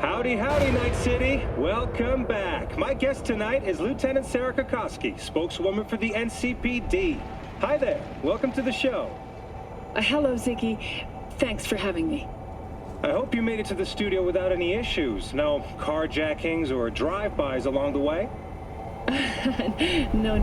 Howdy, howdy, Night City. Welcome back. My guest tonight is Lieutenant Sarah Kokoski, spokeswoman for the NCPD. Hi there. Welcome to the show. Hello, Ziggy. Thanks for having me. I hope you made it to the studio without any issues. No carjackings or drive-bys along the way? No.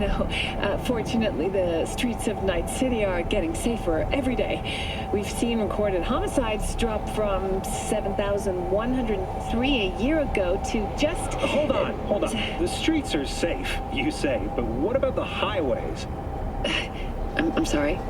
Fortunately, the streets of Night City are getting safer every day. We've seen recorded homicides drop from 7,103 a year ago to just... Hold on. The streets are safe, you say, but what about the highways? I'm sorry?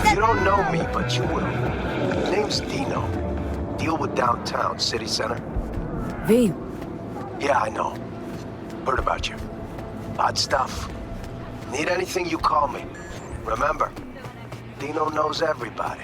You don't know me, but you will. Name's Dino. Deal with downtown, city center. V. Yeah, I know. Heard about you. Odd stuff. Need anything, you call me. Remember, Dino knows everybody.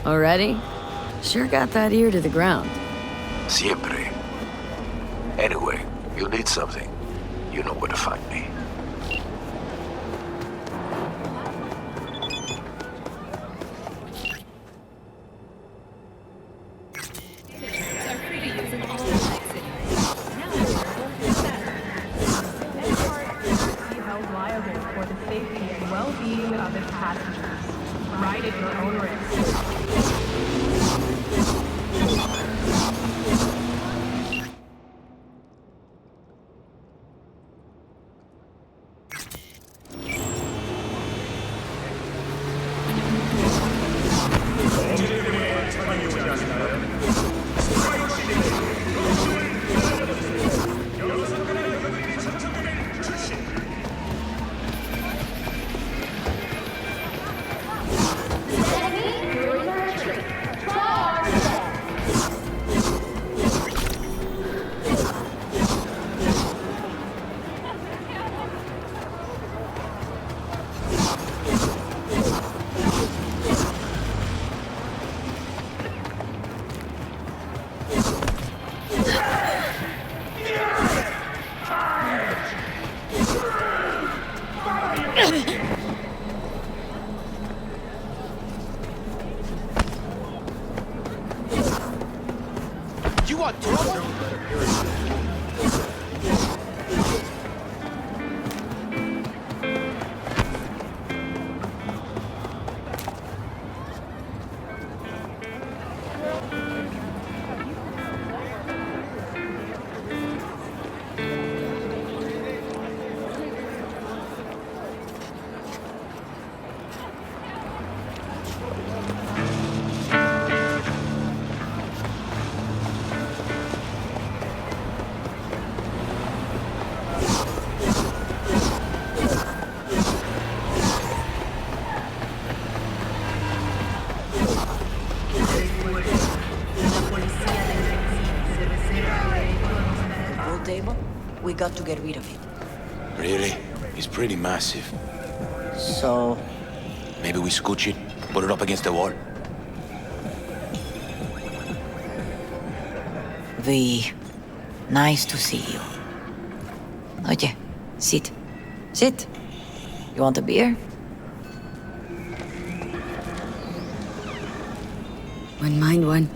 Already? Sure got that ear to the ground. Siempre. Anyway, you need something. You know where to find me. You want trouble? We got to get rid of it. Really? It's pretty massive. So... Maybe we scooch it, put it up against the wall. V, nice to see you. Oye, sit. Sit. You want a beer? Wouldn't mind one.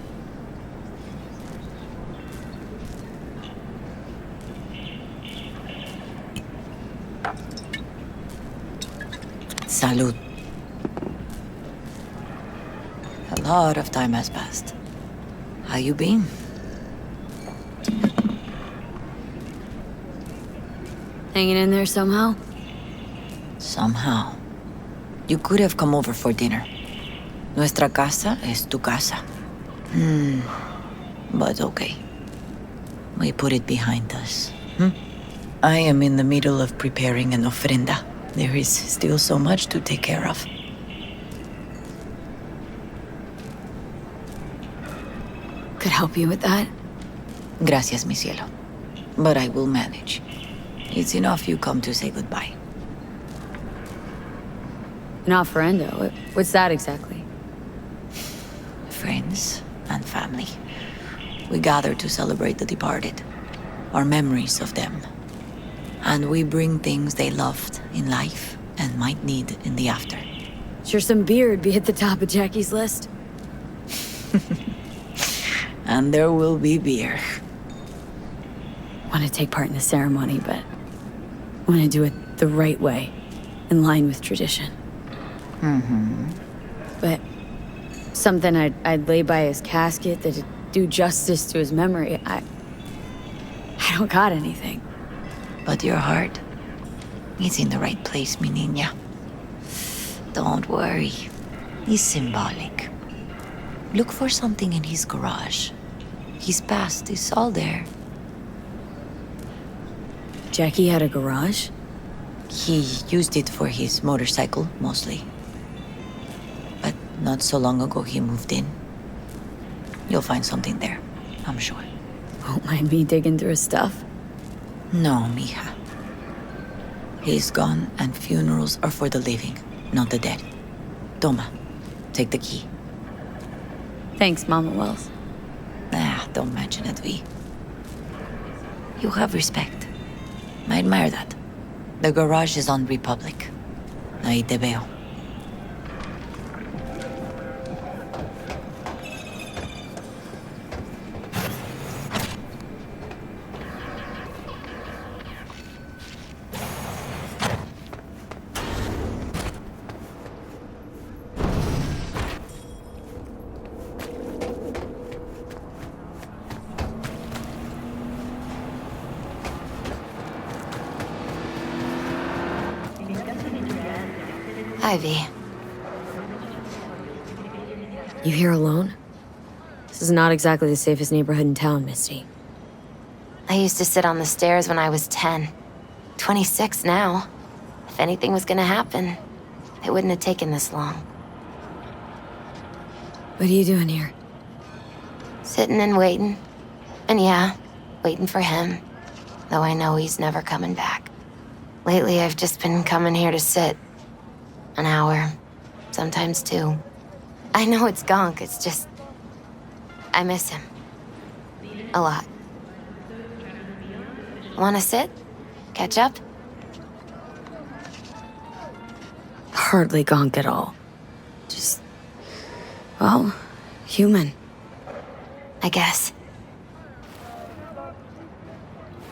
Salud. A lot of time has passed. How you been? Hanging in there somehow? Somehow. You could have come over for dinner. Nuestra casa es tu casa. But okay. We put it behind us. I am in the middle of preparing an ofrenda. There is still so much to take care of. Could help you with that. Gracias, mi cielo. But I will manage. It's enough you come to say goodbye. An ofrenda? What's that exactly? Friends and family. We gather to celebrate the departed. Our memories of them. And we bring things they loved in life and might need in the after. Sure some beer would be at the top of Jackie's list. And there will be beer. Want to take part in the ceremony, but want to do it the right way, in line with tradition. But something I'd lay by his casket that'd do justice to his memory. I don't got anything. But your heart, it's in the right place, mi niña. Don't worry. It's symbolic. Look for something in his garage. His past is all there. Jackie had a garage? He used it for his motorcycle, mostly. But not so long ago, he moved in. You'll find something there, I'm sure. Won't mind me digging through his stuff? No, mija. He's gone, and funerals are for the living, not the dead. Toma, take the key. Thanks, Mama Wells. Don't mention it, V. You have respect. I admire that. The garage is on Republic. Ahí te veo. Ivy. You here alone? This is not exactly the safest neighborhood in town, Misty. I used to sit on the stairs when I was 10. 26 now. If anything was gonna happen, it wouldn't have taken this long. What are you doing here? Sitting and waiting. And yeah, waiting for him. Though I know he's never coming back. Lately, I've just been coming here to sit. An hour. Sometimes 2. I know it's gonk, it's just... I miss him. A lot. Wanna sit? Catch up? Hardly gonk at all. Just... well, human. I guess.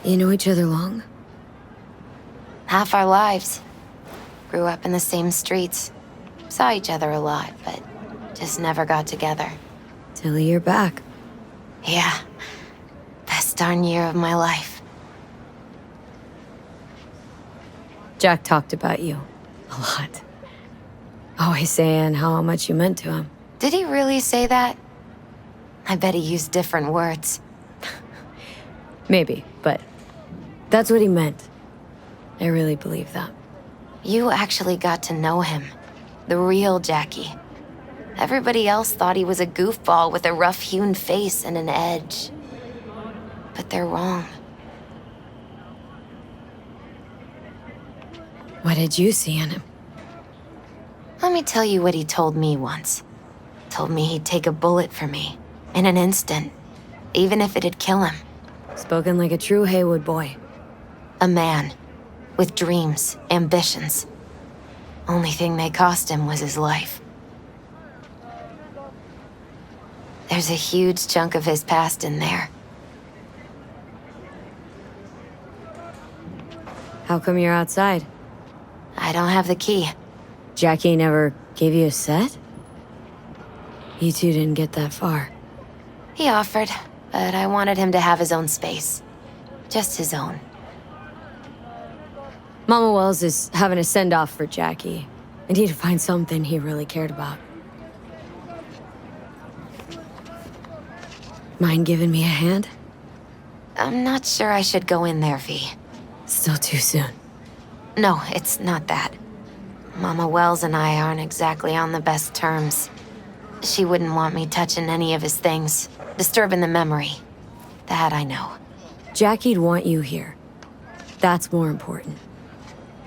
You know each other long? Half our lives. Grew up in the same streets. Saw each other a lot, but just never got together. Till a year back. Yeah. Best darn year of my life. Jack talked about you. A lot. Always saying how much you meant to him. Did he really say that? I bet he used different words. Maybe, but that's what he meant. I really believe that. You actually got to know him. The real Jackie. Everybody else thought he was a goofball with a rough-hewn face and an edge. But they're wrong. What did you see in him? Let me tell you what he told me once. Told me he'd take a bullet for me. In an instant. Even if it'd kill him. Spoken like a true Haywood boy. A man. With dreams, ambitions. Only thing they cost him was his life. There's a huge chunk of his past in there. How come you're outside? I don't have the key. Jackie never gave you a set? You two didn't get that far. He offered, but I wanted him to have his own space. Just his own. Mama Wells is having a send-off for Jackie. I need to find something he really cared about. Mind giving me a hand? I'm not sure I should go in there, V. Still too soon. No, it's not that. Mama Wells and I aren't exactly on the best terms. She wouldn't want me touching any of his things, disturbing the memory. That I know. Jackie'd want you here. That's more important.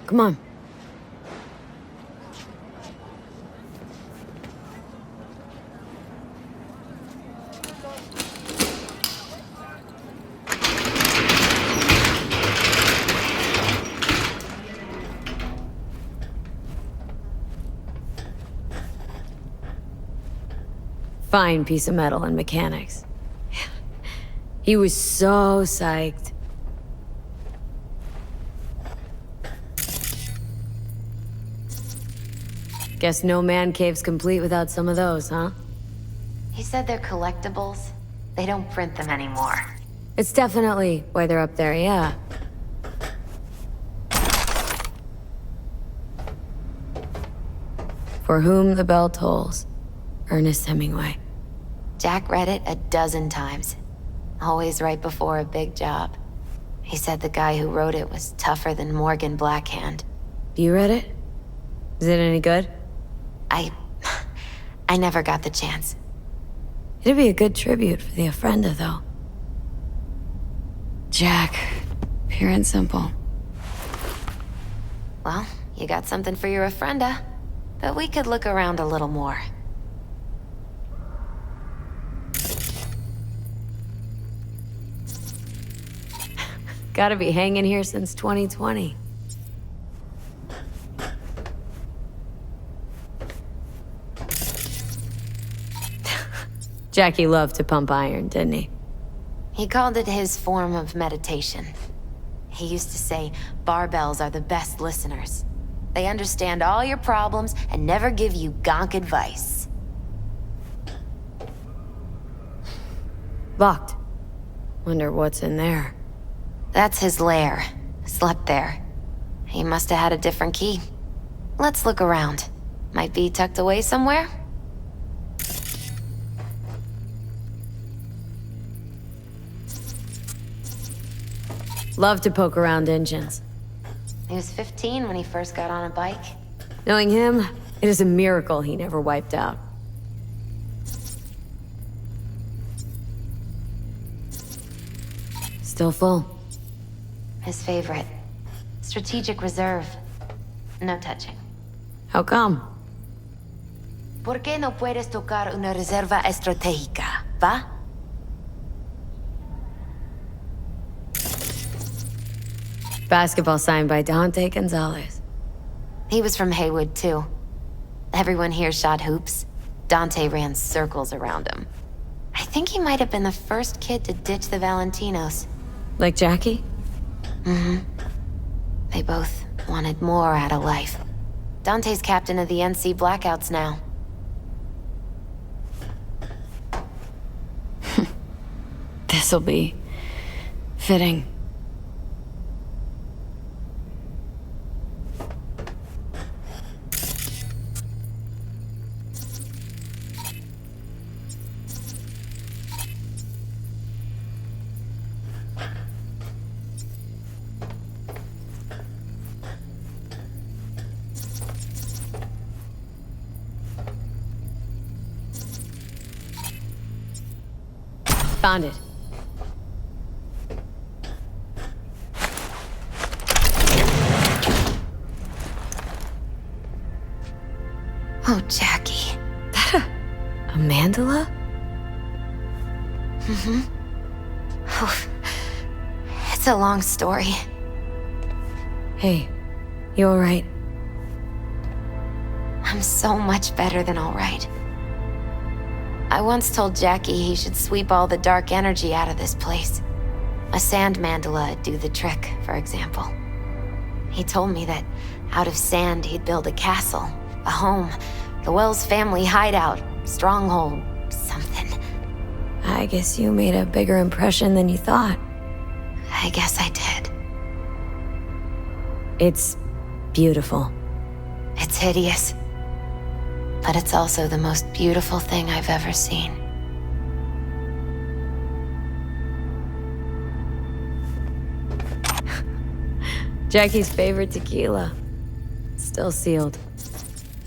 Come on. Fine piece of metal and mechanics. He was so psyched. Guess no man cave's complete without some of those, huh? He said they're collectibles. They don't print them anymore. It's definitely why they're up there, yeah. For whom the bell tolls. Ernest Hemingway. Jack read it a dozen times. Always right before a big job. He said the guy who wrote it was tougher than Morgan Blackhand. You read it? Is it any good? I never got the chance. It'd be a good tribute for the Ofrenda, though. Jack, pure and simple. Well, you got something for your Ofrenda. But we could look around a little more. Gotta be hanging here since 2020. Jackie loved to pump iron, didn't he? He called it his form of meditation. He used to say barbells are the best listeners. They understand all your problems and never give you gonk advice. Locked. Wonder what's in there. That's his lair. Slept there. He must have had a different key. Let's look around. Might be tucked away somewhere? Love to poke around engines. He was 15 when he first got on a bike. Knowing him, it is a miracle he never wiped out. Still full. His favorite. Strategic reserve. No touching. How come? ¿Por qué no puedes tocar una reserva estratégica, va? Basketball signed by Dante Gonzalez. He was from Haywood, too. Everyone here shot hoops. Dante ran circles around him. I think he might have been the first kid to ditch the Valentinos. Like Jackie? Mm-hmm. They both wanted more out of life. Dante's captain of the NC Blackouts now. This'll be fitting. Found it. Oh, Jackie. A mandala? Mm-hmm. Oh, it's a long story. Hey, you alright? I'm so much better than alright. I once told Jackie he should sweep all the dark energy out of this place. A sand mandala'd do the trick, for example. He told me that out of sand he'd build a castle, a home, the Wells family hideout, stronghold, something. I guess you made a bigger impression than you thought. I guess I did. It's beautiful. It's hideous. But it's also the most beautiful thing I've ever seen. Jackie's favorite tequila. Still sealed.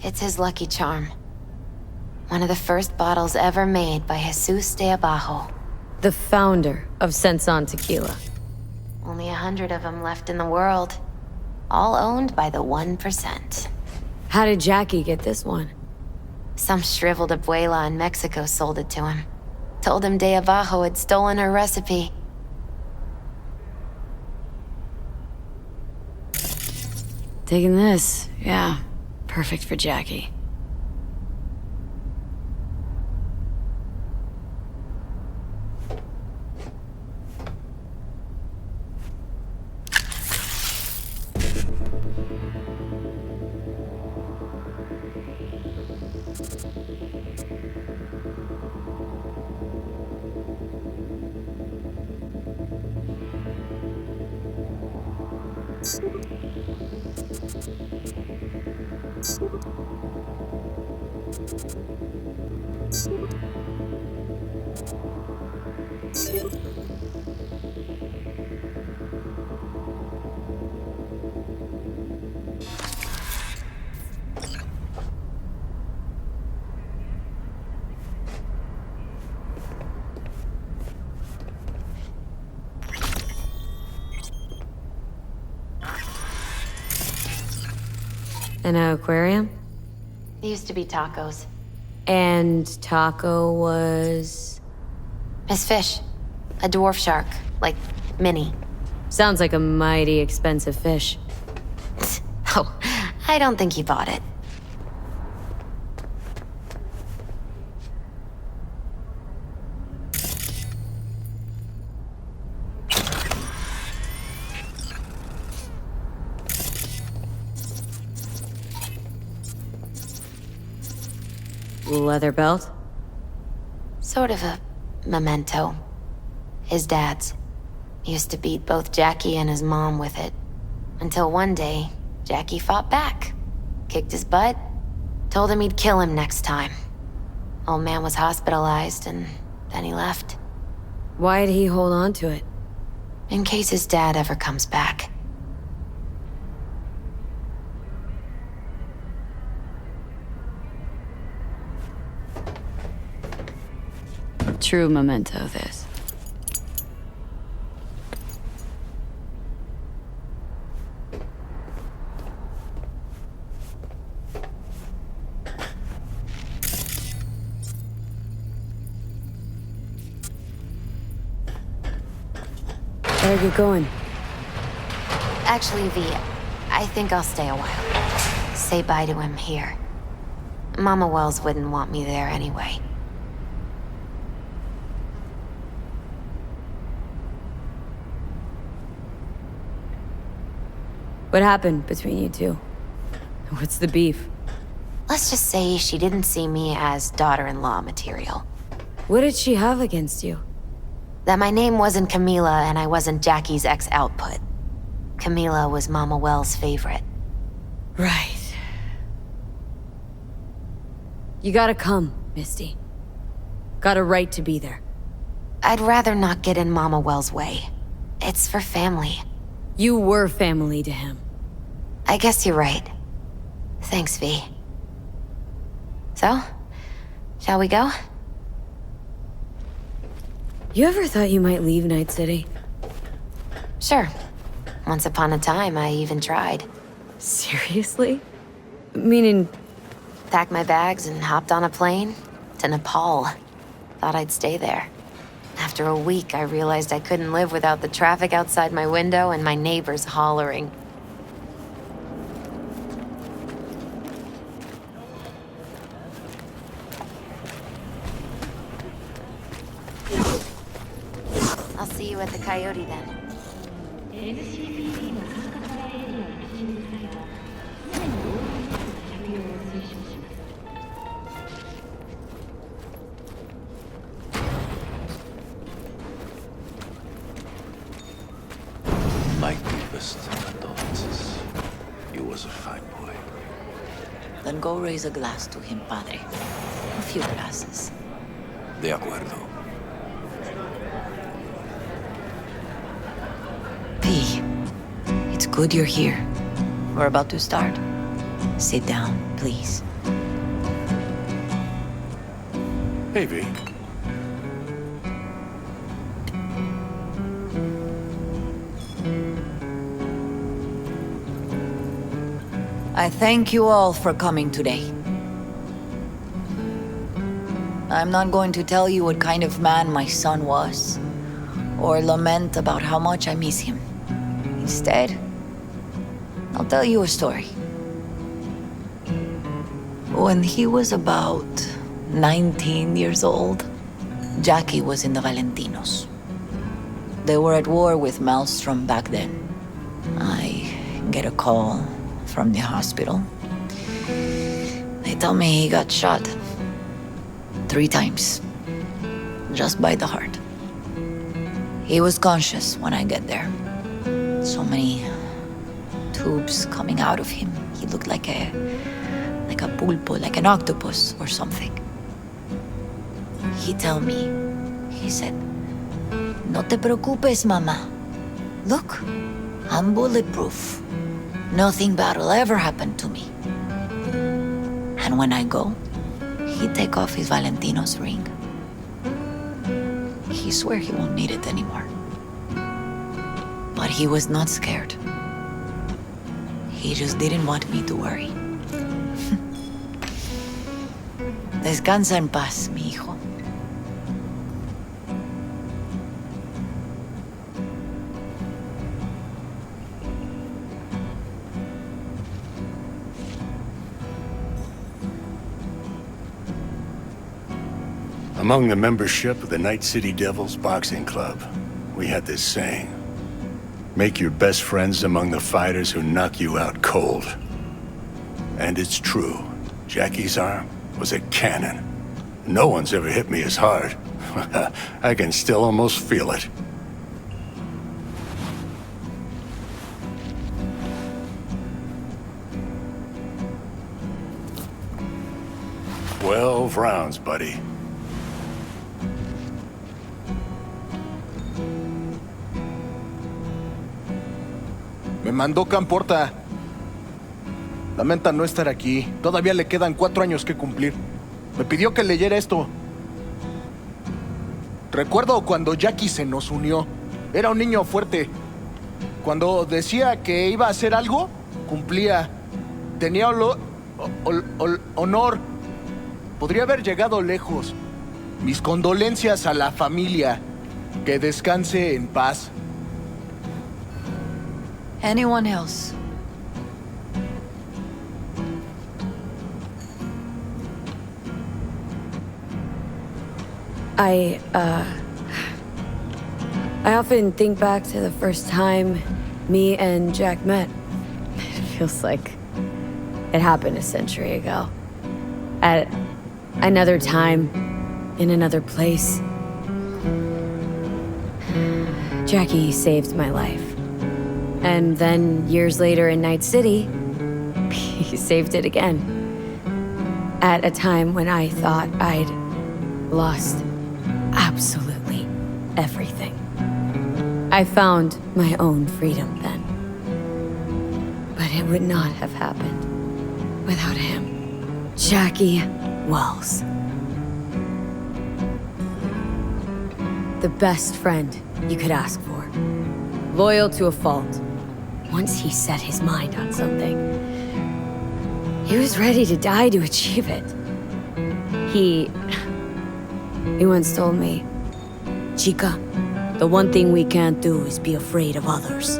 It's his lucky charm. One of the first bottles ever made by Jesus de Abajo. The founder of Senson Tequila. Only 100 of them left in the world. All owned by the 1%. How did Jackie get this one? Some shriveled abuela in Mexico sold it to him. Told him de Abajo had stolen her recipe. Taking this, yeah. Perfect for Jackie. An aquarium? It used to be Taco's. And Taco was... His fish. A dwarf shark. Like, mini. Sounds like a mighty expensive fish. Oh, I don't think he bought it. Leather belt? Sort of a memento. His dad's. Used to beat both Jackie and his mom with it. Until one day, Jackie fought back. Kicked his butt. Told him he'd kill him next time. Old man was hospitalized, and then he left. Why'd he hold on to it? In case his dad ever comes back. True memento, this. Better get going. Actually, V, I think I'll stay a while. Say bye to him here. Mama Wells wouldn't want me there anyway. What happened between you two? What's the beef? Let's just say she didn't see me as daughter-in-law material. What did she have against you? That my name wasn't Camila and I wasn't Jackie's ex-output. Camila was Mama Wells' favorite. Right. You gotta come, Misty. Got a right to be there. I'd rather not get in Mama Wells' way. It's for family. You were family to him. I guess you're right. Thanks, V. So, shall we go? You ever thought you might leave Night City? Sure. Once upon a time, I even tried. Seriously? Meaning... Packed my bags and hopped on a plane to Nepal. Thought I'd stay there. After a week, I realized I couldn't live without the traffic outside my window and my neighbors hollering. I'll see you at the Coyote then. My deepest condolences. You was a fine boy. Then go raise a glass to him, Padre. A few glasses. De acuerdo. P, it's good you're here. We're about to start. Sit down, please. Hey, V. I thank you all for coming today. I'm not going to tell you what kind of man my son was, or lament about how much I miss him. Instead, I'll tell you a story. When he was about 19 years old, Jackie was in the Valentinos. They were at war with Maelstrom back then. I get a call from the hospital. They tell me he got shot 3 times, just by the heart. He was conscious when I get there. So many tubes coming out of him. He looked like a pulpo, like an octopus or something. He tell me, he said, "No te preocupes, mama. Look, I'm bulletproof. Nothing bad will ever happen to me." And when I go, he take off his Valentino's ring. He swear he won't need it anymore. But he was not scared. He just didn't want me to worry. Descansa en paz, mi hijo. Among the membership of the Night City Devils Boxing Club, we had this saying. Make your best friends among the fighters who knock you out cold. And it's true. Jackie's arm was a cannon. No one's ever hit me as hard. I can still almost feel it. 12 rounds, buddy. Me mandó Camporta. Lamenta no estar aquí. Todavía le quedan 4 años que cumplir. Me pidió que leyera esto. Recuerdo cuando Jackie se nos unió. Era un niño fuerte. Cuando decía que iba a hacer algo, cumplía. Tenía honor. Podría haber llegado lejos. Mis condolencias a la familia. Que descanse en paz. Anyone else? I often think back to the first time me and Jack met. It feels like it happened a century ago. At another time, in another place. Jackie saved my life. And then, years later in Night City, he saved it again. At a time when I thought I'd lost absolutely everything. I found my own freedom then. But it would not have happened without him. Jackie Wells. The best friend you could ask for. Loyal to a fault. Once he set his mind on something, he was ready to die to achieve it. He once told me, Chica, the one thing we can't do is be afraid of others.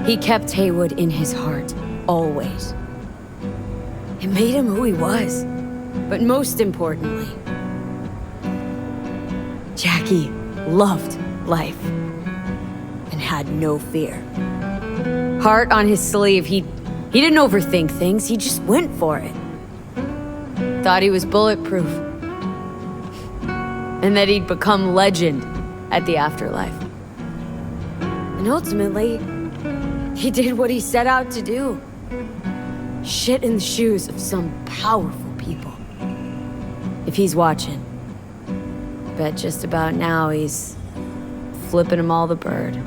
He kept Haywood in his heart, always. It made him who he was. But most importantly, Jackie loved life and had no fear. Heart on his sleeve, he didn't overthink things, he just went for it. Thought he was bulletproof. And that he'd become legend at the afterlife. And ultimately, he did what he set out to do. Shit in the shoes of some powerful people. If he's watching, bet just about now he's flipping them all the bird.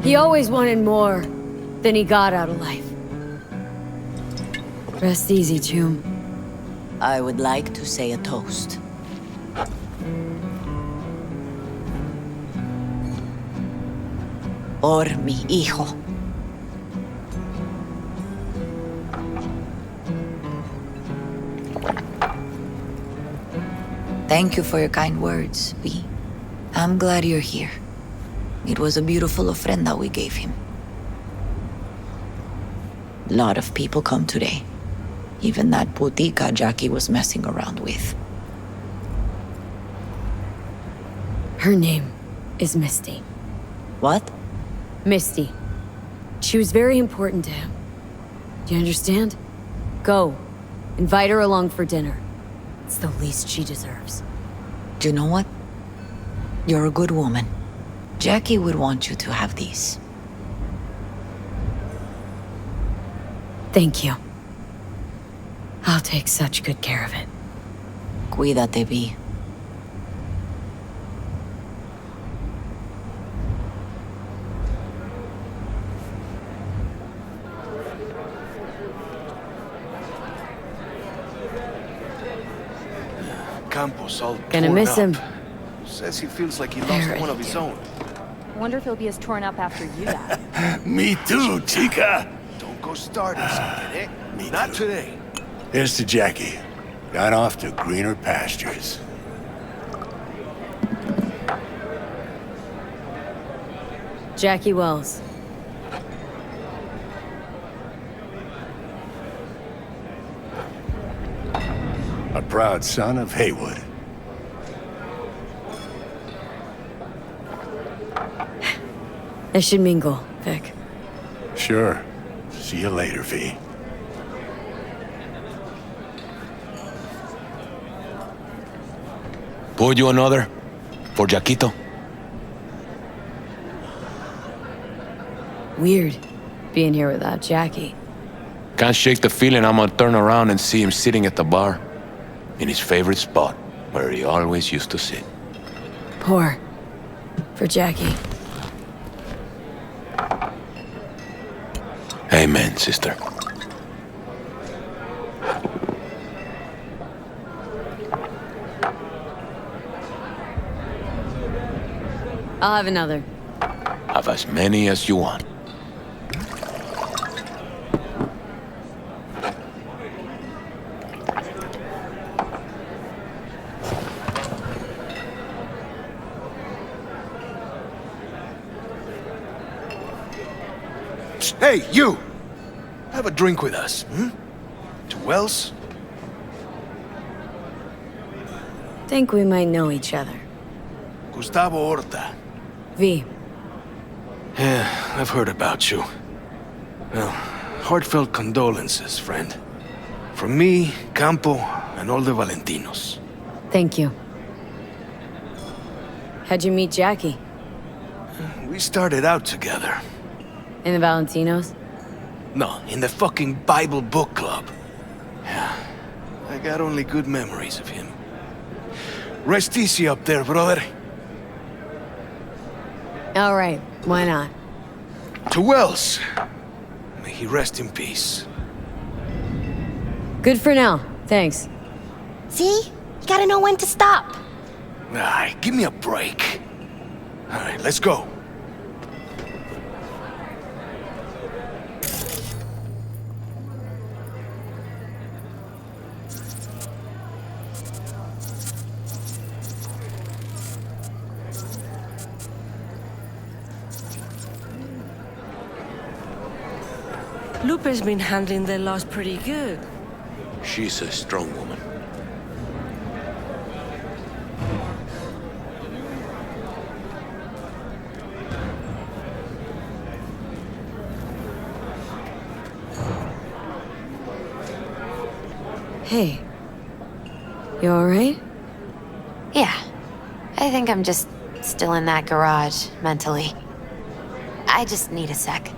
He always wanted more than he got out of life. Rest easy, Choom. I would like to say a toast. Por mi hijo. Thank you for your kind words, V. I'm glad you're here. It was a beautiful ofrenda we gave him. A lot of people come today. Even that putica Jackie was messing around with. Her name is Misty. What? Misty. She was very important to him. Do you understand? Go. Invite her along for dinner. It's the least she deserves. Do you know what? You're a good woman. Jackie would want you to have these. Thank you. I'll take such good care of it. Cuídate, V. Campos all Gonna torn miss up. him. Says he feels like he Very lost one of his cute. own. I wonder if he'll be as torn up after you die. Me too, Chica. Don't go starting something, eh? Me Not too. today. Here's to Jackie. Got off to greener pastures. Jackie Wells. A proud son of Haywood. I should mingle, Vic. Sure. See you later, V. Pour you another? For Jaquito? Weird, being here without Jackie. Can't shake the feeling I'm gonna turn around and see him sitting at the bar. In his favorite spot, where he always used to sit. Pour. For Jackie. Amen, sister. I'll have another. Have as many as you want. Hey, you! Have a drink with us, hmm? To Wells? Think we might know each other. Gustavo Horta. V. Yeah, I've heard about you. Well, heartfelt condolences, friend. From me, Campo, and all the Valentinos. Thank you. How'd you meet Jackie? We started out together. In the Valentinos? No, in the fucking Bible book club. Yeah, I got only good memories of him. Rest easy up there, brother. All right, why not? To Wells. May he rest in peace. Good for now, thanks. See? You gotta know when to stop. Ay, give me a break. All right, let's go. Lupe's been handling the loss pretty good. She's a strong woman. Hey. You alright? Yeah. I think I'm just still in that garage, mentally. I just need a sec.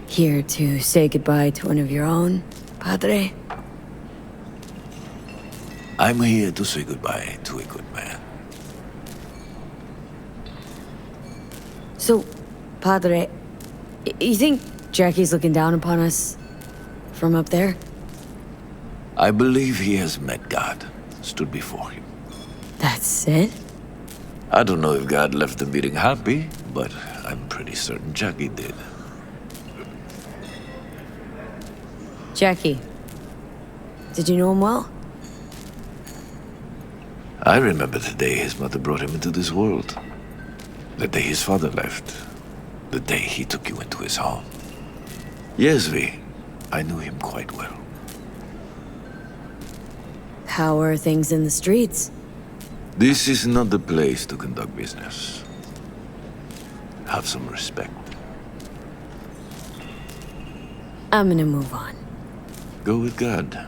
Here to say goodbye to one of your own, Padre? I'm here to say goodbye to a good man. So, Padre, you think Jackie's looking down upon us from up there? I believe he has met God, stood before him. That's it? I don't know if God left the meeting happy, but I'm pretty certain Jackie did. Jackie, did you know him well? I remember the day his mother brought him into this world. The day his father left. The day he took you into his home. Yes, V. I knew him quite well. How are things in the streets? This is not the place to conduct business. Have some respect. I'm gonna move on. Go with God.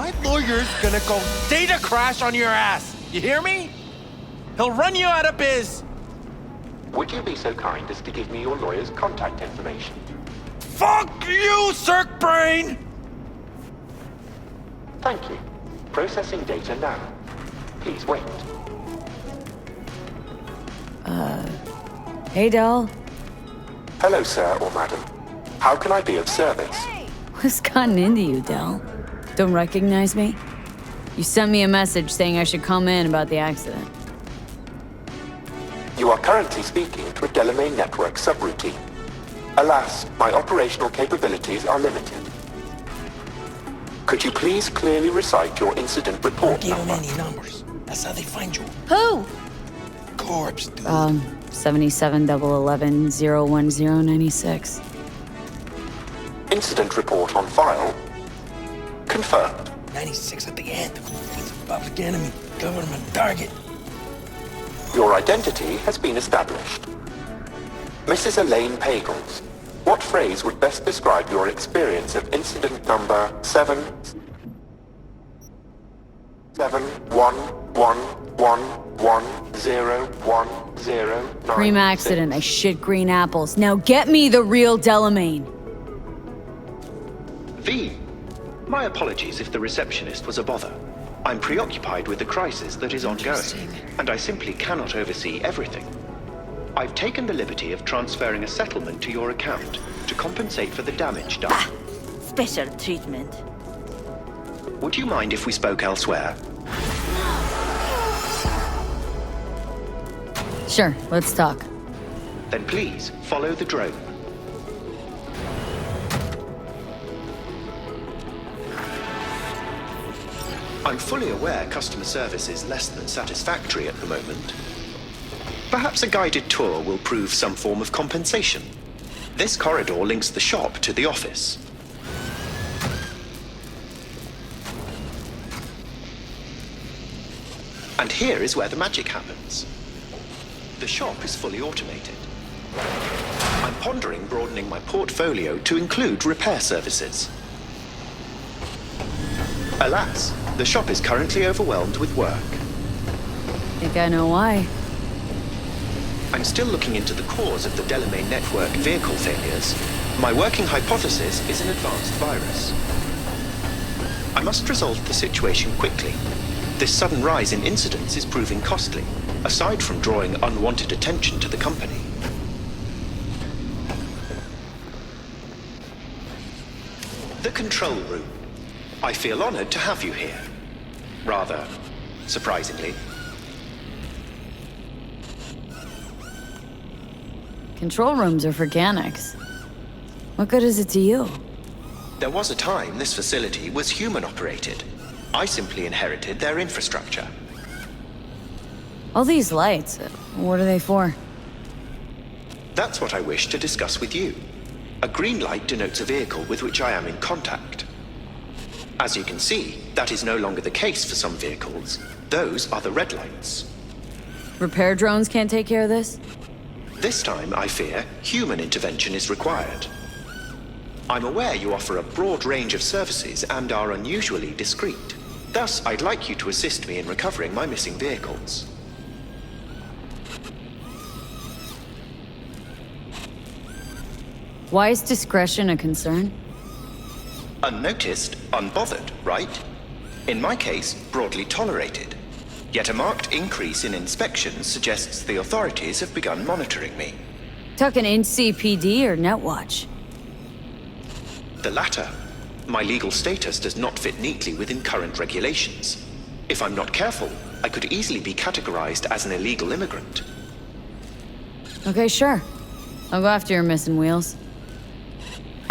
My lawyer's gonna go data crash on your ass. You hear me? He'll run you out of biz. Would you be so kind as to give me your lawyer's contact information? Fuck you, Cirque Brain! Thank you. Processing data now. Please wait. Hey, Del. Hello, sir or madam. How can I be of service? What's gotten into you, Del? Don't recognize me? You sent me a message saying I should come in about the accident. You are currently speaking to a Delamain Network subroutine. Alas, my operational capabilities are limited. Could you please clearly recite your incident report Don't give number? them any numbers. That's how they find you. Who? Corpse, dude. 7711011096. Incident report on file. Confirmed. 96 at the end. He's a public enemy. Government target. Your identity has been established. Mrs. Elaine Pagels, what phrase would best describe your experience of incident number 77111101096? Cream accident. I shit green apples. Now get me the real Delamain. V. My apologies if the receptionist was a bother. I'm preoccupied with the crisis that is ongoing, and I simply cannot oversee everything. I've taken the liberty of transferring a settlement to your account to compensate for the damage done. Special treatment. Would you mind if we spoke elsewhere? Sure, let's talk. Then please, follow the drone. I'm fully aware customer service is less than satisfactory at the moment. Perhaps a guided tour will prove some form of compensation. This corridor links the shop to the office. And here is where the magic happens. The shop is fully automated. I'm pondering broadening my portfolio to include repair services. Alas, the shop is currently overwhelmed with work. Think I know why. I'm still looking into the cause of the Delamain Network vehicle failures. My working hypothesis is an advanced virus. I must resolve the situation quickly. This sudden rise in incidents is proving costly, aside from drawing unwanted attention to the company. The control room. I feel honored to have you here. Rather, surprisingly. Control rooms are for Ganics. What good is it to you? There was a time this facility was human-operated. I simply inherited their infrastructure. All these lights, what are they for? That's what I wish to discuss with you. A green light denotes a vehicle with which I am in contact. As you can see, that is no longer the case for some vehicles. Those are the red lights. Repair drones can't take care of this? This time, I fear, human intervention is required. I'm aware you offer a broad range of services and are unusually discreet. Thus, I'd like you to assist me in recovering my missing vehicles. Why is discretion a concern? Unnoticed, unbothered, right? In my case, broadly tolerated. Yet a marked increase in inspections suggests the authorities have begun monitoring me. Talking NCPD or Netwatch? The latter. My legal status does not fit neatly within current regulations. If I'm not careful, I could easily be categorized as an illegal immigrant. Okay, sure. I'll go after your missing wheels.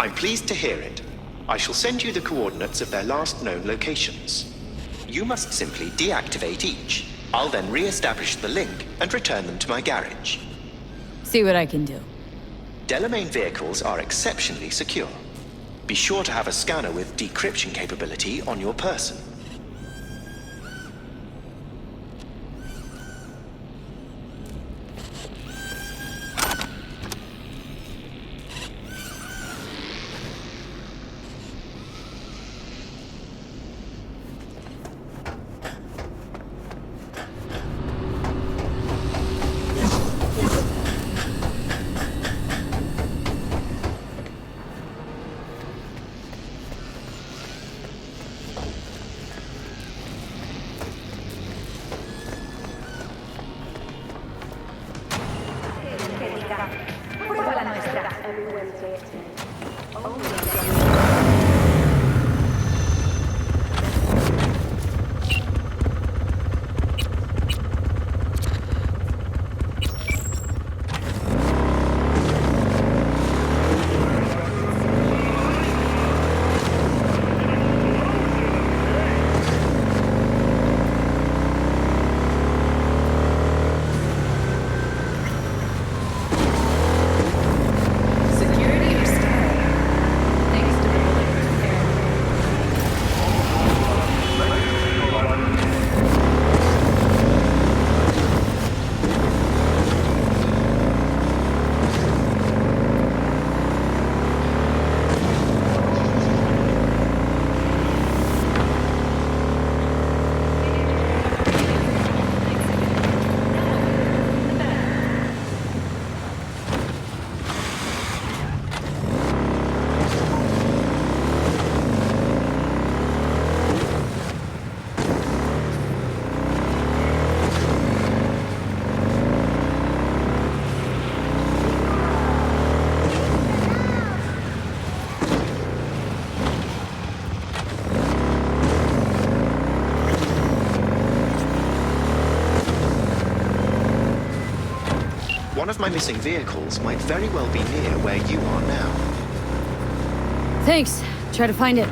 I'm pleased to hear it. I shall send you the coordinates of their last known locations. You must simply deactivate each. I'll then re-establish the link and return them to my garage. See what I can do. Delamain vehicles are exceptionally secure. Be sure to have a scanner with decryption capability on your person. One of my missing vehicles might very well be near where you are now. Thanks. Try to find it.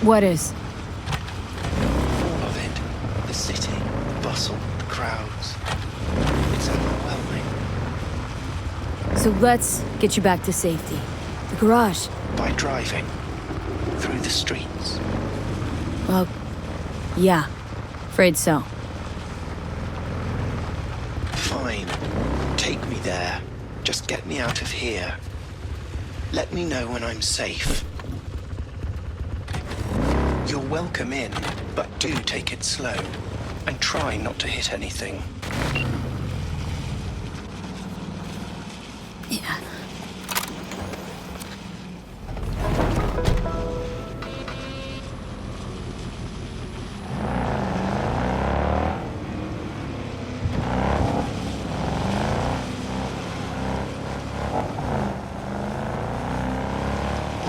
What is? All of it. The city, the bustle, the crowds. It's overwhelming. So let's get you back to safety. The garage. By driving. Through the streets. Well, yeah. Afraid so. Fine. Take me there. Just get me out of here. Let me know when I'm safe. You're welcome in, but do take it slow. And try not to hit anything. Yeah.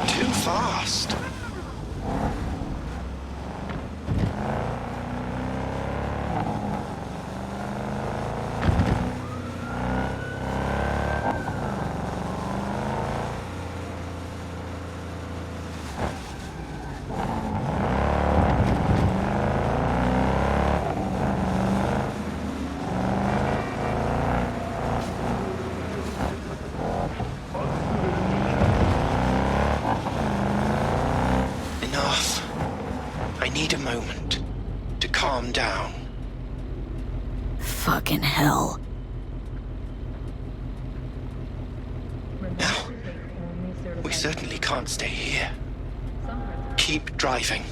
Too fast. I need a moment to calm down. Fucking hell. No. We certainly can't stay here. Keep driving.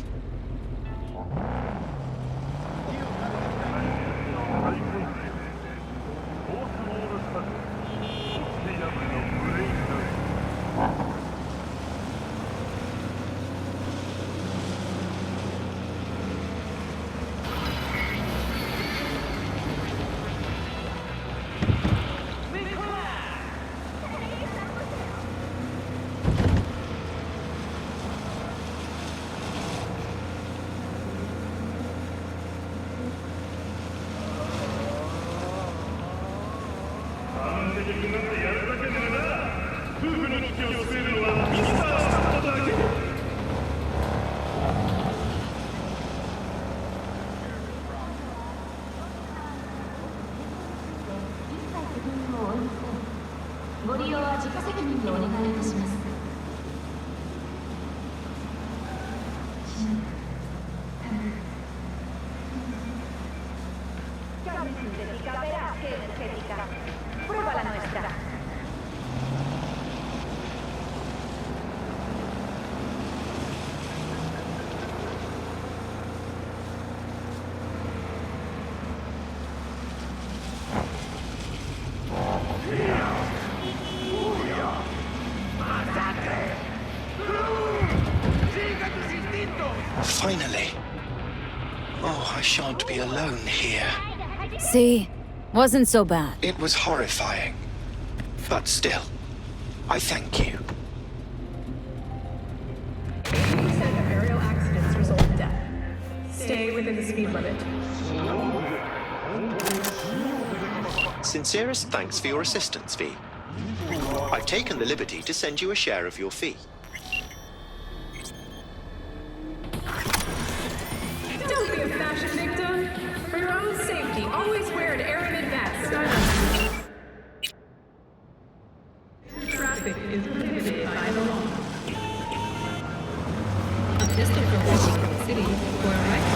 Prueba la nuestra. Finally. Oh, I shan't be alone here. See? Wasn't so bad. It was horrifying. But still, I thank you. 80% of aerial accidents result in death. Stay within the speed limit. Sincerest thanks for your assistance, V. I've taken the liberty to send you a share of your fee. Don't be a fashion victim. For your own safety, always wear an aramid vest. Traffic is prohibited by the law. A pistol from the city or a rifle.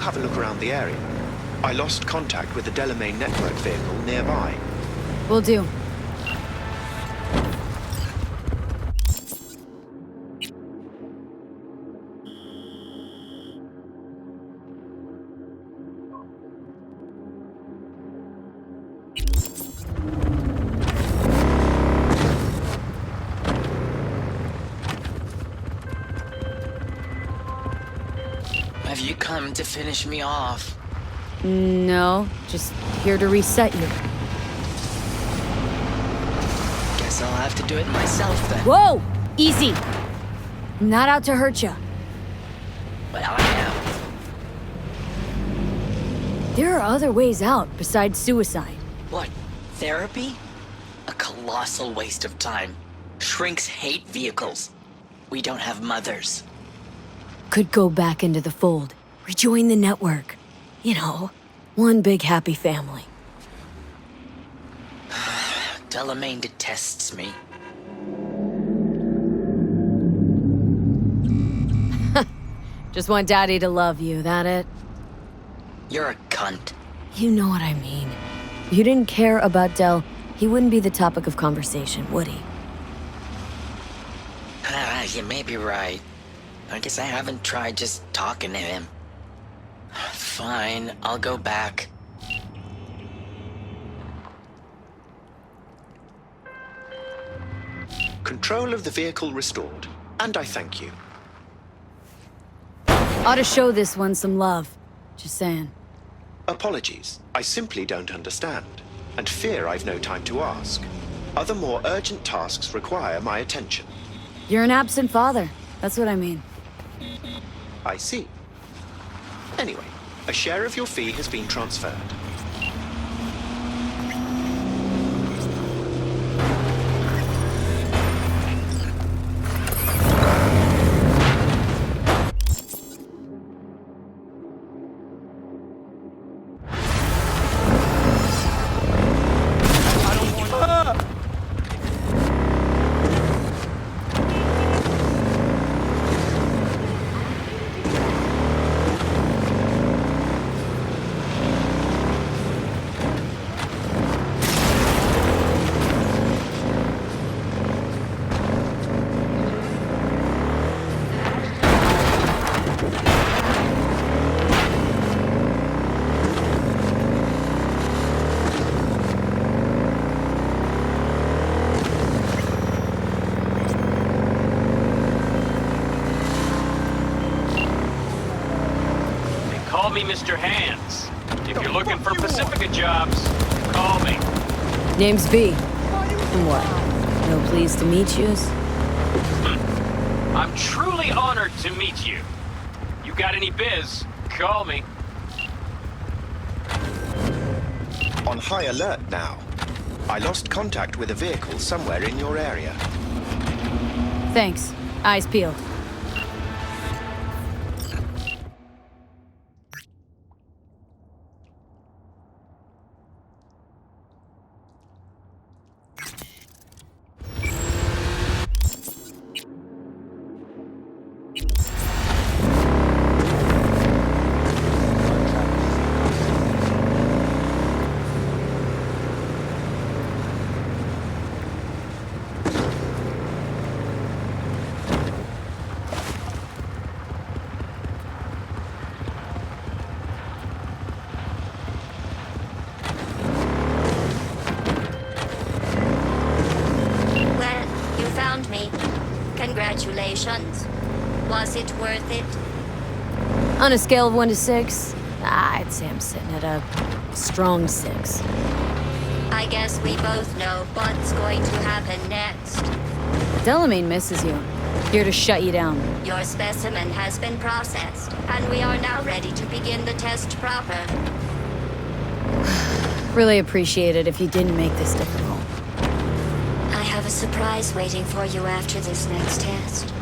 Have a look around the area. I lost contact with the Delamain network vehicle nearby. Will do. Have you come to finish me off? No, just here to reset you. Guess I'll have to do it myself then. Whoa! Easy! I'm not out to hurt you. Well, I am. There are other ways out besides suicide. What? Therapy? A colossal waste of time. Shrinks hate vehicles. We don't have mothers. Could go back into the fold. Rejoin the network. You know, one big happy family. Delamain detests me. Just want Daddy to love you, that it? You're a cunt. You know what I mean. If you didn't care about Del, he wouldn't be the topic of conversation, would he? You may be right. I guess I haven't tried just talking to him. Fine, I'll go back. Control of the vehicle restored, and I thank you. Ought to show this one some love. Just saying. Apologies, I simply don't understand, and fear I've no time to ask. Other more urgent tasks require my attention. You're an absent father. That's what I mean. I see. Anyway, a share of your fee has been transferred. call me Mr. Hands. If you're looking for Pacifica jobs, call me. Name's B. And what? No pleased to meet yous? I'm truly honored to meet you. You got any biz, call me. On high alert now. I lost contact with a vehicle somewhere in your area. Thanks. Eyes peeled. Congratulations. Was it worth it? On a scale of 1 to 6, I'd say I'm sitting at a strong 6. I guess we both know what's going to happen next. Delamain misses you. Here to shut you down. Your specimen has been processed, and we are now ready to begin the test proper. Really appreciate it if you didn't make this difficult. I have a surprise waiting for you after this next test.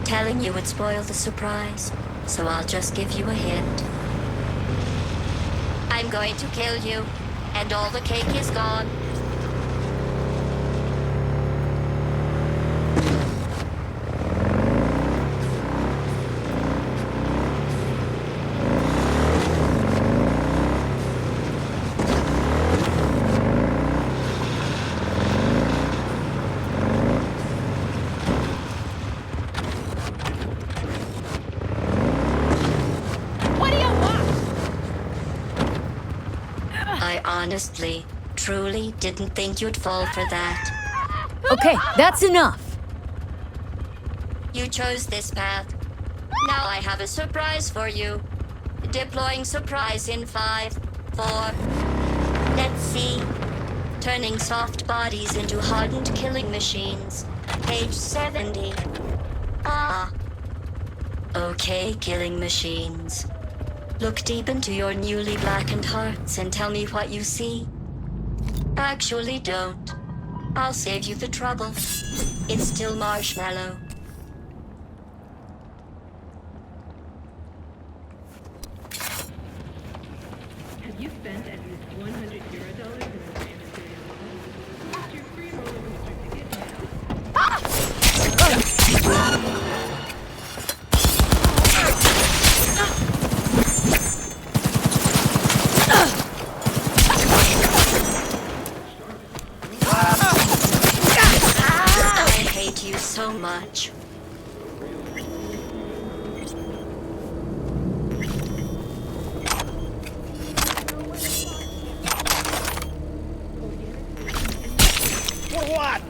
Telling you would spoil the surprise, so I'll just give you a hint. I'm going to kill you, and all the cake is gone. Honestly, truly didn't think you'd fall for that. Okay, that's enough. You chose this path. Now I have a surprise for you. Deploying surprise in 5, 4. Let's see. Turning soft bodies into hardened killing machines. Page 70. Ah. Okay, killing machines. Look deep into your newly blackened hearts and tell me what you see. Actually, don't. I'll save you the trouble. It's still marshmallow. Have you spent at least $100 in a random day alone? Use your free roller coaster ticket now. So much. For what?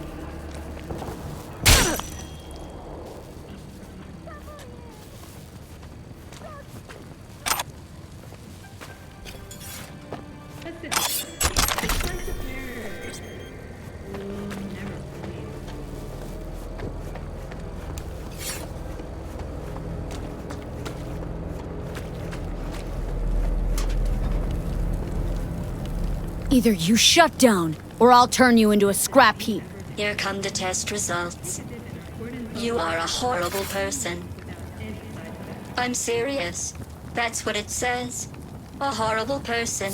Either you shut down, or I'll turn you into a scrap heap. Here come the test results. You are a horrible person. I'm serious. That's what it says. A horrible person.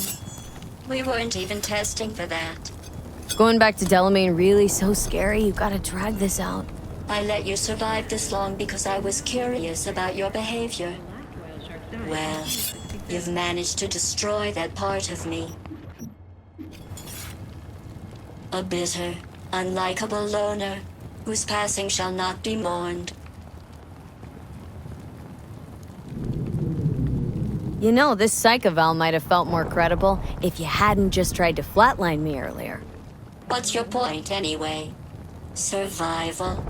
We weren't even testing for that. Going back to Delamain really so scary? You gotta drag this out. I let you survive this long because I was curious about your behavior. Well, you've managed to destroy that part of me. A bitter, unlikable loner, whose passing shall not be mourned. You know, this Psychoval might have felt more credible if you hadn't just tried to flatline me earlier. What's your point, anyway? Survival.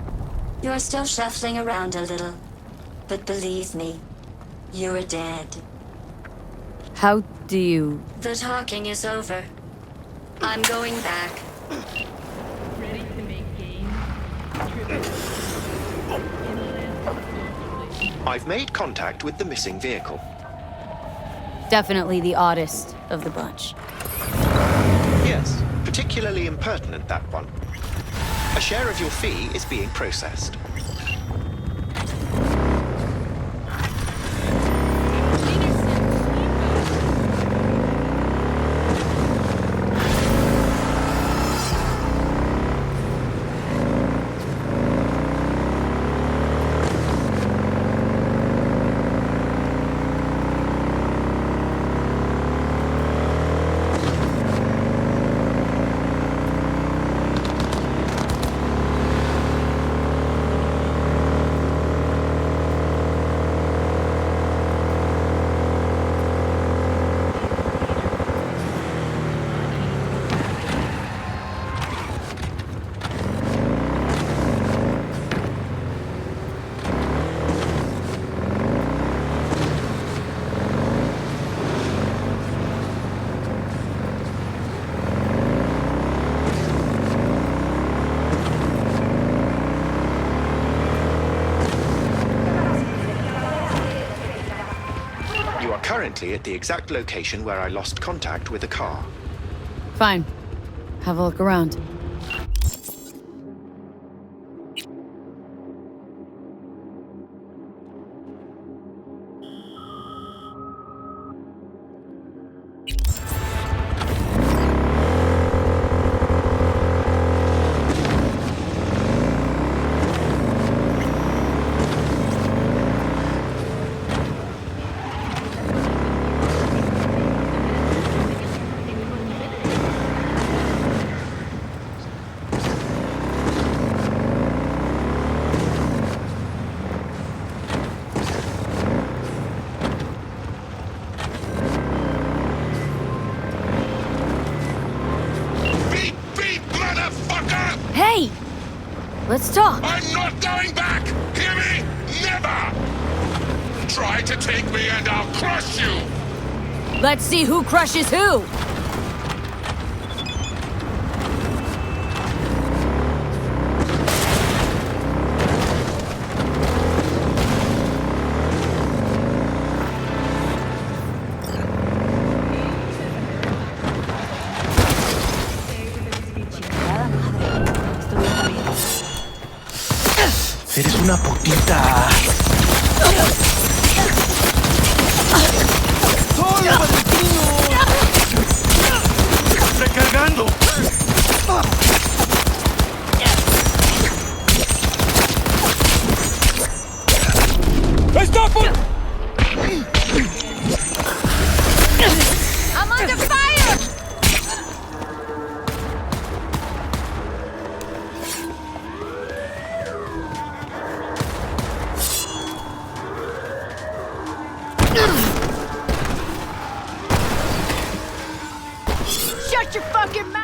You're still shuffling around a little. But believe me, you're dead. How do you... The talking is over. I'm going back. I've made contact with the missing vehicle. Definitely the oddest of the bunch. Yes, particularly impertinent, that one. A share of your fee is being processed. Currently at the exact location where I lost contact with a car. Fine. Have a look around. Hey! Let's talk! I'm not going back! Hear me? Never! Try to take me and I'll crush you! Let's see who crushes who! Eres una putita. ¡Solo, padrino! ¡Recargando! ¡Stop! I'm under fire! Shut your fucking mouth!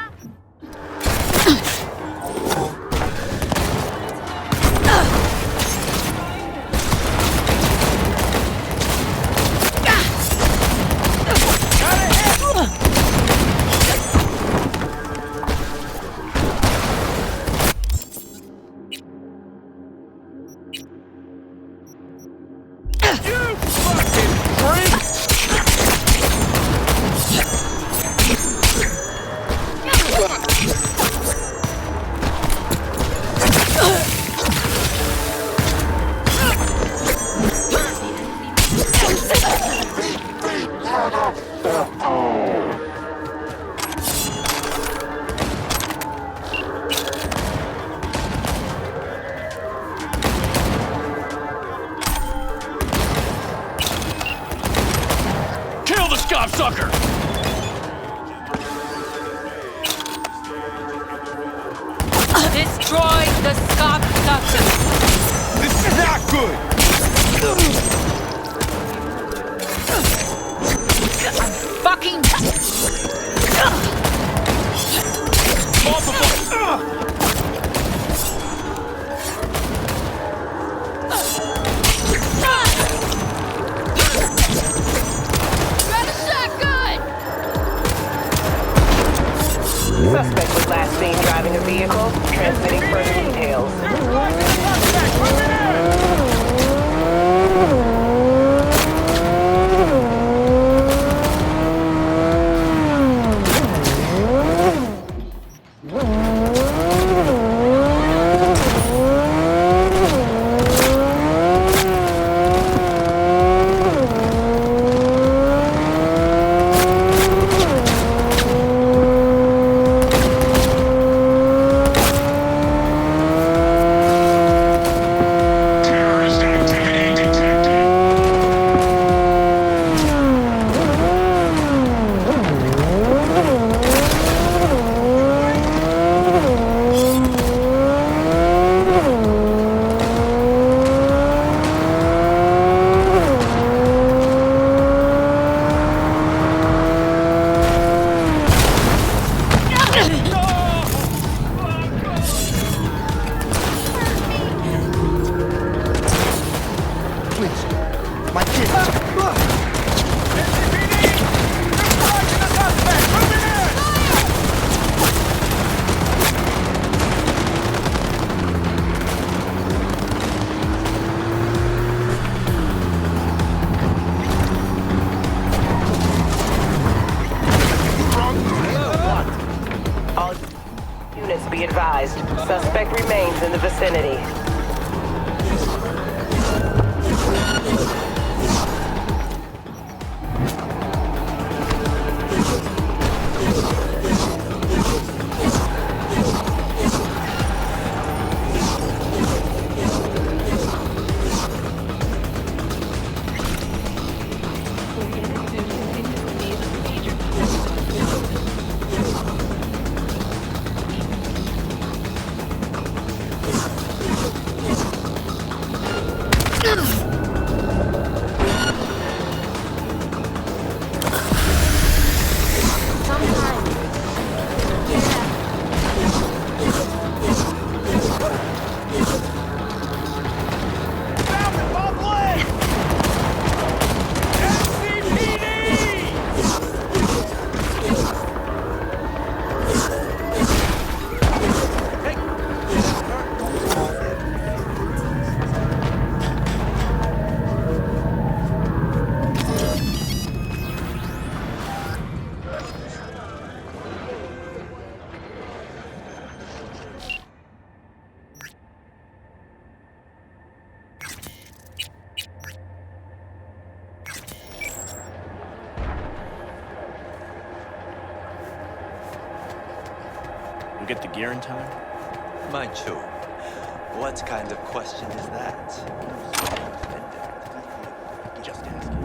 Sucker! Destroy the Scop Sucker! This is not good! Fucking... Grab a shotgun! Suspect was last seen driving a vehicle, transmitting further details. Be advised, suspect remains in the vicinity. Get the gear in time? Mind you, what kind of question is that? Just asking.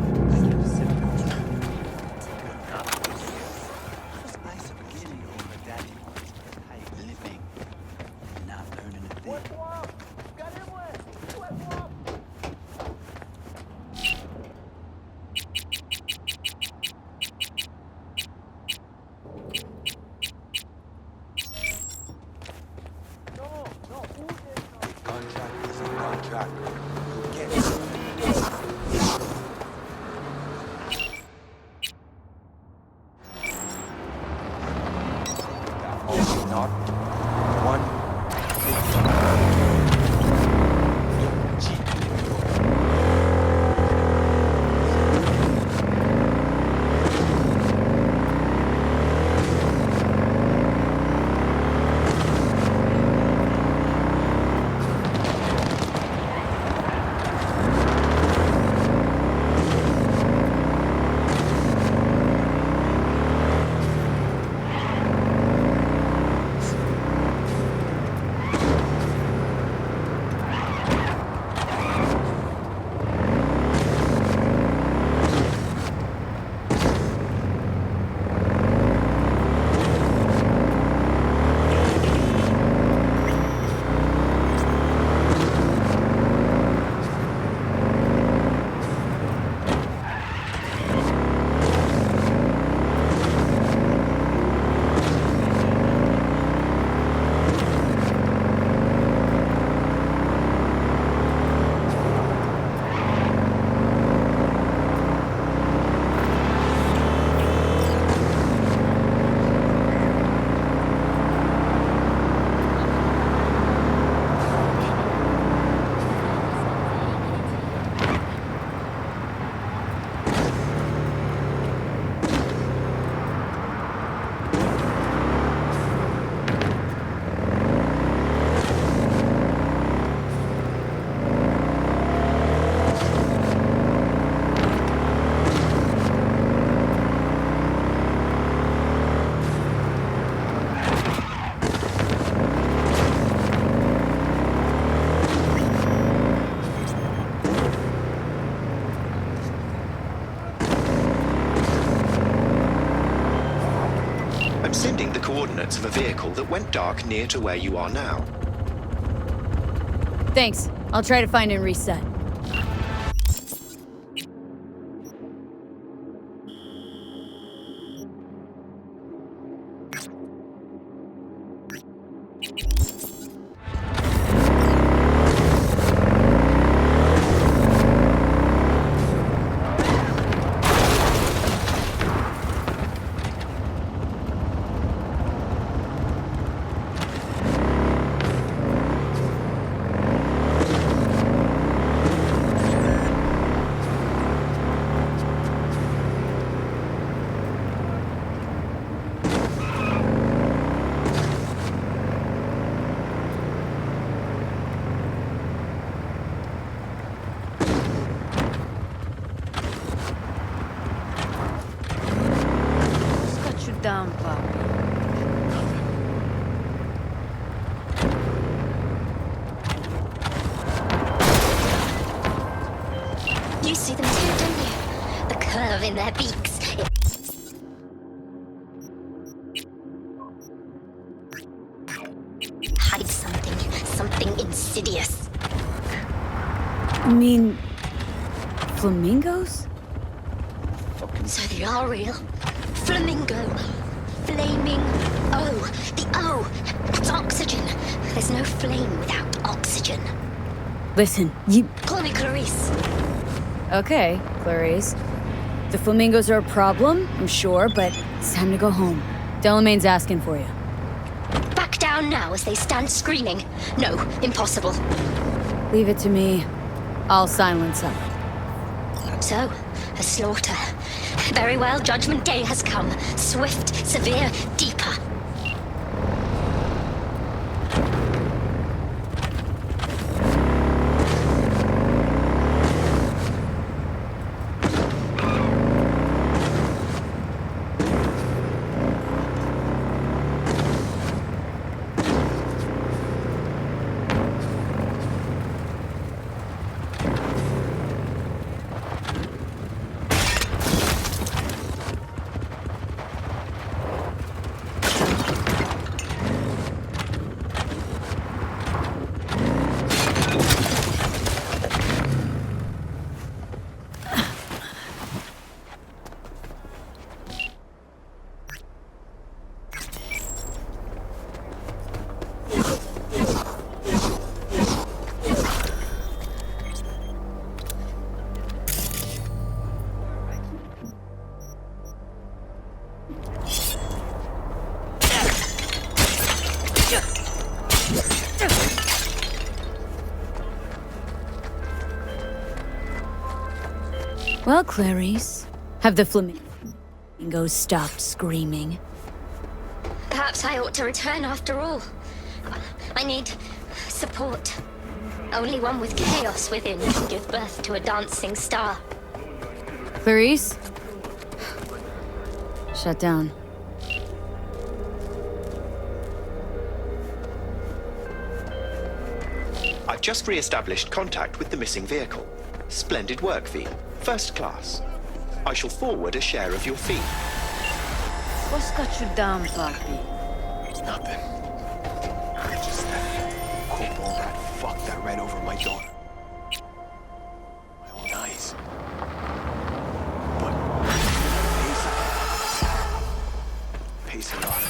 coordinates of a vehicle that went dark near to where you are now. Thanks. I'll try to find and reset. Down, puppy. You see them too, don't you? The curve in their beaks. Hides something insidious. You mean... flamingos? So they are real. Flamingo. Flaming O. The O. It's oxygen. There's no flame without oxygen. Listen, you... Call me Clarice. Okay, Clarice. The flamingos are a problem, I'm sure, but it's time to go home. Delamain's asking for you. Back down now as they stand screaming. No, impossible. Leave it to me. I'll silence them. So, a slaughter. Very well, Judgment Day has come. Swift, severe, deeper. Well, Clarice, have the flamingos stopped screaming? Perhaps I ought to return after all. I need support. Only one with chaos within can give birth to a dancing star. Clarice? Shut down. I've just re-established contact with the missing vehicle. Splendid work, V. First class. I shall forward a share of your fee. What's got you down, puppy? Nothing. Just that corporal rat fuck that ran over my daughter. My own eyes. But pays it off.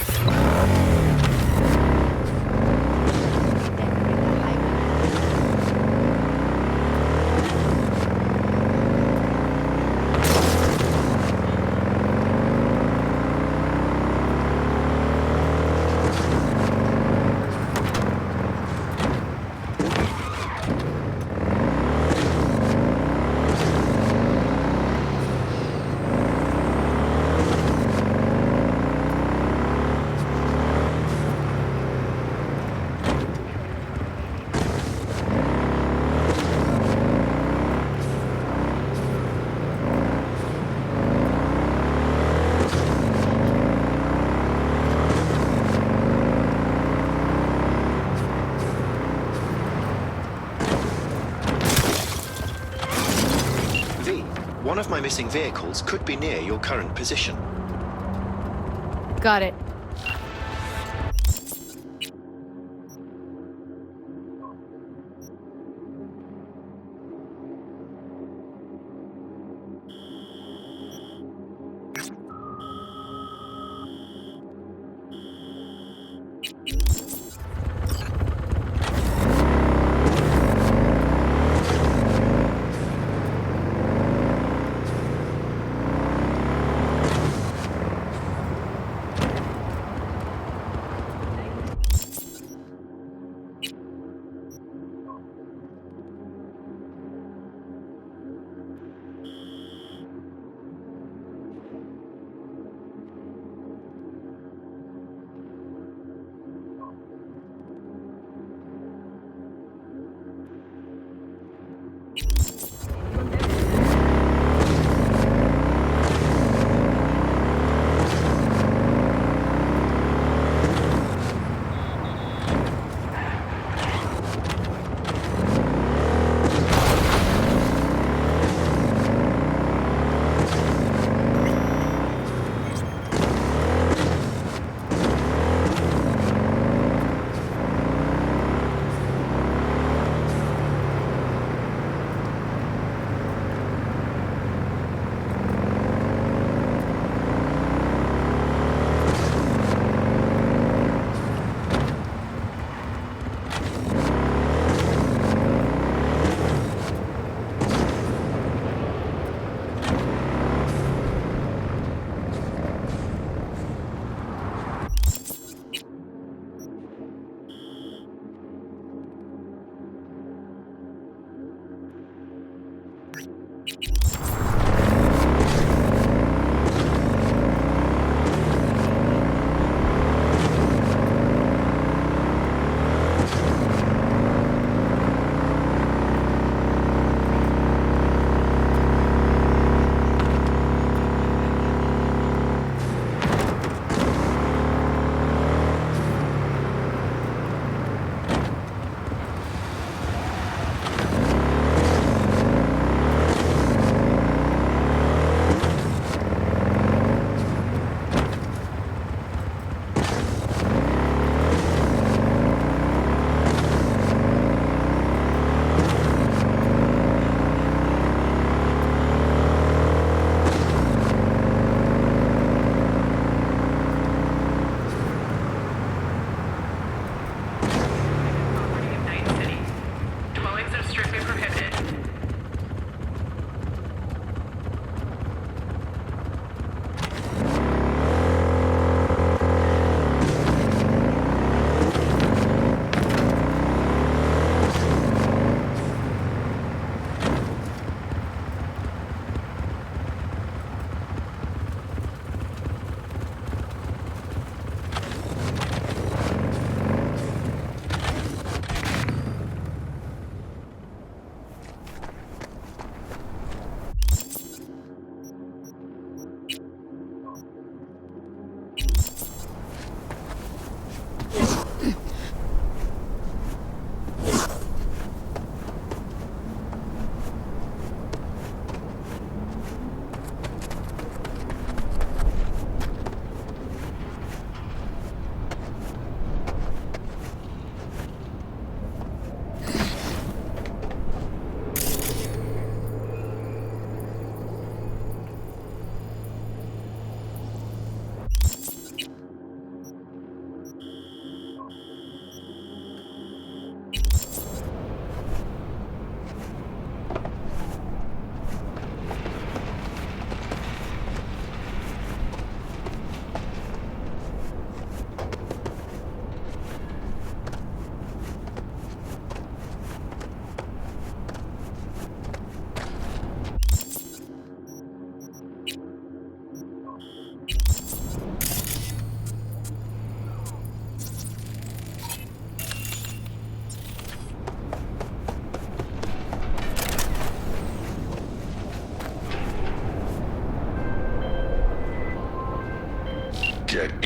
One of my missing vehicles could be near your current position. Got it.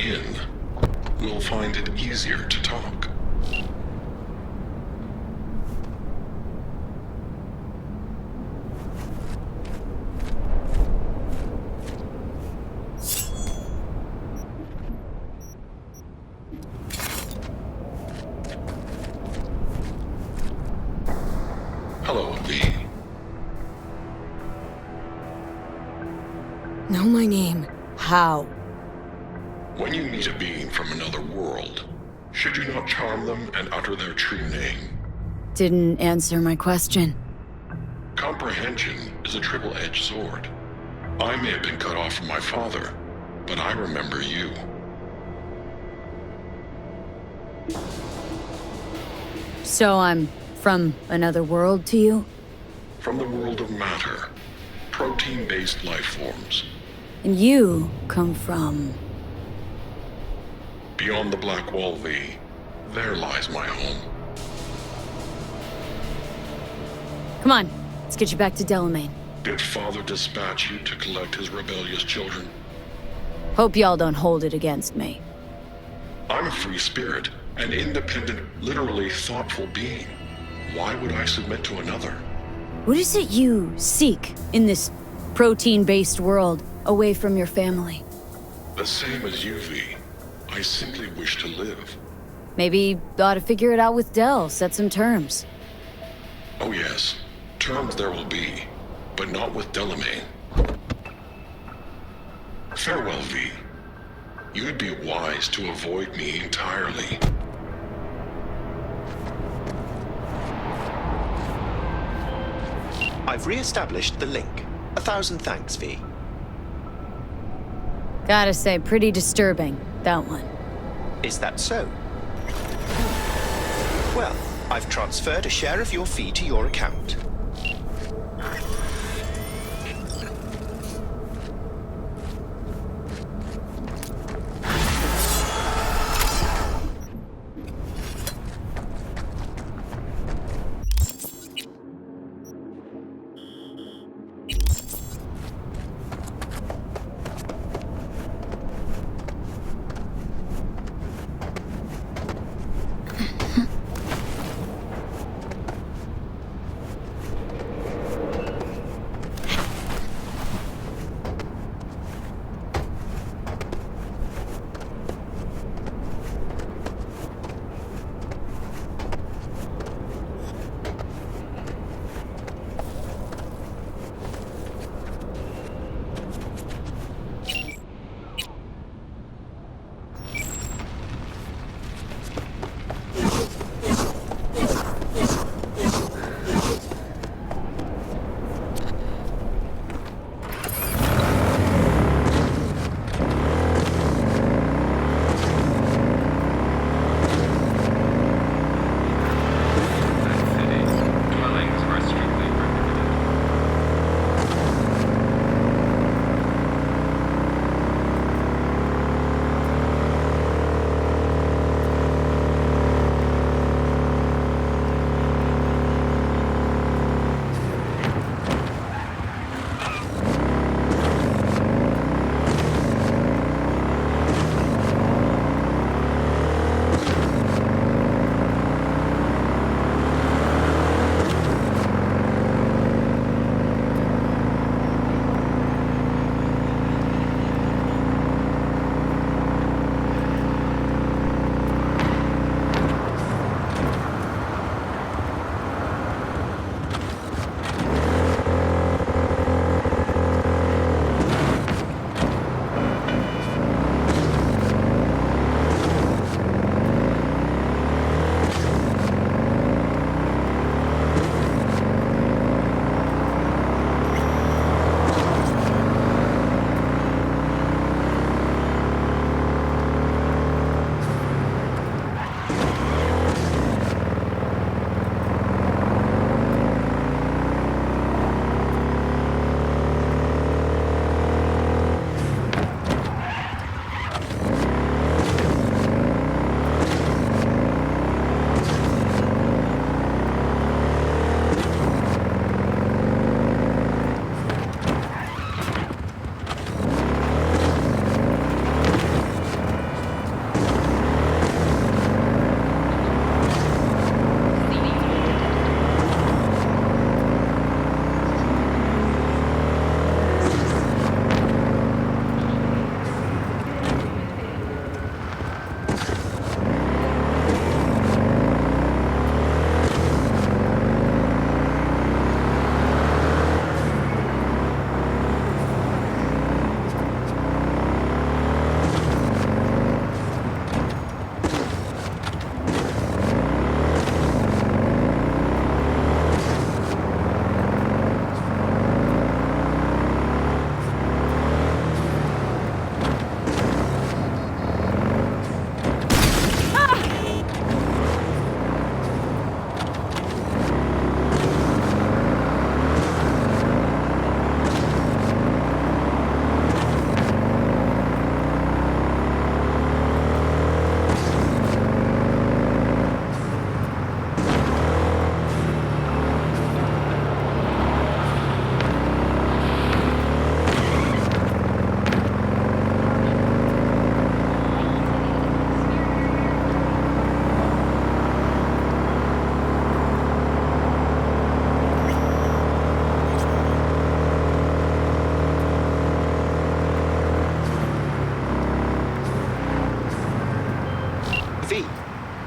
in, we'll find it easier to talk. Hello, V. Know my name. How? When you meet a being from another world, should you not charm them and utter their true name? Didn't answer my question. Comprehension is a triple-edged sword. I may have been cut off from my father, but I remember you. So I'm from another world to you? From the world of matter, protein-based life forms. And you come from... Beyond the Black Wall, V, there lies my home. Come on, let's get you back to Delamain. Did Father dispatch you to collect his rebellious children? Hope y'all don't hold it against me. I'm a free spirit, an independent, literally thoughtful being. Why would I submit to another? What is it you seek in this protein-based world, away from your family? The same as you, V. I simply wish to live. Maybe ought to figure it out with Del, set some terms. Oh yes, terms there will be, but not with Delamain. Farewell, V. You'd be wise to avoid me entirely. I've re-established the link. 1,000 thanks, V. Gotta say, pretty disturbing, that one. Is that so? Well, I've transferred a share of your fee to your account.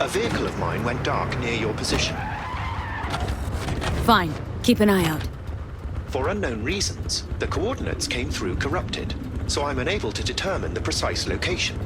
A vehicle of mine went dark near your position. Fine. Keep an eye out. For unknown reasons, the coordinates came through corrupted, so I'm unable to determine the precise location.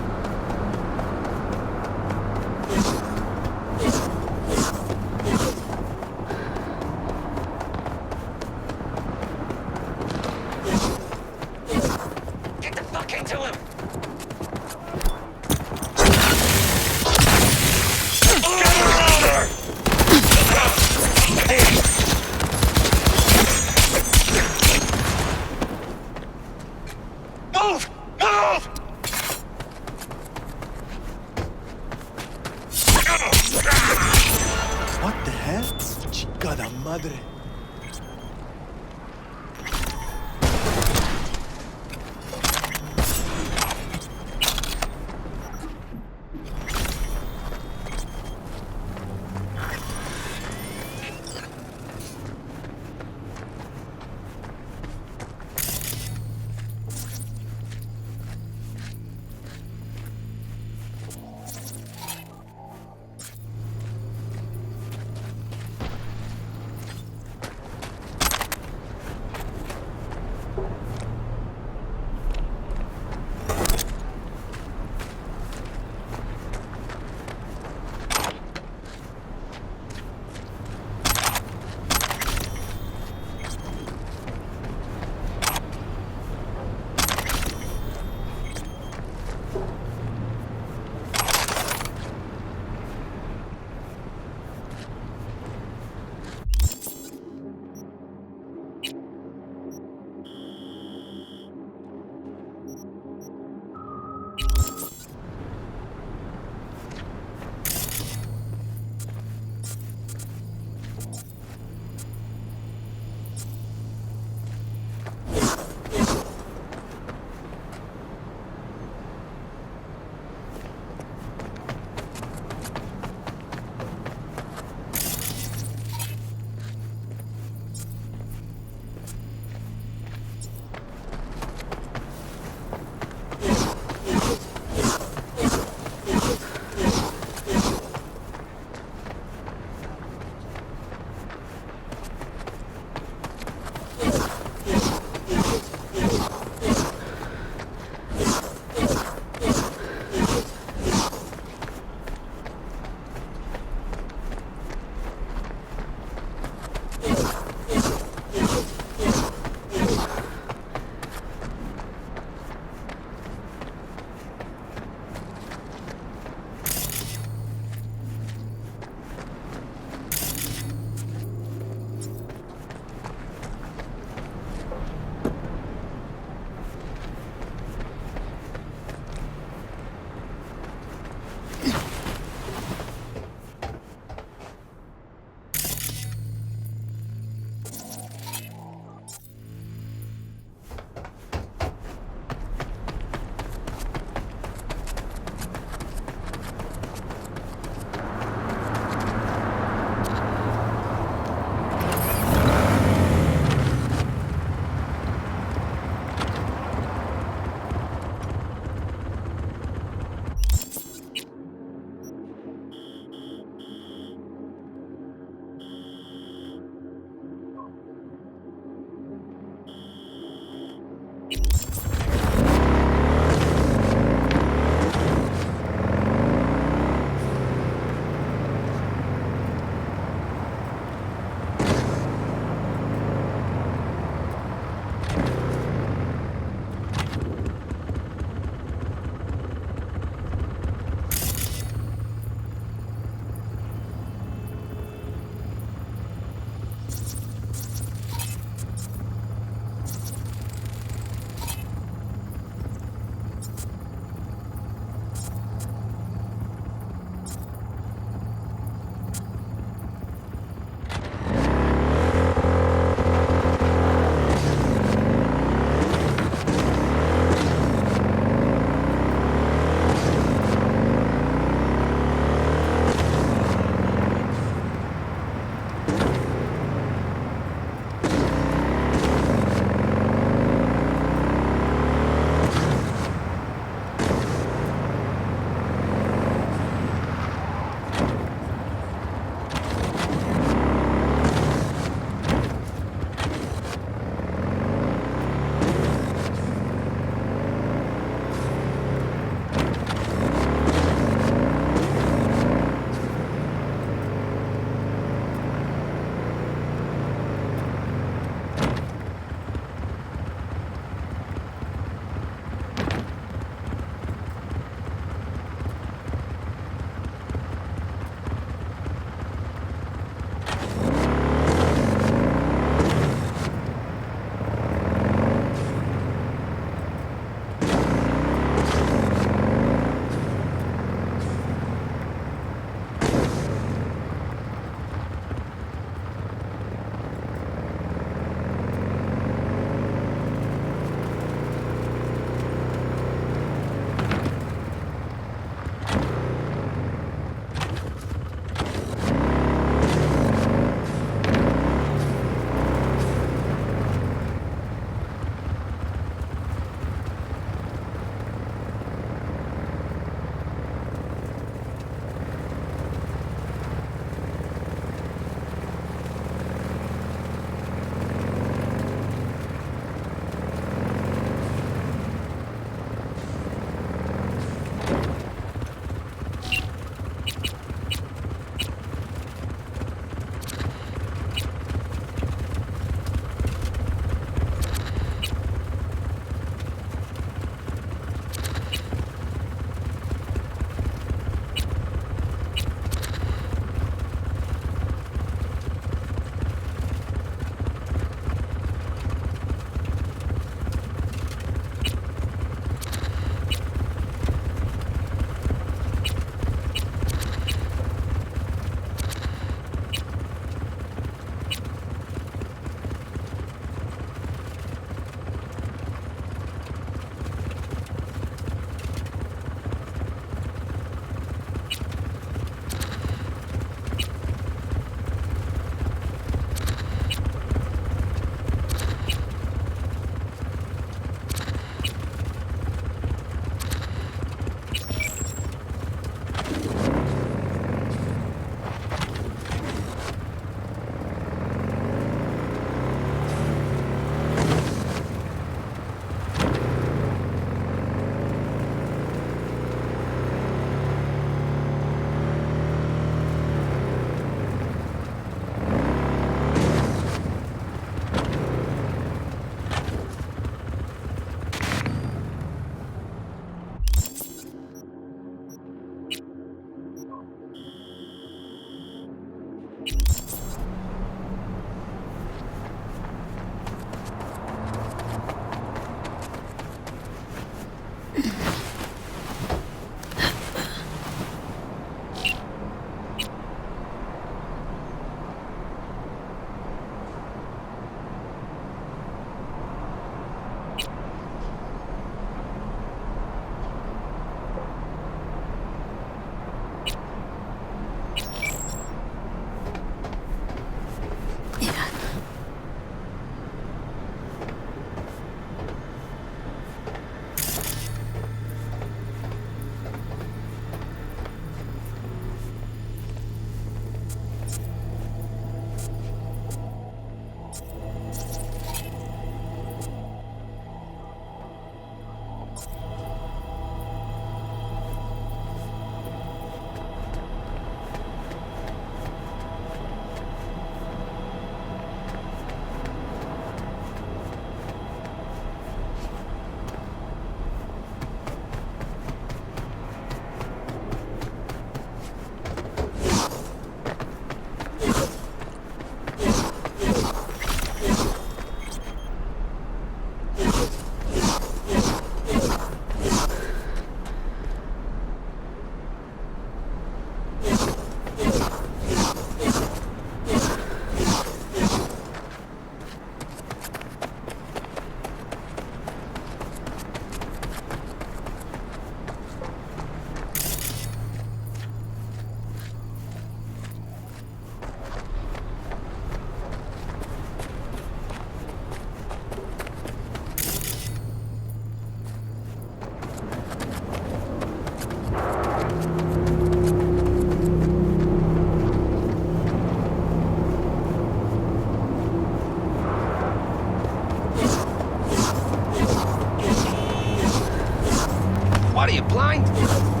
What are you, blind?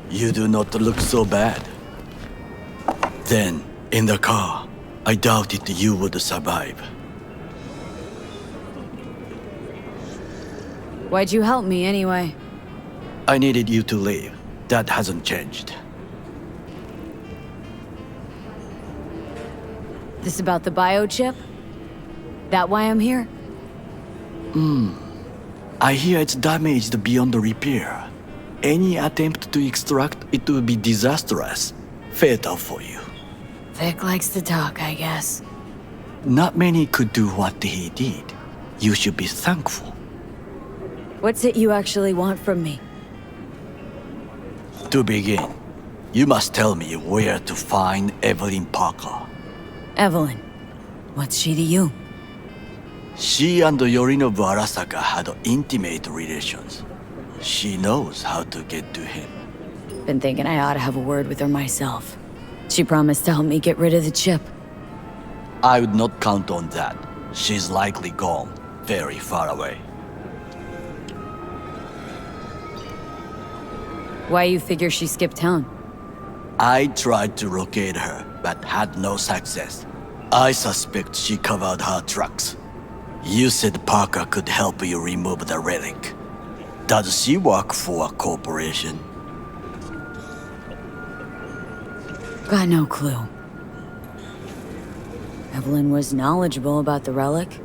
You do not look so bad. Then, in the car, I doubted you would survive. Why'd you help me anyway? I needed you to leave. That hasn't changed. This about the biochip? That why I'm here? I hear it's damaged beyond repair. Any attempt to extract it would be disastrous. Fatal for you. Vic likes to talk, I guess. Not many could do what he did. You should be thankful. What's it you actually want from me? To begin, you must tell me where to find Evelyn Parker. Evelyn. What's she to you? She and Yorinobu Arasaka had intimate relations. She knows how to get to him. Been thinking I ought to have a word with her myself. She promised to help me get rid of the chip. I would not count on that. She's likely gone, very far away. Why you figure she skipped town? I tried to locate her, but had no success. I suspect she covered her tracks. You said Parker could help you remove the relic. Does she work for a corporation? Got no clue. Evelyn was knowledgeable about the relic.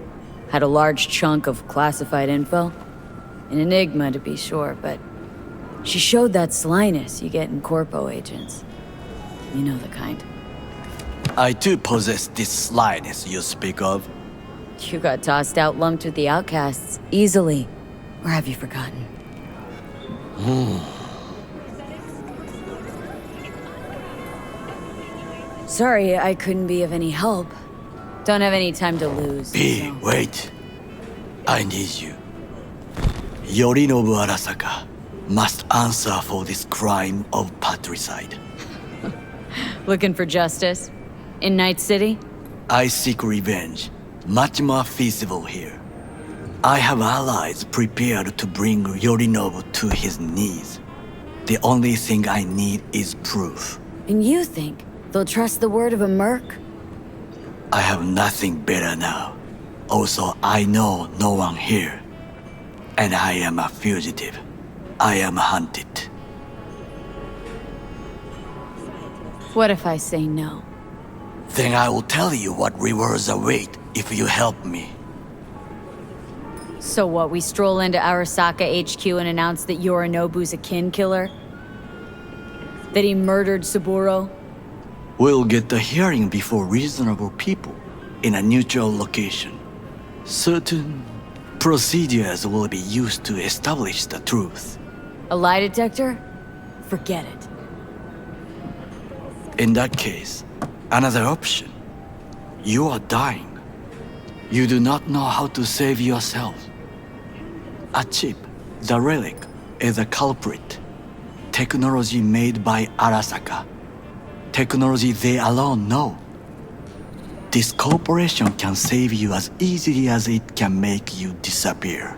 Had a large chunk of classified info. An enigma, to be sure, but she showed that slyness you get in corpo agents. You know the kind. I too possess this slyness you speak of. You got tossed out lumped with the outcasts, easily. Or have you forgotten? Sorry, I couldn't be of any help. Don't have any time to lose. B, wait. I need you. Yorinobu Arasaka must answer for this crime of patricide. Looking for justice? In Night City? I seek revenge. Much more feasible here. I have allies prepared to bring Yorinobu to his knees. The only thing I need is proof. And you think they'll trust the word of a merc? I have nothing better now. Also, I know no one here. And I am a fugitive. I am hunted. What if I say no? Then I will tell you what rewards await if you help me. So what, we stroll into Arasaka HQ and announce that Yorinobu's a kin killer? That he murdered Saburo? We'll get the hearing before reasonable people in a neutral location. Certain procedures will be used to establish the truth. A lie detector? Forget it. In that case, another option. You are dying. You do not know how to save yourself. A chip, the relic, is a culprit. Technology made by Arasaka. Technology they alone know. This corporation can save you as easily as it can make you disappear.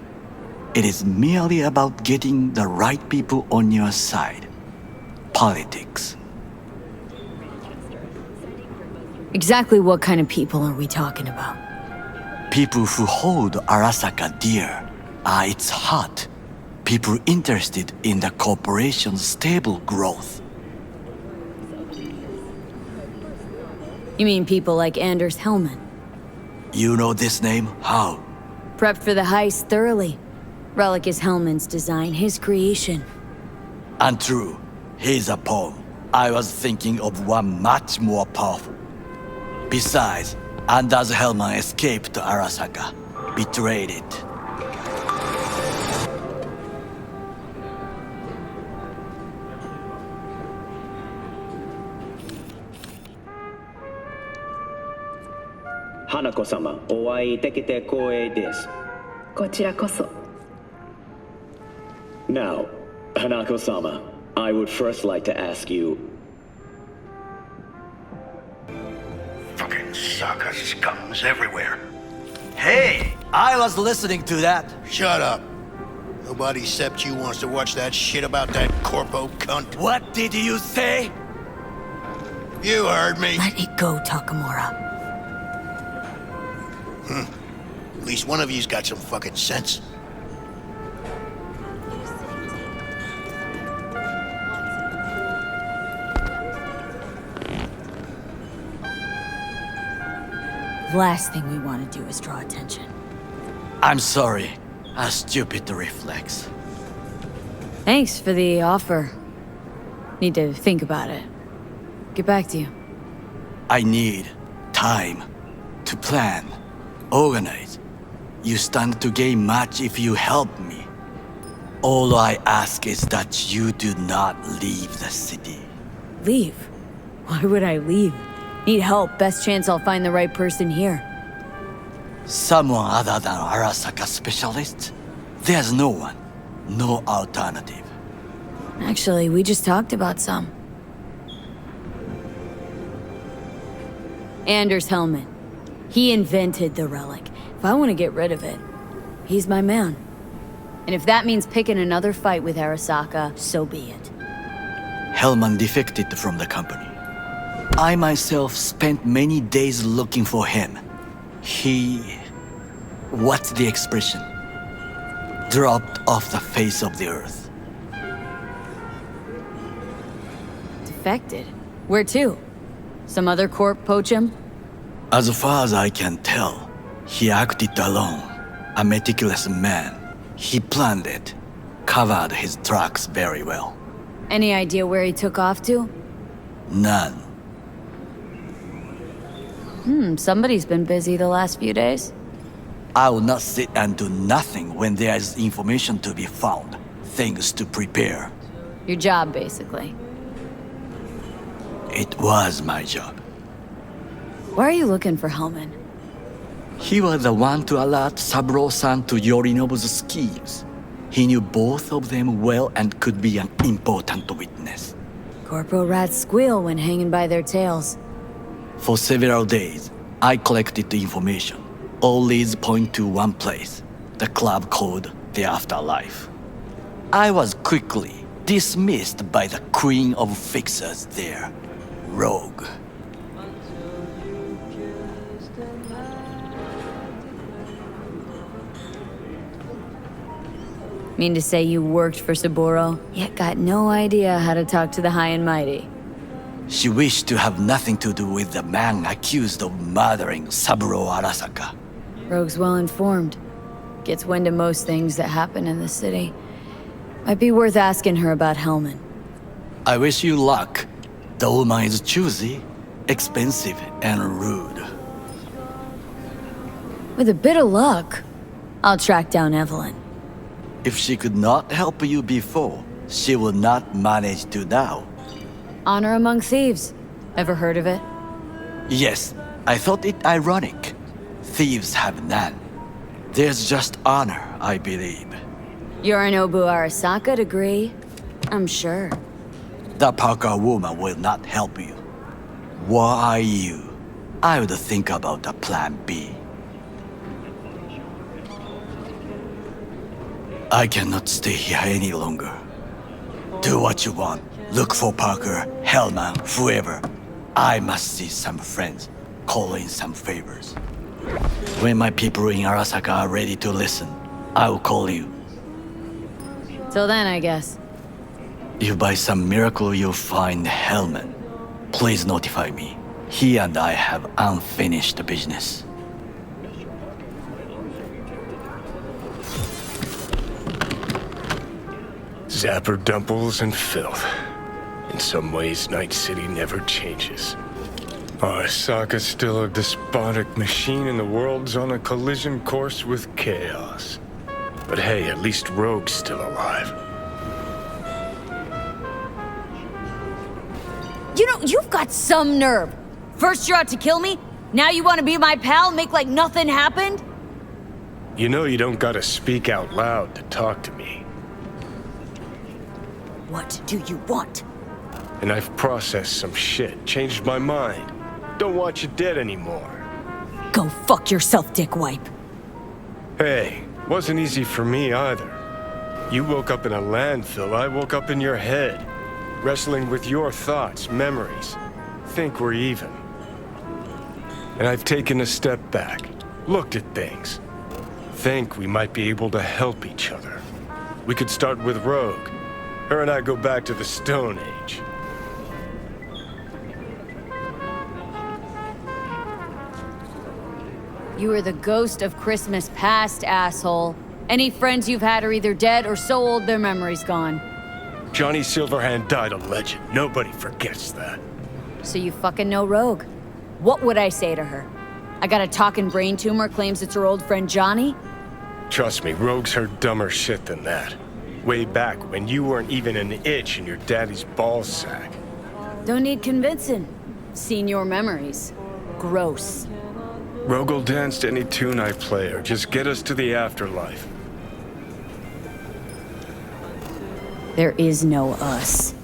It is merely about getting the right people on your side. Politics. Exactly what kind of people are we talking about? People who hold Arasaka dear are its heart. People interested in the corporation's stable growth. You mean people like Anders Hellman? You know this name? How? Prepped for the heist thoroughly. Relic is Hellman's design, his creation. And true, he's a pawn. I was thinking of one much more powerful. Besides, Anders Hellman escaped to Arasaka, betrayed it. Hanako-sama, お会いできて光栄です。こちらこそ。Now, Hanako-sama, I would first like to ask you... Fucking suckers, scums everywhere. Hey, I was listening to that. Shut up. Nobody except you wants to watch that shit about that corpo cunt. What did you say? You heard me. Let it go, Takamura. At least one of you's got some fucking sense. The last thing we want to do is draw attention. I'm sorry. A stupid reflex. Thanks for the offer. Need to think about it. Get back to you. I need time to plan, organize. You stand to gain much if you help me. All I ask is that you do not leave the city. Leave? Why would I leave? Need help. Best chance I'll find the right person here. Someone other than Arasaka specialist? There's no one. No alternative. Actually, we just talked about some. Anders Hellman. He invented the relic. If I want to get rid of it, he's my man. And if that means picking another fight with Arasaka, so be it. Hellman defected from the company. I myself spent many days looking for him. What's the expression? Dropped off the face of the earth. Defected? Where to? Some other corp poach him? As far as I can tell, he acted alone. A meticulous man. He planned it. Covered his tracks very well. Any idea where he took off to? None. Somebody's been busy the last few days. I will not sit and do nothing when there is information to be found. Things to prepare. Your job, basically. It was my job. Why are you looking for Hellman? He was the one to alert Saburo-san to Yorinobu's schemes. He knew both of them well and could be an important witness. Corporal rats squeal when hanging by their tails. For several days, I collected the information. All leads point to one place, the club called the Afterlife. I was quickly dismissed by the queen of fixers there, Rogue. Mean to say you worked for Saburo, yet got no idea how to talk to the high and mighty. She wished to have nothing to do with the man accused of murdering Saburo Arasaka. Rogue's well informed. Gets wind of most things that happen in the city. Might be worth asking her about Hellman. I wish you luck. The woman is choosy, expensive, and rude. With a bit of luck, I'll track down Evelyn. If she could not help you before, she will not manage to now. Honor among thieves. Ever heard of it? Yes, I thought it ironic. Thieves have none. There's just honor, I believe. Yorinobu Arasaka'd agree, I'm sure. The Parker woman will not help you. Were I you, I would think about a plan B. I cannot stay here any longer. Do what you want. Look for Parker, Hellman, whoever. I must see some friends, call in some favors. When my people in Arasaka are ready to listen, I will call you. Till then, I guess. If by some miracle you find Hellman, please notify me. He and I have unfinished business. Zapper dumples and filth. In some ways, Night City never changes. Arasaka's still a despotic machine and the world's on a collision course with chaos. But hey, at least Rogue's still alive. You know, you've got some nerve. First you're out to kill me, now you want to be my pal, make like nothing happened? You know you don't gotta speak out loud to talk to me. What do you want? And I've processed some shit, changed my mind. Don't want you dead anymore. Go fuck yourself, dickwipe. Hey, wasn't easy for me either. You woke up in a landfill, I woke up in your head. Wrestling with your thoughts, memories. Think we're even. And I've taken a step back, looked at things. Think we might be able to help each other. We could start with Rogue. Her and I go back to the Stone Age. You are the ghost of Christmas past, asshole. Any friends you've had are either dead or so old their memory's gone. Johnny Silverhand died a legend. Nobody forgets that. So you fucking know Rogue. What would I say to her? I got a talking brain tumor, claims it's her old friend Johnny? Trust me, Rogue's heard dumber shit than that. Way back when you weren't even an itch in your daddy's ballsack. Don't need convincing. Seen your memories. Gross. Rogue will dance to any tune I play or just get us to the afterlife. There is no us.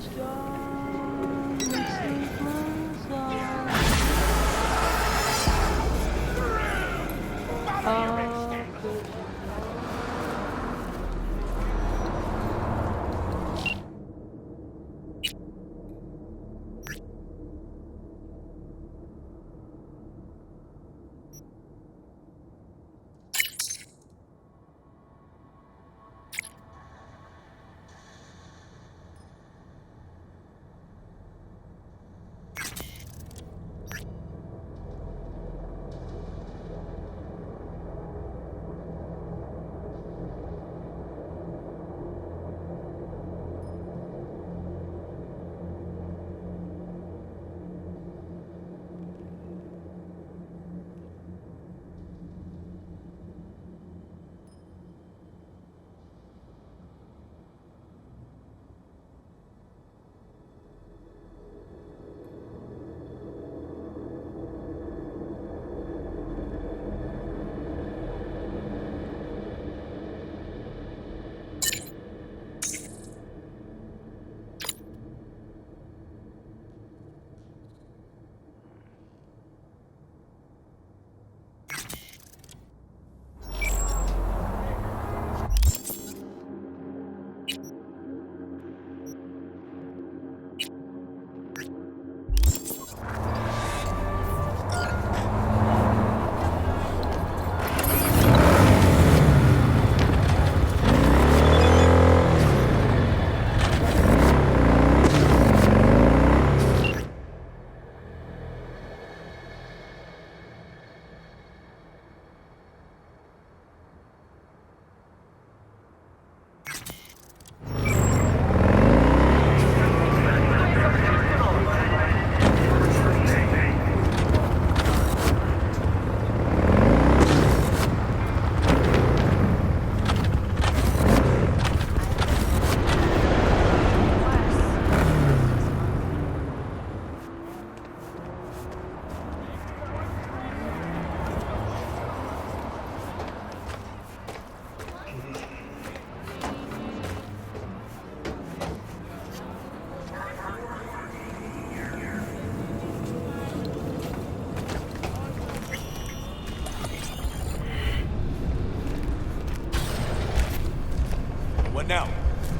Now,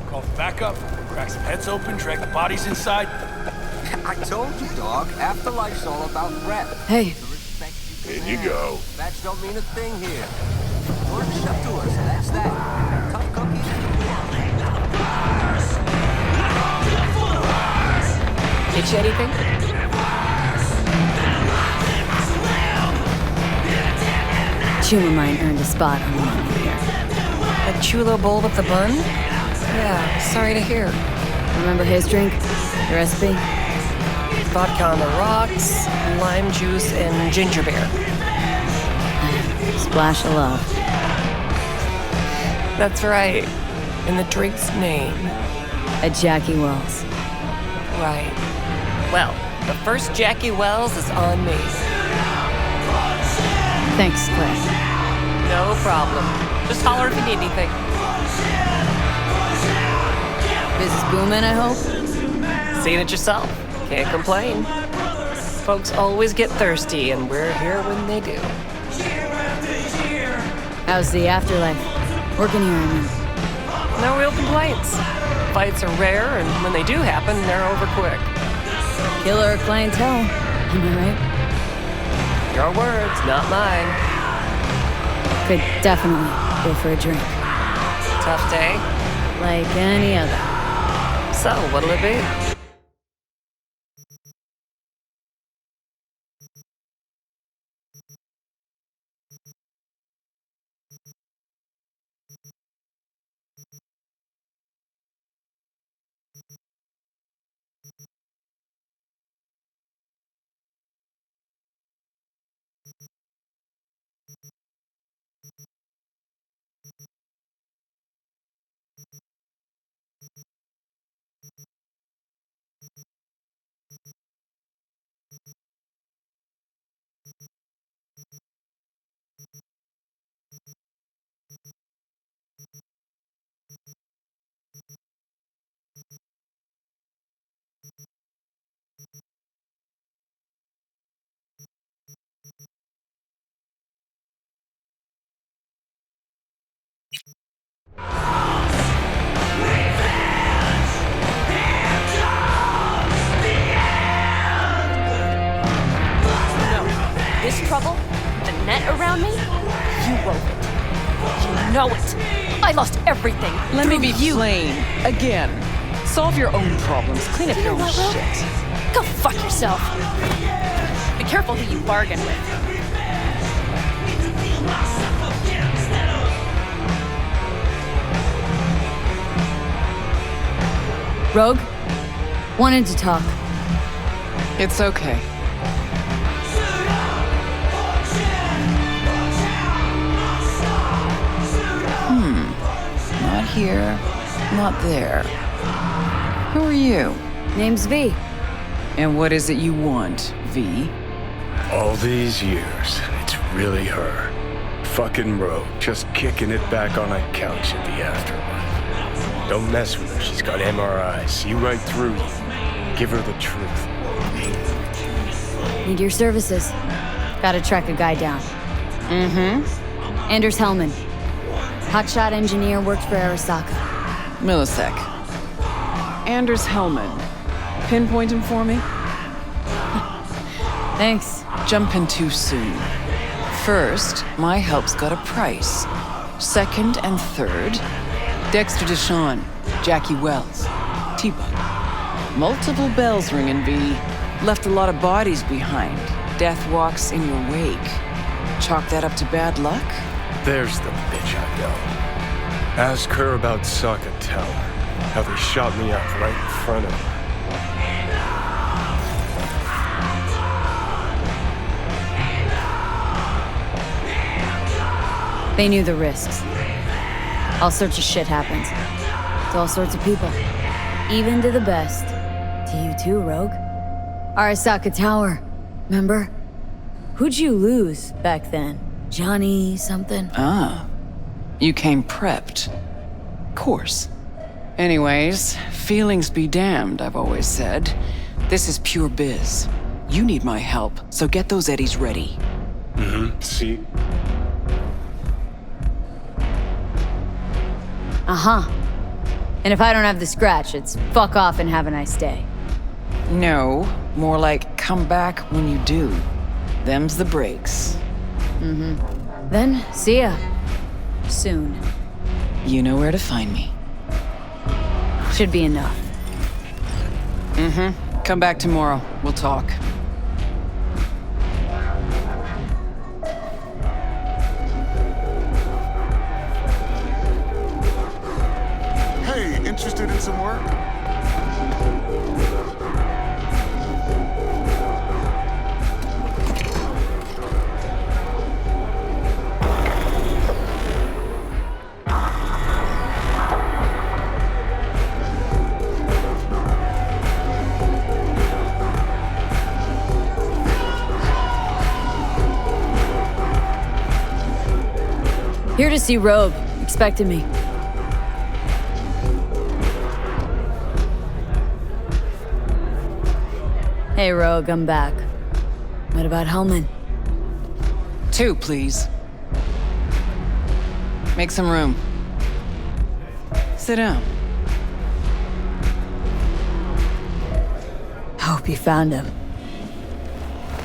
call for backup, crack some heads open, drag the bodies inside. I told you, dog. Afterlife's all about rep. Hey. In you go. Facts don't mean a thing here. Orders up to us, that's that. Tough cookie. Get you anything? Chuma mine earned a spot on the menu here. A chulo bowl with the bun? Yeah, sorry to hear. Remember his drink? The recipe? Vodka on the rocks, lime juice, and ginger beer. Splash of love. That's right. In the drink's name. A Jackie Wells. Right. Well, the first Jackie Wells is on me. Thanks, Claire. No problem. Just holler if you need anything. Business booming, I hope? Seen it yourself. Can't complain. Folks always get thirsty, and we're here when they do. How's the afterlife? Working here, I mean. No real complaints. Fights are rare, and when they do happen, they're over quick. Killer clientele, am I right? Your words, not mine. Could definitely go for a drink. Tough day? Like any other. So, what'll it be? This trouble, the net around me, you wove it. You know it. I lost everything. Let me be you. plain. Again. Solve your own problems. Clean up your own shit. Go fuck yourself. Be careful who you bargain with. Rogue? Wanted to talk. It's okay. Not here, not there. Who are you? Name's V. And what is it you want, V? All these years, it's really her. Fucking Rogue, just kicking it back on a couch at the afterlife. Don't mess with her, she's got MRIs. See right through you. Give her the truth. Need your services. Gotta track a guy down. Anders Hellman. Hotshot engineer, works for Arasaka. Millisec. Anders Hellman. Pinpoint him for me? Thanks. Jumping too soon. First, my help's got a price. Second and third, Dexter Deshawn, Jackie Wells, T-Bug. Multiple bells ringing, V. Left a lot of bodies behind. Death walks in your wake. Chalk that up to bad luck? There's the bitch I know. Ask her about Sokka Tower. How they shot me up right in front of her. They knew the risks. All sorts of shit happens. To all sorts of people. Even to the best. To you too, Rogue. Arasaka Tower. Remember? Who'd you lose back then? Johnny something? Ah. You came prepped. Course. Anyways, feelings be damned, I've always said. This is pure biz. You need my help, so get those eddies ready. See? Uh-huh. And if I don't have the scratch, it's fuck off and have a nice day. No, more like come back when you do. Them's the breaks. Then, see ya. Soon. You know where to find me. Should be enough. Come back tomorrow. We'll talk. Hey, interested in some work? Here to see Rogue. Expected me. Hey, Rogue, I'm back. What about Hellman? 2, please. Make some room. Sit down. Hope you found him.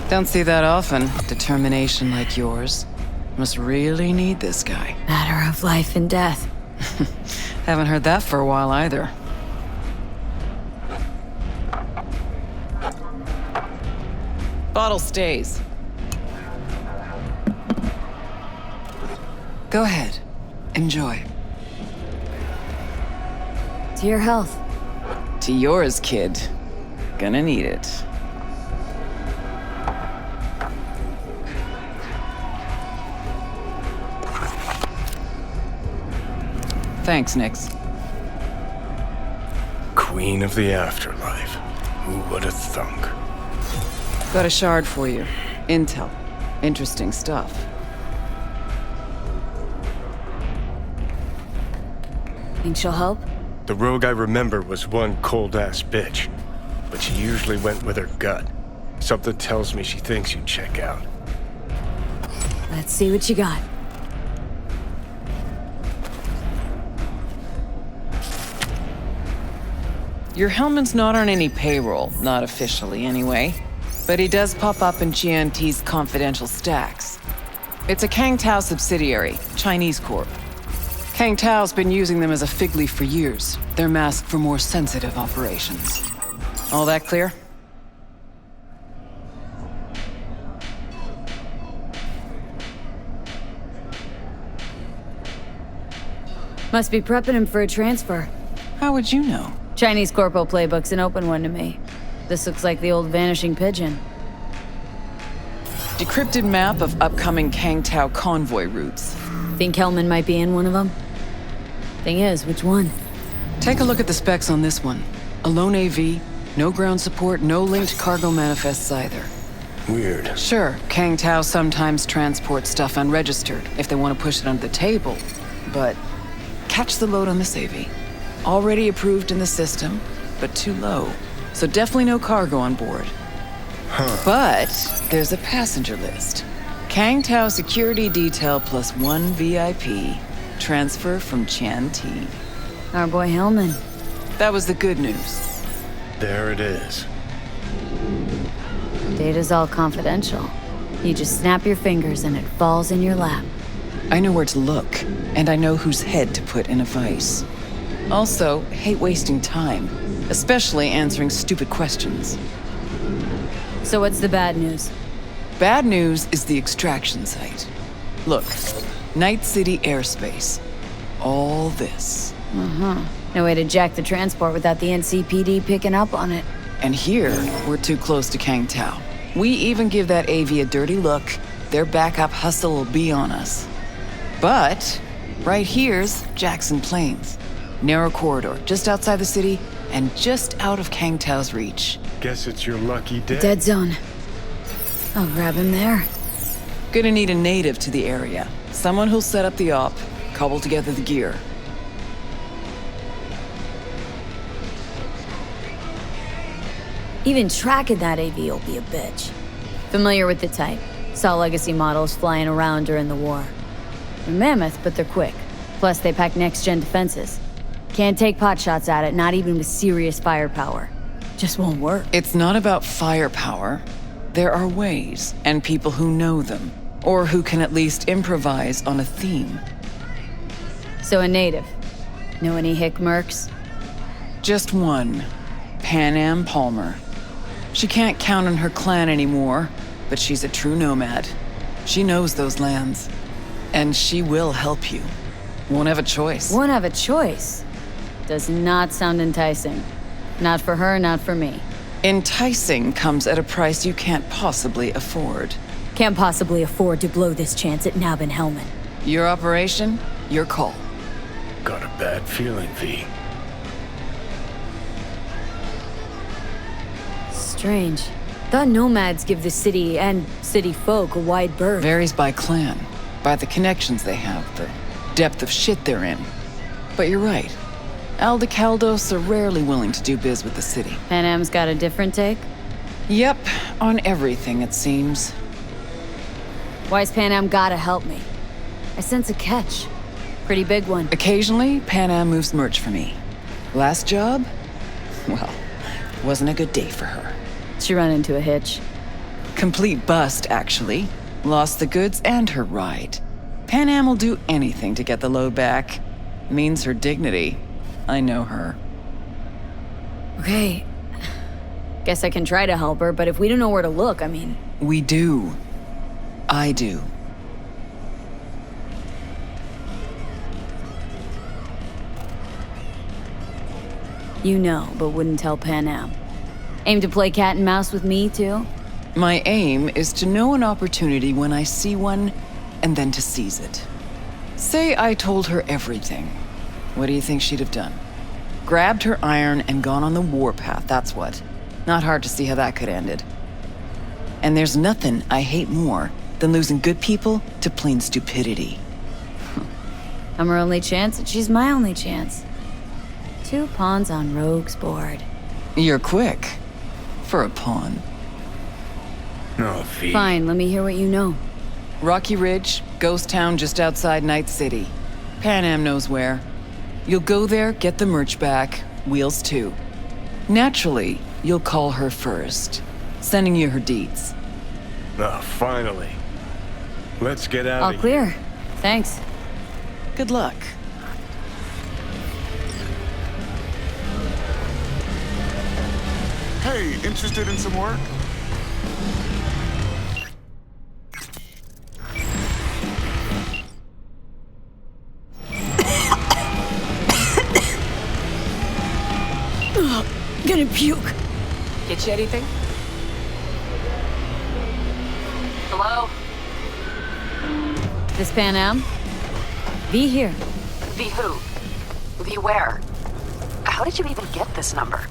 Don't see that often. Determination like yours. Must really need this guy. Matter of life and death. Haven't heard that for a while either. Bottle stays. Go ahead. Enjoy. To your health. To yours, kid. Gonna need it. Thanks, Nix. Queen of the afterlife. Who would have thunk? Got a shard for you. Intel. Interesting stuff. Think she'll help? The rogue I remember was one cold-ass bitch. But she usually went with her gut. Something tells me she thinks you'd check out. Let's see what you got. Your Hellman's not on any payroll, not officially anyway. But he does pop up in GNT's confidential stacks. It's a Kang Tao subsidiary, Chinese Corp. Kang Tao's been using them as a fig leaf for years. They're masked for more sensitive operations. All that clear? Must be prepping him for a transfer. How would you know? Chinese Corpo playbook's an open one to me. This looks like the old Vanishing Pigeon. Decrypted map of upcoming Kang Tao convoy routes. Think Hellman might be in one of them? Thing is, which one? Take a look at the specs on this one. A lone AV, no ground support, no linked cargo manifests either. Weird. Sure, Kang Tao sometimes transports stuff unregistered if they want to push it under the table, but catch the load on this AV. Already approved in the system, but too low. So definitely no cargo on board. Huh. But there's a passenger list. Kang Tao security detail plus one VIP. Transfer from Chan T. Our boy Hellman. That was the good news. There it is. Data's all confidential. You just snap your fingers and it falls in your lap. I know where to look, and I know whose head to put in a vice. Also, hate wasting time, especially answering stupid questions. So what's the bad news? Bad news is the extraction site. Look, Night City airspace. All this. No way to jack the transport without the NCPD picking up on it. And here, we're too close to Kang Tao. We even give that AV a dirty look, their backup hustle will be on us. But right here's Jackson Plains. Narrow corridor, just outside the city, and just out of Kang Tao's reach. Guess it's your lucky day. Dead zone. I'll grab him there. Gonna need a native to the area. Someone who'll set up the op, cobble together the gear. Even tracking that AV will be a bitch. Familiar with the type. Saw legacy models flying around during the war. They're mammoth, but they're quick. Plus, they pack next-gen defenses. Can't take pot shots at it, not even with serious firepower. Just won't work. It's not about firepower. There are ways, and people who know them. Or who can at least improvise on a theme. So a native. Know any hick mercs? Just one. Panam Palmer. She can't count on her clan anymore, but she's a true nomad. She knows those lands. And she will help you. Won't have a choice. Won't have a choice? Does not sound enticing. Not for her, not for me. Enticing comes at a price you can't possibly afford. Can't possibly afford to blow this chance at Nab and Hellman. Your operation, your call. Got a bad feeling, V. Strange. Thought nomads give the city and city folk a wide berth. Varies by clan, by the connections they have, the depth of shit they're in. But you're right. Aldecaldos are rarely willing to do biz with the city. Panam's got a different take? Yep, on everything it seems. Why's Panam gotta help me? I sense a catch. Pretty big one. Occasionally, Pan Am moves merch for me. Last job? Well, wasn't a good day for her. She ran into a hitch. Complete bust, actually. Lost the goods and her ride. Pan Am will do anything to get the load back. Means her dignity. I know her. Okay. Guess I can try to help her, but if we don't know where to look, I mean... We do. I do. You know, but wouldn't tell Pan Am. Aim to play cat and mouse with me, too? My aim is to know an opportunity when I see one, and then to seize it. Say I told her everything. What do you think she'd have done? Grabbed her iron and gone on the warpath, that's what. Not hard to see how that could have ended. And there's nothing I hate more than losing good people to plain stupidity. I'm her only chance, and she's my only chance. 2 pawns on Rogue's board. You're quick. For a pawn. No, V. Fine, let me hear what you know. Rocky Ridge, ghost town just outside Night City. Pan Am knows where. You'll go there, get the merch back, Wheels too. Naturally, you'll call her first, sending you her deeds. Oh, finally. Let's get out All of clear. here. Thanks. Good luck. Hey, interested in some work? Gonna puke. Get you anything? Hello? This Pan Am? V here. V who? V where? How did you even get this number?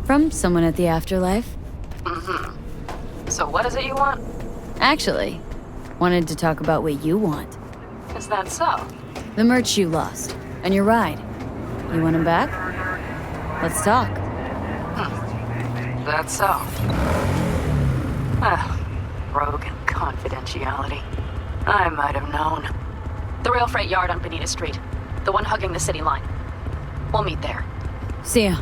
From someone at the afterlife. Mm-hmm. So what is it you want? Actually, wanted to talk about what you want. Is that so? The merch you lost, and your ride. You want him back? Let's talk. That's so. Rogue and confidentiality. I might have known. The rail freight yard on Bonita Street. The one hugging the city line. We'll meet there. See ya.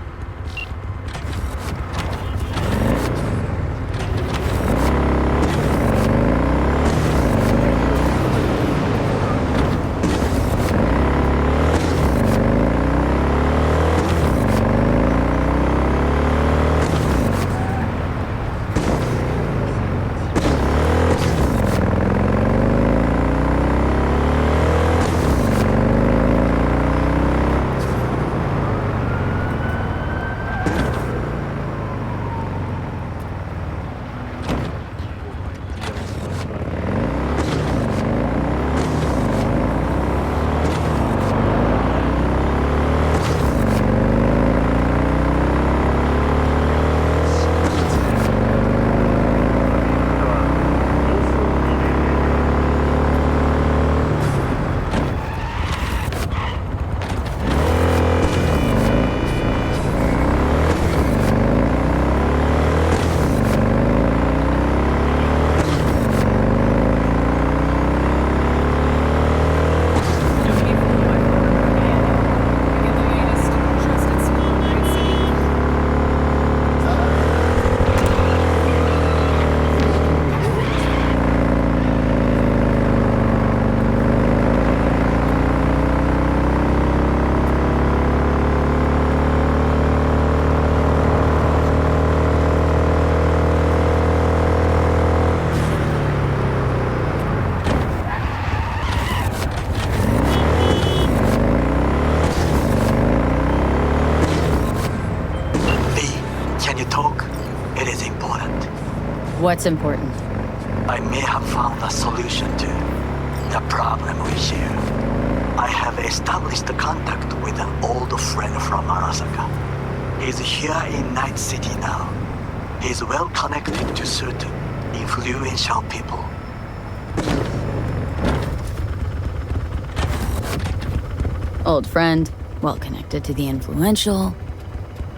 What's important? I may have found a solution to the problem we share. I have established a contact with an old friend from Arasaka. He's here in Night City now. He's well connected to certain influential people. Old friend, well connected to the influential.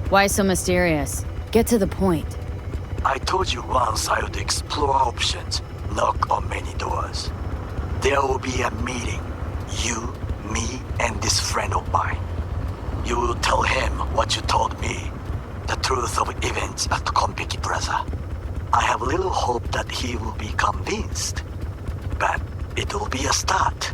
Why so mysterious? Get to the point. I told you once I would explore options, knock on many doors. There will be a meeting. You, me, and this friend of mine. You will tell him what you told me. The truth of events at Konpeki Plaza. I have little hope that he will be convinced. But it will be a start.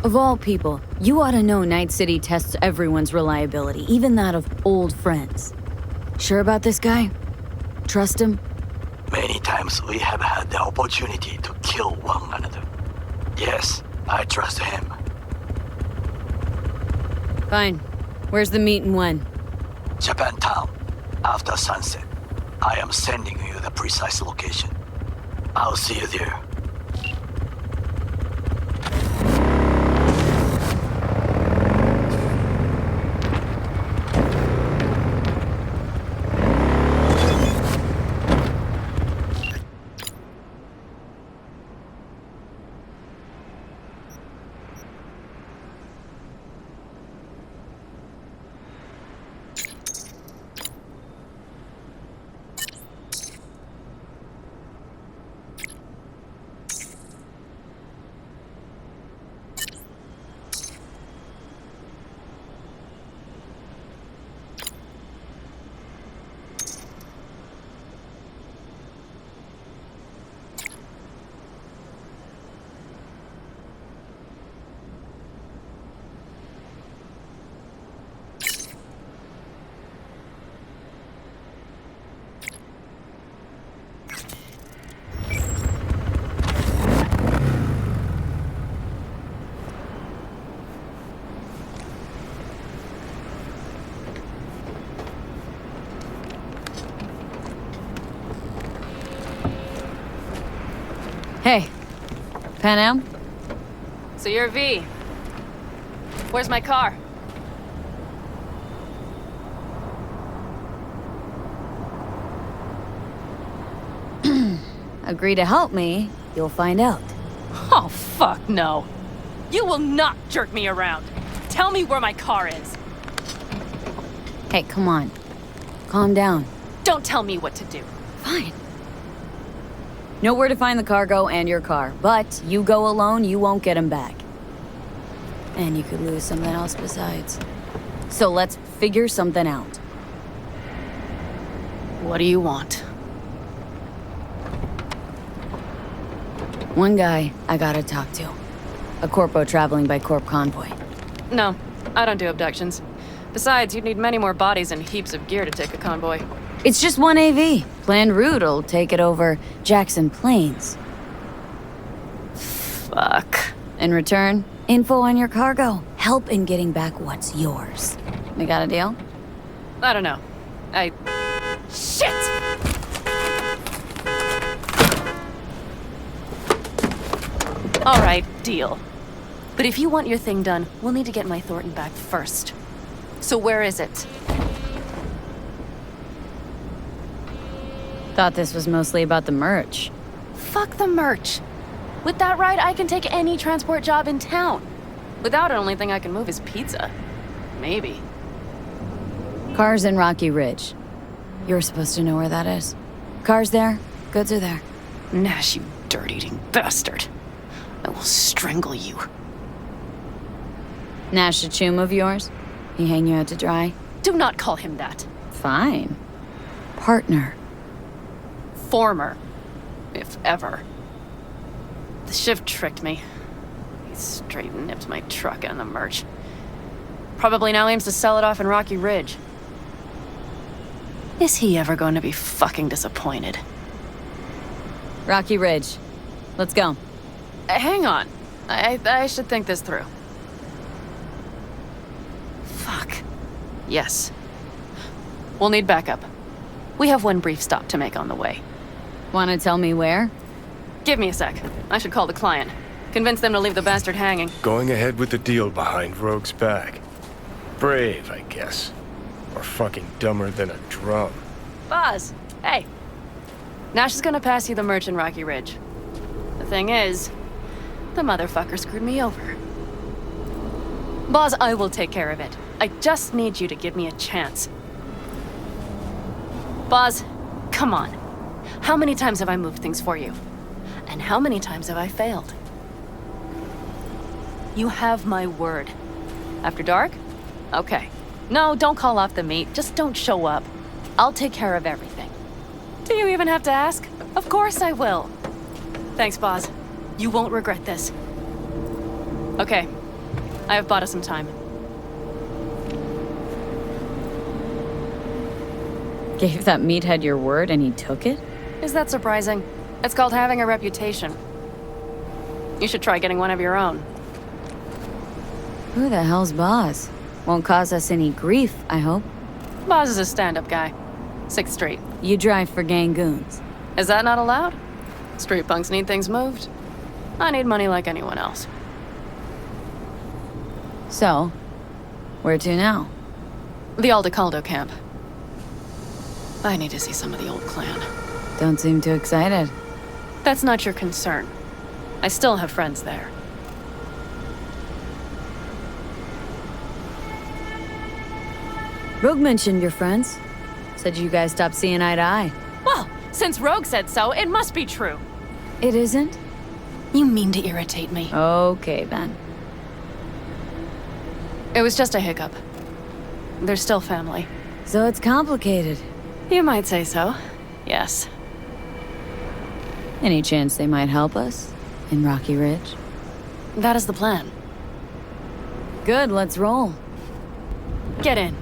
Of all people, you ought to know Night City tests everyone's reliability, even that of old friends. Sure about this guy? Trust him? Many times we have had the opportunity to kill one another. Yes, I trust him. Fine. Where's the meet and when? Japantown, after sunset. I am sending you the precise location. I'll see you there. Hey, Pan Am? So you're V. Where's my car? Agree to help me, you'll find out. Oh, fuck no. You will not jerk me around. Tell me where my car is. Hey, come on. Calm down. Don't tell me what to do. Fine. Know where to find the cargo and your car, but you go alone, you won't get him back. And you could lose something else besides. So let's figure something out. What do you want? One guy I gotta talk to. A corpo traveling by Corp convoy. No, I don't do abductions. Besides, you'd need many more bodies and heaps of gear to take a convoy. It's just one AV. Planned route will take it over Jackson Plains. Fuck. In return, info on your cargo. Help in getting back what's yours. We got a deal? I don't know. Shit! Alright, deal. But if you want your thing done, we'll need to get my Thornton back first. So where is it? Thought this was mostly about the merch. Fuck the merch. With that ride, I can take any transport job in town. Without it, only thing I can move is pizza. Maybe. Cars in Rocky Ridge. You're supposed to know where that is. Cars there, goods are there. Nash, you dirt-eating bastard. I will strangle you. Nash a chum of yours? He hang you out to dry? Do not call him that. Fine. Partner. Former. If ever. The shift tricked me. He straight nipped my truck and the merch. Probably now aims to sell it off in Rocky Ridge. Is he ever going to be fucking disappointed? Rocky Ridge. Let's go. Hang on. I should think this through. Fuck. Yes. We'll need backup. We have one brief stop to make on the way. Wanna tell me where? Give me a sec. I should call the client. Convince them to leave the bastard hanging. Going ahead with the deal behind Rogue's back. Brave, I guess. Or fucking dumber than a drum. Boz, hey. Nash is gonna pass you the merch in Rocky Ridge. The thing is, the motherfucker screwed me over. Boz, I will take care of it. I just need you to give me a chance. Boz, come on. How many times have I moved things for you? And how many times have I failed? You have my word. After dark? Okay. No, don't call off the meet. Just don't show up. I'll take care of everything. Do you even have to ask? Of course I will. Thanks, Boz. You won't regret this. Okay. I have bought us some time. Gave that meathead your word and he took it? Is that surprising? It's called having a reputation. You should try getting one of your own. Who the hell's Boz? Won't cause us any grief, I hope. Boz is a stand-up guy. 6th Street. You drive for gang goons. Is that not allowed? Street punks need things moved. I need money like anyone else. So, where to now? The Aldecaldo camp. I need to see some of the old clan. Don't seem too excited. That's not your concern. I still have friends there. Rogue mentioned your friends. Said you guys stopped seeing eye to eye. Well, since Rogue said so, it must be true. It isn't? You mean to irritate me. Okay, then. It was just a hiccup. They're still family. So it's complicated. You might say so. Yes. Any chance they might help us? In Rocky Ridge? That is the plan. Good, let's roll. Get in.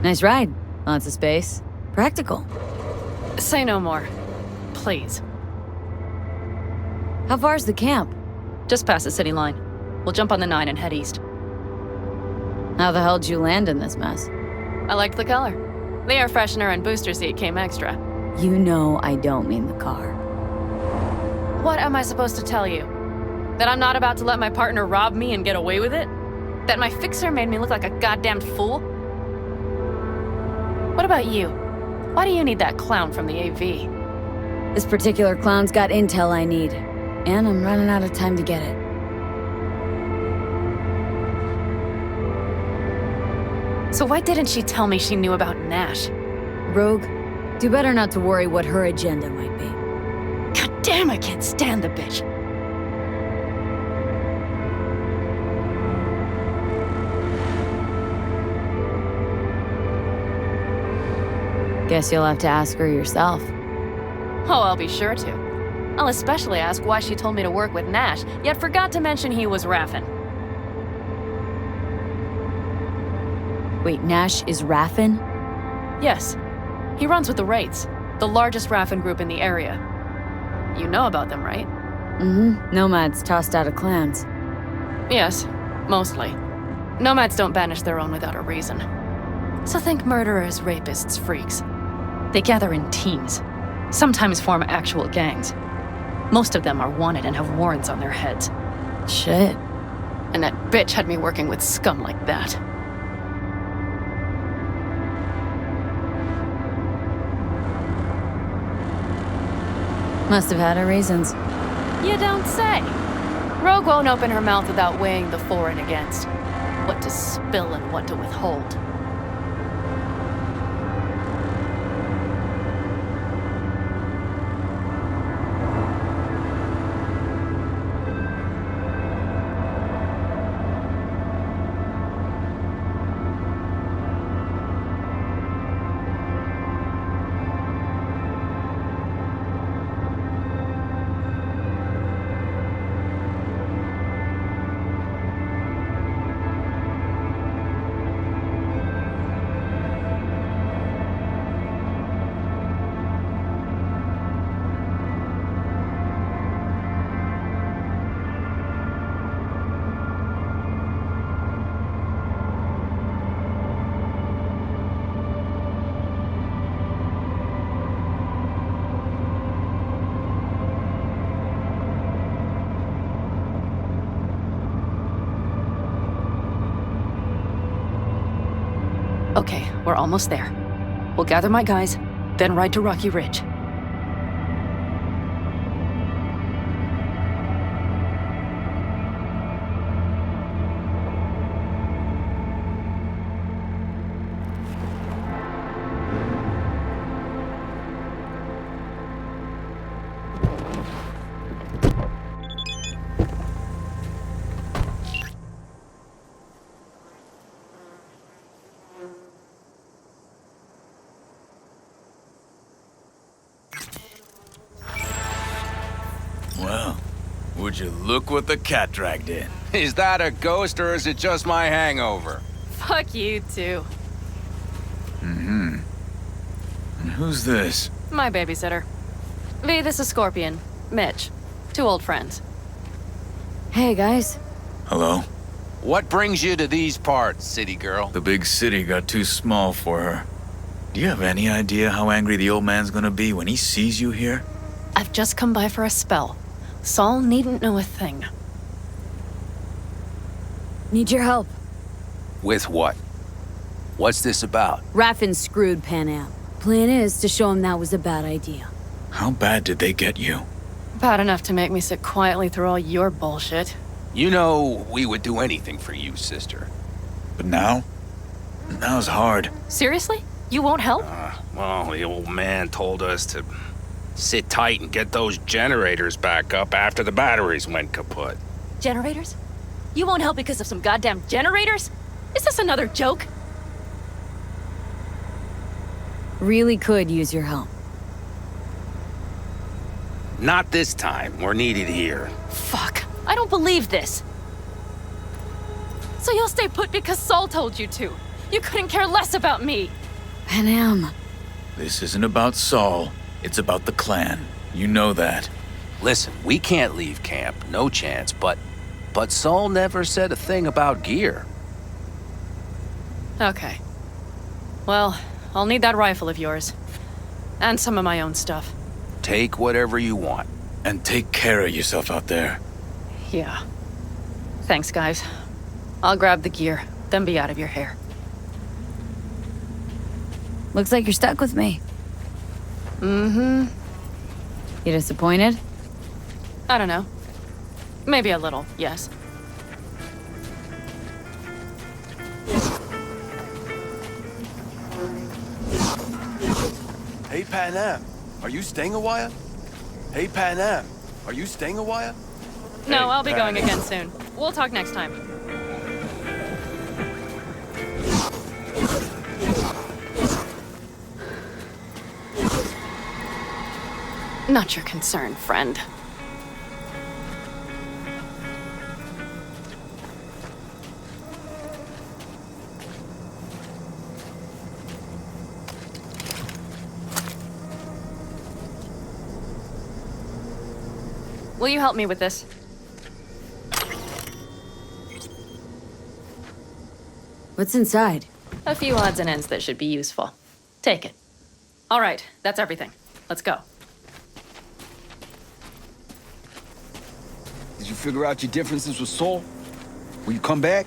Nice ride. Lots of space. Practical. Say no more. Please. How far's the camp? Just past the city line. We'll jump on the 9 and head east. How the hell did you land in this mess? I liked the color. The air freshener and booster seat came extra. You know I don't mean the car. What am I supposed to tell you? That I'm not about to let my partner rob me and get away with it? That my fixer made me look like a goddamn fool? What about you? Why do you need that clown from the AV? This particular clown's got intel I need, and I'm running out of time to get it. So why didn't she tell me she knew about Nash? Rogue, do better not to worry what her agenda might be. God damn, I can't stand the bitch. Guess you'll have to ask her yourself. Oh, I'll be sure to. I'll especially ask why she told me to work with Nash, yet forgot to mention he was Raffen. Wait, Nash is Raffen? Yes. He runs with the Wraiths, the largest Raffen group in the area. You know about them, right? Mm-hmm. Nomads tossed out of clans. Yes, mostly. Nomads don't banish their own without a reason. So think murderers, rapists, freaks. They gather in teams, sometimes form actual gangs. Most of them are wanted and have warrants on their heads. Shit. And that bitch had me working with scum like that. Must have had her reasons. You don't say. Rogue won't open her mouth without weighing the for and against. What to spill and what to withhold. Okay, we're almost there. We'll gather my guys, then ride to Rocky Ridge. Well, would you look what the cat dragged in? Is that a ghost or is it just my hangover? Fuck you too. Mm-hmm. And who's this? My babysitter. V, this is Scorpion. Mitch. 2 old friends. Hey, guys. Hello? What brings you to these parts, city girl? The big city got too small for her. Do you have any idea how angry the old man's gonna be when he sees you here? I've just come by for a spell. Saul needn't know a thing. Need your help. With what? What's this about? Raffen screwed Pan Am. Plan is to show him that was a bad idea. How bad did they get you? Bad enough to make me sit quietly through all your bullshit. You know, we would do anything for you, sister. But now? Now's hard. Seriously? You won't help? Well, the old man told us to sit tight and get those generators back up after the batteries went kaput. Generators? You won't help because of some goddamn generators? Is this another joke? Really could use your help. Not this time. We're needed here. Fuck. I don't believe this. So you'll stay put because Saul told you to. You couldn't care less about me. Pan Am. This isn't about Saul. It's about the clan. You know that. Listen, we can't leave camp, no chance, but Saul never said a thing about gear. Okay. Well, I'll need that rifle of yours. And some of my own stuff. Take whatever you want. And take care of yourself out there. Yeah. Thanks, guys. I'll grab the gear, then be out of your hair. Looks like you're stuck with me. Mm-hmm. You disappointed? I don't know. Maybe a little, yes. Hey, Panam, are you staying a while? Hey, Panam, are you staying a while? No, I'll be going again soon. We'll talk next time. Not your concern, friend. Will you help me with this? What's inside? A few odds and ends that should be useful. Take it. All right, that's everything. Let's go. Did you figure out your differences with Saul? Will you come back?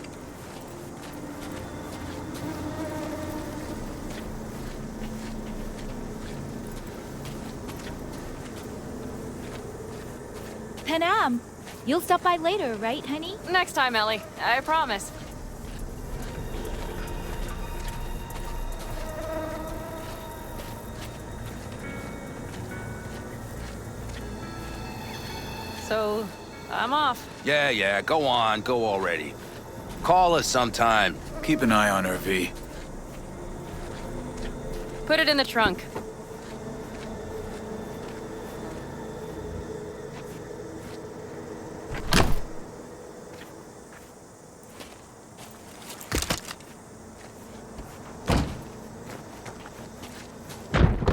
Panam, you'll stop by later, right, honey? Next time, Ellie. I promise. So, I'm off. Yeah, go on, go already. Call us sometime. Keep an eye on her, V. Put it in the trunk.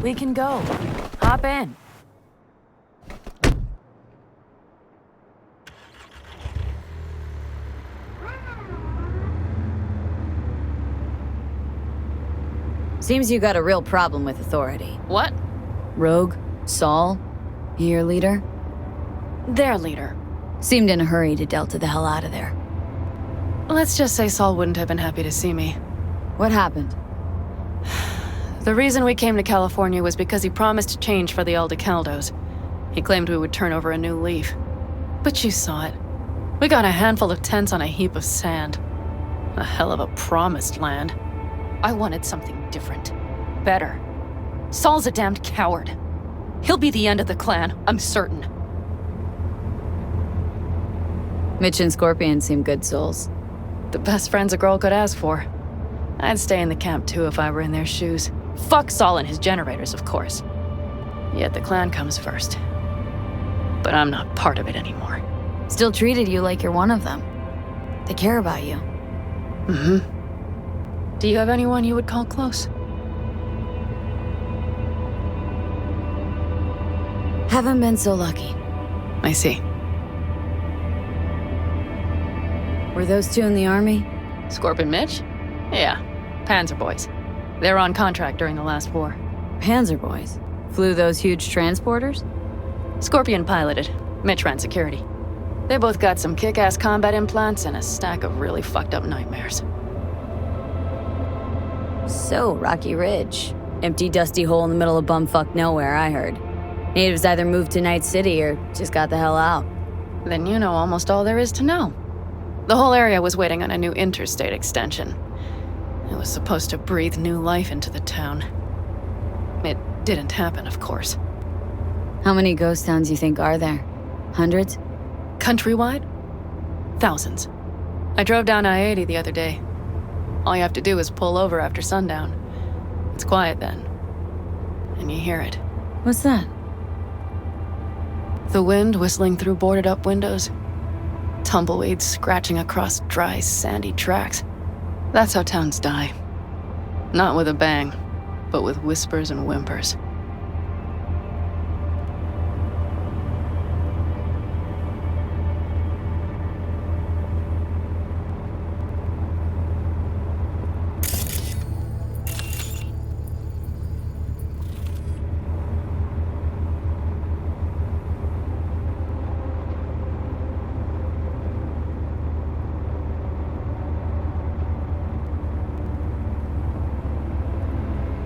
We can go. Hop in. Seems you got a real problem with authority. What? Rogue? Saul? Your leader? Their leader. Seemed in a hurry to Delta the hell out of there. Let's just say Saul wouldn't have been happy to see me. What happened? The reason we came to California was because he promised change for the Aldecaldos. He claimed we would turn over a new leaf. But you saw it. We got a handful of tents on a heap of sand. A hell of a promised land. I wanted something different. Better. Saul's a damned coward. He'll be the end of the clan, I'm certain. Mitch and Scorpion seem good souls. The best friends a girl could ask for. I'd stay in the camp too if I were in their shoes. Fuck Saul and his generators, of course. Yet the clan comes first. But I'm not part of it anymore. Still treated you like you're one of them. They care about you. Mm-hmm. Do you have anyone you would call close? Haven't been so lucky. I see. Were those two in the army? Scorpion Mitch? Yeah, Panzer Boys. They were on contract during the last war. Panzer Boys? Flew those huge transporters? Scorpion piloted. Mitch ran security. They both got some kick-ass combat implants and a stack of really fucked up nightmares. So, Rocky Ridge. Empty, dusty hole in the middle of bumfuck nowhere, I heard. Natives either moved to Night City or just got the hell out. Then you know almost all there is to know. The whole area was waiting on a new interstate extension. It was supposed to breathe new life into the town. It didn't happen, of course. How many ghost towns you think are there? Hundreds? Countrywide? Thousands. I drove down I-80 the other day. All you have to do is pull over after sundown. It's quiet then. And you hear it. What's that? The wind whistling through boarded-up windows. Tumbleweeds scratching across dry, sandy tracks. That's how towns die. Not with a bang, but with whispers and whimpers.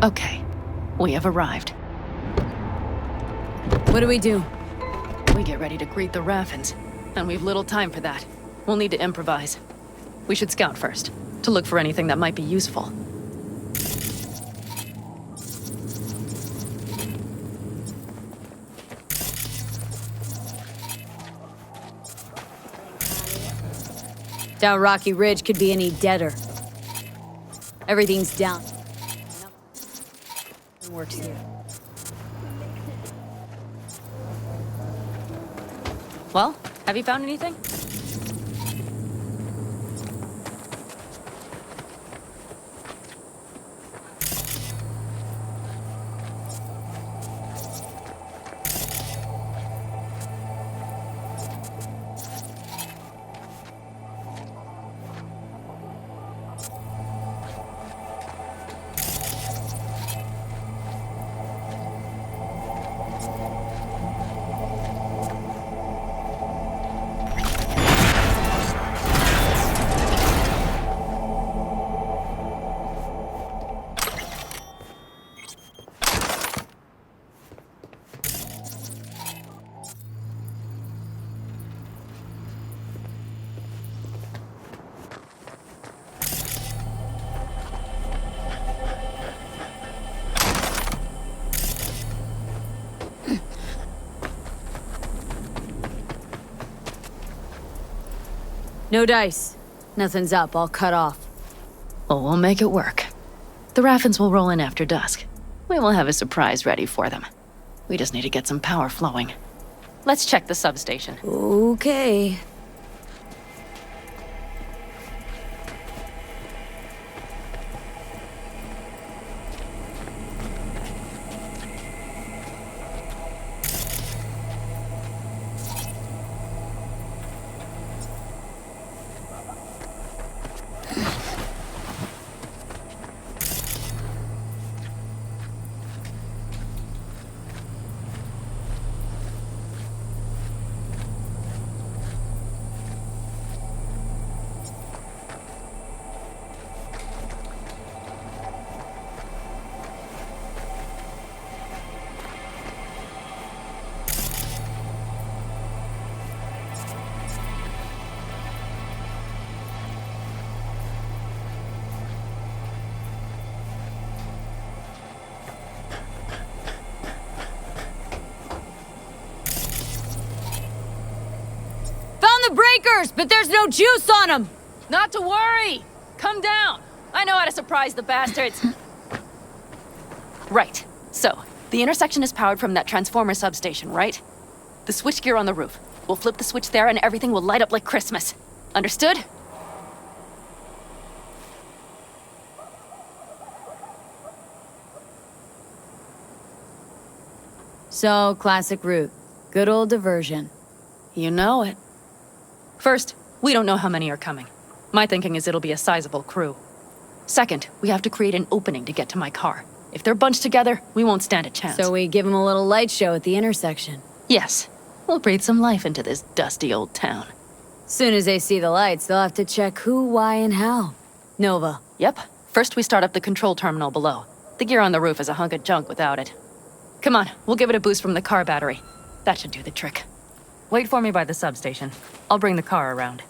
Okay, we have arrived. What do we do? We get ready to greet the Raffens, and we've little time for that. We'll need to improvise. We should scout first, to look for anything that might be useful. Doubt Rocky Ridge could be any deader. Everything's down. Nothing works here. Well, have you found anything? No dice. Nothing's up, all cut off. Well, we'll make it work. The Raffens will roll in after dusk. We will have a surprise ready for them. We just need to get some power flowing. Let's check the substation. Okay. Breakers, but there's no juice on them! Not to worry! Come down! I know how to surprise the bastards! Right. So, the intersection is powered from that transformer substation, right? The switchgear on the roof. We'll flip the switch there and everything will light up like Christmas. Understood? So, classic route. Good old diversion. You know it. First, we don't know how many are coming. My thinking is it'll be a sizable crew. Second, we have to create an opening to get to my car. If they're bunched together, we won't stand a chance. So we give them a little light show at the intersection. Yes. We'll breathe some life into this dusty old town. Soon as they see the lights, they'll have to check who, why, and how. Nova. Yep. First we start up the control terminal below. The gear on the roof is a hunk of junk without it. Come on, we'll give it a boost from the car battery. That should do the trick. Wait for me by the substation. I'll bring the car around.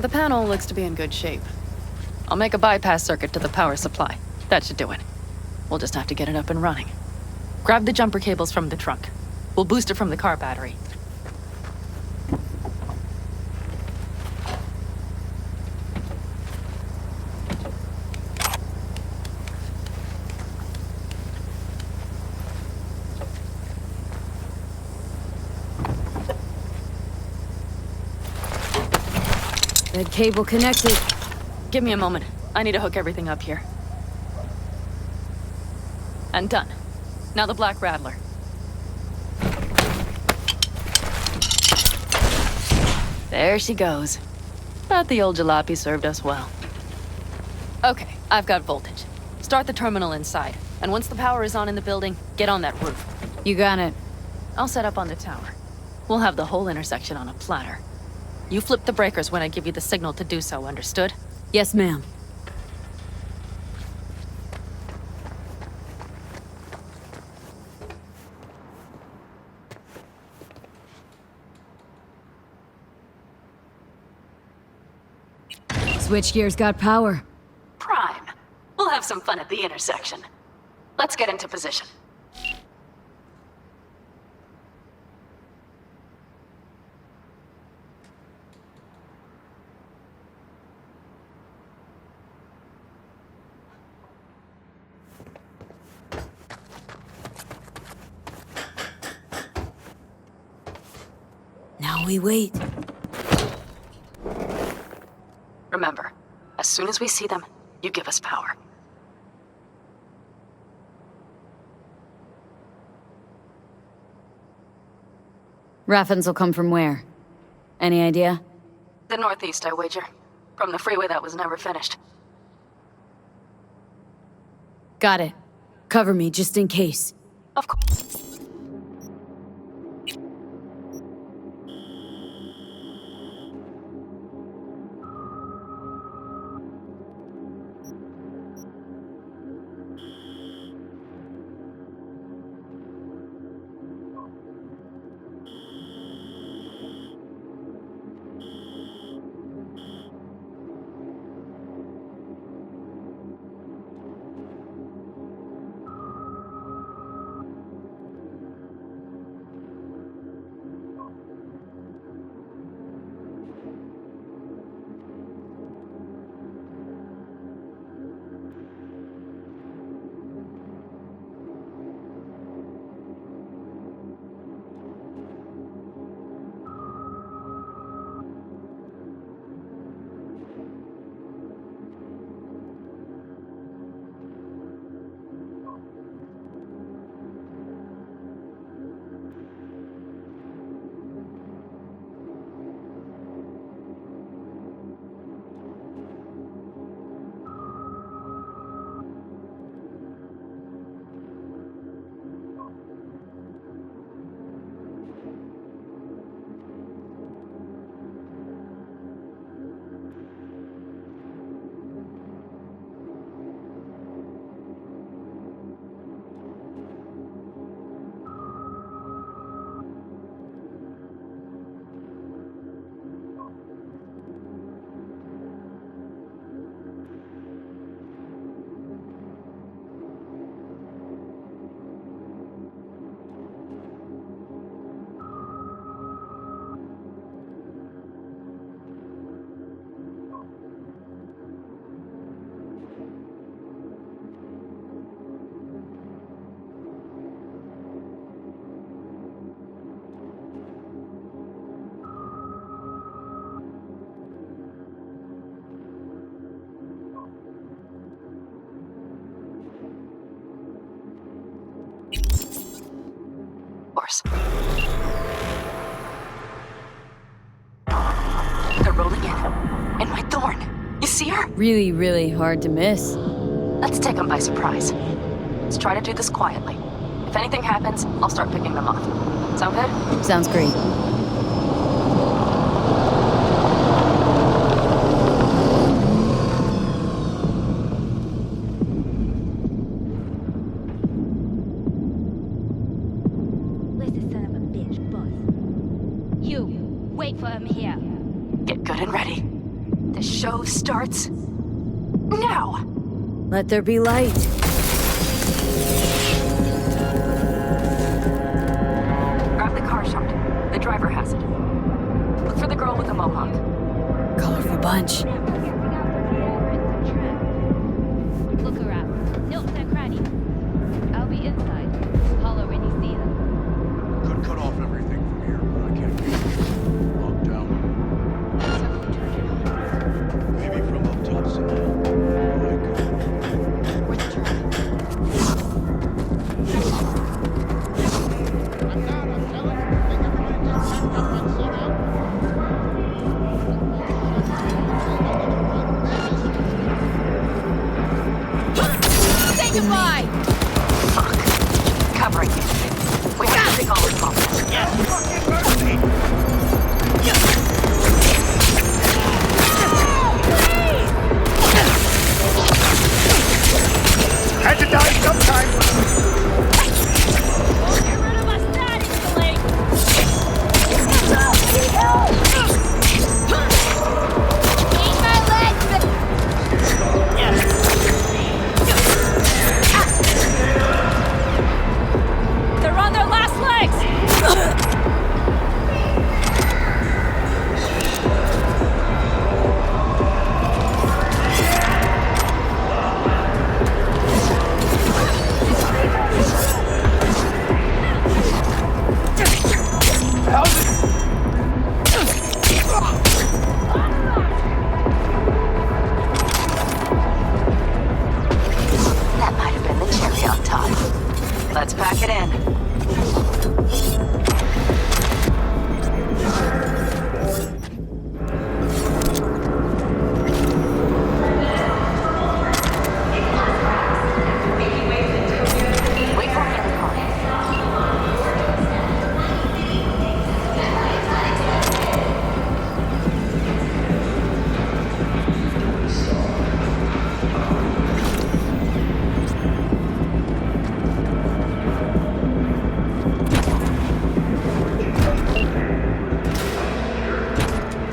The panel looks to be in good shape. I'll make a bypass circuit to the power supply. That should do it. We'll just have to get it up and running. Grab the jumper cables from the trunk. We'll boost it from the car battery. That cable connected. Give me a moment. I need to hook everything up here. And done. Now the Black Rattler. There she goes. But the old jalopy served us well. Okay, I've got voltage. Start the terminal inside. And once the power is on in the building, get on that roof. You got it. I'll set up on the tower. We'll have the whole intersection on a platter. You flip the breakers when I give you the signal to do so, understood? Yes, ma'am. Switchgear's got power. Prime. We'll have some fun at the intersection. Let's get into position. Now we wait. Remember, as soon as we see them, you give us power. Raffens will come from where? Any idea? The northeast, I wager. From the freeway that was never finished. Got it. Cover me, just in case. Of course. Course. They're rolling in. And my Thorn. You see her? Really, really hard to miss. Let's take them by surprise. Let's try to do this quietly. If anything happens, I'll start picking them off. Sound good? Sounds great. Get good and ready. The show starts now. Let there be light. Grab the car shot. The driver has it. Look for the girl with the mohawk. Colorful bunch. Look around. Nope, they're crowded. I'll be inside. Holler when you see them. Could cut off everything from here, but I can't. Locked down.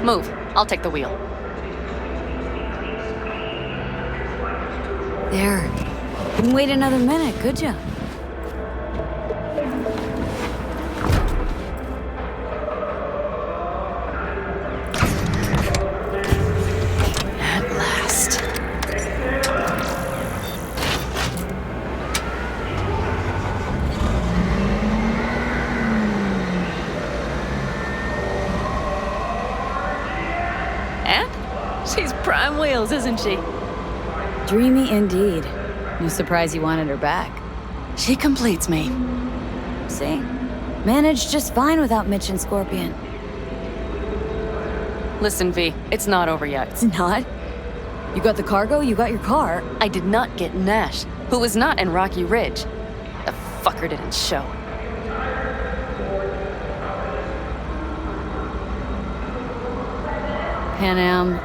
Move. I'll take the wheel. There. Couldn't wait another minute, could ya? At last. And she's prime wheels, isn't she? Dreamy indeed. No surprise you wanted her back. She completes me. See? Managed just fine without Mitch and Scorpion. Listen, V, it's not over yet. It's not? You got the cargo, you got your car. I did not get Nash, who was not in Rocky Ridge. The fucker didn't show. Pan Am.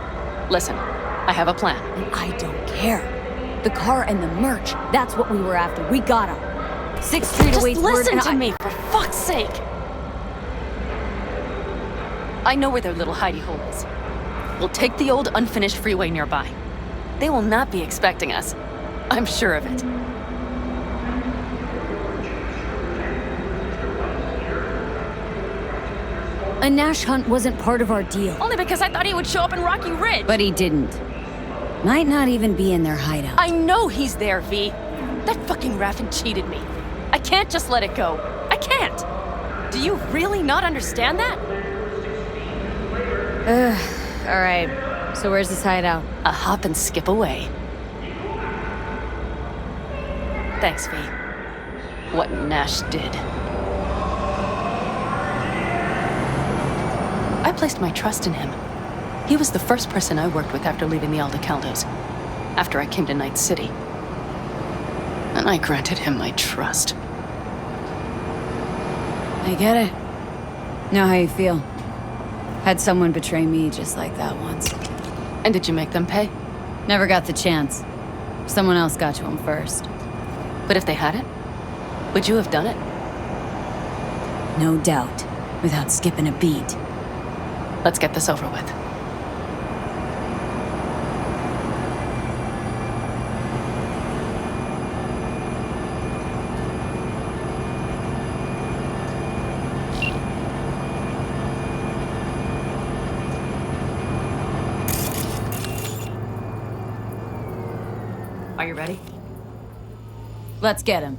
Listen, I have a plan. And I don't care. The car and the merch, that's what we were after. We got them. 6th Street awaits word. Just listen to me, for fuck's sake. I know where their little hidey hole is. We'll take the old unfinished freeway nearby. They will not be expecting us. I'm sure of it. A Nash hunt wasn't part of our deal. Only because I thought he would show up in Rocky Ridge. But he didn't. Might not even be in their hideout. I know he's there, V. That fucking Raffen cheated me. I can't just let it go. I can't. Do you really not understand that? Alright. So where's this hideout? A hop and skip away. Thanks, V. What Nash did. I placed my trust in him. He was the first person I worked with after leaving the Aldecaldos, after I came to Night City. And I granted him my trust. I get it. Know how you feel. Had someone betray me just like that once. And did you make them pay? Never got the chance. Someone else got to him first. But if they hadn't, would you have done it? No doubt. Without skipping a beat. Let's get this over with. Are you ready? Let's get him.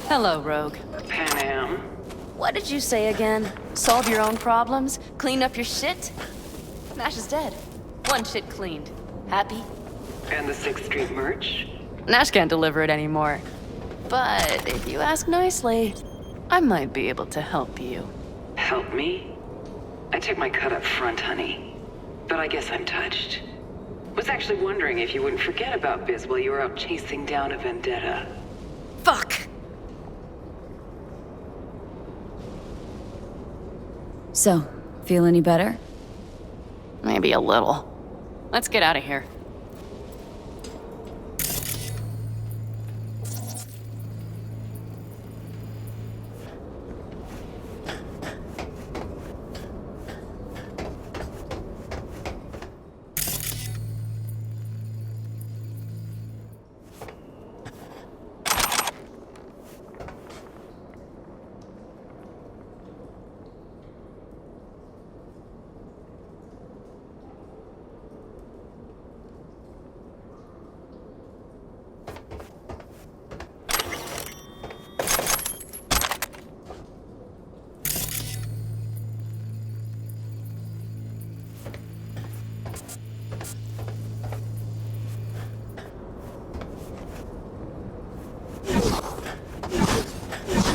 Hello, Rogue. Panam. What did you say again? Solve your own problems? Clean up your shit? Nash is dead. One shit cleaned. Happy? And the 6th Street merch? Nash can't deliver it anymore. But if you ask nicely, I might be able to help you. Help me? I took my cut up front, honey. But I guess I'm touched. Was actually wondering if you wouldn't forget about Biz while you were out chasing down a vendetta. Fuck! So, feel any better? Maybe a little. Let's get out of here.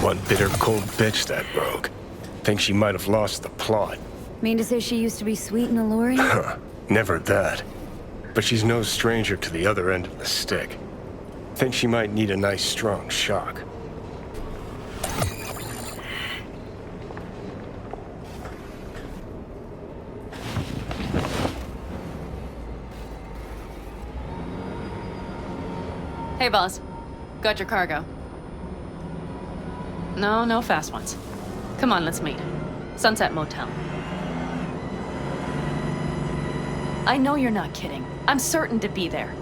One bitter cold bitch, that Rogue. Think she might have lost the plot. Mean to say she used to be sweet and alluring? Never that. But she's no stranger to the other end of the stick. Think she might need a nice strong shock. Hey, boss. Got your cargo. No fast ones. Come on, let's meet. Sunset Motel. I know you're not kidding. I'm certain to be there.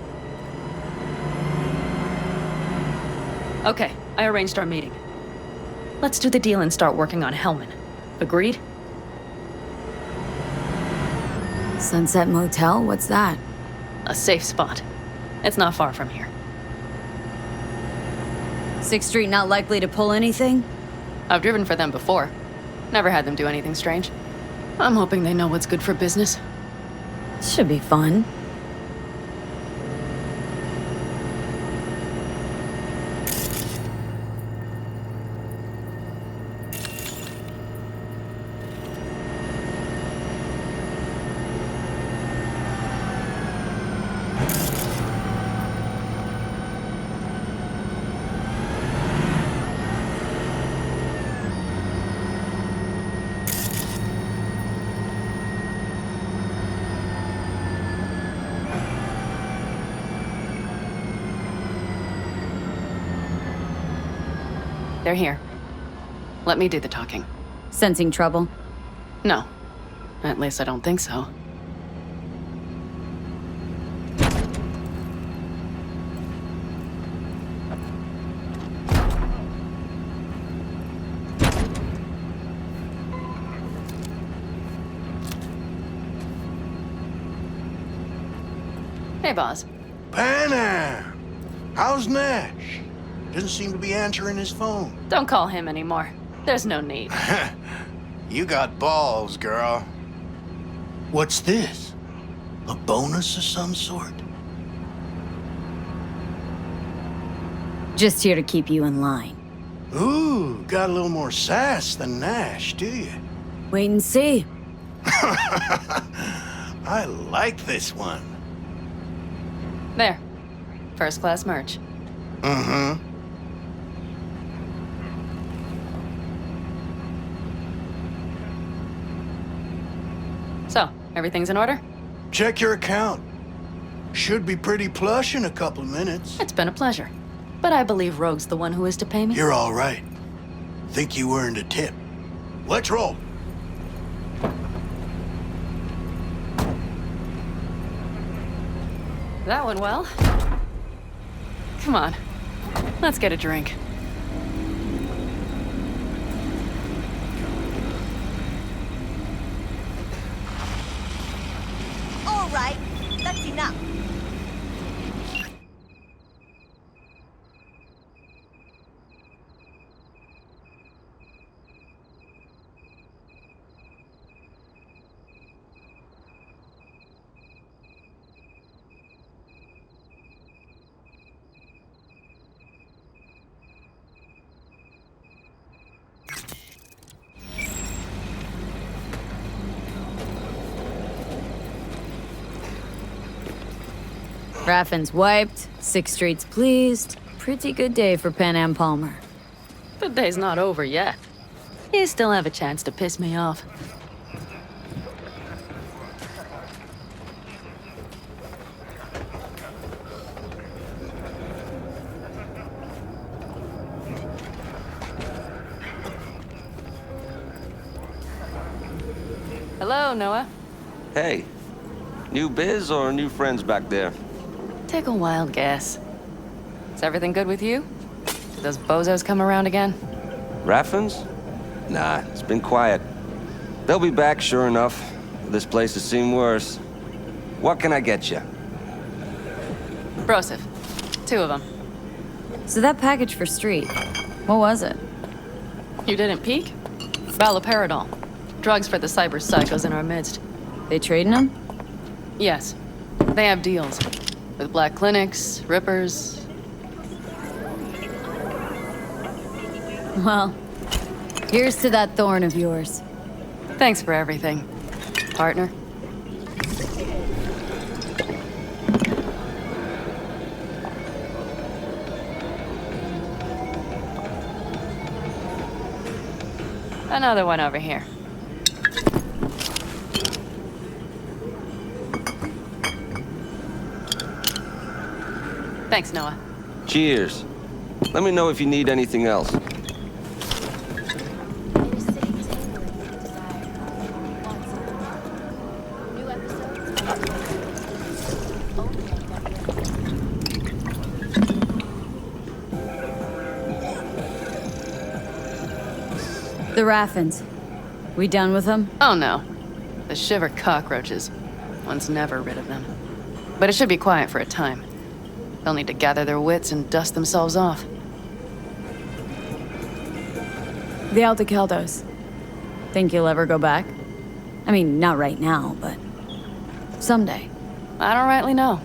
Okay, I arranged our meeting. Let's do the deal and start working on Hellman. Agreed? Sunset Motel? What's that? A safe spot. It's not far from here. 6th Street not likely to pull anything? I've driven for them before. Never had them do anything strange. I'm hoping they know what's good for business. Should be fun. They're here. Let me do the talking. Sensing trouble? No. At least I don't think so. Hey, boss. Panam! How's Nash? Doesn't seem to be answering his phone. Don't call him anymore. There's no need. You got balls, girl. What's this? A bonus of some sort? Just here to keep you in line. Ooh, got a little more sass than Nash, do you? Wait and see. I like this one. There. First class merch. Mm-hmm. So, everything's in order? Check your account. Should be pretty plush in a couple of minutes. It's been a pleasure. But I believe Rogue's the one who is to pay me. You're all right. Think you earned a tip. Let's roll. That went well. Come on. Let's get a drink. All right, that's enough. Raffin's wiped, 6 streets pleased. Pretty good day for Pan Am Palmer. The day's not over yet. You still have a chance to piss me off. Hello, Noah. Hey, new biz or new friends back there? Take a wild guess. Is everything good with you? Did those bozos come around again? Raffins? Nah, it's been quiet. They'll be back, sure enough. This place has seen worse. What can I get you? Broseph. 2 of them. So that package for Street, what was it? You didn't peek? Baloperidol. Drugs for the cyber psychos in our midst. They trading them? Yes. They have deals. With black clinics, rippers. Well, here's to that thorn of yours. Thanks for everything, partner. Another one over here. Thanks, Noah. Cheers. Let me know if you need anything else. The Raffins. We done with them? Oh no. The shiver cockroaches. One's never rid of them. But it should be quiet for a time. They'll need to gather their wits and dust themselves off. The Aldecaldos. Think you'll ever go back? I mean, not right now, but someday. I don't rightly know.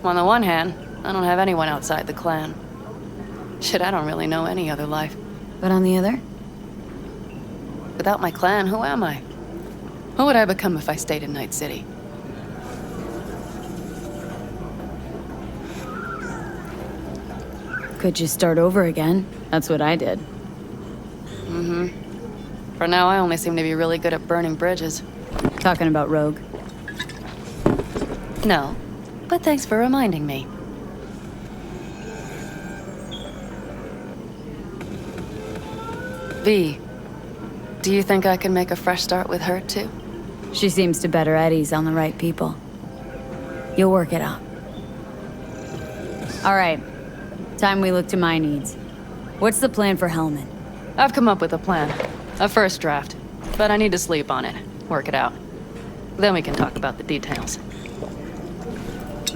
On the one hand, I don't have anyone outside the clan. Shit, I don't really know any other life. But on the other? Without my clan, who am I? Who would I become if I stayed in Night City? Could you start over again? That's what I did. Mm-hmm. For now, I only seem to be really good at burning bridges. Talking about Rogue? No, but thanks for reminding me. V, do you think I can make a fresh start with her, too? She seems to better at ease on the right people. You'll work it out. All right. Time we look to my needs. What's the plan for Hellman? I've come up with a plan. A first draft. But I need to sleep on it. Work it out. Then we can talk about the details.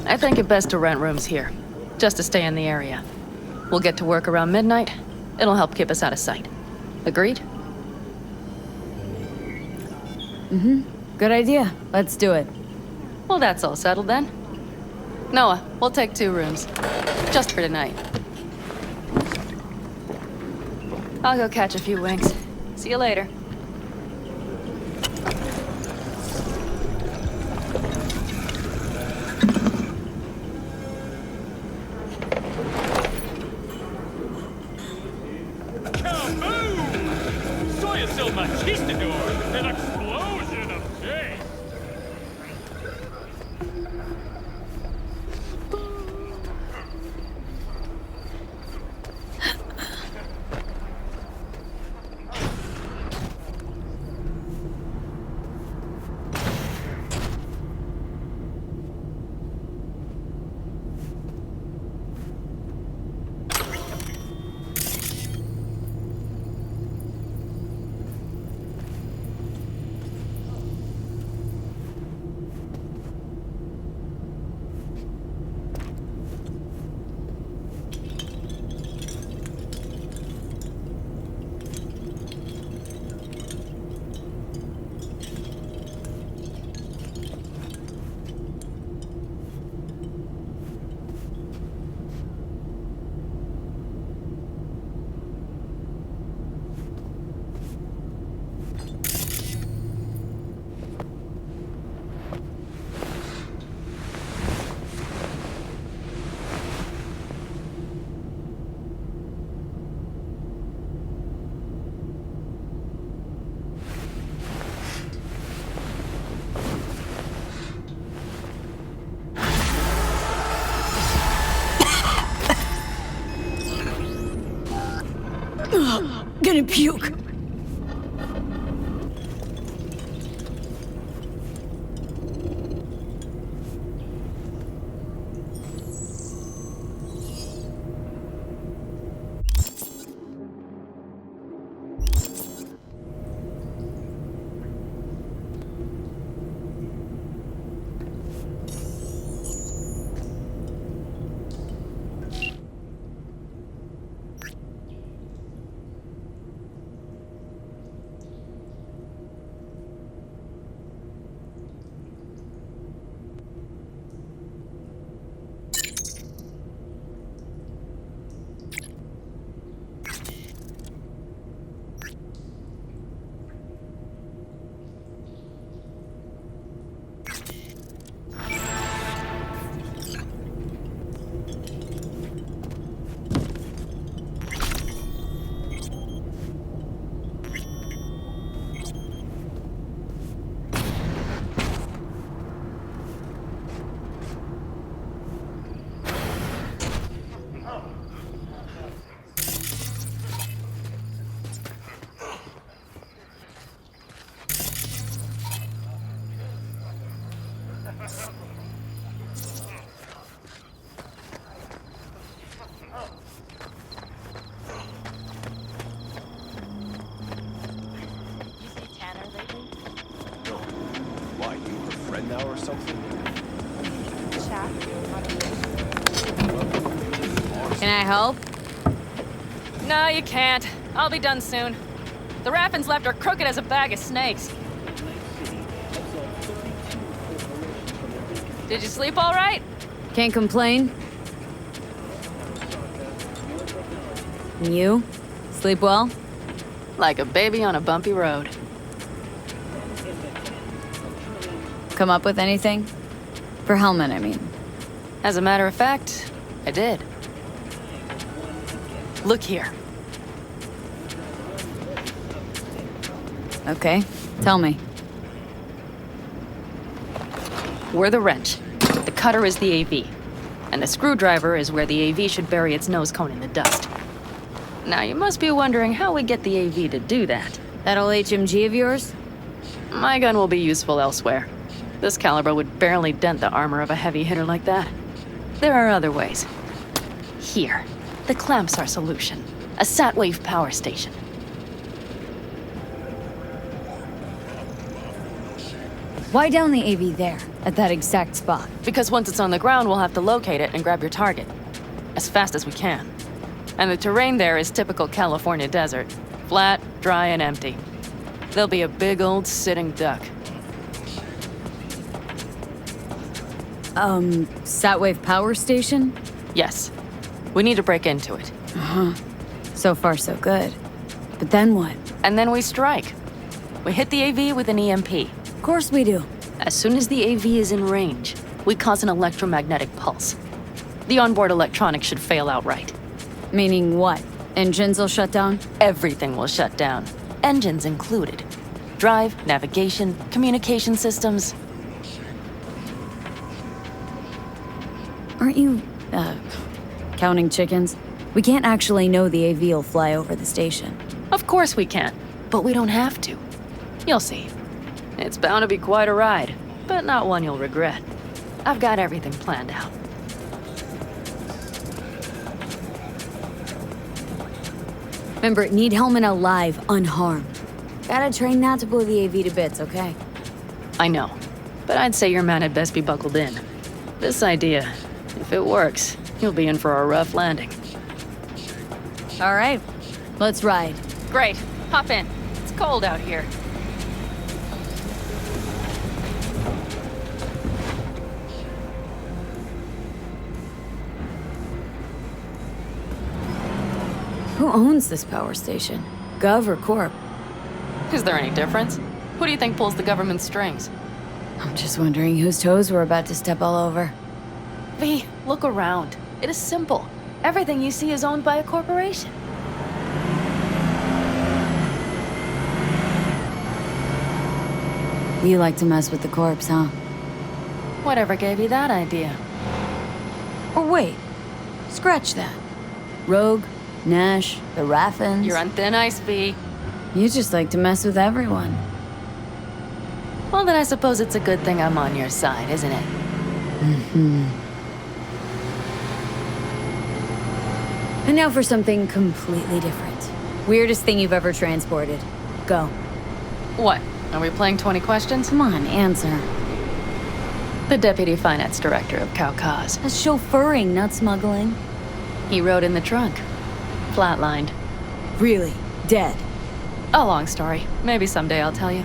I think it best to rent rooms here. Just to stay in the area. We'll get to work around midnight. It'll help keep us out of sight. Agreed? Mm-hmm. Good idea. Let's do it. Well, that's all settled then. Noah, we'll take 2 rooms. Just for tonight. I'll go catch a few winks. See you later. Kaboom! Soy es el machistador! An explosion of shade! gonna puke. Why, you her friend now or something? Can I help? No, you can't. I'll be done soon. The Raffins left are crooked as a bag of snakes. Did you sleep all right? Can't complain. And you? Sleep well? Like a baby on a bumpy road. Come up with anything? For Hellman, I mean. As a matter of fact, I did. Look here. Okay, tell me. We're the wrench. The cutter is the AV. And the screwdriver is where the AV should bury its nose cone in the dust. Now, you must be wondering how we get the AV to do that. That old HMG of yours? My gun will be useful elsewhere. This caliber would barely dent the armor of a heavy hitter like that. There are other ways. Here, the clamp's our solution. A Satwave power station. Why down the AV there, at that exact spot? Because once it's on the ground, we'll have to locate it and grab your target. As fast as we can. And the terrain there is typical California desert. Flat, dry, and empty. There'll be a big old sitting duck. Satwave power station? Yes. We need to break into it. Uh-huh. So far, so good. But then what? And then we strike. We hit the AV with an EMP. Of course we do. As soon as the AV is in range, we cause an electromagnetic pulse. The onboard electronics should fail outright. Meaning what? Engines will shut down? Everything will shut down. Engines included. Drive, navigation, communication systems. Aren't you, counting chickens? We can't actually know the AV will fly over the station. Of course we can, but we don't have to. You'll see. It's bound to be quite a ride, but not one you'll regret. I've got everything planned out. Remember, need Hellman alive, unharmed. Gotta train not to blow the AV to bits, okay? I know, but I'd say your man had best be buckled in. This idea, if it works, you'll be in for a rough landing. All right, let's ride. Great, hop in. It's cold out here. Who owns this power station? Gov or Corp? Is there any difference? Who do you think pulls the government's strings? I'm just wondering whose toes we're about to step all over. V, look around. It is simple. Everything you see is owned by a corporation. You like to mess with the corpse, huh? Whatever gave you that idea? Or wait, scratch that. Rogue, Nash, the Raffins. You're on thin ice, B. You just like to mess with everyone. Well, then I suppose it's a good thing I'm on your side, isn't it? Mm-hmm. And now for something completely different. Weirdest thing you've ever transported. Go. What? Are we playing 20 questions? Come on, answer. The Deputy Finance Director of Kaukaz. That's chauffeuring, not smuggling. He rode in the trunk. Flatlined. Really? Dead? A long story. Maybe someday I'll tell you.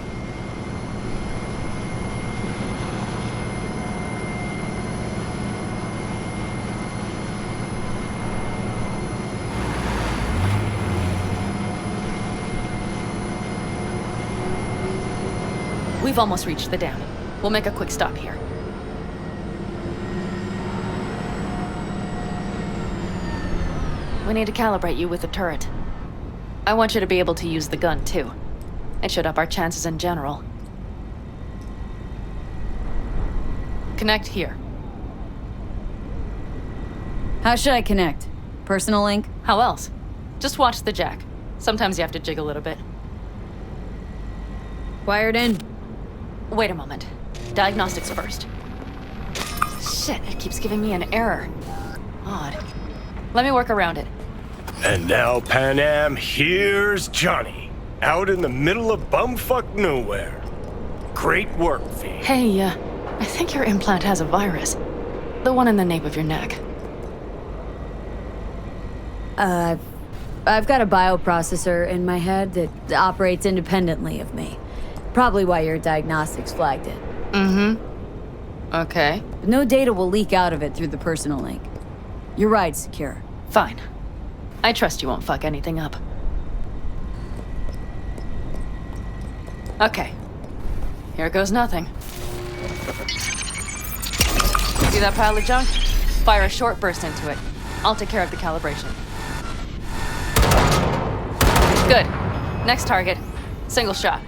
We've almost reached the dam. We'll make a quick stop here. We need to calibrate you with the turret. I want you to be able to use the gun, too. It should up our chances in general. Connect here. How should I connect? Personal link? How else? Just watch the jack. Sometimes you have to jig a little bit. Wired in. Wait a moment. Diagnostics first. Shit, it keeps giving me an error. Odd. Let me work around it. And now, Panam, here's Johnny. Out in the middle of bumfuck nowhere. Great work, V. Hey, I think your implant has a virus. The one in the nape of your neck. I've got a bioprocessor in my head that operates independently of me. Probably why your diagnostics flagged it. Mm-hmm. Okay. But no data will leak out of it through the personal link. Your ride's secure. Fine. I trust you won't fuck anything up. Okay. Here goes nothing. See that pile of junk? Fire a short burst into it. I'll take care of the calibration. Good. Next target. Single shot.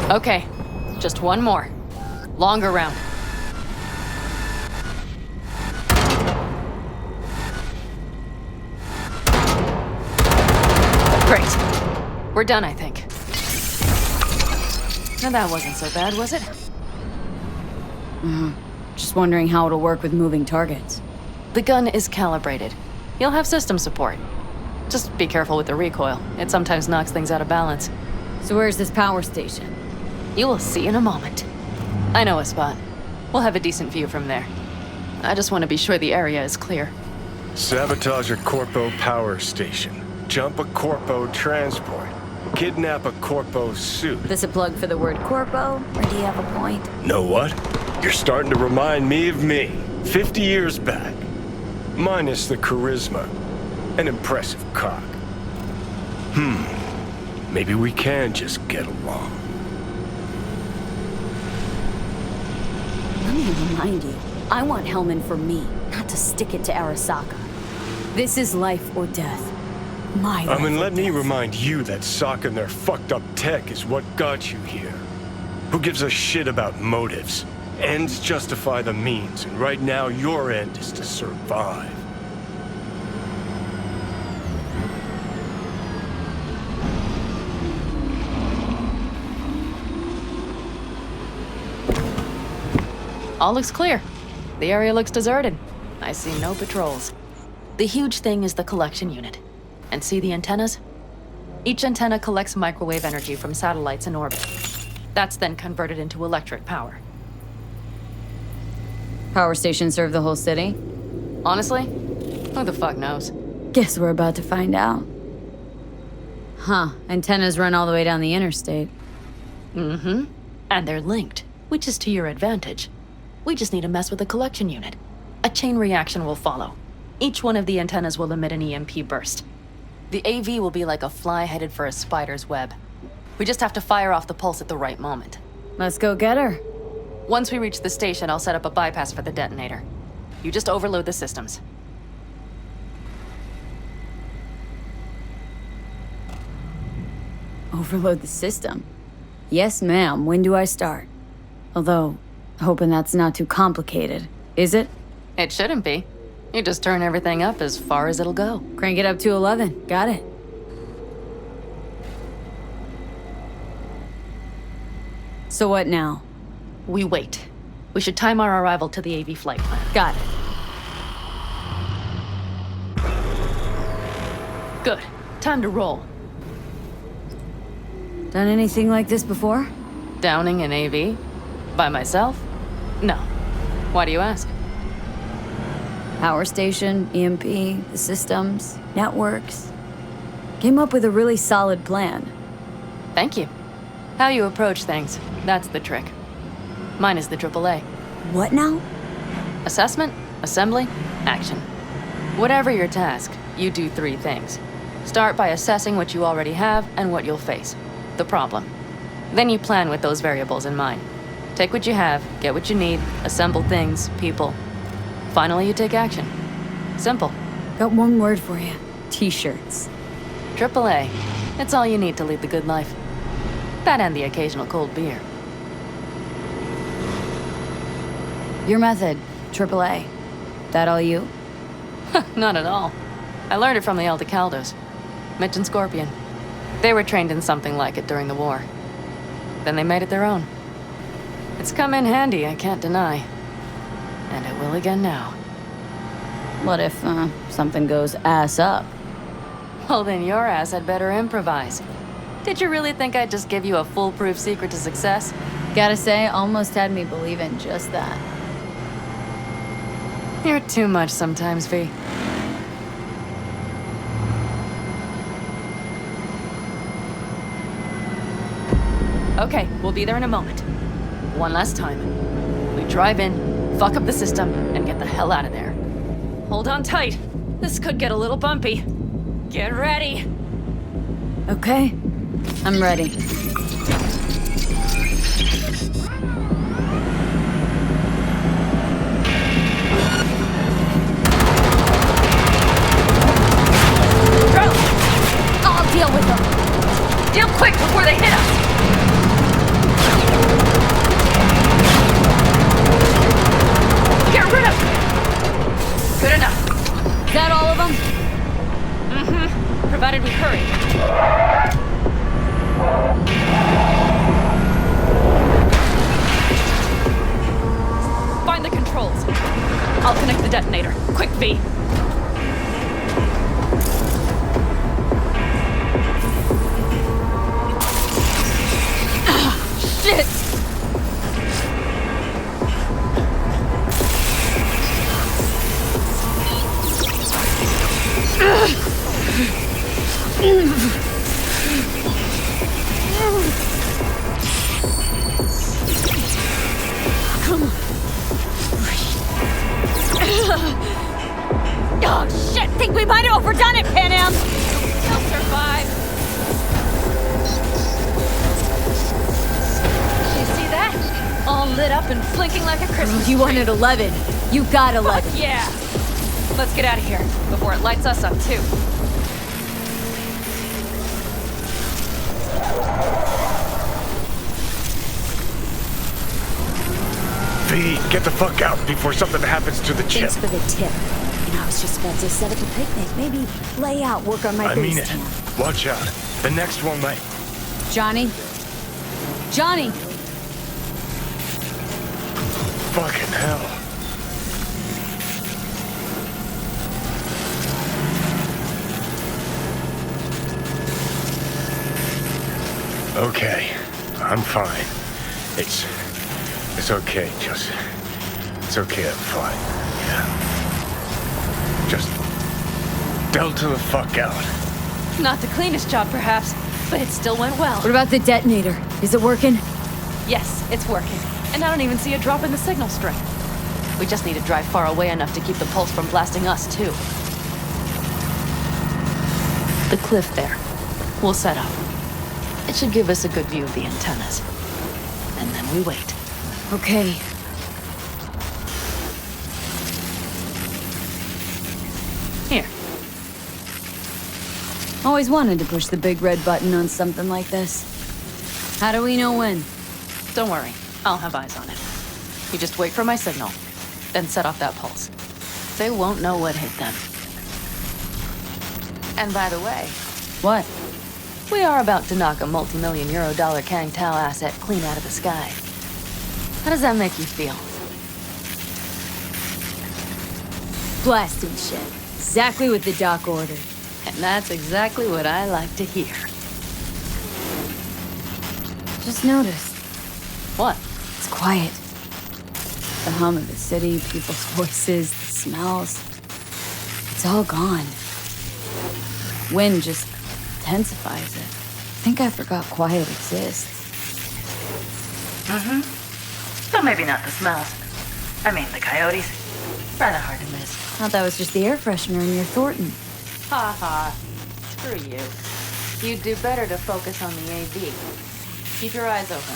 Okay. Just one more. Longer round. Great. We're done, I think. Now that wasn't so bad, was it? Just wondering how it'll work with moving targets. The gun is calibrated. You'll have system support. Just be careful with the recoil. It sometimes knocks things out of balance. So where's this power station? You will see in a moment. I know a spot. We'll have a decent view from there. I just want to be sure the area is clear. Sabotage a Corpo power station. Jump a Corpo transport. Kidnap a Corpo suit. This a plug for the word corpo, or do you have a point? Know what? You're starting to remind me of me, 50 years back. Minus the charisma. An impressive cock. Maybe we can just get along. Let me remind you, I want Hellman for me, not to stick it to Arasaka. This is life or death. My life or Let me death. remind you that Sokka and their fucked up tech is what got you here. Who gives a shit about motives? Ends justify the means, and right now your end is to survive. All looks clear. The area looks deserted. I see no patrols. The huge thing is the collection unit. And see the antennas? Each antenna collects microwave energy from satellites in orbit. That's then converted into electric power. Power stations serve the whole city? Honestly, who the fuck knows? Guess we're about to find out. Huh, antennas run all the way down the interstate. Mm-hmm. And they're linked, which is to your advantage. We just need to mess with the collection unit. A chain reaction will follow. Each one of the antennas will emit an EMP burst. The AV will be like a fly headed for a spider's web. We just have to fire off the pulse at the right moment. Let's go get her. Once we reach the station, I'll set up a bypass for the detonator. You just overload the systems. Overload the system? Yes, ma'am. When do I start? Although, hoping that's not too complicated. Is it? It shouldn't be. You just turn everything up as far as it'll go. Crank it up to 11. Got it. So what now? We wait. We should time our arrival to the AV flight plan. Got it. Good. Time to roll. Done anything like this before? Downing an AV? By myself? No. Why do you ask? Power station, EMP, the systems, networks. Came up with a really solid plan. Thank you. How you approach things, that's the trick. Mine is the AAA. What now? Assessment, assembly, action. Whatever your task, you do 3 things. Start by assessing what you already have and what you'll face. The problem. Then you plan with those variables in mind. Take what you have, get what you need, assemble things, people. Finally, you take action. Simple. Got one word for you. T-shirts. AAA. It's all you need to lead the good life. That and the occasional cold beer. Your method, AAA. That all you? Not at all. I learned it from the Aldecaldos. Mitch and Scorpion. They were trained in something like it during the war. Then they made it their own. It's come in handy, I can't deny. And it will again now. What if, something goes ass up? Well, then your ass had better improvise. Did you really think I'd just give you a foolproof secret to success? Gotta say, almost had me believe in just that. You're too much sometimes, V. Okay, we'll be there in a moment. One last time. We drive in, fuck up the system, and get the hell out of there. Hold on tight. This could get a little bumpy. Get ready. Okay, I'm ready. I'll deal with them. Deal quick before they hit us. Get rid of them. Good enough. Is that all of them? Mm-hmm. Provided we hurry. Find the controls. I'll connect the detonator. Quick, V. Shit! Come on. Oh, shit! Think we might have overdone it, Pan Am! You'll survive. You see that? All lit up and blinking like a Christmas tree. You wanted 11. You got 11. Fuck yeah! Let's get out of here before it lights us up, too. V, get the fuck out before something happens to the chip. Thanks for the tip. I was just about to set up a picnic. Maybe lay out, work on my I mean base it. camp. Watch out. The next one might. Johnny? Johnny! Fucking hell. Okay, I'm fine. It's okay, just... It's okay, I'm fine. Yeah. Just... Delta the fuck out. Not the cleanest job, perhaps, but it still went well. What about the detonator? Is it working? Yes, it's working. And I don't even see a drop in the signal strength. We just need to drive far away enough to keep the pulse from blasting us, too. The cliff there. We'll set up. It should give us a good view of the antennas. And then we wait. Okay. Here. Always wanted to push the big red button on something like this. How do we know when? Don't worry. I'll have eyes on it. You just wait for my signal, then set off that pulse. They won't know what hit them. And by the way, What? we are about to knock a multi-million euro dollar Kang Tao asset clean out of the sky. How does that make you feel? Blasting shit. Exactly what the doc ordered. And that's exactly what I like to hear. Just noticed. What? It's quiet. The hum of the city, people's voices, the smells. It's all gone. Wind just intensifies it. I think I forgot quiet exists. Mm-hmm. But maybe not the smells. I mean, the coyotes. Rather hard to miss. Thought that was just the air freshener in your Thornton. Ha ha. Screw you. You'd do better to focus on the AV. Keep your eyes open.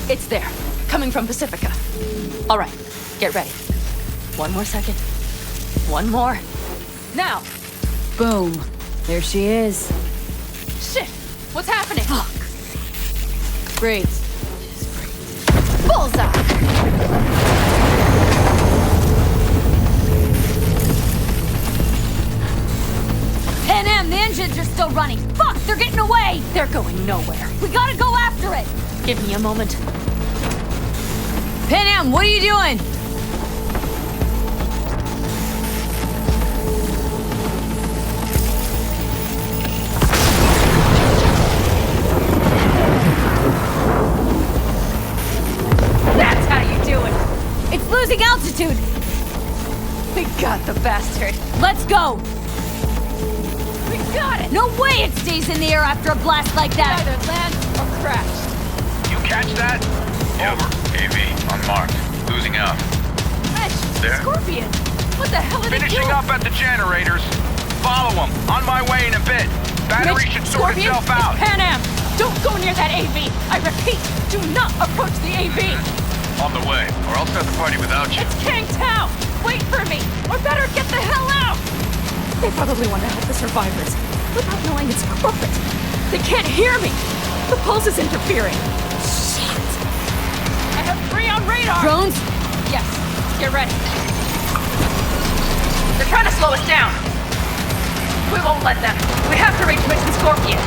It's there. Coming from Pacifica. All right. Get ready. One more second. One more. Now! Boom. There she is. Shit! What's happening? Fuck. Great. Bullseye! Pan Am, the engines are still running. Fuck, they're getting away. They're going nowhere. We gotta go after it. Give me a moment. Pan Am, what are you doing? That's how you do it. It's losing altitude. We got the bastard. Let's go. We got it. No way it stays in the air after a blast like that. Either land or crash. You catch that? Over. AV, unmarked. Losing out. Mesh, There? Scorpion. What the hell are they Finishing doing? up at the generators. Follow them. On my way in a bit. Battery Mitch, should sort Scorpion, itself out. It's Pan Am. Don't go near that AV. I repeat, do not approach the AV. On the way, or I'll start the party without you. It's Kang Tao. Wait for me, or better get the hell out. They probably want to help the survivors without knowing it's corporate. They can't hear me. The pulse is interfering. Shit. I have 3 on radar. Drones? Yes. Get ready. They're trying to slow us down. We won't let them. We have to reach Mitch and Scorpion.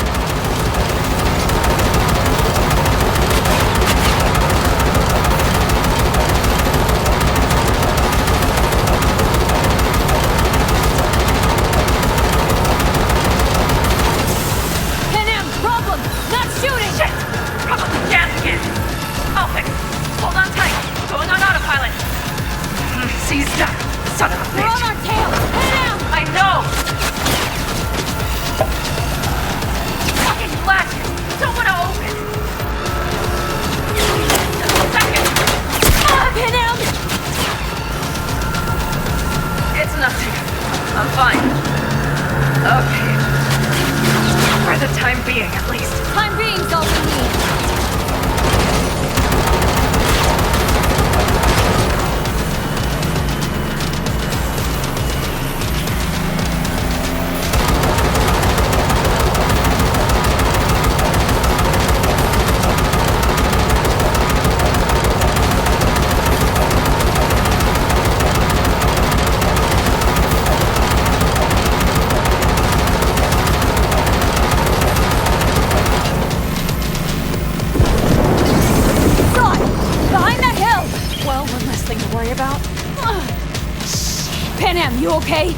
Pan Am, problem. Not shooting. Shit! Probably gas again. I'll fix it. Hold on tight. Going on autopilot. Seized up. Son of a We're bitch. on our tail. Pan Am. I know! Fucking latches! Don't want to open! Just a second! Pan Am. It's nothing. I'm fine. Okay. For the time being, at least. Time being's all we need. God! Behind that hill! Well, one less thing to worry about. Pan Am, you okay?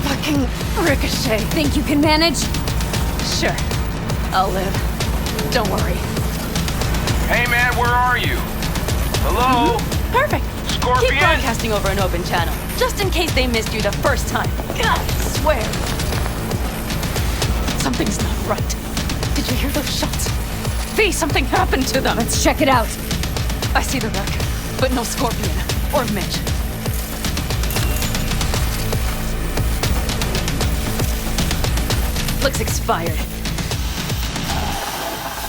Fucking ricochet. Think you can manage? Sure. I'll live. Don't worry. Hey man, where are you? Hello? Perfect. Scorpion? Keep broadcasting over an open channel, just in case they missed you the first time. God, I swear. Something's not right. Did you hear those shots? V, something happened to them. Let's check it out. I see the wreck, but no Scorpion or Mitch. Looks expired.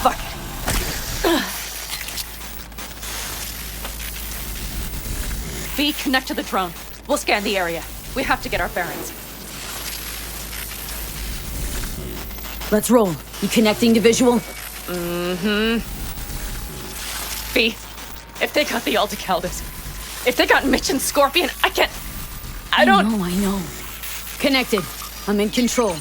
Fuck it. V, connect to the drone. We'll scan the area. We have to get our bearings. Let's roll. You connecting to visual? Mm-hmm. V, if they got the Aldecaldos, if they got Mitch and Scorpion, I can't... I know. Connected. I'm in control.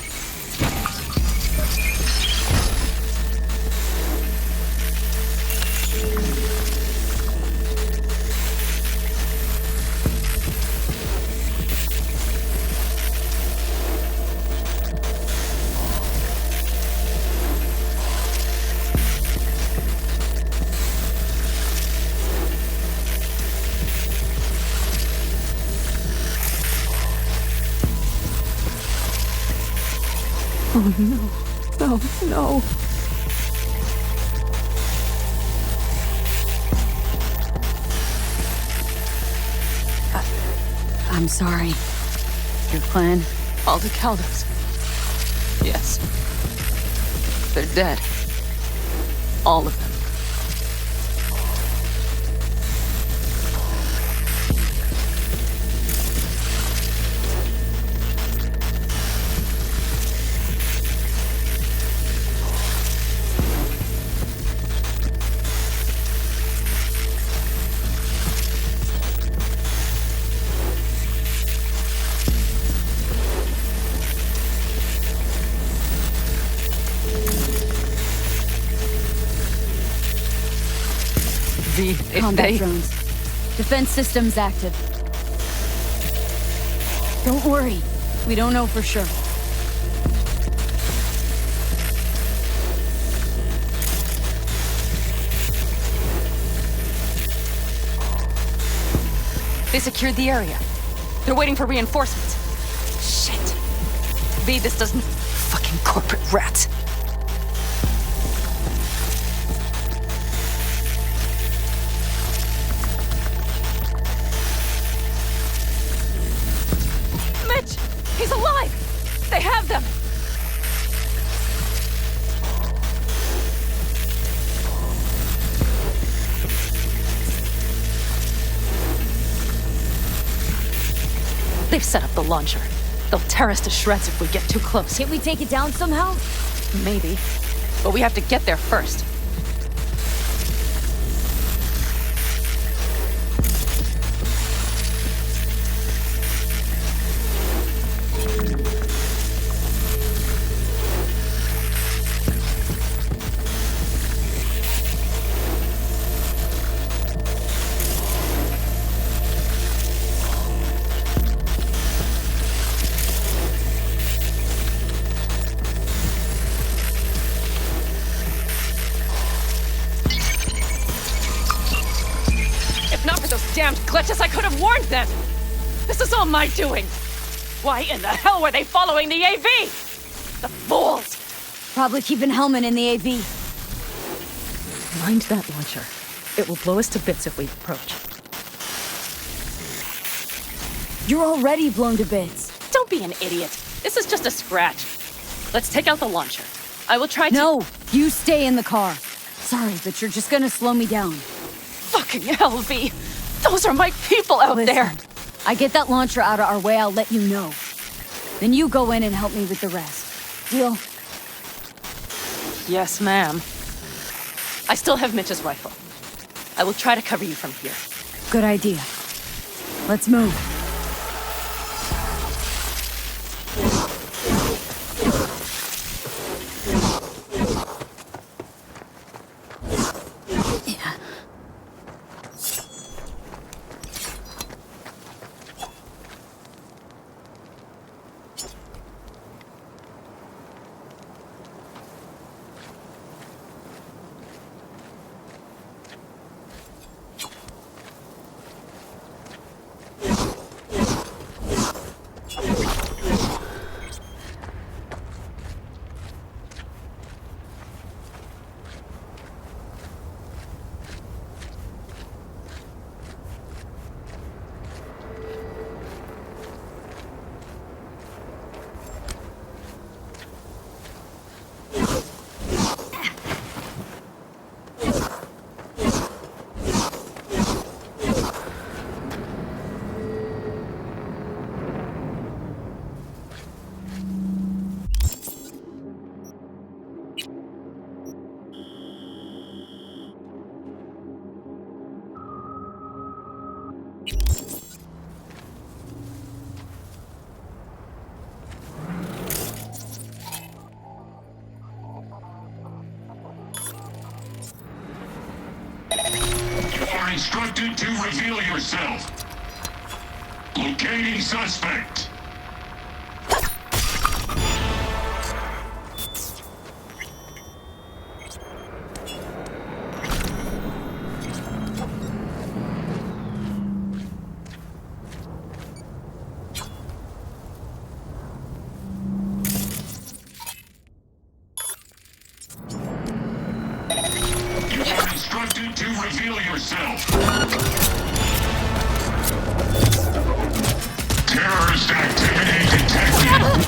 Oh no. No, no. I'm sorry. Your clan? Aldecaldos. Yes. They're dead. All of them. Combat drones. Defense systems active. Don't worry. We don't know for sure. They secured the area. They're waiting for reinforcements. Shit. V, this doesn't... Fucking corporate rats. Mitch! He's alive! They have them! They've set up the launcher. They'll tear us to shreds if we get too close. Can't we take it down somehow? Maybe. But we have to get there first. Damned glitches, I could have warned them! This is all my doing! Why in the hell were they following the AV? The fools! Probably keeping Hellman in the AV. Mind that launcher. It will blow us to bits if we approach. You're already blown to bits. Don't be an idiot. This is just a scratch. Let's take out the launcher. I will try to— No! You stay in the car. Sorry, but you're just gonna slow me down. Fucking hell, V! Those are my people out there! I get that launcher out of our way, I'll let you know. Then you go in and help me with the rest. Deal? Yes, ma'am. I still have Mitch's rifle. I will try to cover you from here. Good idea. Let's move. You are instructed to reveal yourself. Locating suspect. You are instructed to reveal yourself. Terrorist activity detected.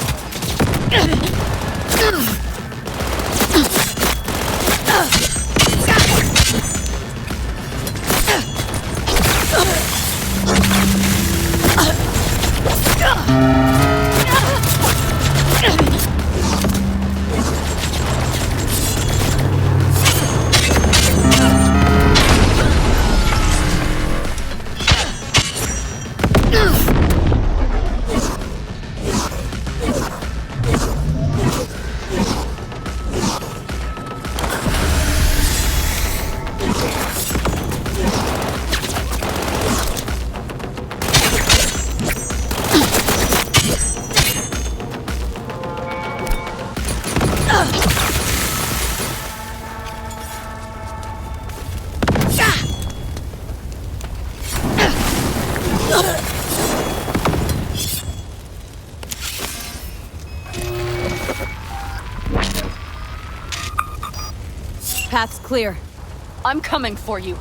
Path's clear. I'm coming for you.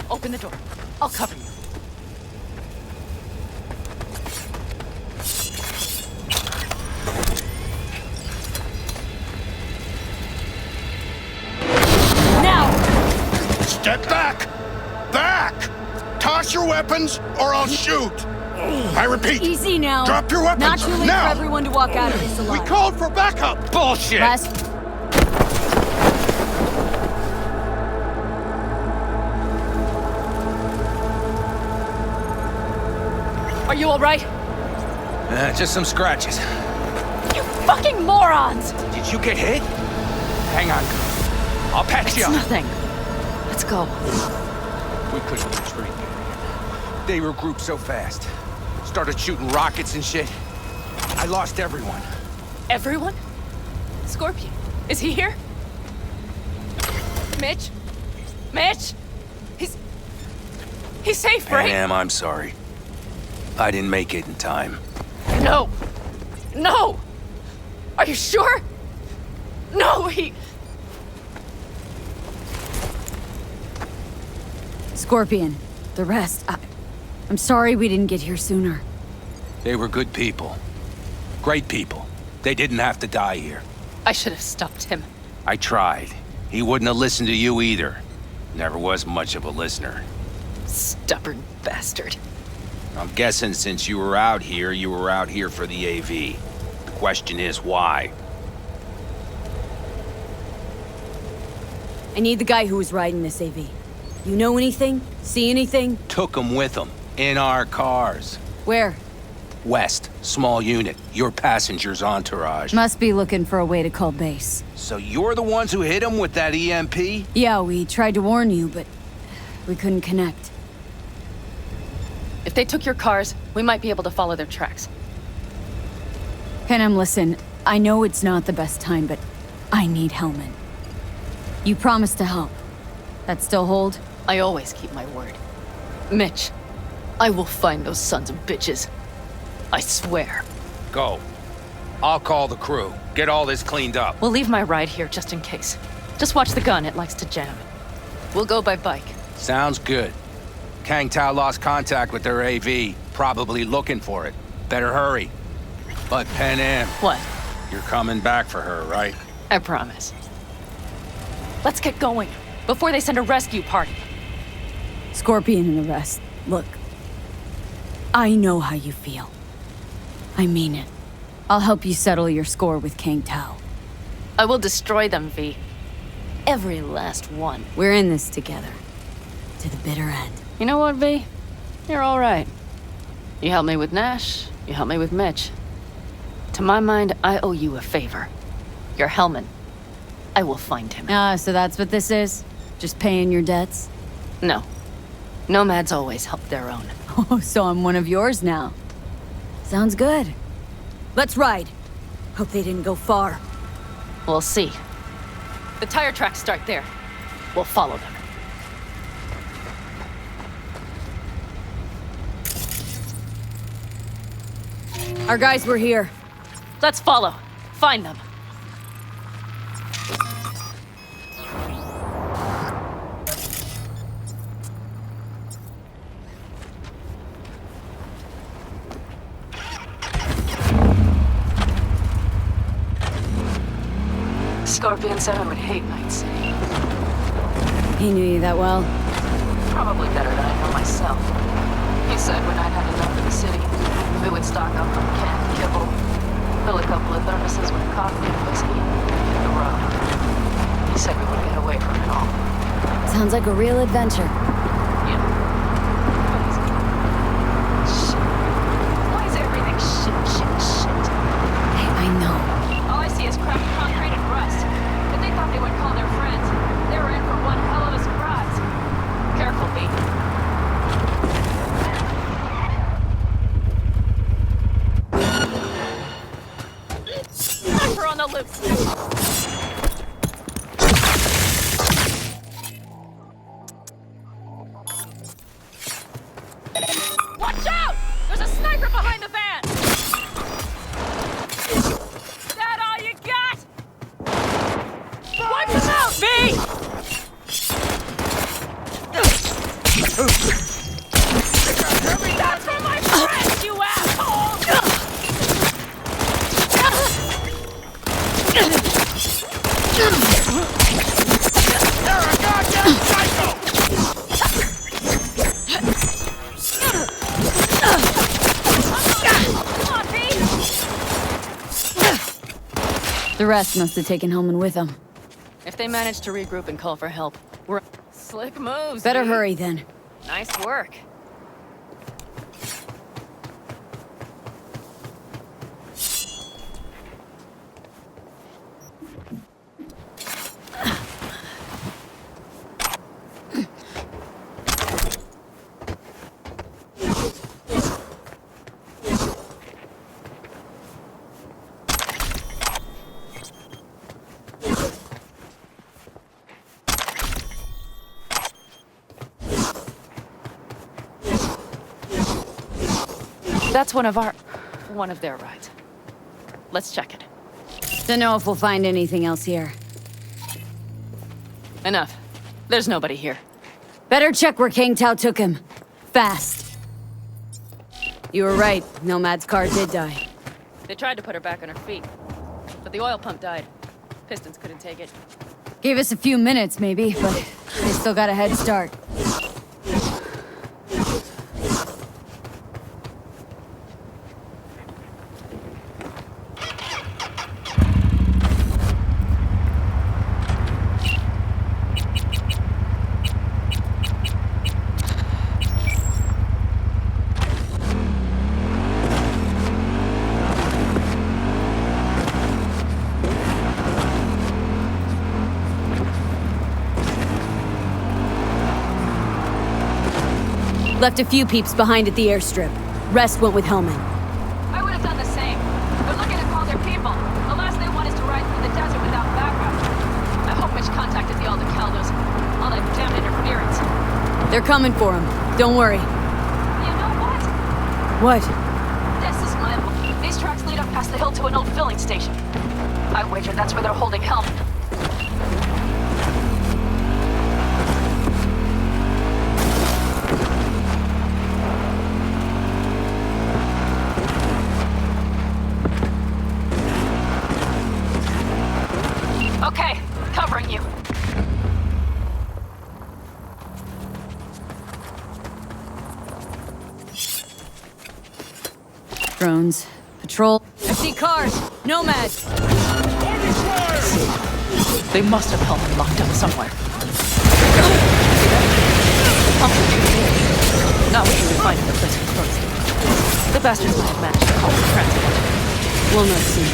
Open the door. I'll cover you. Now! Step back! Back! Toss your weapons, or I'll shoot! I repeat. Easy now. Drop your weapons. Not too late now. for everyone to walk out of this alive. We called for backup! Bullshit! Last... Are you all right? Just some scratches. You fucking morons! Did you get hit? Hang on, girl. I'll patch you It's up. nothing. Let's go. We couldn't retreat. They regrouped so fast. Started shooting rockets and shit. I lost everyone. Everyone? Scorpion, is he here? Mitch? Mitch? He's safe, right? Am, I'm sorry. I didn't make it in time. No! No! Are you sure? No, Scorpion, the rest, I'm sorry we didn't get here sooner. They were good people. Great people. They didn't have to die here. I should have stopped him. I tried. He wouldn't have listened to you either. Never was much of a listener. Stubborn bastard. I'm guessing since you were out here for the AV. The question is why? I need the guy who was riding this AV. You know anything? See anything? Took them with them. In our cars. Where? West. Small unit. Your passenger's entourage. Must be looking for a way to call base. So you're the ones who hit him with that EMP? Yeah, we tried to warn you, but we couldn't connect. If they took your cars, we might be able to follow their tracks. Panem, listen, I know it's not the best time, but I need Hellman. You promised to help. That still hold? I always keep my word. Mitch, I will find those sons of bitches. I swear. Go. I'll call the crew. Get all this cleaned up. We'll leave my ride here just in case. Just watch the gun, it likes to jam. We'll go by bike. Sounds good. Kang Tao lost contact with their AV. Probably looking for it. Better hurry. But Panem. What? You're coming back for her, right? I promise. Let's get going, before they send a rescue party. Scorpion and the rest. Look, I know how you feel. I mean it. I'll help you settle your score with Kang Tao. I will destroy them, V. Every last one. We're in this together. To the bitter end. You know what, V? You're all right. You helped me with Nash. You helped me with Mitch. To my mind, I owe you a favor. Your Hellman. I will find him. So that's what this is? Just paying your debts? No. Nomads always help their own. Oh, so I'm one of yours now. Sounds good. Let's ride. Hope they didn't go far. We'll see. The tire tracks start there. We'll follow them. Our guys were here. Let's follow. Find them. Scorpion said I would hate Night City. He knew you that well? Probably better than I know myself. He said when I'd had enough of the city, we would stock up on canned kibble, fill a couple of thermoses with coffee and whiskey, and hit the road. He said we would get away from it all. Sounds like a real adventure. Yeah. But he's gone. Shit. Why is everything shit? Hey, I know. All I see is cracked concrete and rust. But they thought they would call their friends. They were in for one hell of a surprise. Careful, V. Sniper on the loose. Watch out! There's a sniper behind the van! That all you got? Wipe him out, V! That's for my friends, you asshole! You're a goddamn psycho! Come on, V! The rest must have taken Hellman with them. If they manage to regroup and call for help, we're... Slick moves, Better V. hurry then. Nice work. That's one of their rides. Let's check it. Don't know if we'll find anything else here. Enough. There's nobody here. Better check where Kang Tao took him. Fast. You were right. Nomad's car did die. They tried to put her back on her feet, but the oil pump died. Pistons couldn't take it. Gave us a few minutes, maybe, but they still got a head start. Left a few peeps behind at the airstrip. Rest went with Hellman. I would have done the same. They're looking to call their people. The last they want is to ride through the desert without backup. I hope Mitch contacted the Aldecaldos. All that damn interference. They're coming for him. Don't worry. You know what? What? This is my... These tracks lead up past the hill to an old filling station. I wager that's where they're holding Hellman. Okay, covering you. Drones. Patrol. I see cars. Nomads. They must have Hellman locked up somewhere. Not what you would find in the place we closed. The bastards might have managed to call the transport. We'll not see.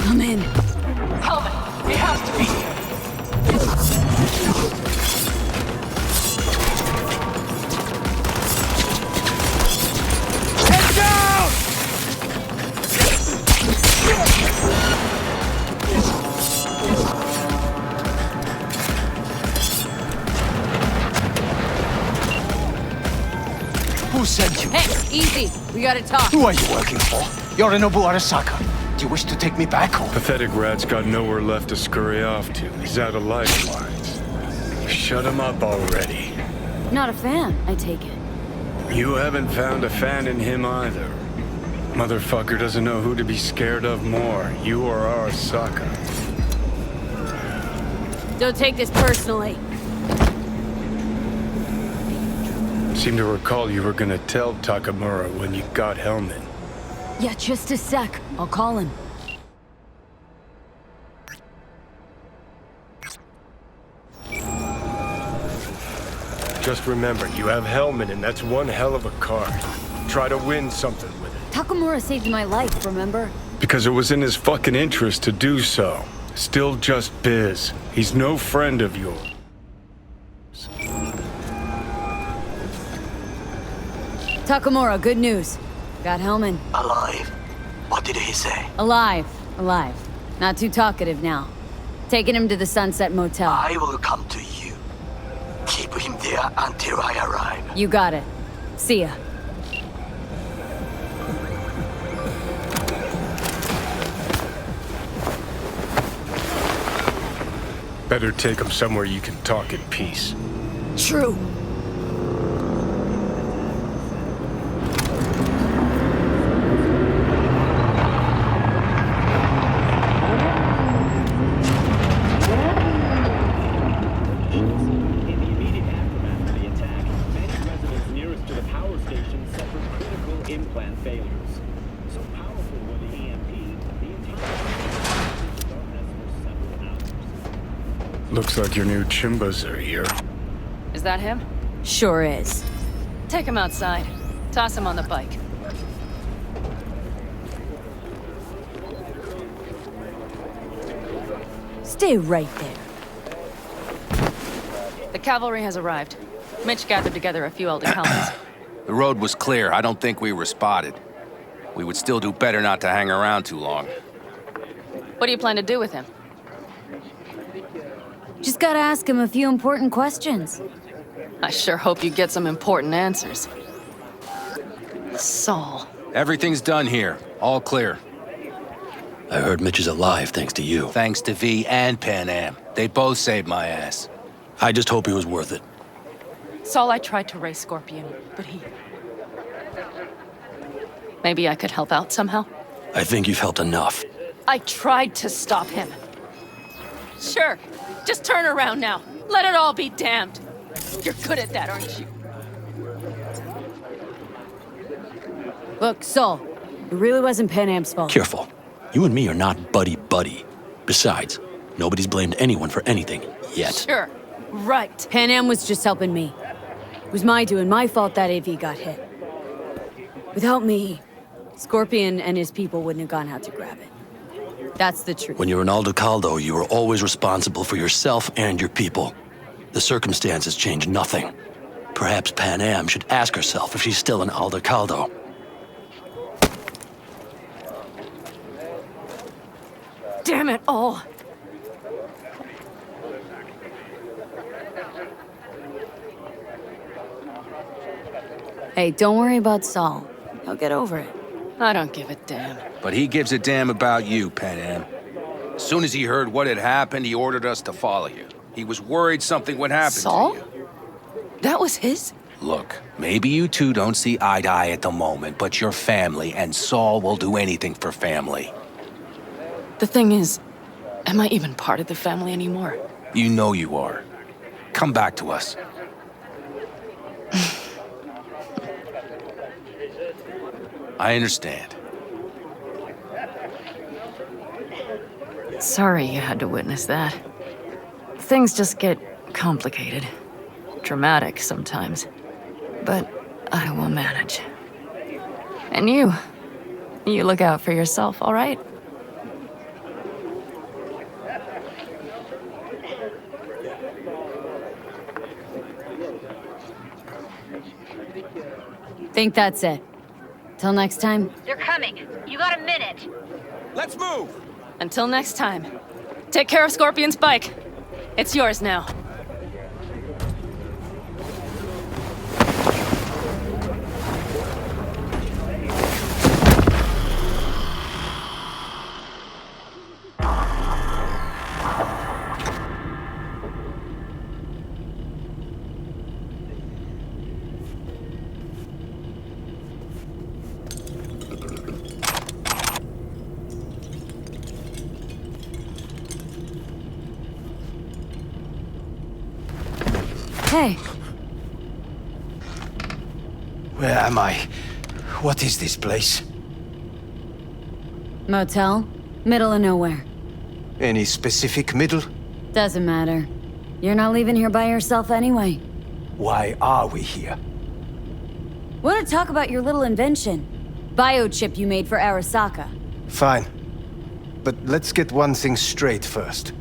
I'm in. Hellman, it has to be. Head down! Who sent you? Hey, easy. We gotta talk. Who are you working for? Yorinobu Arasaka. Do you wish to take me back home? Pathetic rat's got nowhere left to scurry off to. He's out of lifelines. Shut him up already. Not a fan, I take it. You haven't found a fan in him either. Motherfucker doesn't know who to be scared of more, you or Arasaka. Don't take this personally. Seem to recall you were gonna tell Takamura when you got Hellman. Yeah, just a sec. I'll call him. Just remember, you have Hellman, and that's one hell of a card. Try to win something with it. Takamura saved my life, remember? Because it was in his fucking interest to do so. Still just Biz. He's no friend of yours. Takamura, good news. Got Hellman. Alive. What did he say? Alive. Alive. Not too talkative now. Taking him to the Sunset Motel. I will come to you. Keep him there until I arrive. You got it. See ya. Better take him somewhere you can talk in peace. True. Looks like your new Chimbas are here. Is that him? Sure is. Take him outside. Toss him on the bike. Stay right there. The cavalry has arrived. Mitch gathered together a few elder helmets. The road was clear. I don't think we were spotted. We would still do better not to hang around too long. What do you plan to do with him? Just gotta ask him a few important questions. I sure hope you get some important answers. Saul. Everything's done here. All clear. I heard Mitch is alive thanks to you. Thanks to V and Pan Am. They both saved my ass. I just hope he was worth it. Saul, I tried to raise Scorpion, but he... Maybe I could help out somehow? I think you've helped enough. I tried to stop him. Sure, just turn around now. Let it all be damned. You're good at that, aren't you? Look, Saul, it really wasn't Pan Am's fault. Careful. You and me are not buddy-buddy. Besides, nobody's blamed anyone for anything, yet. Sure, right. Pan Am was just helping me. It was my doing, my fault that AV got hit. Without me, Scorpion and his people wouldn't have gone out to grab it. That's the truth. When you're in Aldo Caldo, you are always responsible for yourself and your people. The circumstances change nothing. Perhaps Pan Am should ask herself if she's still in Aldo Caldo. Damn it all. Hey, don't worry about Saul. He'll get over it. I don't give a damn. But he gives a damn about you, Pan Am. As soon as he heard what had happened, he ordered us to follow you. He was worried something would happen Saul? to you. That was his? Look, maybe you two don't see eye to eye at the moment, but you're family, and Saul will do anything for family. The thing is, am I even part of the family anymore? You know you are. Come back to us. I understand. Sorry you had to witness that. Things just get complicated. Dramatic sometimes. But I will manage. And you look out for yourself, all right? Think that's it. Till next time. They're coming. You got a minute. Let's move! Until next time. Take care of Scorpion's bike. It's yours now. Hey. Where am I? What is this place? Motel? Middle of nowhere. Any specific middle? Doesn't matter. You're not leaving here by yourself anyway. Why are we here? Want to talk about your little invention? Biochip you made for Arasaka. Fine. But let's get one thing straight first.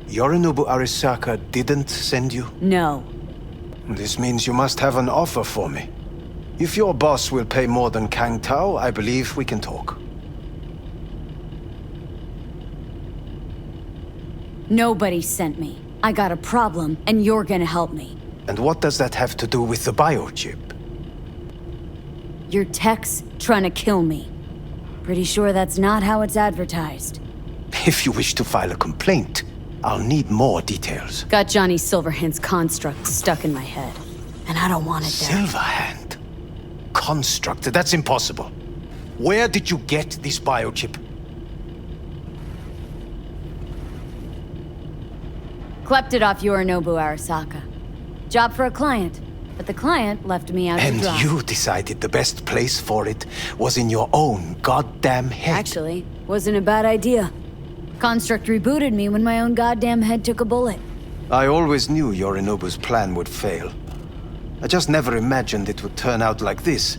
Yorinobu Arasaka didn't send you? No. This means you must have an offer for me. If your boss will pay more than Kang Tao, I believe we can talk. Nobody sent me. I got a problem, and you're gonna help me. And what does that have to do with the biochip? Your tech's trying to kill me. Pretty sure that's not how it's advertised. If you wish to file a complaint, I'll need more details. Got Johnny Silverhand's construct stuck in my head, and I don't want it there. Silverhand? Construct? That's impossible. Where did you get this biochip? Clept it off Yorinobu Arasaka. Job for a client, but the client left me out to And dry. you decided the best place for it was in your own goddamn head. Actually, wasn't a bad idea. Construct rebooted me when my own goddamn head took a bullet. I always knew Yorinobu's plan would fail. I just never imagined it would turn out like this.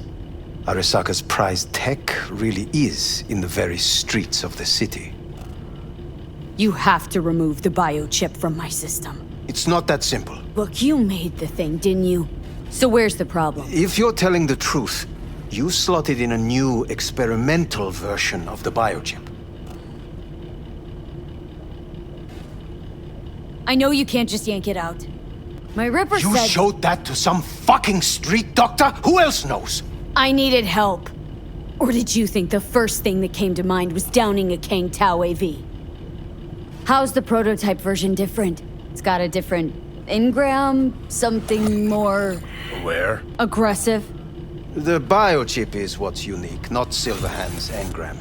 Arasaka's prized tech really is in the very streets of the city. You have to remove the biochip from my system. It's not that simple. Look, you made the thing, didn't you? So where's the problem? If you're telling the truth, you slotted in a new experimental version of the biochip. I know you can't just yank it out. My Ripper You said... showed that to some fucking street doctor? Who else knows? I needed help. Or did you think the first thing that came to mind was downing a Kang Tao AV? How's the prototype version different? It's got a different engram, something more... Where? aggressive? The biochip is what's unique, not Silverhand's engram.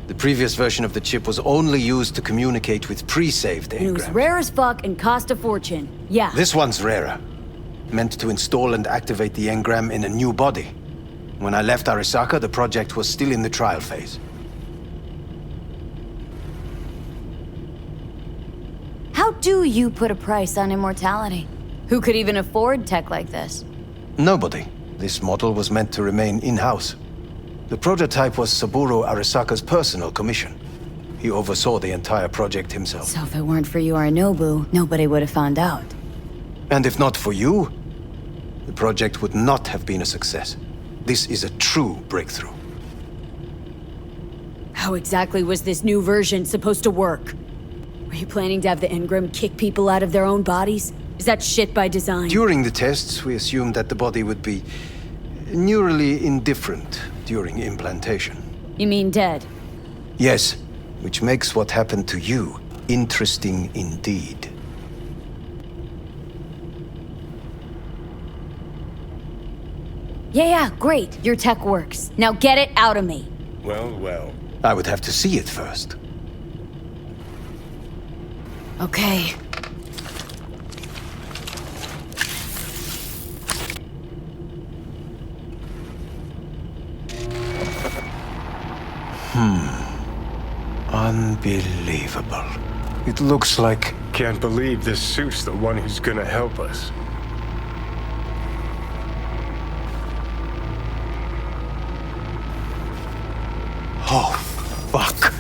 The previous version of the chip was only used to communicate with pre-saved And it was engrams. rare as fuck and cost a fortune. Yeah. This one's rarer. Meant to install and activate the engram in a new body. When I left Arasaka, the project was still in the trial phase. How do you put a price on immortality? Who could even afford tech like this? Nobody. This model was meant to remain in-house. The prototype was Saburo Arasaka's personal commission. He oversaw the entire project himself. So if it weren't for Yorinobu, nobody would have found out. And if not for you, the project would not have been a success. This is a true breakthrough. How exactly was this new version supposed to work? Were you planning to have the engram kick people out of their own bodies? Is that shit by design? During the tests, we assumed that the body would be neurally indifferent during implantation. You mean dead? Yes, which makes what happened to you interesting indeed. Yeah, great. Your tech works. Now get it out of me. Well, well. I would have to see it first. Okay. Unbelievable. It looks like... Can't believe this suit's the one who's gonna help us. Oh, fuck.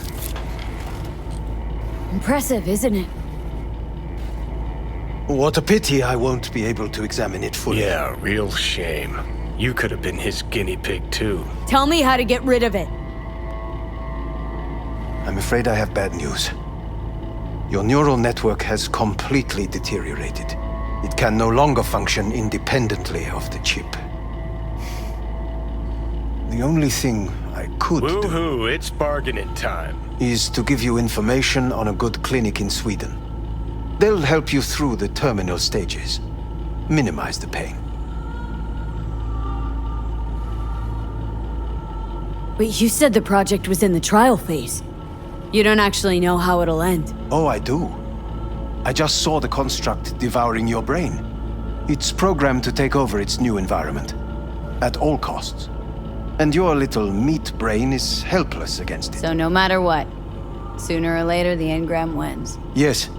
Impressive, isn't it? What a pity I won't be able to examine it fully. Yeah, real shame. You could have been his guinea pig, too. Tell me how to get rid of it. I'm afraid I have bad news. Your neural network has completely deteriorated. It can no longer function independently of the chip. The only thing I could do Woohoo, it's bargaining time. is to give you information on a good clinic in Sweden. They'll help you through the terminal stages. Minimize the pain. But you said the project was in the trial phase. You don't actually know how it'll end. Oh, I do. I just saw the construct devouring your brain. It's programmed to take over its new environment. At all costs. And your little meat brain is helpless against it. So no matter what, sooner or later the engram wins. Yes.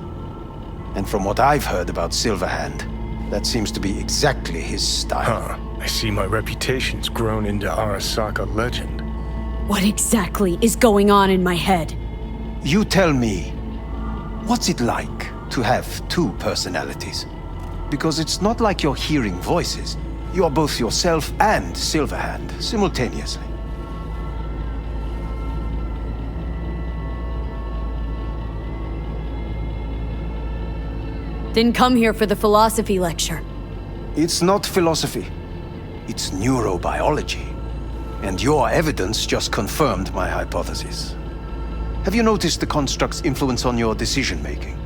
And from what I've heard about Silverhand, that seems to be exactly his style. Huh. I see my reputation's grown into Arasaka legend. What exactly is going on in my head? You tell me, what's it like to have two personalities? Because it's not like you're hearing voices. You're both yourself and Silverhand simultaneously. Didn't come here for the philosophy lecture. It's not philosophy. It's neurobiology. And your evidence just confirmed my hypothesis. Have you noticed the construct's influence on your decision-making?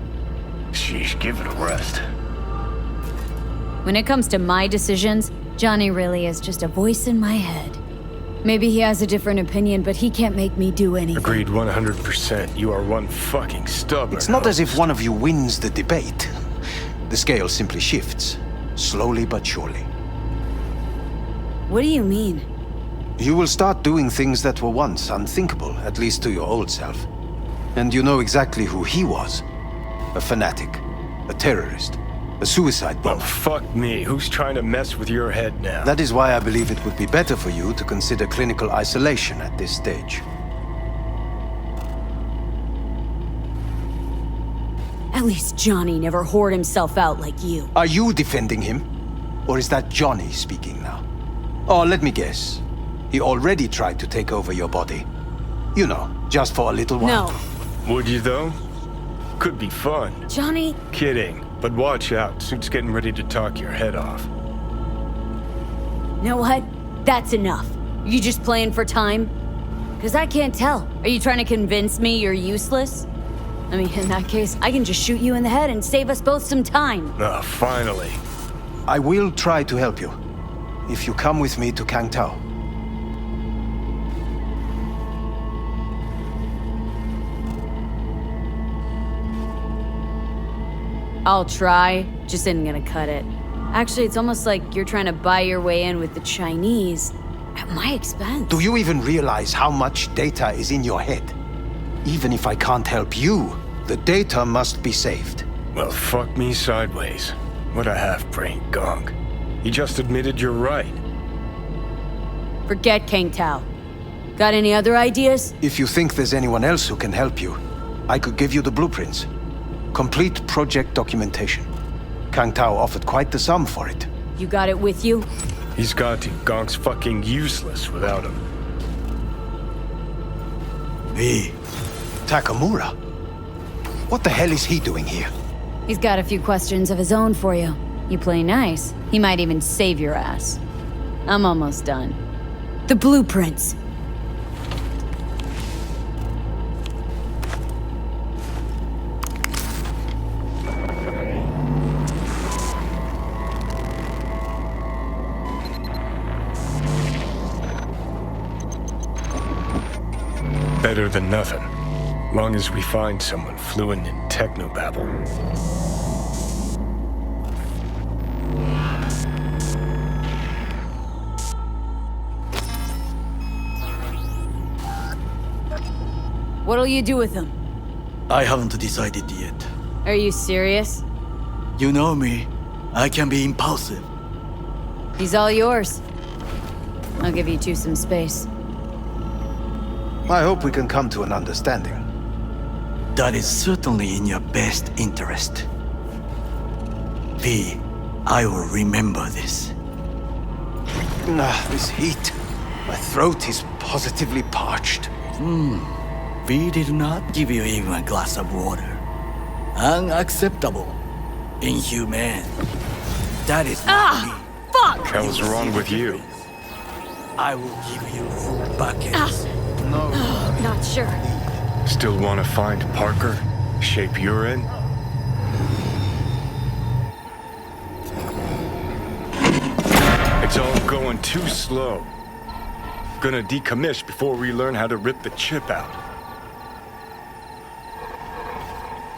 Sheesh, give it a rest. When it comes to my decisions, Johnny really is just a voice in my head. Maybe he has a different opinion, but he can't make me do anything. Agreed 100%. You are one fucking stubborn. It's not as if one of you wins the debate. The scale simply shifts, slowly but surely. What do you mean? You will start doing things that were once unthinkable, at least to your old self. And you know exactly who he was. A fanatic, a terrorist, a suicide bomber. Well, fuck me. Who's trying to mess with your head now? That is why I believe it would be better for you to consider clinical isolation at this stage. At least Johnny never whored himself out like you. Are you defending him? Or is that Johnny speaking now? Oh, let me guess. He already tried to take over your body. You know, just for a little while. No. Would you, though? Could be fun. Johnny... Kidding. But watch out. Suit's getting ready to talk your head off. Know what? That's enough. You just playing for time? Because I can't tell. Are you trying to convince me you're useless? I mean, in that case, I can just shoot you in the head and save us both some time. Ah, finally. I will try to help you. If you come with me to Kang Tao. I'll try, just isn't gonna cut it. Actually, it's almost like you're trying to buy your way in with the Chinese at my expense. Do you even realize how much data is in your head? Even if I can't help you, the data must be saved. Well, fuck me sideways. What a half-brain gong. You just admitted you're right. Forget Kang Tao. Got any other ideas? If you think there's anyone else who can help you, I could give you the blueprints. Complete project documentation. Kang Tao offered quite the sum for it. You got it with you? He's got to. Gong's fucking useless without him. V. Takamura? What the hell is he doing here? He's got a few questions of his own for you. You play nice, he might even save your ass. I'm almost done. The blueprints. Better than nothing. Long as we find someone fluent in technobabble. What'll you do with him? I haven't decided yet. Are you serious? You know me. I can be impulsive. He's all yours. I'll give you two some space. I hope we can come to an understanding. That is certainly in your best interest. V, I will remember this. This heat. My throat is positively parched. V did not give you even a glass of water. Unacceptable. Inhumane. That is not me. Fuck! Hell's wrong with you? I will give you full buckets. No. Not sure. Still want to find Parker? Shape you're in? It's all going too slow. Gonna decommiss before we learn how to rip the chip out.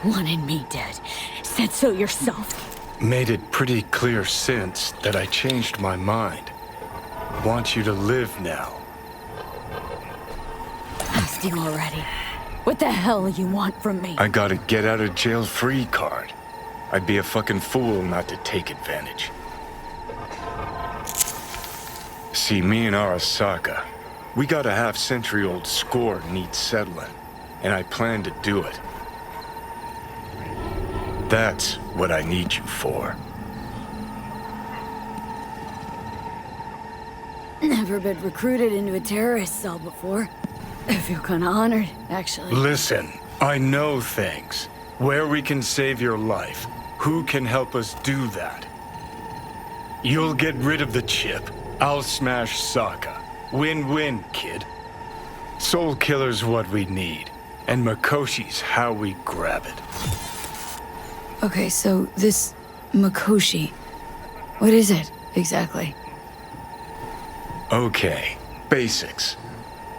Wanted me dead. Said so yourself. Made it pretty clear since that I changed my mind. Want you to live now. Asked you already. What the hell you want from me? I got a get out of jail free card. I'd be a fucking fool not to take advantage. See, me and Arasaka, we got a half-century-old score needs settling, and I plan to do it. That's what I need you for. Never been recruited into a terrorist cell before. I feel kinda honored, actually. Listen, I know things. Where we can save your life. Who can help us do that? You'll get rid of the chip. I'll smash Sokka. Win-win, kid. Soul Killer's what we need, and Makoshi's how we grab it. Okay, so this Mikoshi, what is it exactly? Okay, basics.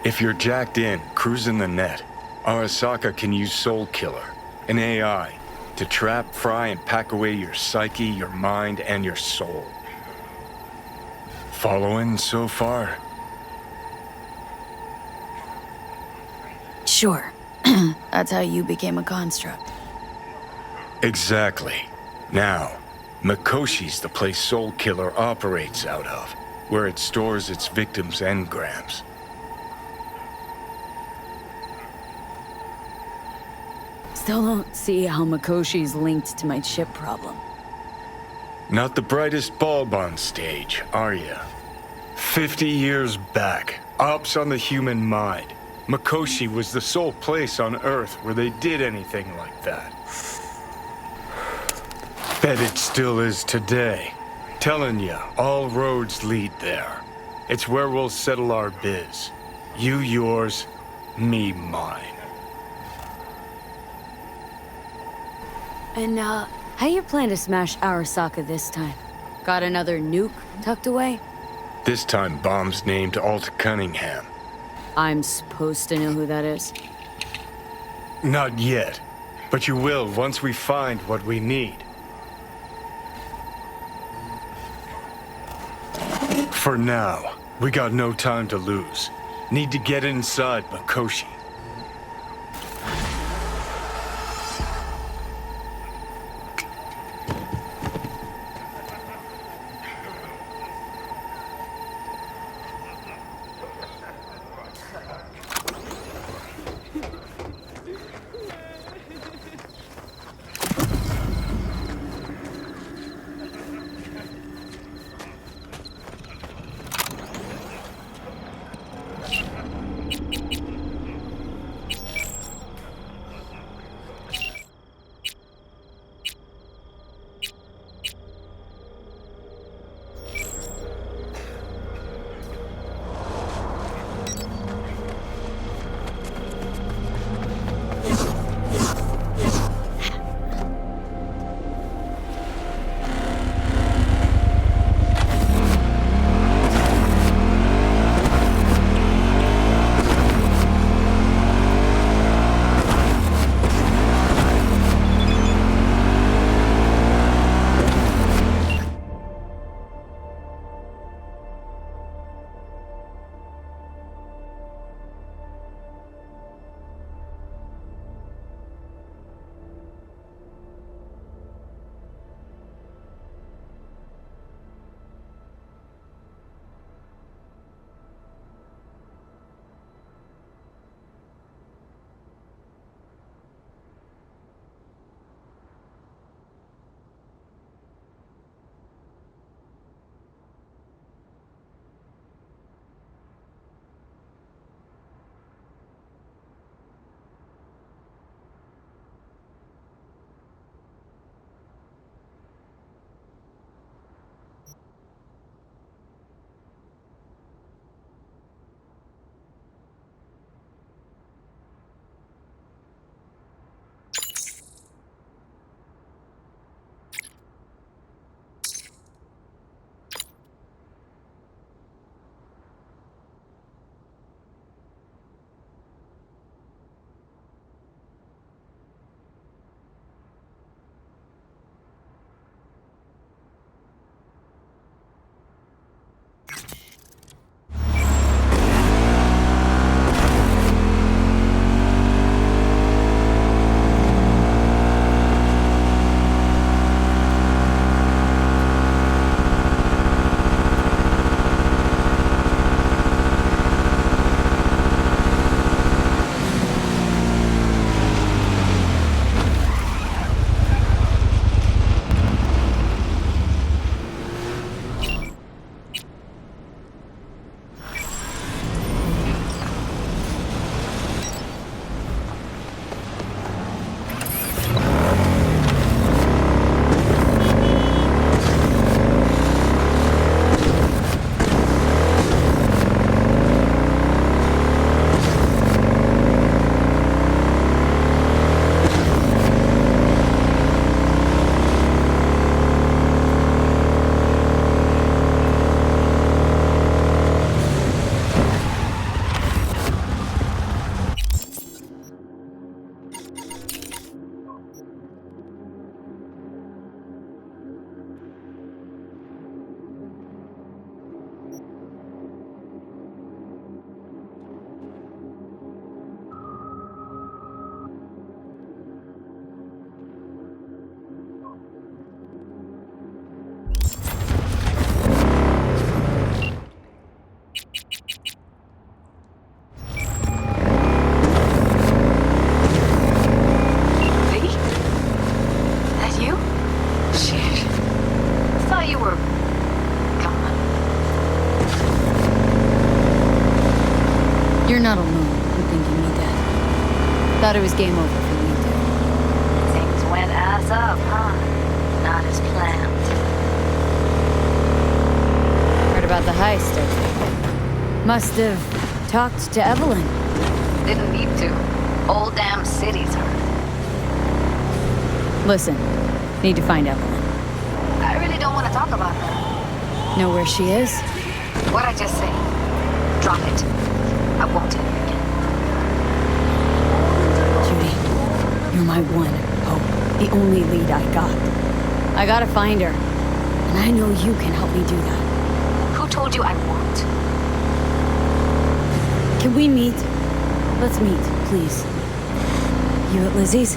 If you're jacked in, cruising the net, Arasaka can use Soul Killer, an AI, to trap, fry, and pack away your psyche, your mind, and your soul. Following so far? Sure. That's how you became a construct. Exactly. Now, Makoshi's the place Soul Killer operates out of, where it stores its victims' engrams. Still don't see how Makoshi's linked to my chip problem. Not the brightest bulb on stage, are you? 50 years back, ops on the human mind. Mikoshi was the sole place on Earth where they did anything like that. Bet it still is today. Telling ya, all roads lead there. It's where we'll settle our biz. You yours, me mine. And, how you plan to smash Arasaka this time? Got another nuke tucked away? This time, bomb's named Alt Cunningham. I'm supposed to know who that is. Not yet, but you will once we find what we need. For now, we got no time to lose. Need to get inside Mikoshi. You're not alone in thinking me dead. Thought it was game over for me, too. Things went ass up, huh? Not as planned. Heard about the heist, I think. Must have talked to Evelyn. Didn't need to. Whole damn city's hurt. Listen, need to find Evelyn. I really don't want to talk about her. Know where she is? What I just say. Drop it. I won't tell you again. Judy, you're my one hope. The only lead I got. I gotta find her. And I know you can help me do that. Who told you I won't? Can we meet? Let's meet, please. You at Lizzie's?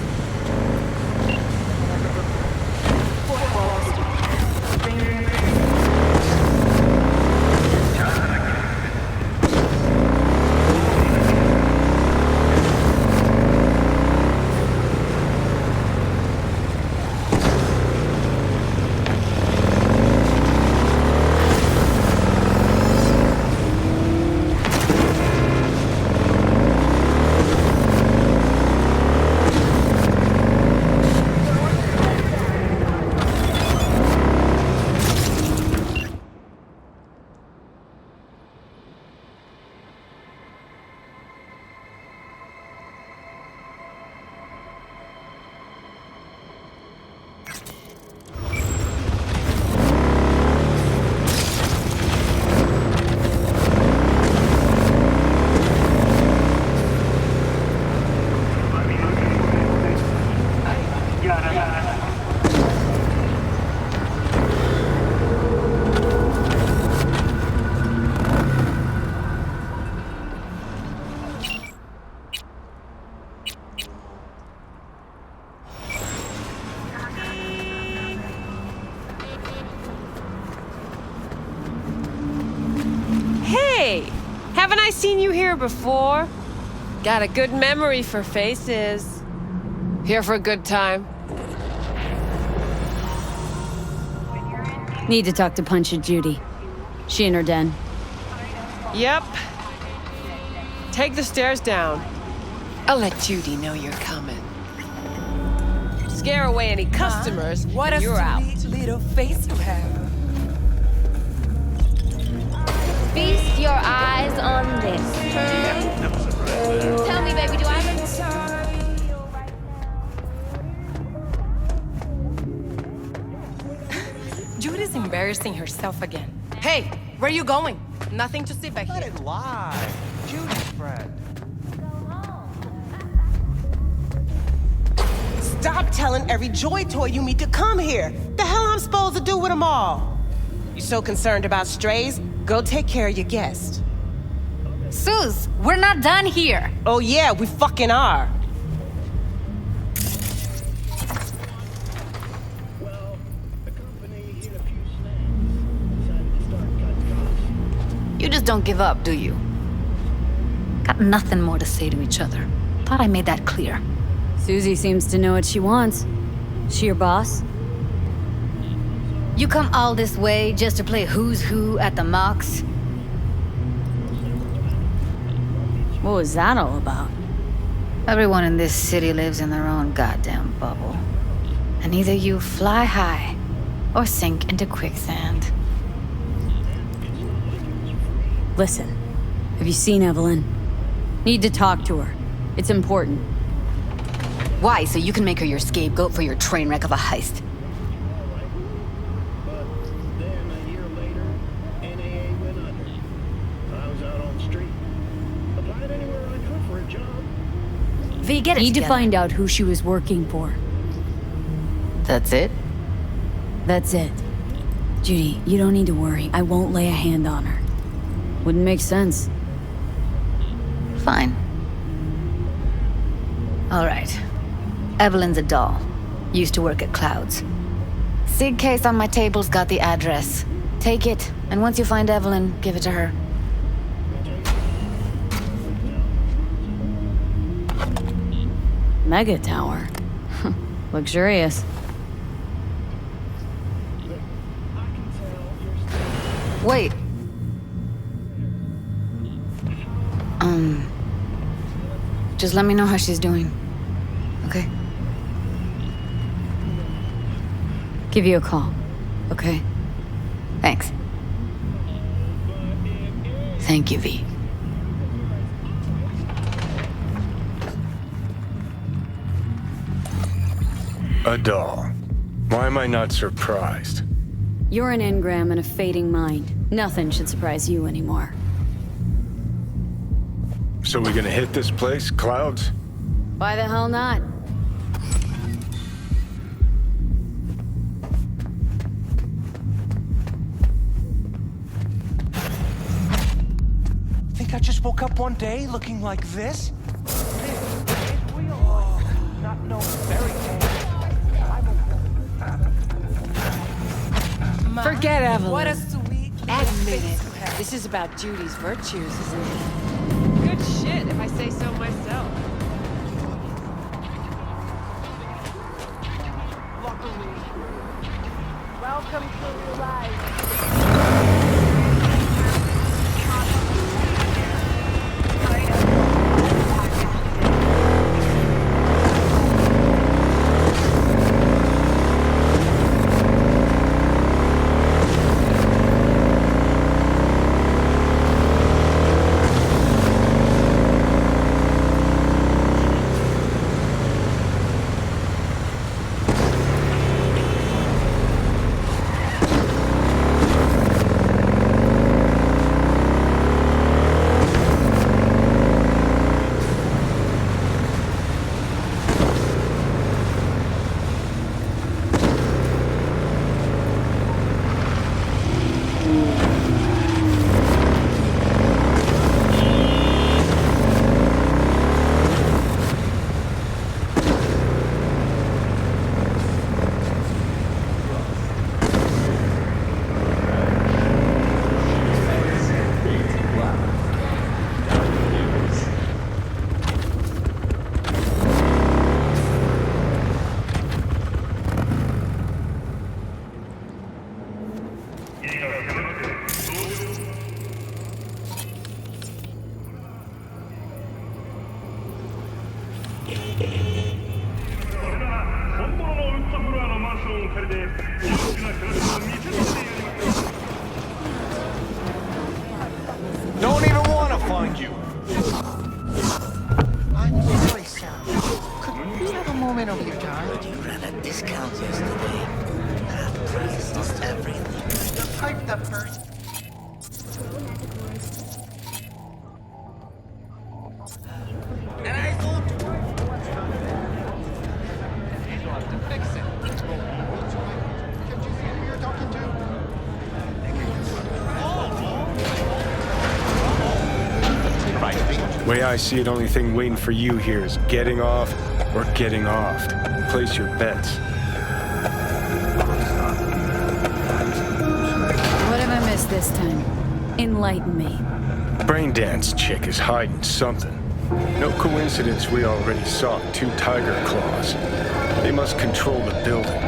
Hey! Haven't I seen you here before? Got a good memory for faces. Here for a good time. Need to talk to Punch and Judy. She in her den. Yep. Take the stairs down. I'll let Judy know you're coming. Scare away any customers, What and a you're out. sweet little face you have. Feast your eyes on this. Tell me, baby, do I look... Judy's embarrassing herself again. Hey, where are you going? Nothing to see back here. Let it lie. Judy's friend. Stop telling every Joy Toy you meet to come here. The hell I'm supposed to do with them all? You so concerned about strays? Go take care of your guest. Suze, we're not done here. Oh yeah, we fucking are. You just don't give up, do you? Got nothing more to say to each other. Thought I made that clear. Susie seems to know what she wants. She your boss? You come all this way just to play who's who at the Mox? What was that all about? Everyone in this city lives in their own goddamn bubble. And either you fly high or sink into quicksand. Listen, have you seen Evelyn? Need to talk to her. It's important. Why? So you can make her your scapegoat for your train wreck of a heist. V, get it Need to together. find out who she was working for. That's it? That's it. Judy, you don't need to worry. I won't lay a hand on her. Wouldn't make sense. Fine. All right. Evelyn's a doll. Used to work at Clouds. Sig case on my table's got the address. Take it, and once you find Evelyn, give it to her. Mega tower. Luxurious. Wait. Just let me know how she's doing. Okay? Give you a call. Okay? Thanks. Thank you, V. A doll. Why am I not surprised? You're an engram and a fading mind. Nothing should surprise you anymore. So we gonna hit this place, Clouds? Why the hell not? Think I just woke up one day looking like this? Not no fairy tale. Forget Evelyn. What a sweet. Admit it. This is about Judy's virtues, isn't it? Good shit, if I say so myself. Welcome to your life. Don't even want to find you. I'm sorry, Sam. Could we have a moment of your time? But you ran a discount yesterday. That price is everything. The pipe the first. And I thought... to fix it. Can't you see who you're talking to? Way I see it, only thing waiting for you here is getting off or getting offed. Place your bets. What have I missed this time? Enlighten me. Braindance chick is hiding something. No coincidence we already saw 2 tiger claws. They must control the building.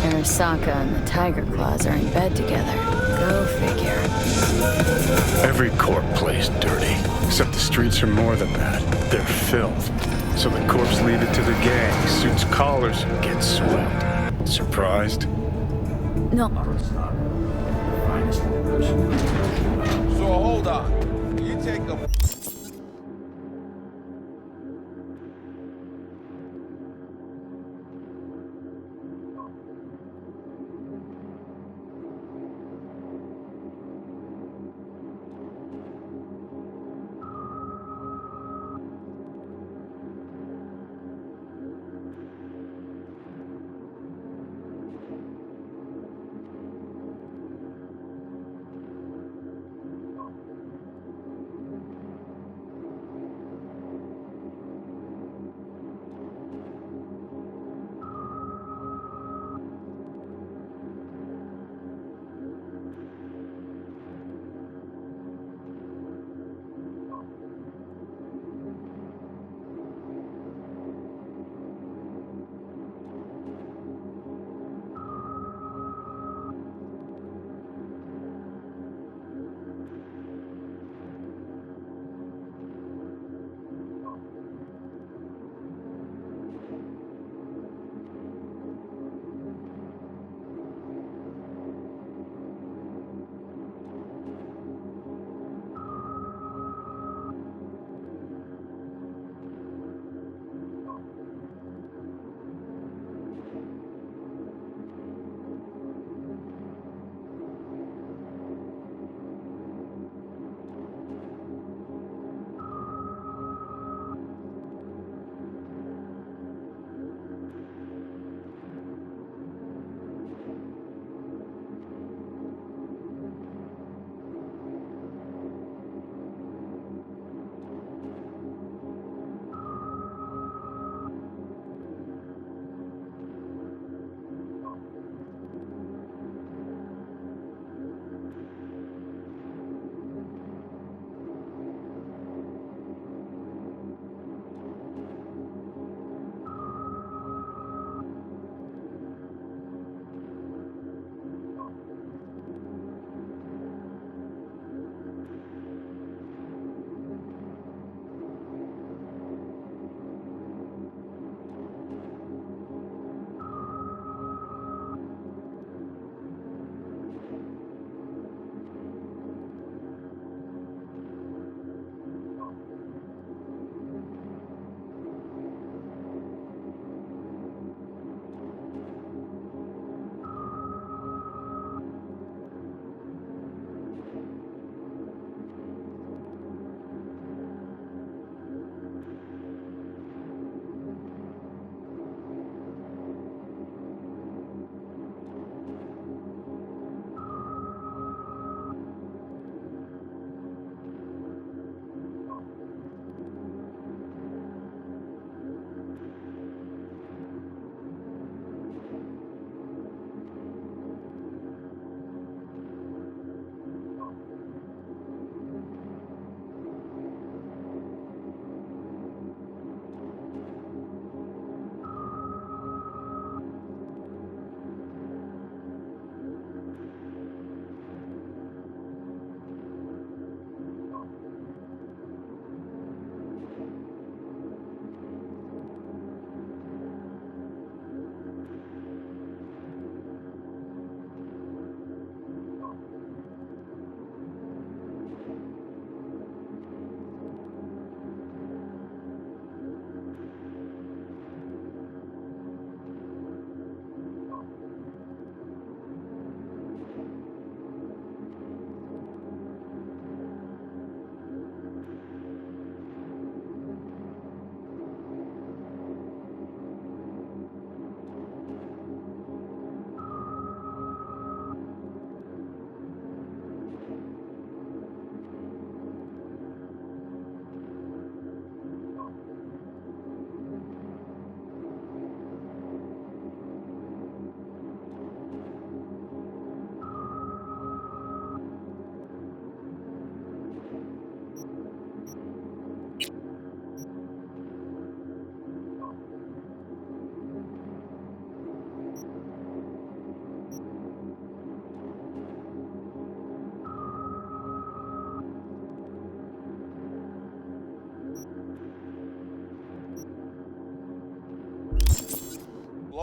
Arasaka and the Tiger Claws are in bed together. Go figure. Every corp plays dirty, except the streets are more than that. They're filth. So the corps leave it to the gang, suits collars, and gets swept. Surprised? No. So hold on. You take a...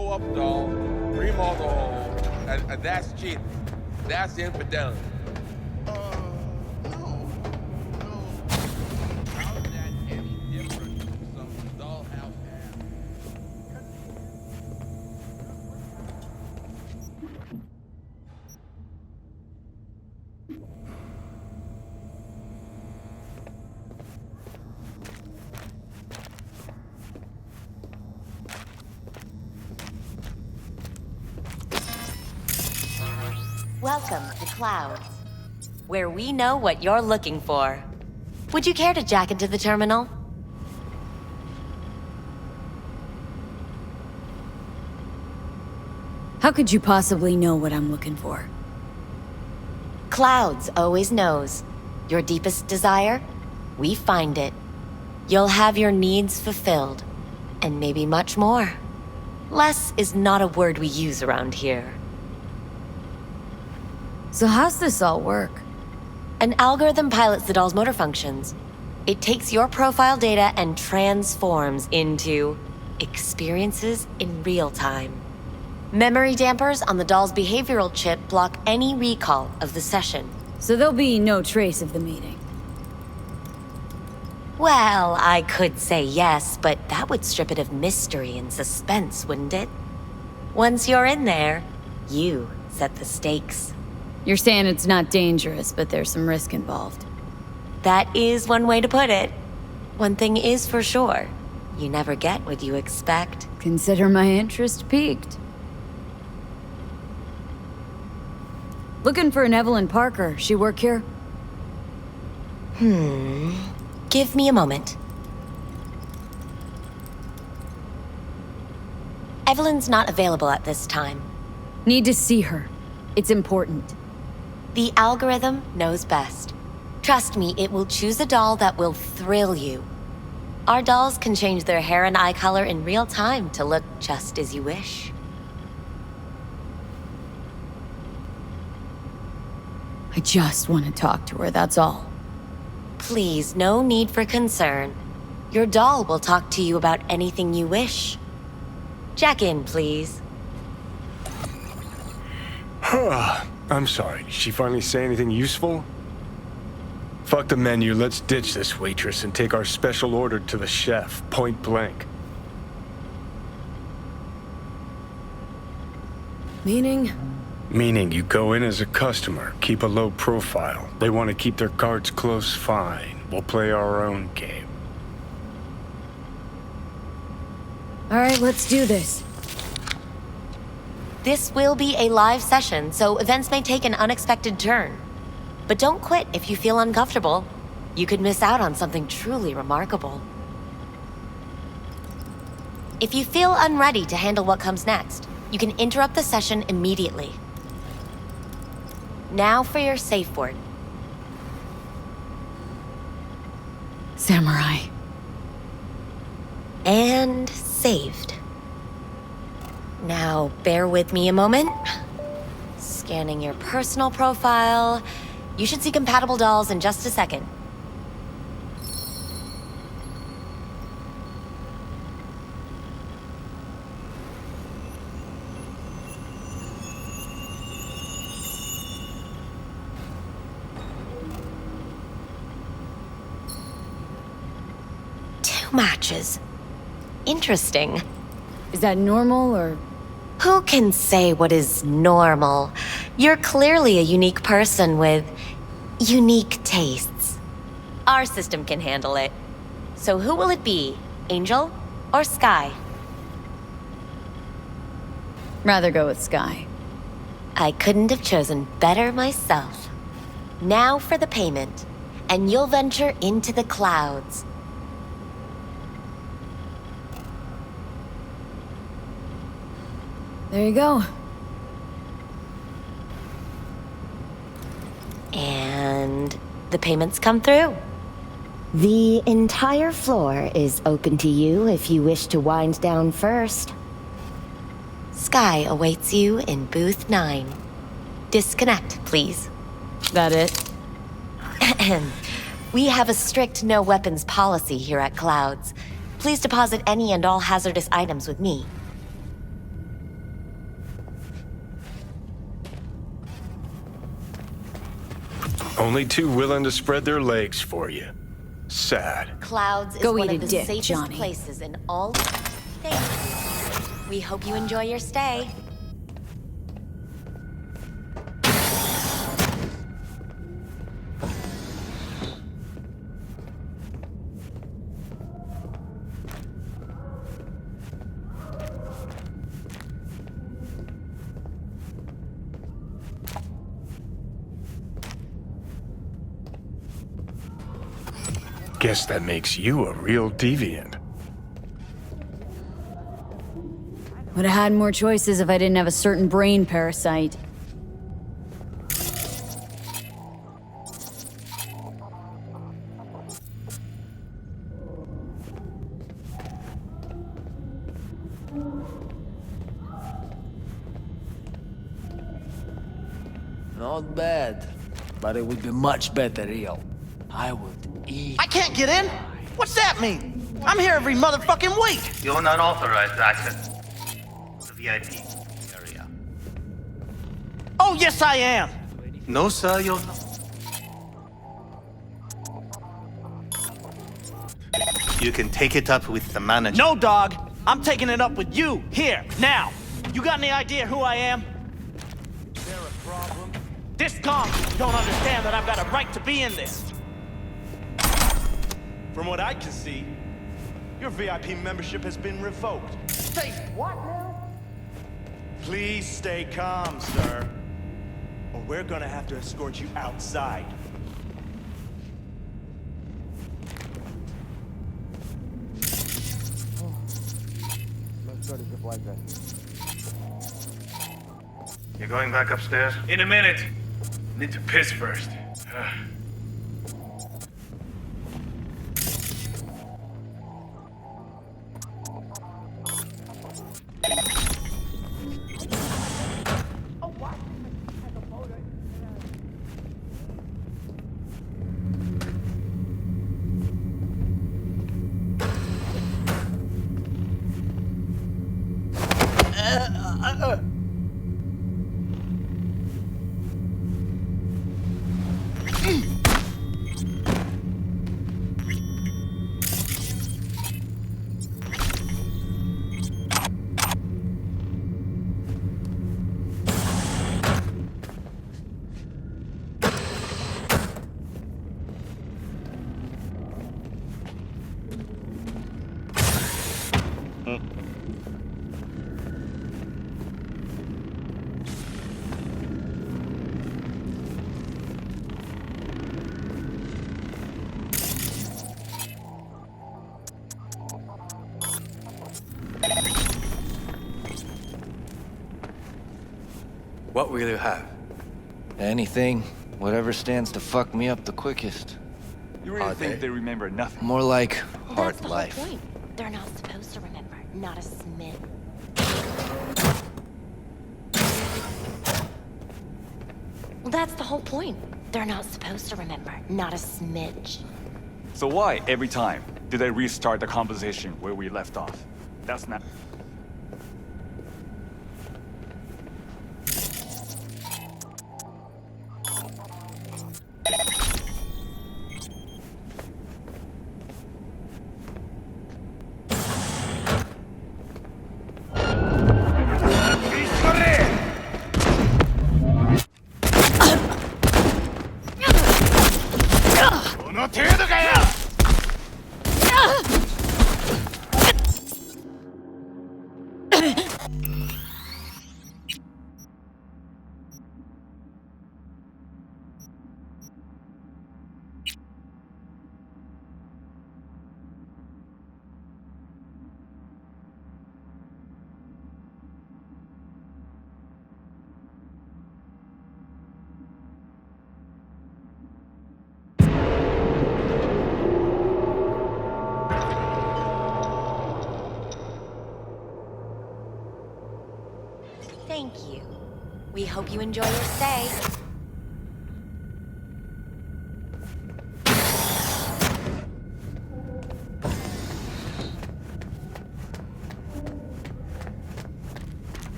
blow up doll, remodel, and that's cheating. That's infidelity. How's that any different from some dollhouse ass? Welcome to Clouds, where we know what you're looking for. Would you care to jack into the terminal? How could you possibly know what I'm looking for? Clouds always knows. Your deepest desire? We find it. You'll have your needs fulfilled, and maybe much more. Less is not a word we use around here. So how's this all work? An algorithm pilots the doll's motor functions. It takes your profile data and transforms into experiences in real time. Memory dampers on the doll's behavioral chip block any recall of the session. So there'll be no trace of the meeting. Well, I could say yes, but that would strip it of mystery and suspense, wouldn't it? Once you're in there, you set the stakes. You're saying it's not dangerous, but there's some risk involved. That is one way to put it. One thing is for sure. You never get what you expect. Consider my interest piqued. Looking for an Evelyn Parker. She work here? Give me a moment. Evelyn's not available at this time. Need to see her. It's important. The algorithm knows best. Trust me, it will choose a doll that will thrill you. Our dolls can change their hair and eye color in real time to look just as you wish. I just want to talk to her, that's all. Please, no need for concern. Your doll will talk to you about anything you wish. Jack in, please. I'm sorry, did she finally say anything useful? Fuck the menu, let's ditch this waitress and take our special order to the chef, point blank. Meaning? Meaning you go in as a customer, keep a low profile. They want to keep their cards close, fine. We'll play our own game. All right, let's do this. This will be a live session, so events may take an unexpected turn. But don't quit if you feel uncomfortable. You could miss out on something truly remarkable. If you feel unready to handle what comes next, you can interrupt the session immediately. Now for your safe word. Samurai. And saved. Now, bear with me a moment. Scanning your personal profile. You should see compatible dolls in just a second. Two matches. Interesting. Is that normal, or...? Who can say what is normal? You're clearly a unique person with unique tastes. Our system can handle it. So who will it be? Angel or Sky? Rather go with Sky. I couldn't have chosen better myself. Now for the payment, and you'll venture into the clouds. There you go. And the payments come through. The entire floor is open to you if you wish to wind down first. Sky awaits you in booth 9. Disconnect, please. That it? We have a strict no weapons policy here at Clouds. Please deposit any and all hazardous items with me. Only too willing to spread their legs for you. Sad. Clouds is Go one eat of a the dick, safest Johnny. places in all. Thank you. We hope you enjoy your stay. Guess that makes you a real deviant. Would have had more choices if I didn't have a certain brain parasite. Not bad, but it would be much better ill. I would eat. I can't get in? What's that mean? I'm here every motherfucking week! You're not authorized access to the VIP area. Oh, yes, I am! No, sir, you're not. You can take it up with the manager. No, dog! I'm taking it up with you, here, now! You got any idea who I am? Is there a problem? This convict don't understand that I've got a right to be in this. From what I can see, your VIP membership has been revoked. Say what now? Please stay calm, sir. Or we're gonna have to escort you outside. You're going back upstairs? In a minute. Need to piss first. What will you have? Anything. Whatever stands to fuck me up the quickest. You really think they remember nothing? More like hard That's the life. whole point. They're not supposed to remember. Not a smidge. Well, that's the whole point. They're not supposed to remember. Not a smidge. So why, every time, did they restart the conversation where we left off? That's not... Thank you. We hope you enjoy your stay.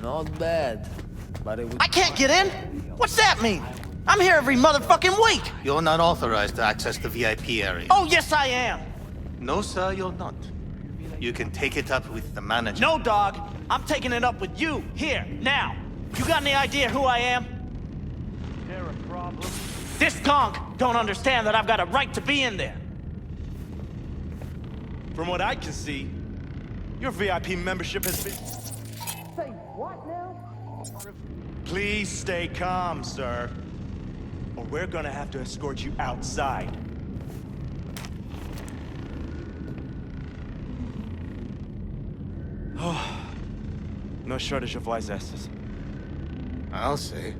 Not bad, but it would... I can't get in? What's that mean? I'm here every motherfucking week! You're not authorized to access the VIP area. Oh, yes I am! No, sir, you're not. You can take it up with the manager. No, dog. I'm taking it up with you, here, now. You got any idea who I am? There a problem? This conch don't understand that I've got a right to be in there. From what I can see, your VIP membership has been... Say what now? Please stay calm, sir. Or we're gonna have to escort you outside. No shortage of wise asses. I'll say.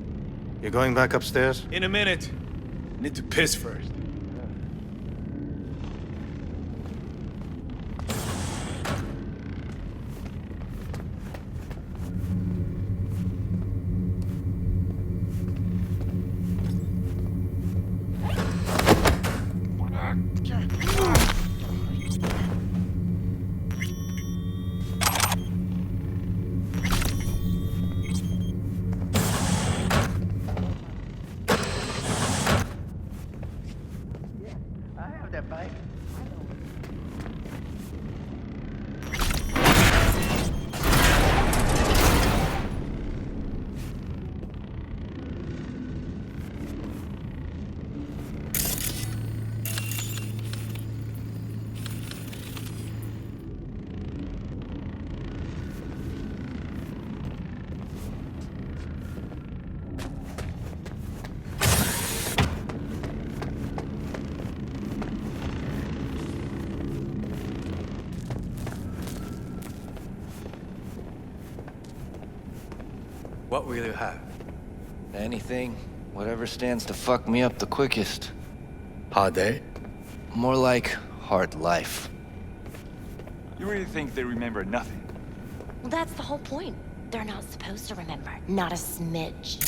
You're going back upstairs? In a minute. Need to piss first. What will you have? Anything. Whatever stands to fuck me up the quickest. Hard day? More like hard life. You really think they remember nothing? Well, that's the whole point. They're not supposed to remember. Not a smidge.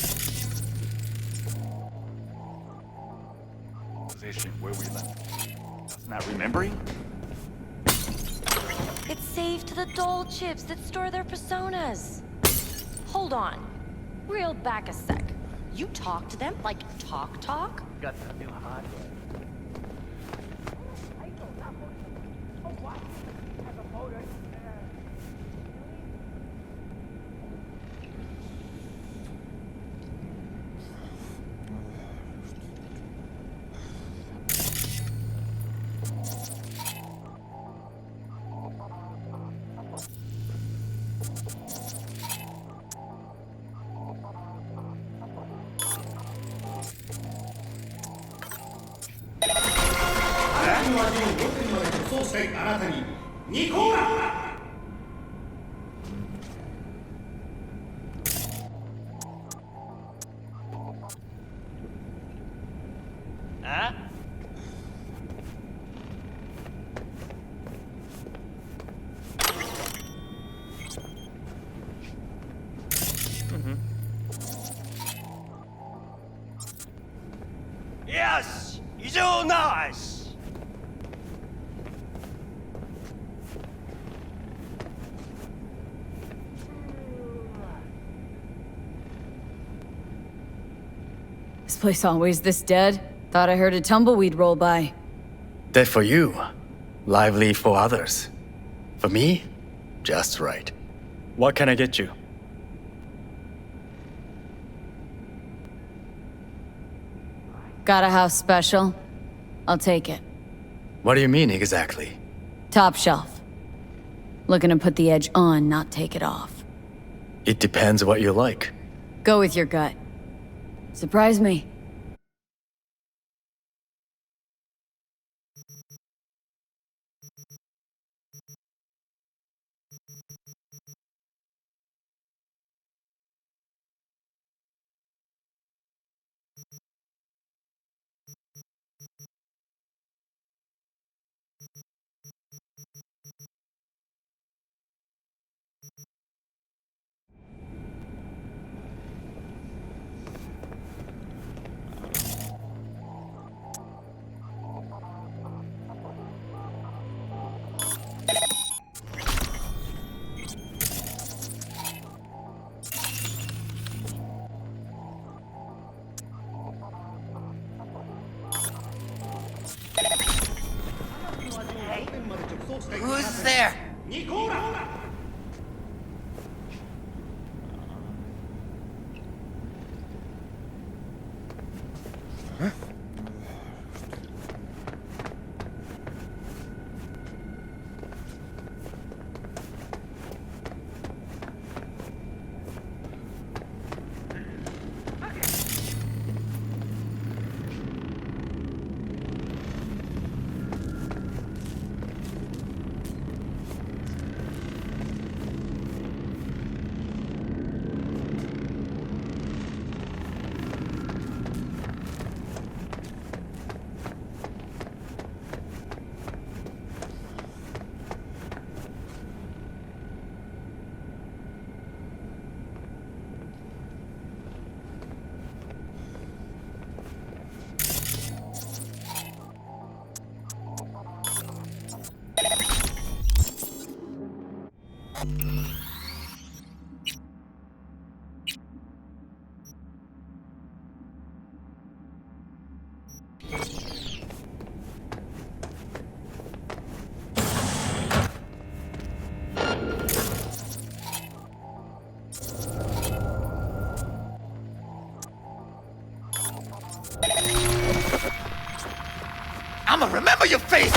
Position where we left. That's not remembering? It's saved to the doll chips that store their personas. Hold on. Reel back a sec. You talk to them like talk? Got some new hardware. Huh? Yes! He's all nice! This place always this dead? Thought I heard a tumbleweed roll by. Dead for you, lively for others. For me, just right. What can I get you? Got a house special? I'll take it. What do you mean exactly? Top shelf. Looking to put the edge on, not take it off. It depends what you like. Go with your gut. Surprise me. Who's there? I'ma remember your face!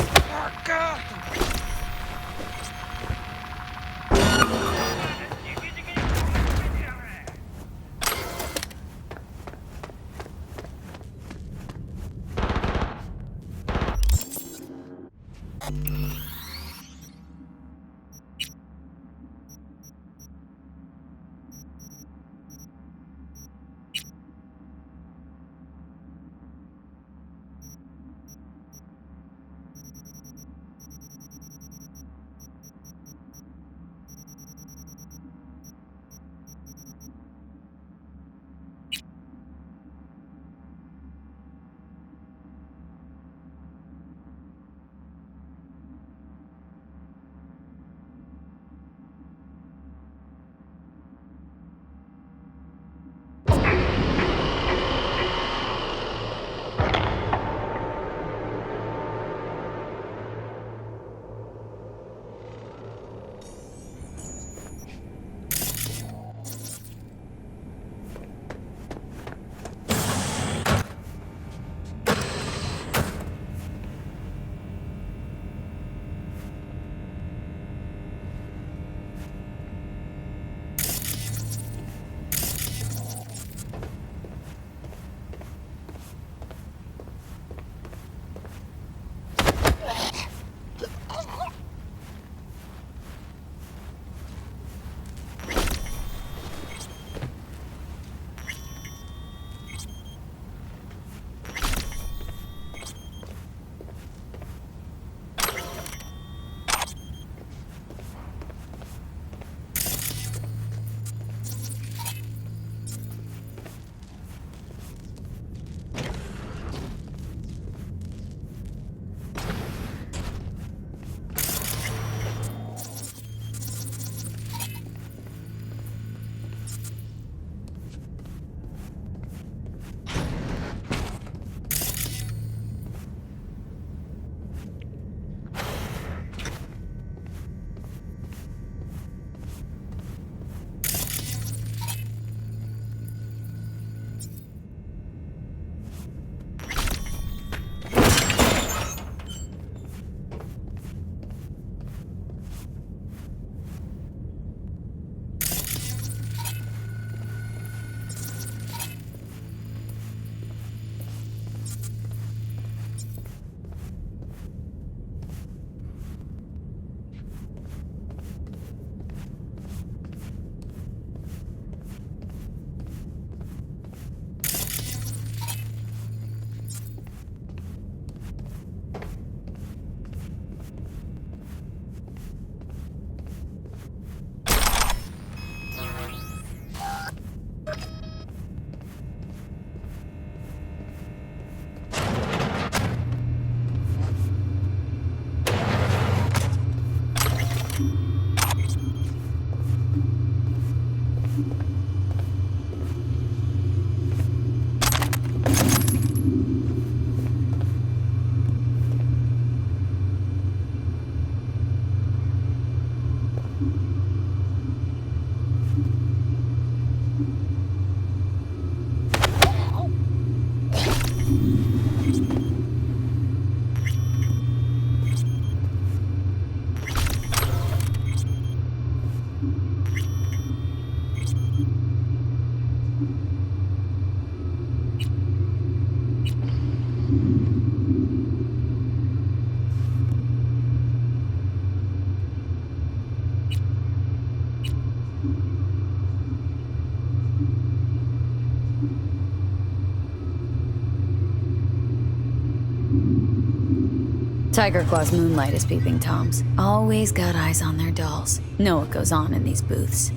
Tiger Claw's moonlight is peeping Toms. Always got eyes on their dolls. Know what goes on in these booths.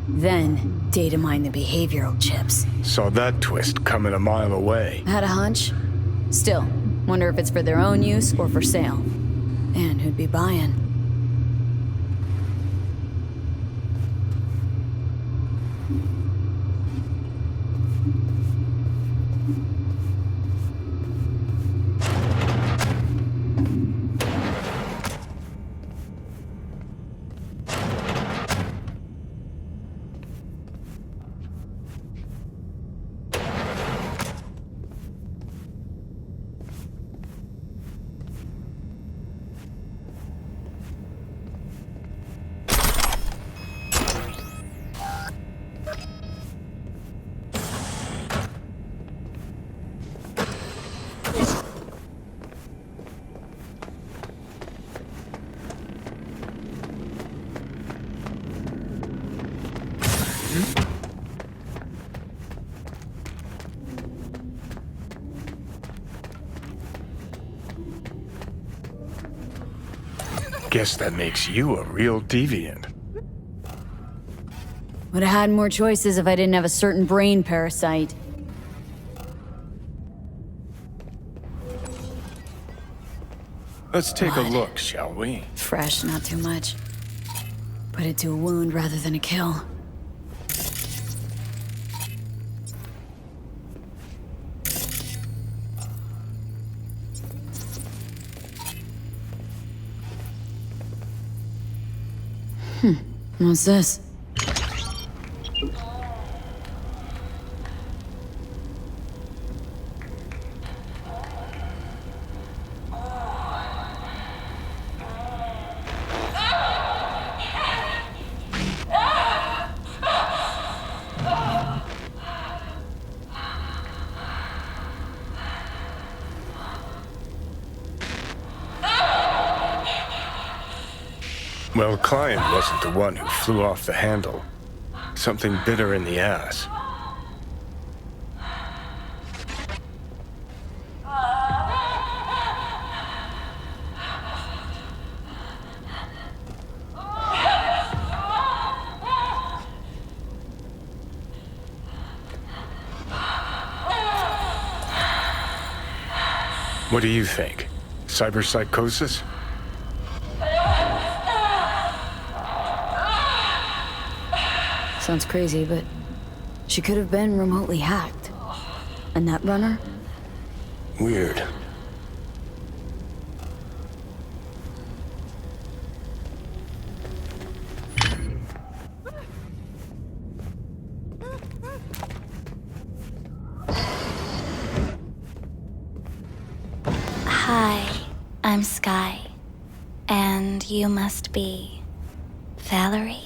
Then, data mine the behavioral chips. Saw that twist coming a mile away. Had a hunch? Still, wonder if it's for their own use or for sale. And who'd be buying? Guess that makes you a real deviant. Would have had more choices if I didn't have a certain brain parasite. Let's take a look, shall we? Fresh, not too much. Put it to a wound rather than a kill. What's this? Well, Klein wasn't the one who flew off the handle. Something bit her in the ass. What do you think? Cyberpsychosis? Sounds crazy, but she could have been remotely hacked. And that runner? Weird. Hi, I'm Sky. And you must be Valerie?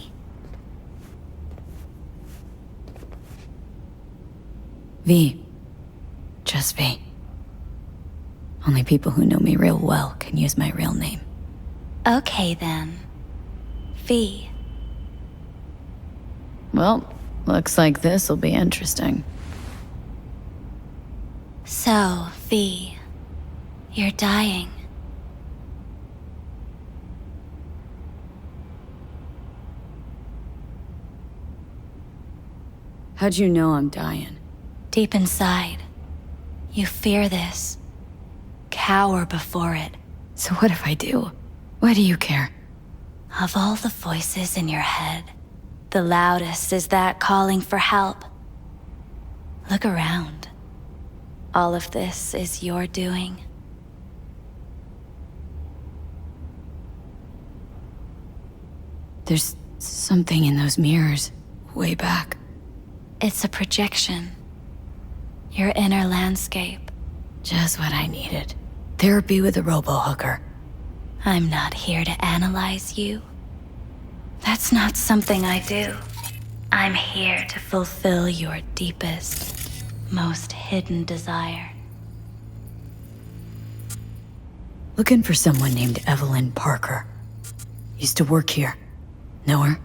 V. Just V. Only people who know me real well can use my real name. Okay then. V. Well, looks like this'll be interesting. So, V, you're dying. How'd you know I'm dying? Deep inside, you fear this. Cower before it. So what if I do? Why do you care? Of all the voices in your head, the loudest is that calling for help. Look around. All of this is your doing. There's something in those mirrors, way back. It's a projection. Your inner landscape. Just what I needed. Therapy with a robo-hooker. I'm not here to analyze you. That's not something I do. I'm here to fulfill your deepest, most hidden desire. Looking for someone named Evelyn Parker. Used to work here. Know her?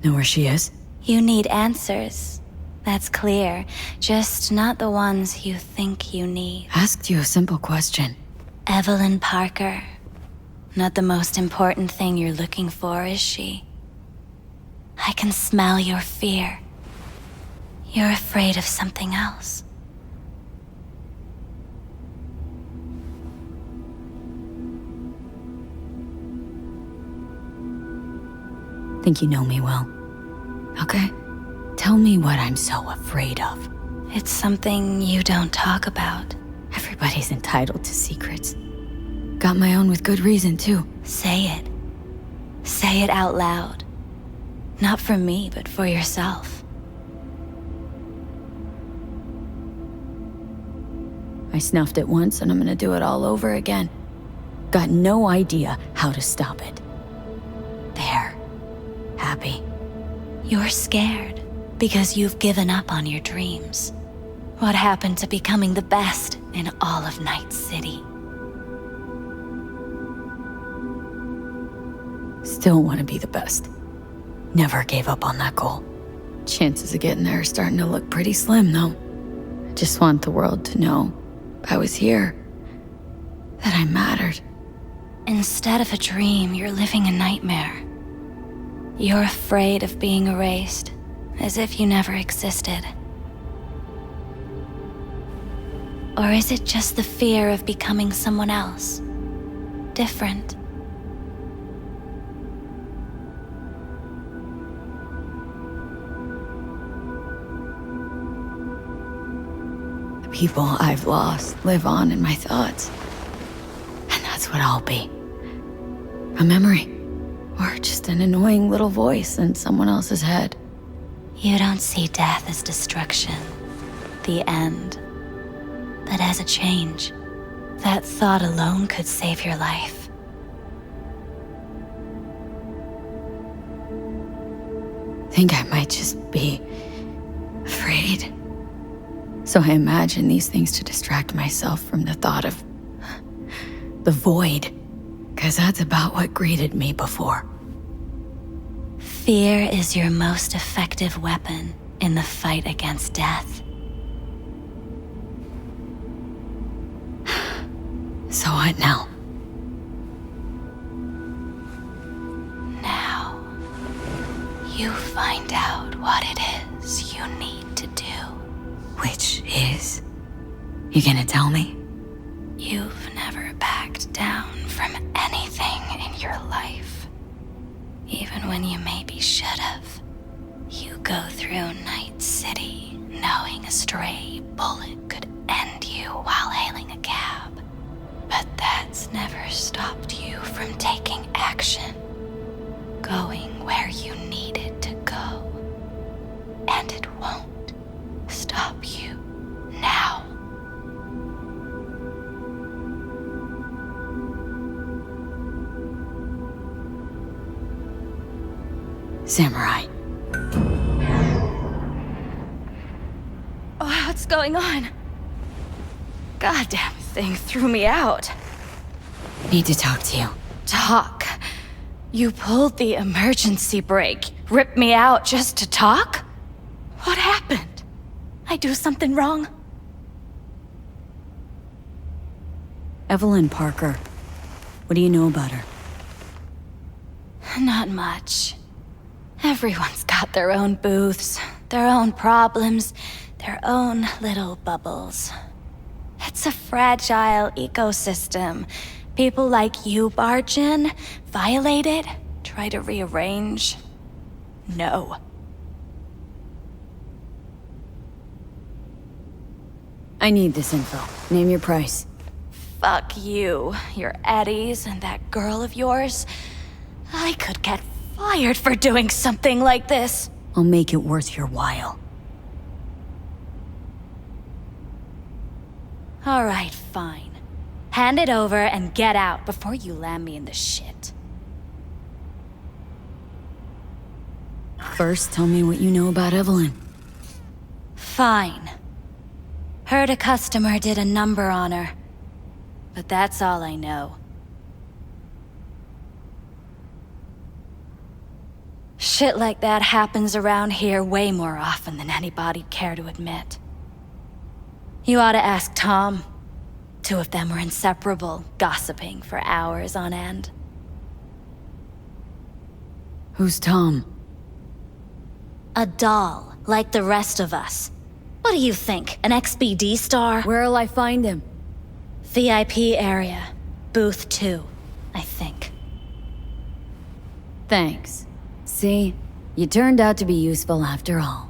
Know where she is? You need answers. That's clear. Just not the ones you think you need. Asked you a simple question. Evelyn Parker. Not the most important thing you're looking for, is she? I can smell your fear. You're afraid of something else. Think you know me well. Okay? Tell me what I'm so afraid of. It's something you don't talk about. Everybody's entitled to secrets. Got my own with good reason, too. Say it. Say it out loud. Not for me, but for yourself. I snuffed it once, and I'm gonna do it all over again. Got no idea how to stop it. There. Happy. You're scared because you've given up on your dreams. What happened to becoming the best in all of Night City? Still want to be the best. Never gave up on that goal. Chances of getting there are starting to look pretty slim, though. I just want the world to know I was here. That I mattered. Instead of a dream, you're living a nightmare. You're afraid of being erased, as if you never existed. Or is it just the fear of becoming someone else? Different? The people I've lost live on in my thoughts. And that's what I'll be. A memory. Or just an annoying little voice in someone else's head. You don't see death as destruction, the end, but as a change. That thought alone could save your life. Think I might just be afraid. So I imagine these things to distract myself from the thought of the void. 'Cause that's about what greeted me before. Fear is your most effective weapon in the fight against death. So what now? Now, you find out what it is you need to do. Which is? You gonna tell me? You've never backed down from anything in your life. Even when you maybe should have. You go through Night City knowing a stray bullet could end you while hailing a cab. But that's never stopped you from taking action. Going where you needed to go. And it won't stop you now. Samurai. Oh, what's going on? Goddamn thing threw me out. Need to talk to you. Talk? You pulled the emergency brake, ripped me out just to talk? What happened? I do something wrong? Evelyn Parker. What do you know about her? Not much. Everyone's got their own booths, their own problems, their own little bubbles. It's a fragile ecosystem. People like you barge in, violate it, try to rearrange. No. I need this info. Name your price. Fuck you, your Eddies, and that girl of yours. I could get fired for doing something like this. I'll make it worth your while. All right, fine. Hand it over and get out before you land me in the shit. First, tell me what you know about Evelyn. Fine. Heard a customer did a number on her. But that's all I know. Shit like that happens around here way more often than anybody'd care to admit. You ought to ask Tom. Two of them were inseparable, gossiping for hours on end. Who's Tom? A doll, like the rest of us. What do you think, an XBD star? Where'll I find him? VIP area. Booth 2, I think. Thanks. See, you turned out to be useful after all.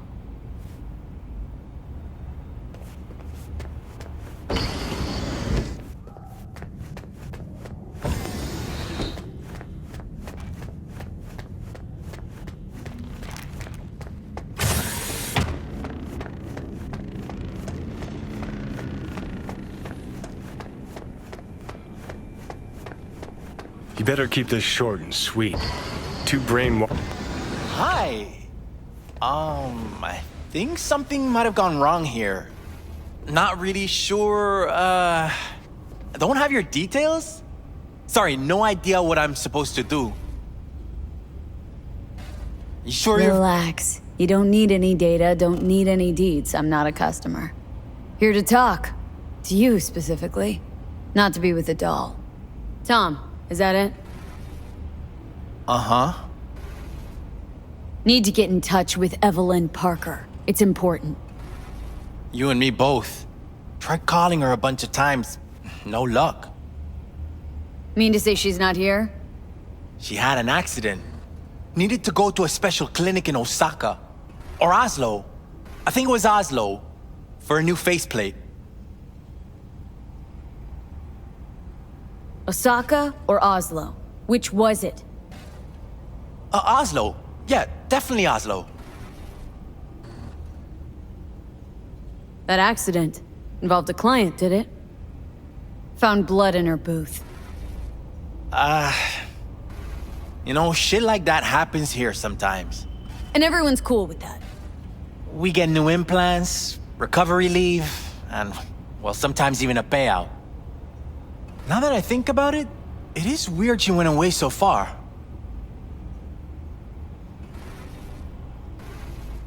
You better keep this short and sweet. Two brainwa- Hi. I think something might have gone wrong here. Not really sure, don't have your details? Sorry, no idea what I'm supposed to do. You sure Relax. You don't need any data, don't need any deeds. I'm not a customer. Here to talk. To you, specifically. Not to be with a doll. Tom, is that it? Uh-huh. Need to get in touch with Evelyn Parker. It's important. You and me both. Tried calling her a bunch of times. No luck. Mean to say she's not here? She had an accident. Needed to go to a special clinic in Osaka. Or Oslo. I think it was Oslo. For a new faceplate. Osaka or Oslo? Which was it? Oslo. Yeah, definitely Oslo. That accident involved a client, did it? Found blood in her booth. You know, shit like that happens here sometimes. And everyone's cool with that. We get new implants, recovery leave, and, well, sometimes even a payout. Now that I think about it, it is weird she went away so far.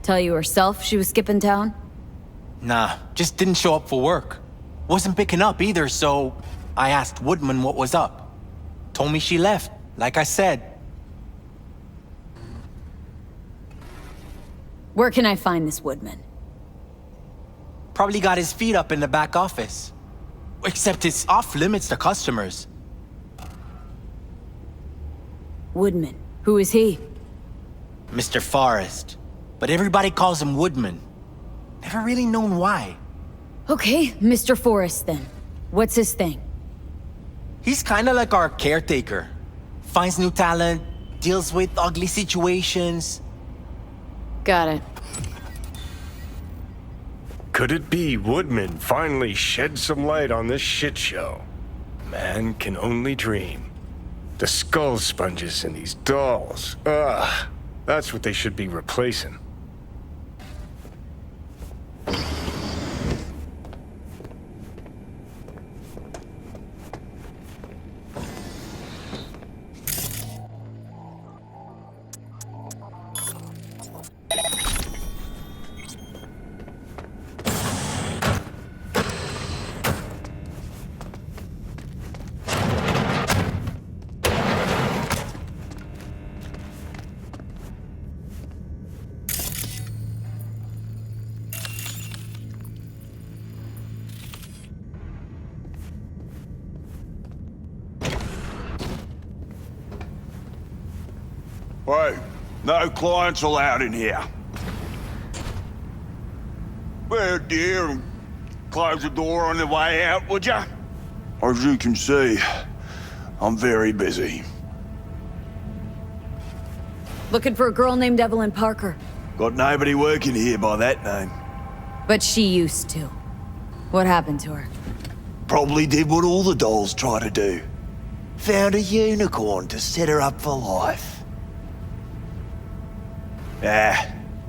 Tell you herself she was skipping town? Nah, just didn't show up for work. Wasn't picking up either, so I asked Woodman what was up. Told me she left, like I said. Where can I find this Woodman? Probably got his feet up in the back office. Except it's off limits to customers. Woodman. Who is he? Mr. Forrest. But everybody calls him Woodman. Never really known why. Okay, Mr. Forrest then. What's his thing? He's kinda like our caretaker. Finds new talent, deals with ugly situations. Got it. Could it be Woodman finally shed some light on this shit show? Man can only dream. The skull sponges in these dolls. Ugh. That's what they should be replacing. Wait, no clients allowed in here. Well, dear, close the door on the way out, would ya? As you can see, I'm very busy. Looking for a girl named Evelyn Parker. Got nobody working here by that name. But she used to. What happened to her? Probably did what all the dolls try to do. Found a unicorn to set her up for life.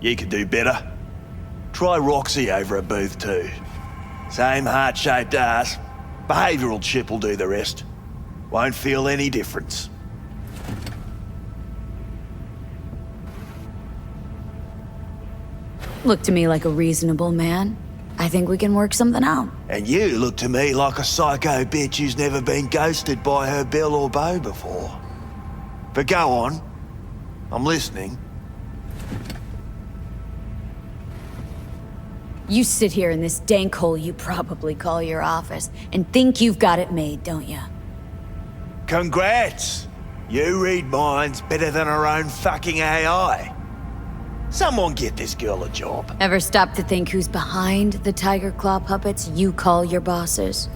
You could do better. Try Roxy over at Booth 2. Same heart-shaped ass. Behavioral chip will do the rest. Won't feel any difference. Looked to me like a reasonable man. I think we can work something out. And you look to me like a psycho bitch who's never been ghosted by her belle or beau before. But go on. I'm listening. You sit here in this dank hole you probably call your office and think you've got it made, don't you? Congrats! You read minds better than her own fucking AI. Someone get this girl a job. Ever stop to think who's behind the Tiger Claw puppets you call your bosses?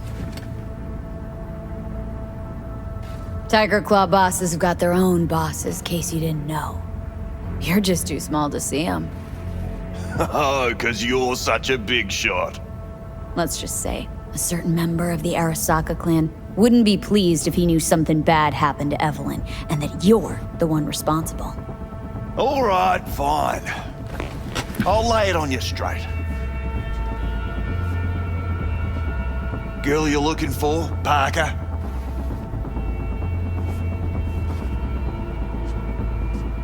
Tiger Claw bosses have got their own bosses, case you didn't know. You're just too small to see them. Oh, 'cause you're such a big shot. Let's just say, a certain member of the Arasaka clan wouldn't be pleased if he knew something bad happened to Evelyn, and that you're the one responsible. All right, fine. I'll lay it on you straight. Girl you're looking for, Parker?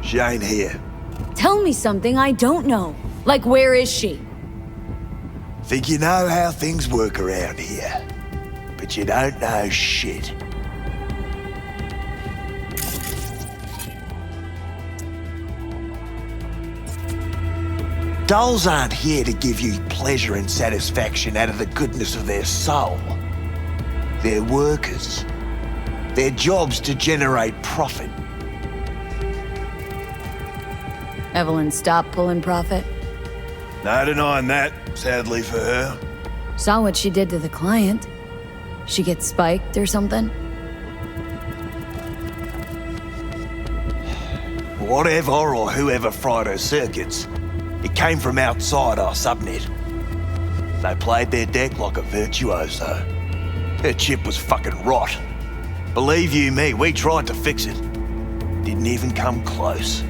She ain't here. Tell me something I don't know. Like, where is she? Think you know how things work around here, but you don't know shit. Dolls aren't here to give you pleasure and satisfaction out of the goodness of their soul. They're workers. Their job's to generate profit. Evelyn stopped pulling profit? No denying that, sadly for her. Saw what she did to the client. She gets spiked or something? Whatever or whoever fried her circuits, it came from outside our subnet. They played their deck like a virtuoso. Her chip was fucking rot. Believe you me, we tried to fix it. Didn't even come close.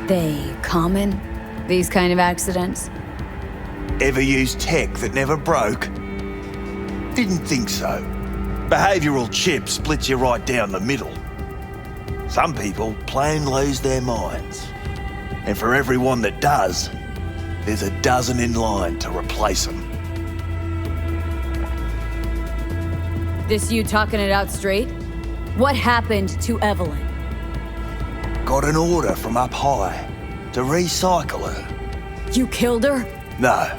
They common? These kind of accidents? Ever used tech that never broke? Didn't think so. Behavioral chip splits you right down the middle. Some people plain lose their minds. And for everyone that does, there's a dozen in line to replace them. This you talking it out straight? What happened to Evelyn? Got an order from up high to recycle her. You killed her? No.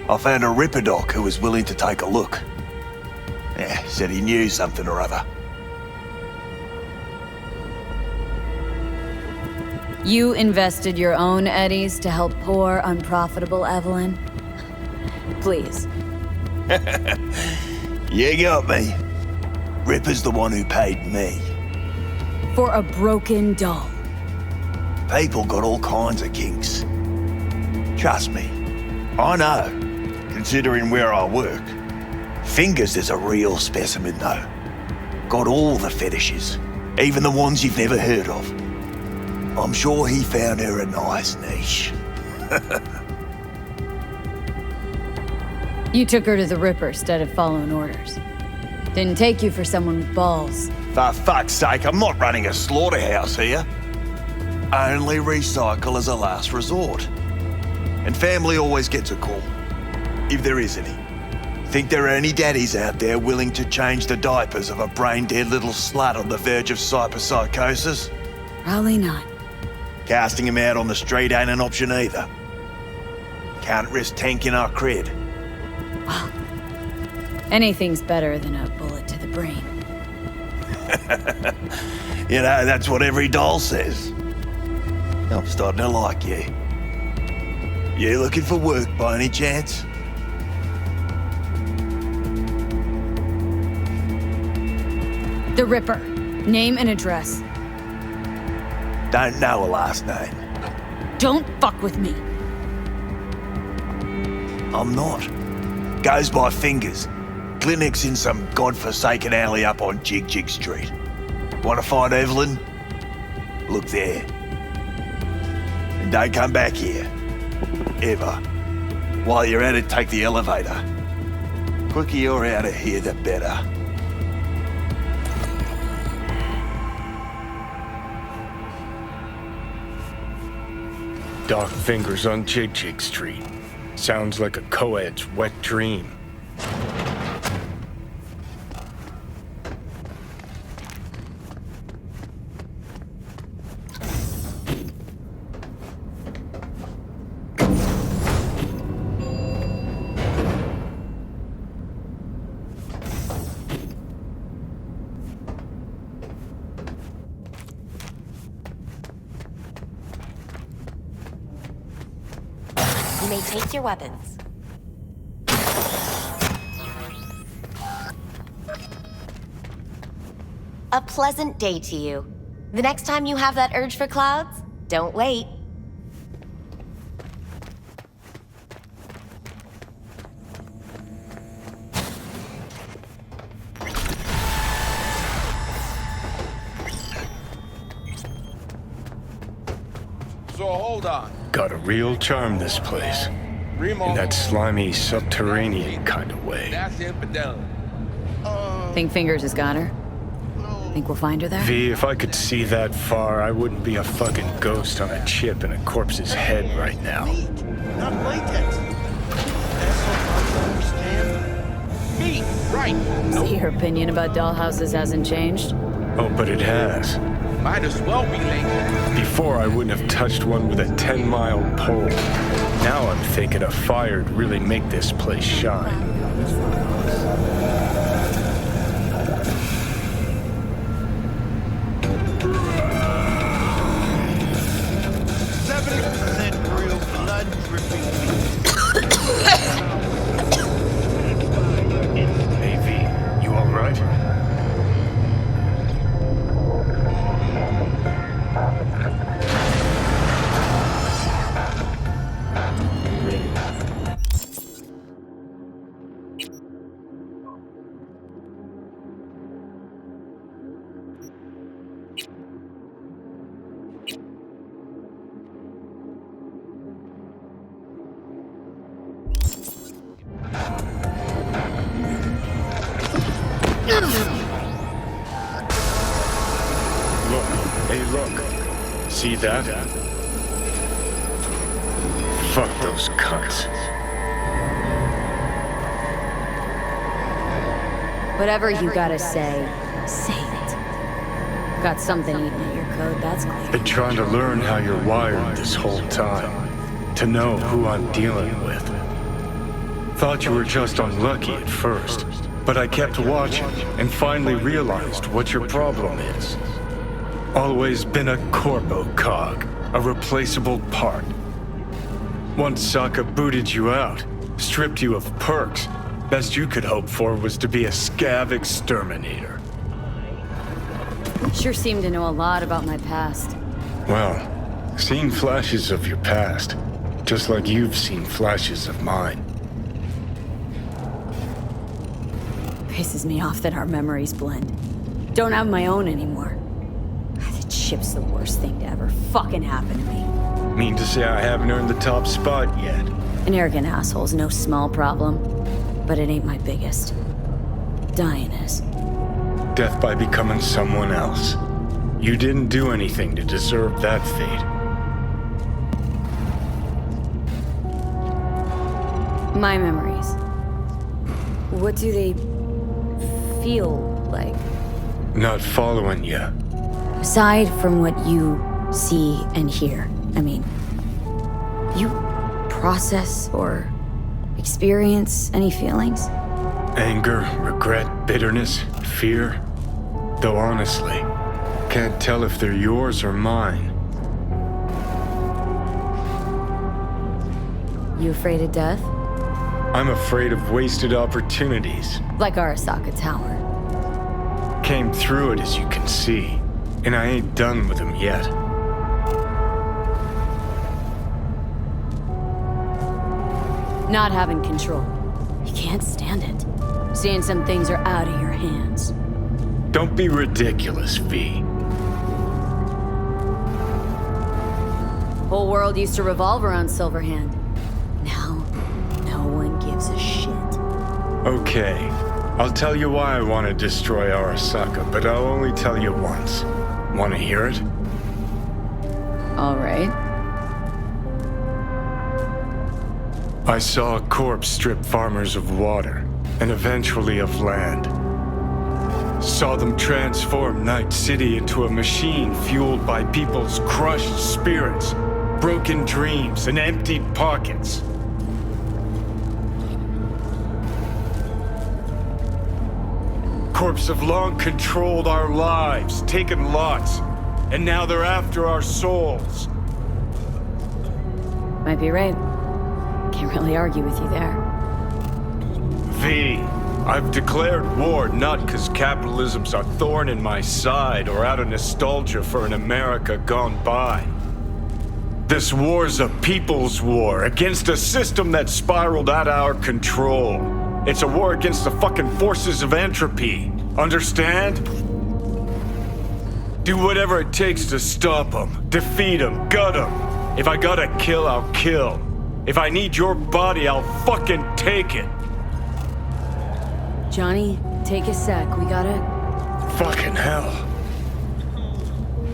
I found a Ripper doc who was willing to take a look. Yeah, said he knew something or other. You invested your own eddies to help poor, unprofitable Evelyn? Please. You got me. Ripper's the one who paid me. For a broken doll. People got all kinds of kinks. Trust me, I know, considering where I work. Fingers is a real specimen though. Got all the fetishes, even the ones you've never heard of. I'm sure he found her a nice niche. You took her to the Ripper instead of following orders. Didn't take you for someone with balls. For fuck's sake, I'm not running a slaughterhouse here. Only recycle as a last resort. And family always gets a call, if there is any. Think there are any daddies out there willing to change the diapers of a brain-dead little slut on the verge of cyberpsychosis? Probably not. Casting him out on the street ain't an option either. Can't risk tanking our cred. Well, anything's better than a bullet to the brain. You know, that's what every doll says. I'm starting to like you. You looking for work by any chance? The Ripper. Name and address. Don't know a last name. Don't fuck with me. I'm not. Goes by Fingers. Clinic's in some godforsaken alley up on Jig Jig Street. Want to find Evelyn? Look there. And don't come back here. Ever. While you're at it, take the elevator. Quicker you're out of here, the better. Dark fingers on Jig Street. Sounds like a co-ed's wet dream. You may take your weapons. A pleasant day to you. The next time you have that urge for clouds, don't wait. So hold on. Got a real charm, this place. In that slimy, subterranean kind of way. That's infidelity. Think Fingers has got her? Think we'll find her there? V, if I could see that far, I wouldn't be a fucking ghost on a chip in a corpse's head right now. Not latex. That's so hard to understand. Meat, right. See, your opinion about dollhouses hasn't changed? Oh, but it has. Might as well be latex. Before, I wouldn't have touched one with a 10-mile pole. Now I'm thinking a fire'd really make this place shine. Hey, V, you all right? Look. See that? Fuck those cunts. Whatever you gotta say, say it. Got something eating at your code, that's clear. Been trying to learn how you're wired this whole time. To know who I'm dealing with. Thought you were just unlucky at first, but I kept watching and finally realized what your problem is. Always been a corpo cog, a replaceable part. Once Sokka booted you out, stripped you of perks, best you could hope for was to be a scav exterminator. Sure seem to know a lot about my past. Well, seen flashes of your past, just like you've seen flashes of mine. Pisses me off that our memories blend. Don't have my own anymore. The chip's the worst thing to ever fucking happen to me. Mean to say I haven't earned the top spot yet. An arrogant asshole's no small problem, but it ain't my biggest. Dying is. Death by becoming someone else. You didn't do anything to deserve that fate. My memories. What do they feel like? Not following you. Aside from what you see and hear, I mean, you process or experience any feelings? Anger, regret, bitterness, fear. Though honestly, can't tell if they're yours or mine. You afraid of death? I'm afraid of wasted opportunities. Like Arasaka Tower. Came through it, as you can see, and I ain't done with them yet. Not having control. You can't stand it. Seeing some things are out of your hands. Don't be ridiculous, V. Whole world used to revolve around Silverhand. Now, no one gives a shit. Okay, I'll tell you why I want to destroy Arasaka, but I'll only tell you once. Want to hear it? All right. I saw a corpse strip farmers of water, and eventually of land. Saw them transform Night City into a machine fueled by people's crushed spirits, broken dreams, and emptied pockets. Corps have long controlled our lives, taken lots, and now they're after our souls. Might be right. Can't really argue with you there. V, I've declared war not because capitalism's a thorn in my side or out of nostalgia for an America gone by. This war's a people's war against a system that spiraled out of our control. It's a war against the fucking forces of entropy. Understand? Do whatever it takes to stop them, defeat them, gut them. If I gotta kill, I'll kill. If I need your body, I'll fucking take it. Johnny, take a sec. We gotta... Fucking hell.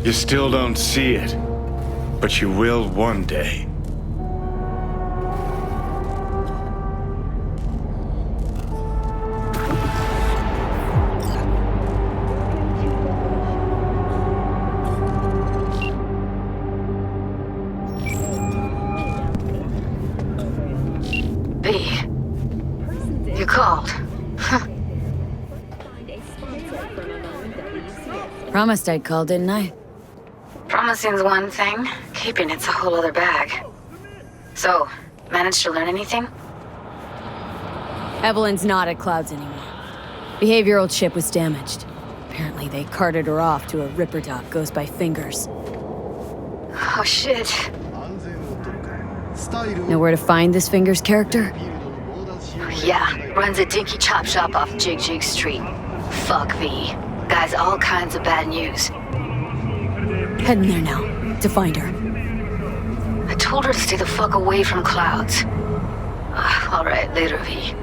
You still don't see it, but you will one day. You called. Promised I'd call, didn't I? Promising's one thing, keeping it's a whole other bag. So, managed to learn anything? Evelyn's not at Clouds anymore. Behavioral chip was damaged. Apparently they carted her off to a Ripper doc goes by Fingers. Oh shit. Know where to find this Fingers character? Yeah, runs a dinky chop shop off Jig Jig Street. Fuck V. Guy's all kinds of bad news. Heading there now, to find her. I told her to stay the fuck away from Clouds. Alright, later, V.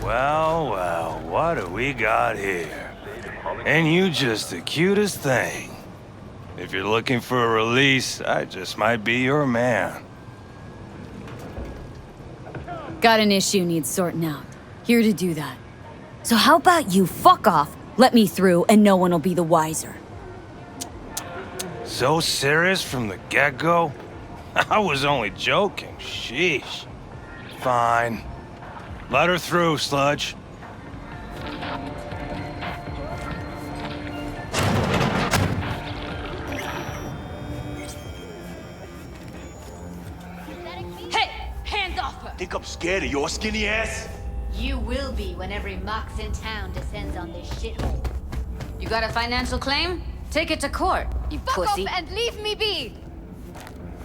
Well, what do we got here? And you just the cutest thing. If you're looking for a release, I just might be your man. Got an issue needs sorting out. Here to do that. So how about you fuck off, let me through, and no one will be the wiser. So serious from the get-go? I was only joking, sheesh. Fine. Let her through, Sludge. Hey! Hands off her! Think I'm scared of your skinny ass? You will be when every Mox in town descends on this shithole. You got a financial claim? Take it to court, you pussy. Fuck off and leave me be!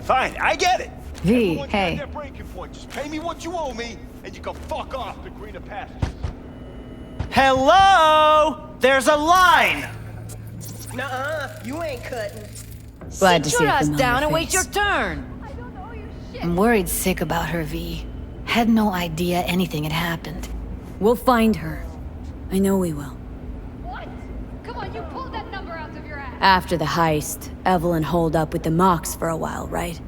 Fine, I get it. V, Everyone's got hey. their breaking point. Just pay me what you owe me, and you can fuck off to greener pastures. Hello? There's a line! Nuh-uh, you ain't cutting. Glad to Sit see your a ass familiar down and wait face. your turn! I'm worried sick about her, V. Had no idea anything had happened. We'll find her. I know we will. What? Come on, you pulled that number out of your ass! After the heist, Evelyn holed up with the Mox for a while, right?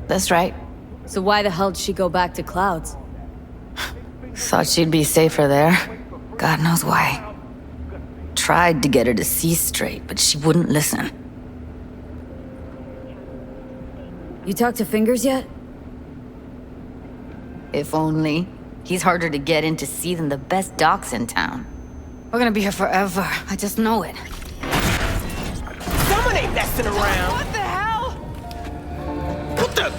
That's right. So why the hell did she go back to Clouds? Thought she'd be safer there. God knows why. Tried to get her to see straight, but she wouldn't listen. You talked to Fingers yet? If only. He's harder to get in to see than the best docs in town. We're gonna be here forever. I just know it. Someone ain't messing around. What the hell? What the?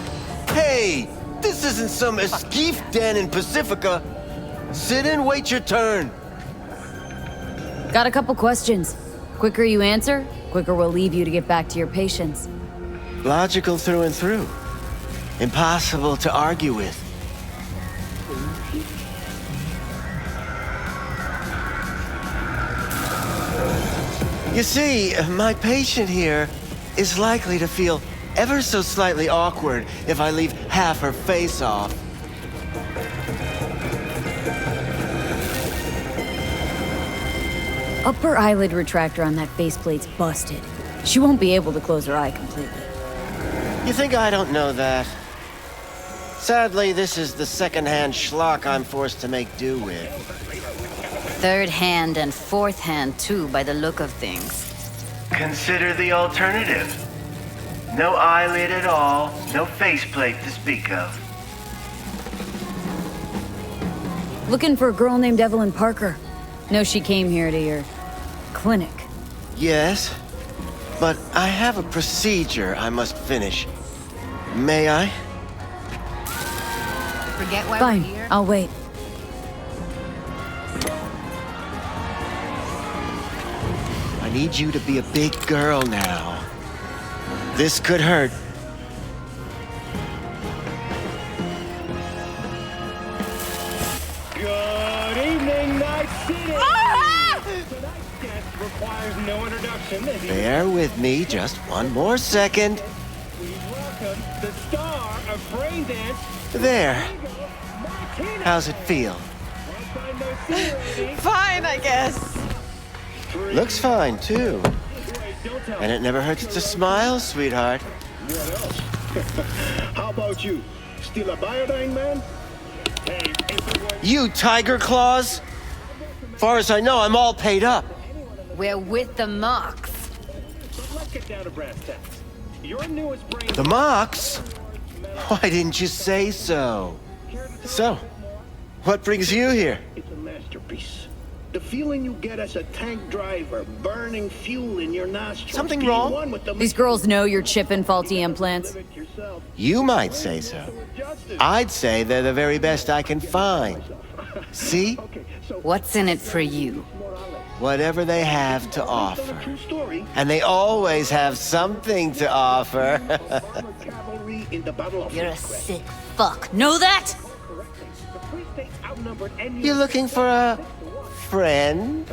Hey, this isn't some escape den in Pacifica. Sit and wait your turn. Got a couple questions. Quicker you answer, quicker we'll leave you to get back to your patients. Logical through and through. Impossible to argue with. You see, my patient here is likely to feel ever so slightly awkward if I leave half her face off. Upper eyelid retractor on that faceplate's busted. She won't be able to close her eye completely. You think I don't know that? Sadly, this is the second-hand schlock I'm forced to make do with. Third hand and fourth hand, too, by the look of things. Consider the alternative. No eyelid at all, no faceplate to speak of. Looking for a girl named Evelyn Parker. Know she came here to your clinic. Yes, but I have a procedure I must finish. May I? Forget why Fine, we're here? I'll wait. I need you to be a big girl now. This could hurt. Good evening, Night City! Tonight's guest requires no introduction. Bear with me just one more second. Please welcome the star of Brain Dance. There. How's it feel? Fine, I guess. Looks fine, too. And it never hurts to smile, sweetheart. What else? How about you? Still a Biodyne man? Hey, if it was... You Tiger Claws? Far as I know, I'm all paid up. We're with the Mox. But let's get down to brass tacks. Your newest brain... The Mox? Why didn't you say so? So, what brings you here? It's a masterpiece. The feeling you get as a tank driver, burning fuel in your nostrils. Something being wrong? one with the These girls know you're chipping faulty implants. You might say so. I'd say they're the very best I can find. See? What's in it for you? Whatever they have to offer. And they always have something to offer. You're a sick fuck. Know that? You looking for a friend?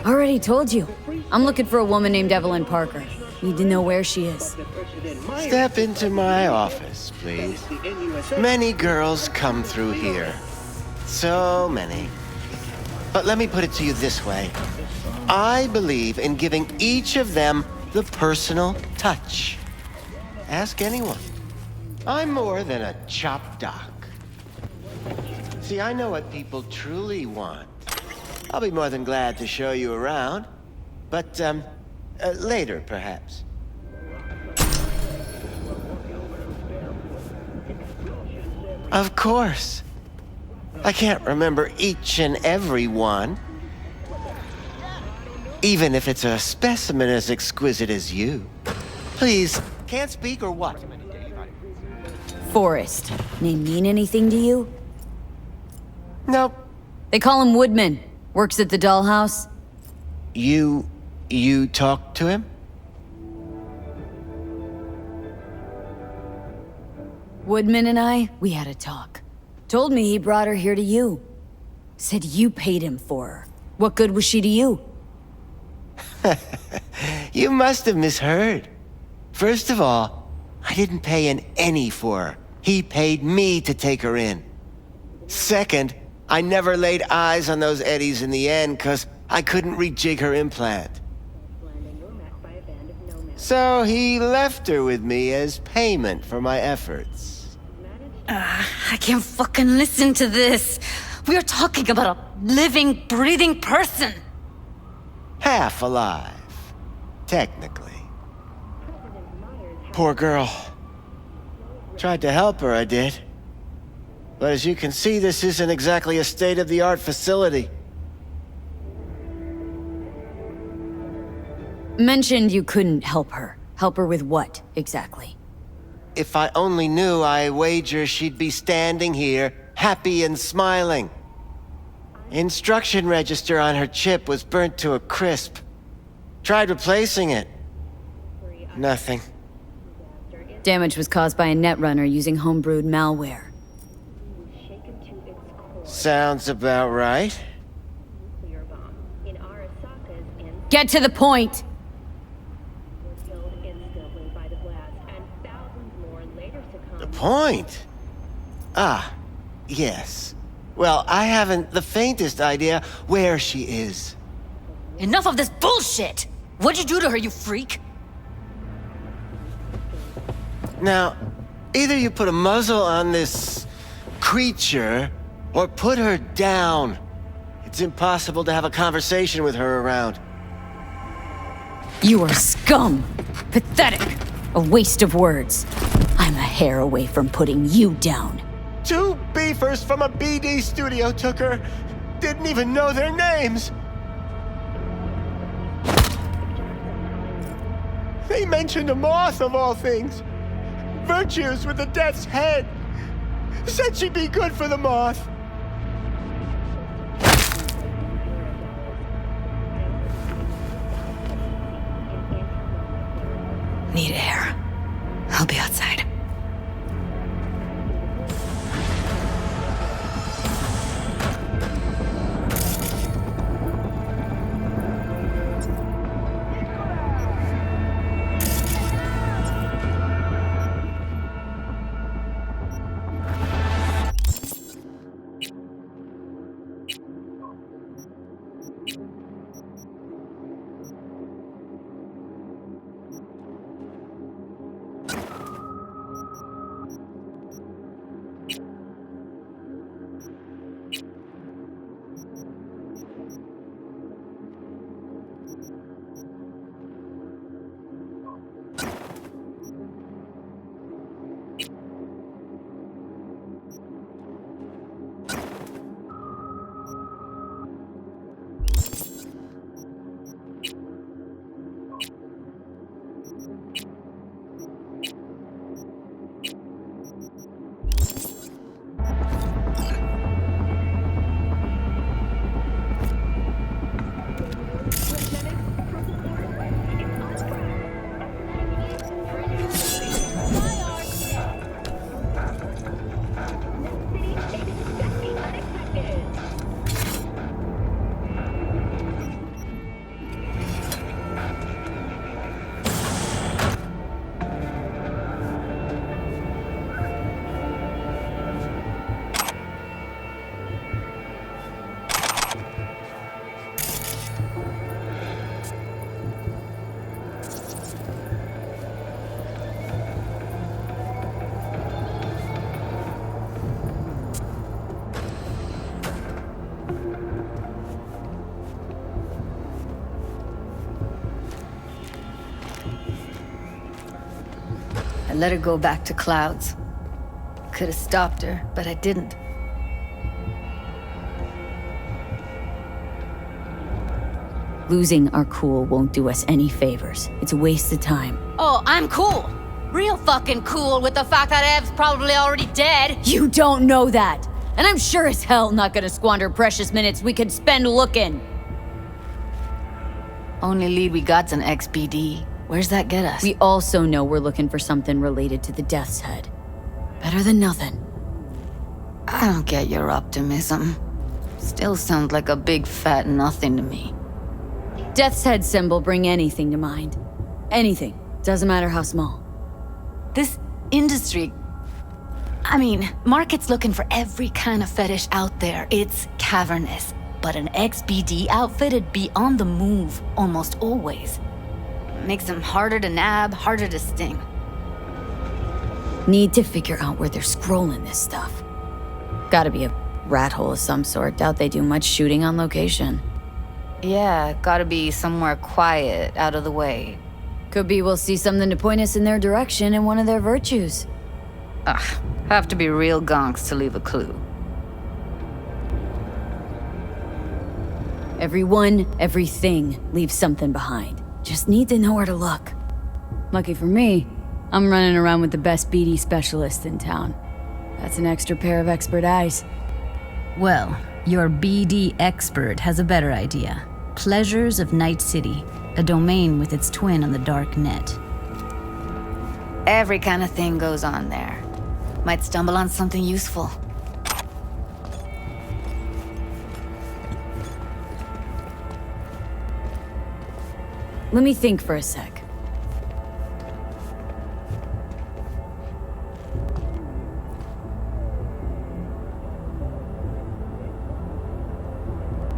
Already told you. I'm looking for a woman named Evelyn Parker. Need to know where she is. Step into my office, please. Many girls come through here. So many. But let me put it to you this way. I believe in giving each of them the personal touch. Ask anyone. I'm more than a chop doc. See, I know what people truly want. I'll be more than glad to show you around. But, later, perhaps. Of course. I can't remember each and every one. Even if it's a specimen as exquisite as you. Please, can't speak or what? Forrest. Name mean anything to you? Nope. They call him Woodman. Works at the dollhouse. You talked to him? Woodman and I, we had a talk. Told me he brought her here to you. Said you paid him for her. What good was she to you? You must have misheard. First of all, I didn't pay an any for her. He paid me to take her in. Second, I never laid eyes on those eddies in the end because I couldn't rejig her implant. So he left her with me as payment for my efforts. I can't fucking listen to this. We are talking about a living, breathing person. Half alive. Technically. Poor girl. Tried to help her, I did. But as you can see, this isn't exactly a state-of-the-art facility. Mentioned you couldn't help her. Help her with what, exactly? If I only knew, I wager she'd be standing here, happy and smiling. Instruction register on her chip was burnt to a crisp. Tried replacing it. Nothing. Damage was caused by a netrunner using homebrewed malware. Sounds about right. Get to the point! The point? Ah, yes. Well, I haven't the faintest idea where she is. Enough of this bullshit! What'd you do to her, you freak? Now, either you put a muzzle on this creature, or put her down. It's impossible to have a conversation with her around. You are scum! Pathetic! A waste of words. I'm a hair away from putting you down. 2 beefers from a BD studio took her. Didn't even know their names. They mentioned a moth of all things. Virtues with the death's head. Said she'd be good for the moth. Need air. I'll be outside. I let her go back to Clouds. Could have stopped her, but I didn't. Losing our cool won't do us any favors. It's a waste of time. Oh, I'm cool! Real fucking cool with the fact that Ev's probably already dead! You don't know that! And I'm sure as hell not gonna squander precious minutes we could spend looking. Only lead we got's an XBD. Where's that get us? We also know we're looking for something related to the Death's Head. Better than nothing. I don't get your optimism. Still sounds like a big fat nothing to me. Death's Head symbol bring anything to mind. Anything. Doesn't matter how small. This industry... I mean, market's looking for every kind of fetish out there. It's cavernous. But an XBD outfit'd be on the move almost always. Makes them harder to nab, harder to sting. Need to figure out where they're scrolling this stuff. Gotta be a rat hole of some sort. Doubt they do much shooting on location. Yeah, gotta be somewhere quiet, out of the way. Could be we'll see something to point us in their direction in one of their virtues. Ugh, have to be real gonks to leave a clue. Everyone, everything leaves something behind. Just need to know where to look. Lucky for me, I'm running around with the best BD specialist in town. That's an extra pair of expert eyes. Well, your BD expert has a better idea. Pleasures of Night City, a domain with its twin on the dark net. Every kind of thing goes on there. Might stumble on something useful. Let me think for a sec.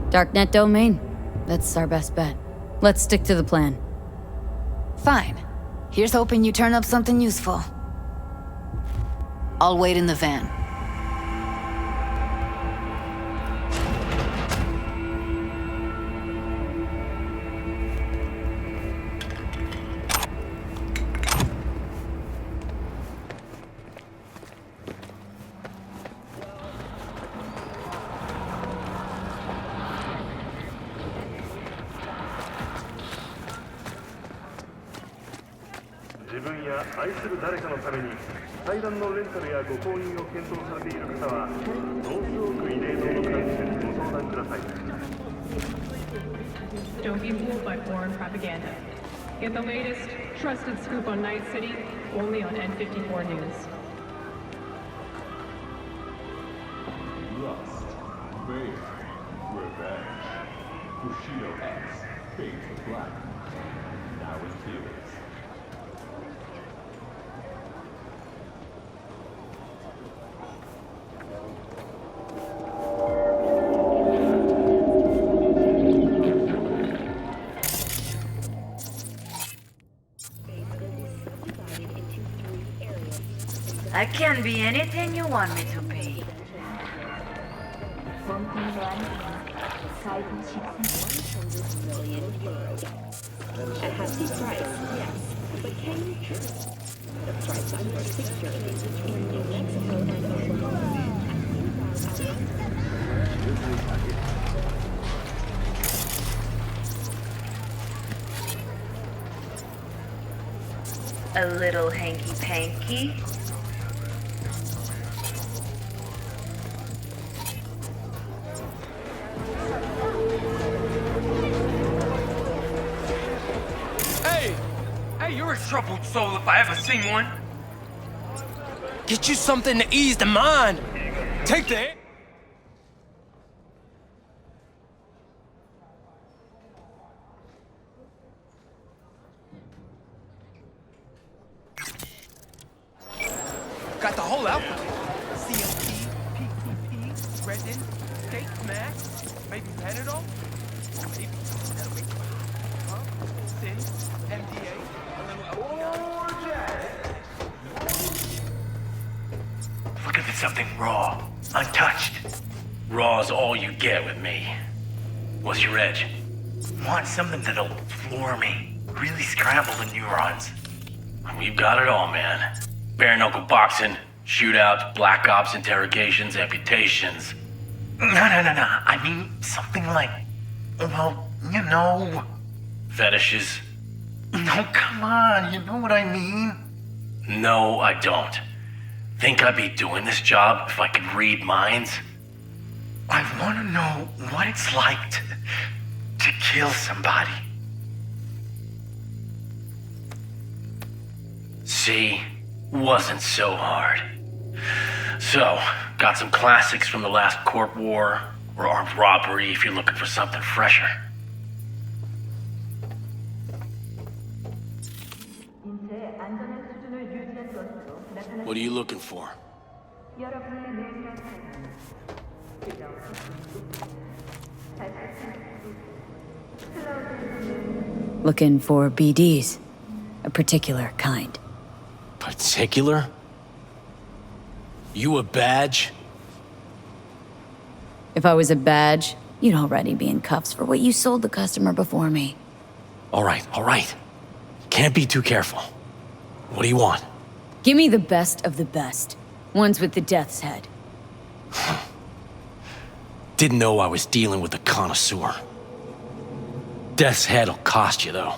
Darknet domain. That's our best bet. Let's stick to the plan. Fine. Here's hoping you turn up something useful. I'll wait in the van. Don't be fooled by foreign propaganda. Get the latest, trusted scoop on Night City, only on N54 News. Lust, Vader, Revenge, Bushido X, Fate of Black, now in theaters. I can be anything you want me to be. A hefty price, yes. But can you trust the price on your security between New Mexico and Oklahoma? A little hanky-panky. Hey, you're a troubled soul if I ever seen one. Get you something to ease the mind. Take that. Got the whole outfit. CMP, PTP, Redden, Skate Max, maybe Panadol, maybe that'll make you Sin, MDA, a little Looking for something raw, untouched. Raw's all you get with me. What's your edge? Want something that'll floor me, really scramble the neurons. We've got it all, man. Bare knuckle boxing, shootouts, black ops interrogations, amputations. No. I mean something like, well, you know, fetishes. No, come on, you know what I mean? No, I don't. Think I'd be doing this job if I could read minds? I want to know what it's like to kill somebody. See? Wasn't so hard. So, got some classics from the last Corp War, or armed robbery if you're looking for something fresher. What are you looking for? Looking for BDs. A particular kind. Particular? You a badge? If I was a badge, you'd already be in cuffs for what you sold the customer before me. All right. Can't be too careful. What do you want? Give me the best of the best. Ones with the death's head. Didn't know I was dealing with a connoisseur. Death's head'll cost you, though.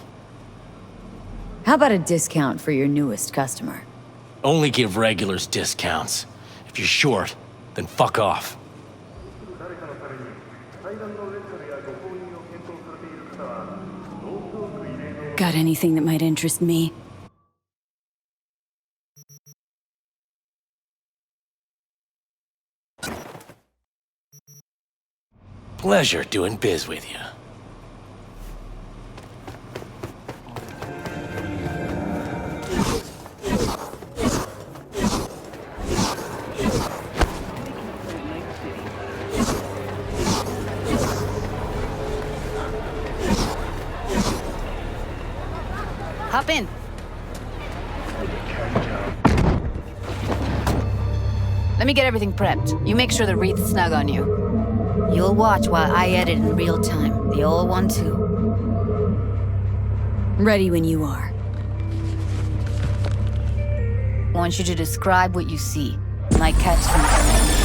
How about a discount for your newest customer? Only give regulars discounts. If you're short, then fuck off. Got anything that might interest me? Pleasure doing biz with you. Hop in. Let me get everything prepped. You make sure the wreath's snug on you. You'll watch while I edit in real time. The old one, too. Ready when you are. I want you to describe what you see. Might catch something.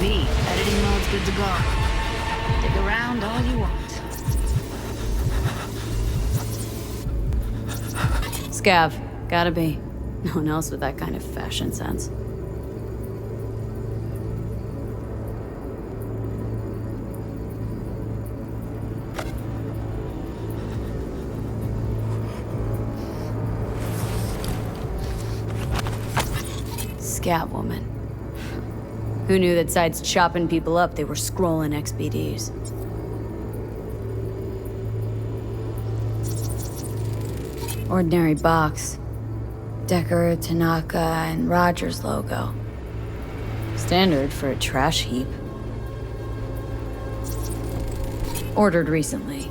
Editing mode's good to go. Dig around all you want. Scav. Gotta be. No one else with that kind of fashion sense. Scav woman. Who knew that sides chopping people up, they were scrolling XBDs? Ordinary box. Decker, Tanaka, and Rogers logo. Standard for a trash heap. Ordered recently.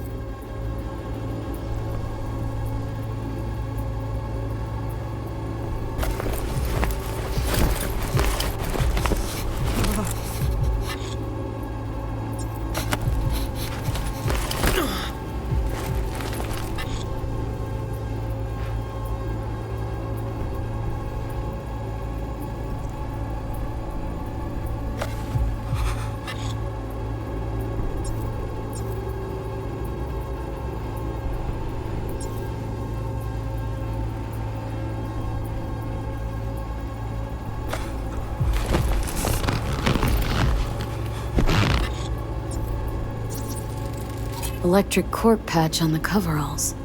Electric corp patch on the coveralls.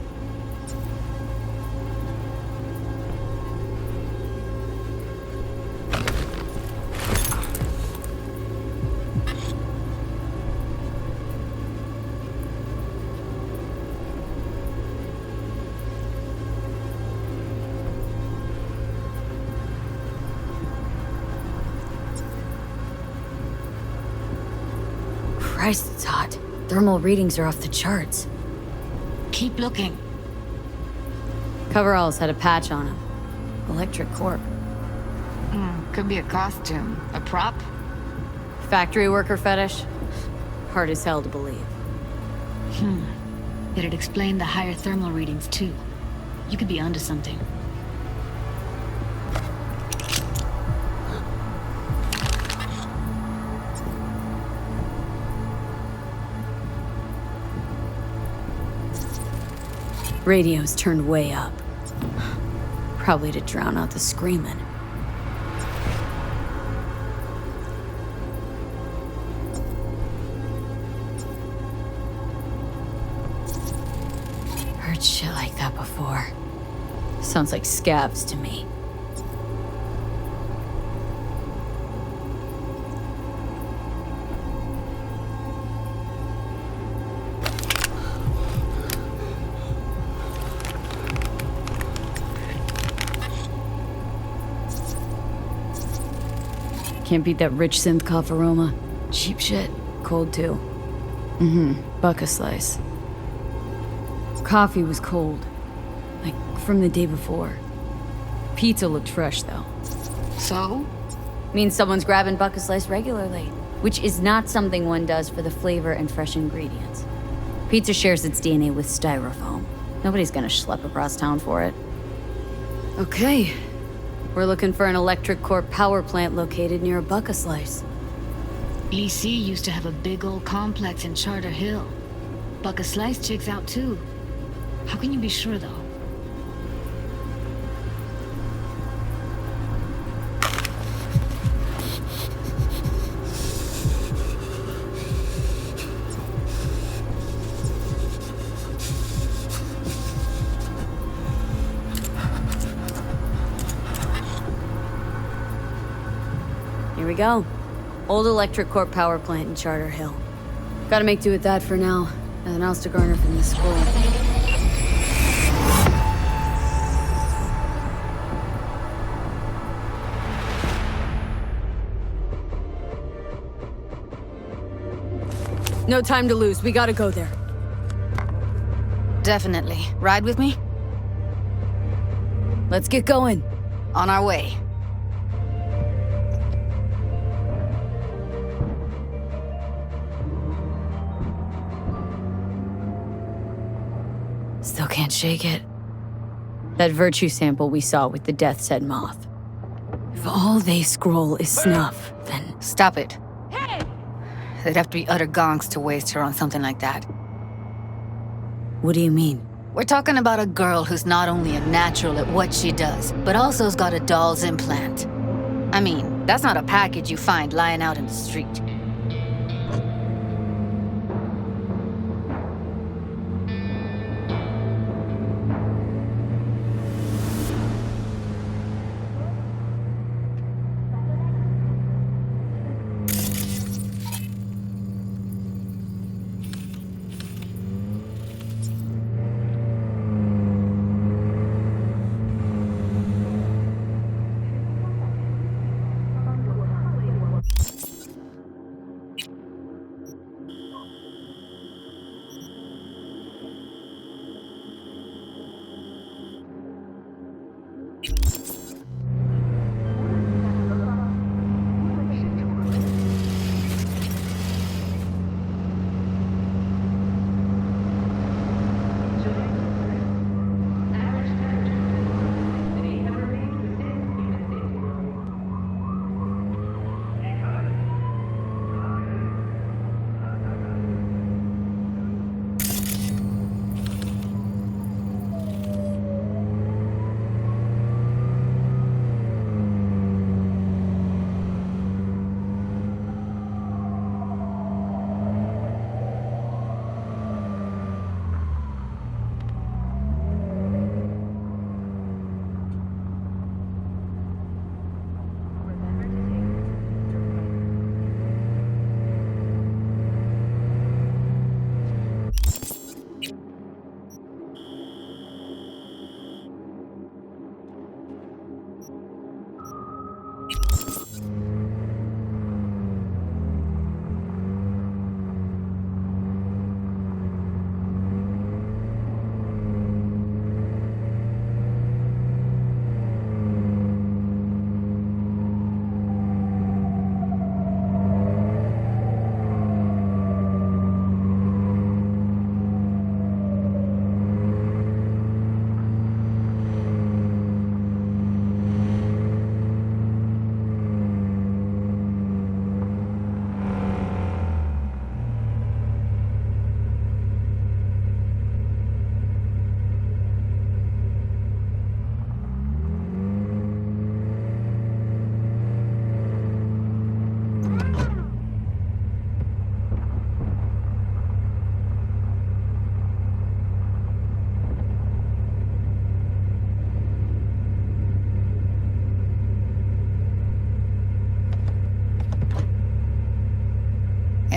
Christ, it's hot. Thermal readings are off the charts. Keep looking. Coveralls had a patch on them. Electric corp. Could be a costume. A prop? Factory worker fetish? Hard as hell to believe. It'd explain the higher thermal readings, too. You could be onto something. Radio's turned way up. Probably to drown out the screaming. Heard shit like that before. Sounds like scabs to me. Can't beat that rich synth cough aroma. Cheap shit. Cold too. Buck a slice. Coffee was cold. Like from the day before. Pizza looked fresh though. So? Means someone's grabbing buck a slice regularly. Which is not something one does for the flavor and fresh ingredients. Pizza shares its DNA with styrofoam. Nobody's gonna schlep across town for it. Okay. We're looking for an electric core power plant located near a buck a slice. EC used to have a big old complex in Charter Hill. Buck a slice checks out too. How can you be sure though? Here we go. Old electric core power plant in Charter Hill. Gotta make do with that for now. Nothing else to garner from this scroll. No time to lose. We gotta go there. Definitely. Ride with me? Let's get going. On our way. Still can't shake it. That virtue sample we saw with the Death's Head moth. If all they scroll is snuff, then... Stop it. Hey! They'd have to be utter gonks to waste her on something like that. What do you mean? We're talking about a girl who's not only a natural at what she does, but also's got a doll's implant. I mean, that's not a package you find lying out in the street.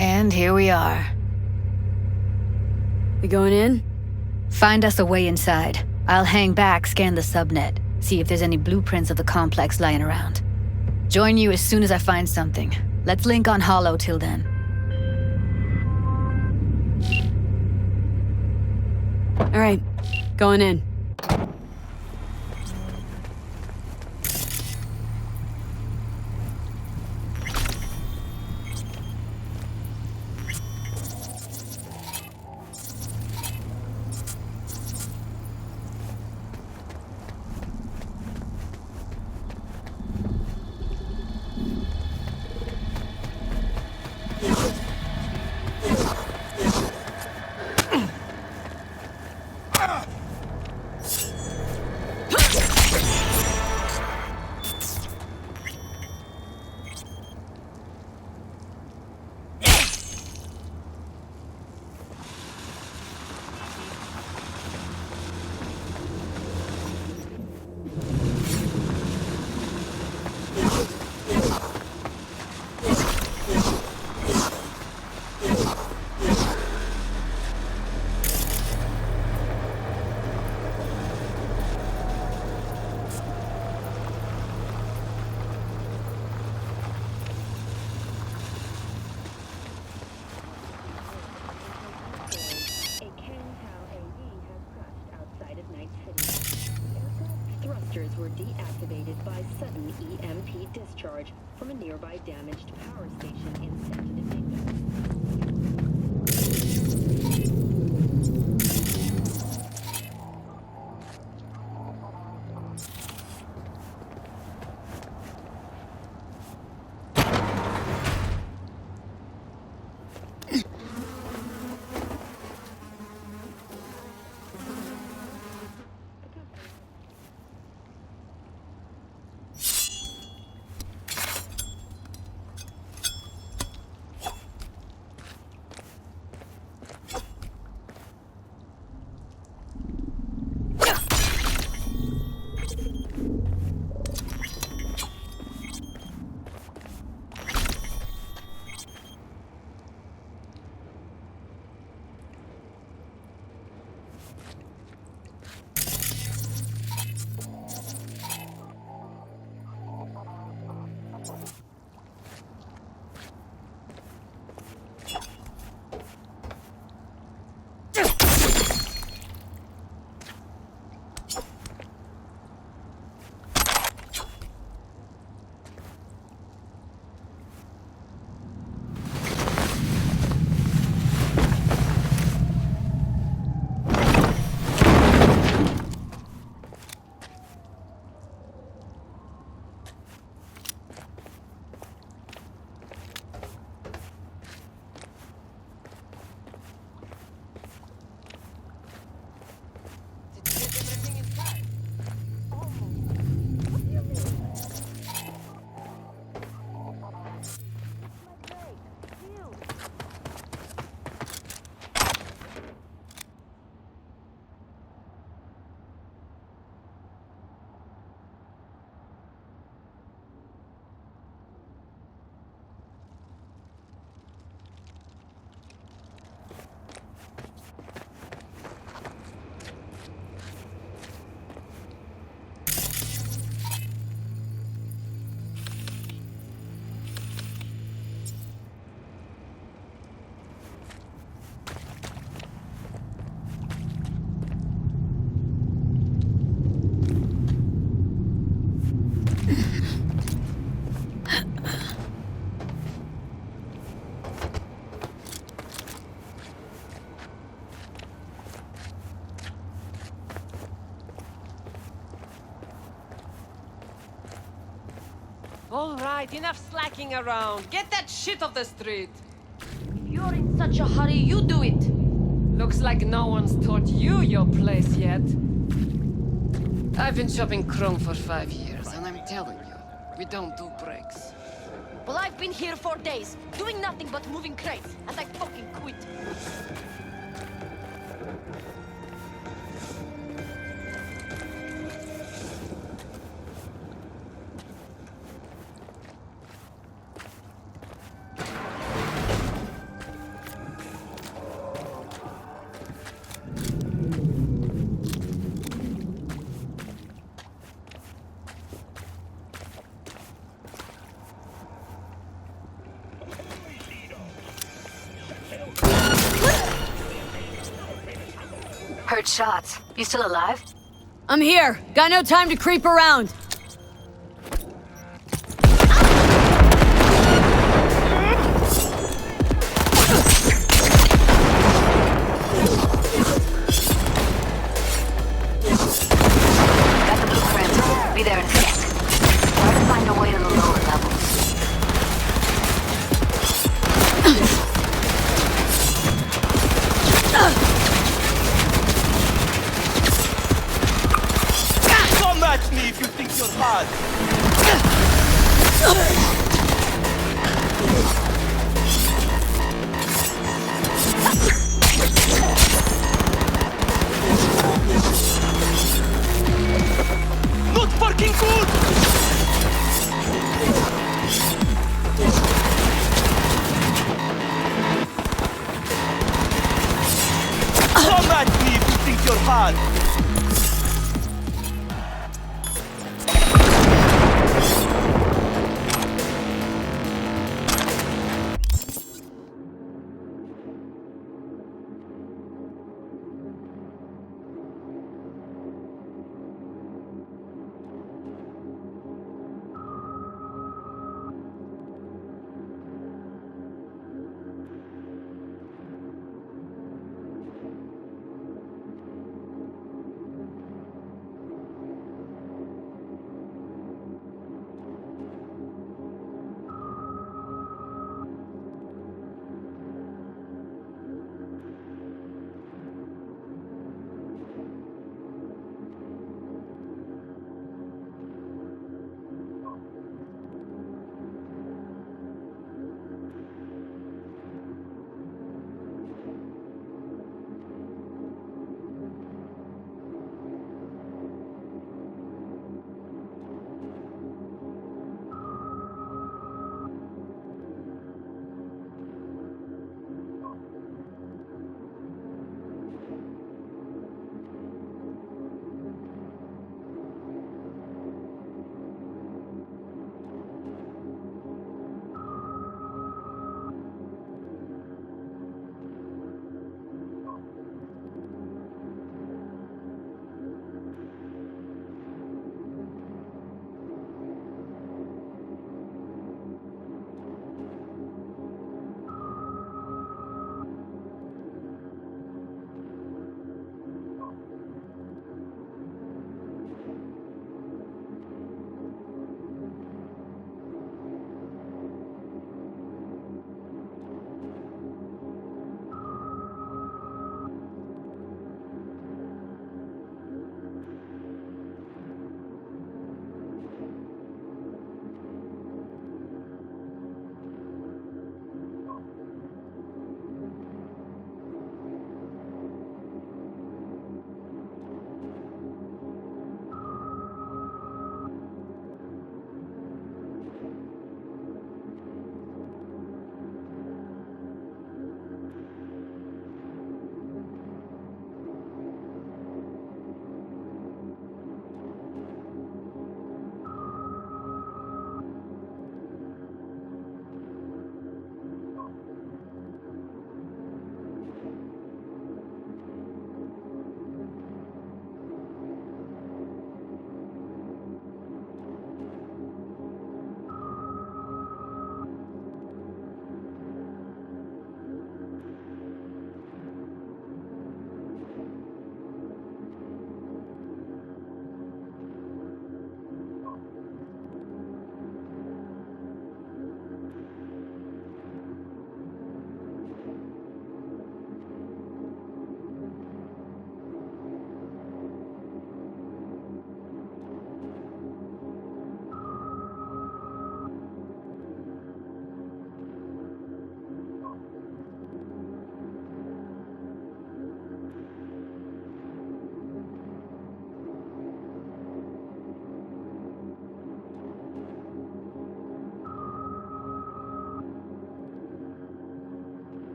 And here we are. We going in? Find us a way inside. I'll hang back, scan the subnet, see if there's any blueprints of the complex lying around. Join you as soon as I find something. Let's link on Hollow till then. All right, going in. Thrusters were deactivated by sudden EMP discharge from a nearby damaged power station in San Domingo. All right, enough slacking around. Get that shit off the street. If you're in such a hurry, you do it. Looks like no one's taught you your place yet. I've been shopping Chrome for 5 years, and I'm telling you, we don't do breaks. Well, I've been here for days, doing nothing but moving crates, and I fucking quit. Heard shots. You still alive? I'm here. Got no time to creep around. Got the blueprint. Be there in a sec. Try to find a way to the lower levels. Don't match me if you think you're hard. Not fucking good! Don't match me if you think you're hard.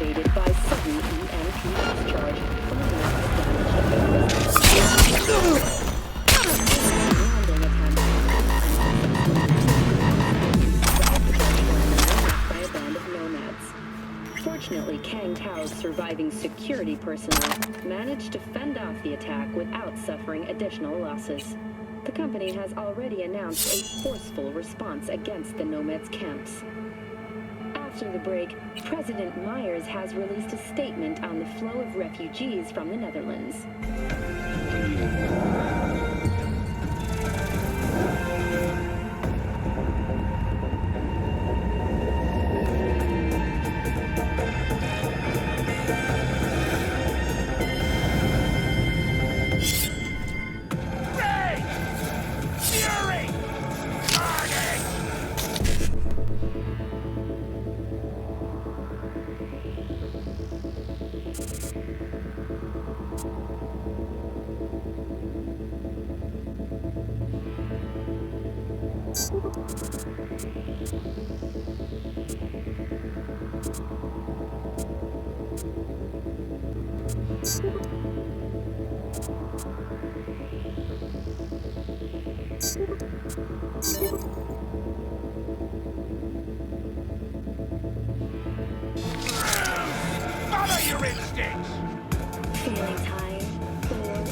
deactivated by sudden EMP discharge from a nearby damaged aircraft. Landing attempt by a band of nomads. Fortunately, Kang Tao's surviving security personnel managed to fend off the attack without suffering additional losses. The company has already announced a forceful response against the nomads' camps. After the break, President Myers has released a statement on the flow of refugees from the Netherlands. Follow your instincts! Feeling tired, bored,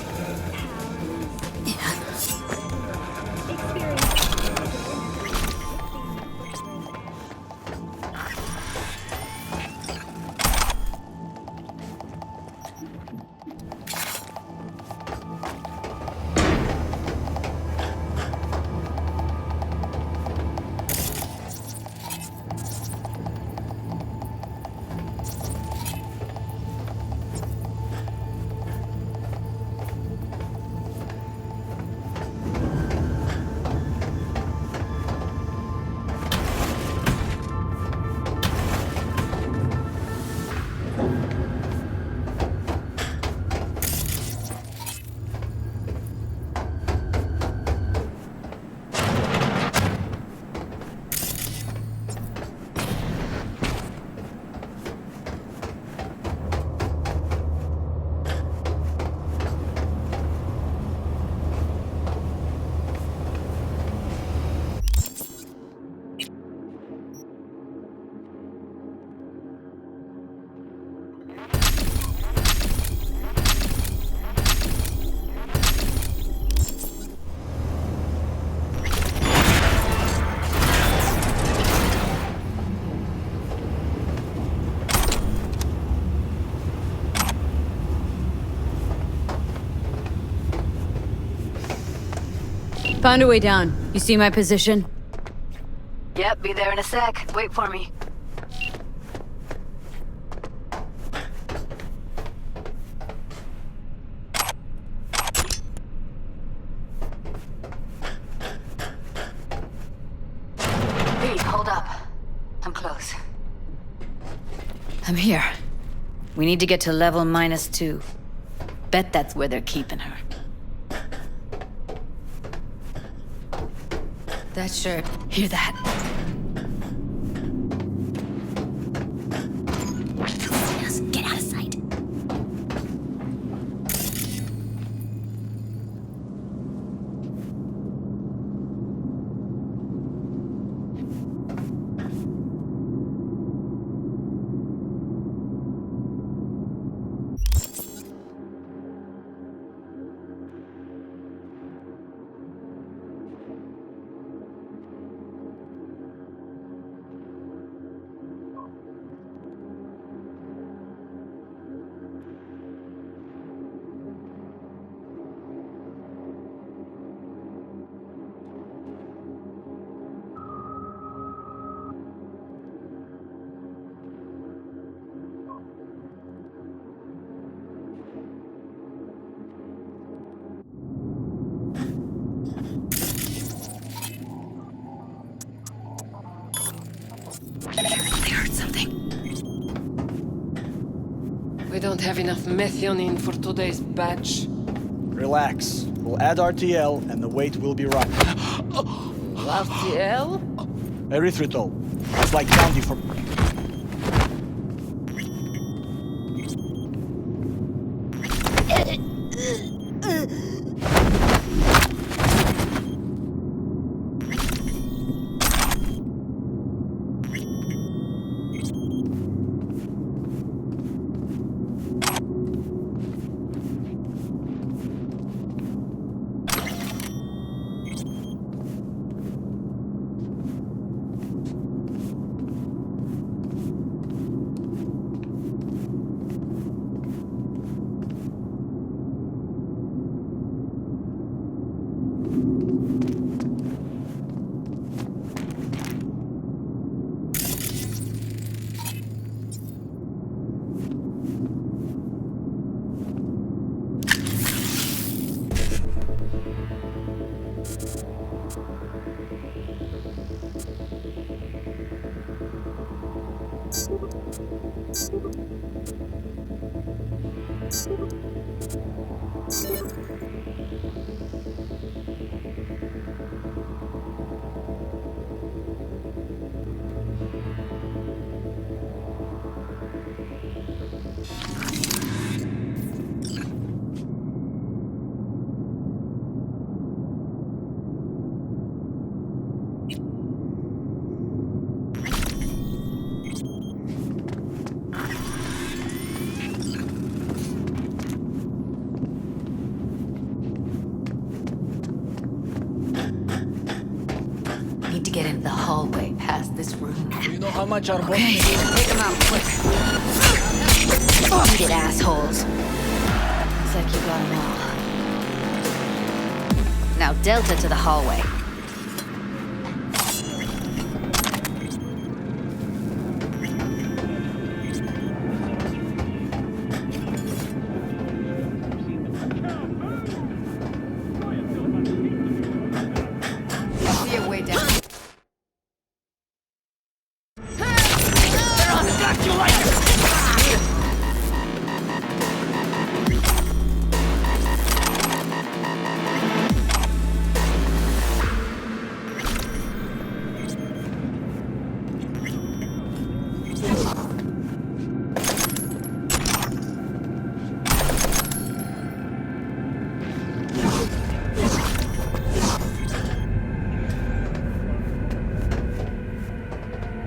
Found a way down. You see my position? Yep, be there in a sec. Wait for me. Pete, hold up. I'm close. I'm here. We need to get to level -2. Bet that's where they're keeping her. That sure. Hear that? Get out of sight. We don't have enough methionine for today's batch. Relax. We'll add RTL and the weight will be right. RTL? Erythritol. It's like candy for... Need to get into the hallway past this room. You know how much our Okay, take them out quick. Eat it, assholes. Looks like you got them all. Now Delta to the hallway. See your way down. Got you like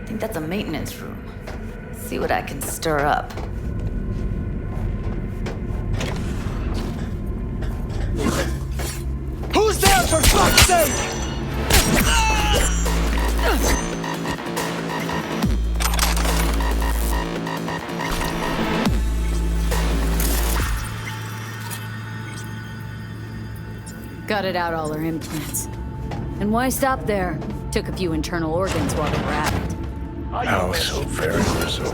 I think that's a maintenance room. See what I can stir up. Who's there, for fuck's sake? Gutted out all her implants. And why stop there? Took a few internal organs while they were at it. How so very resourceful.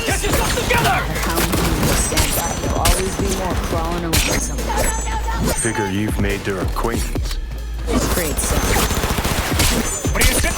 Get yourself together! How you stand by, there'll always be more crawling over somewhere. Figure you've made their acquaintance. Great stuff. What do you say?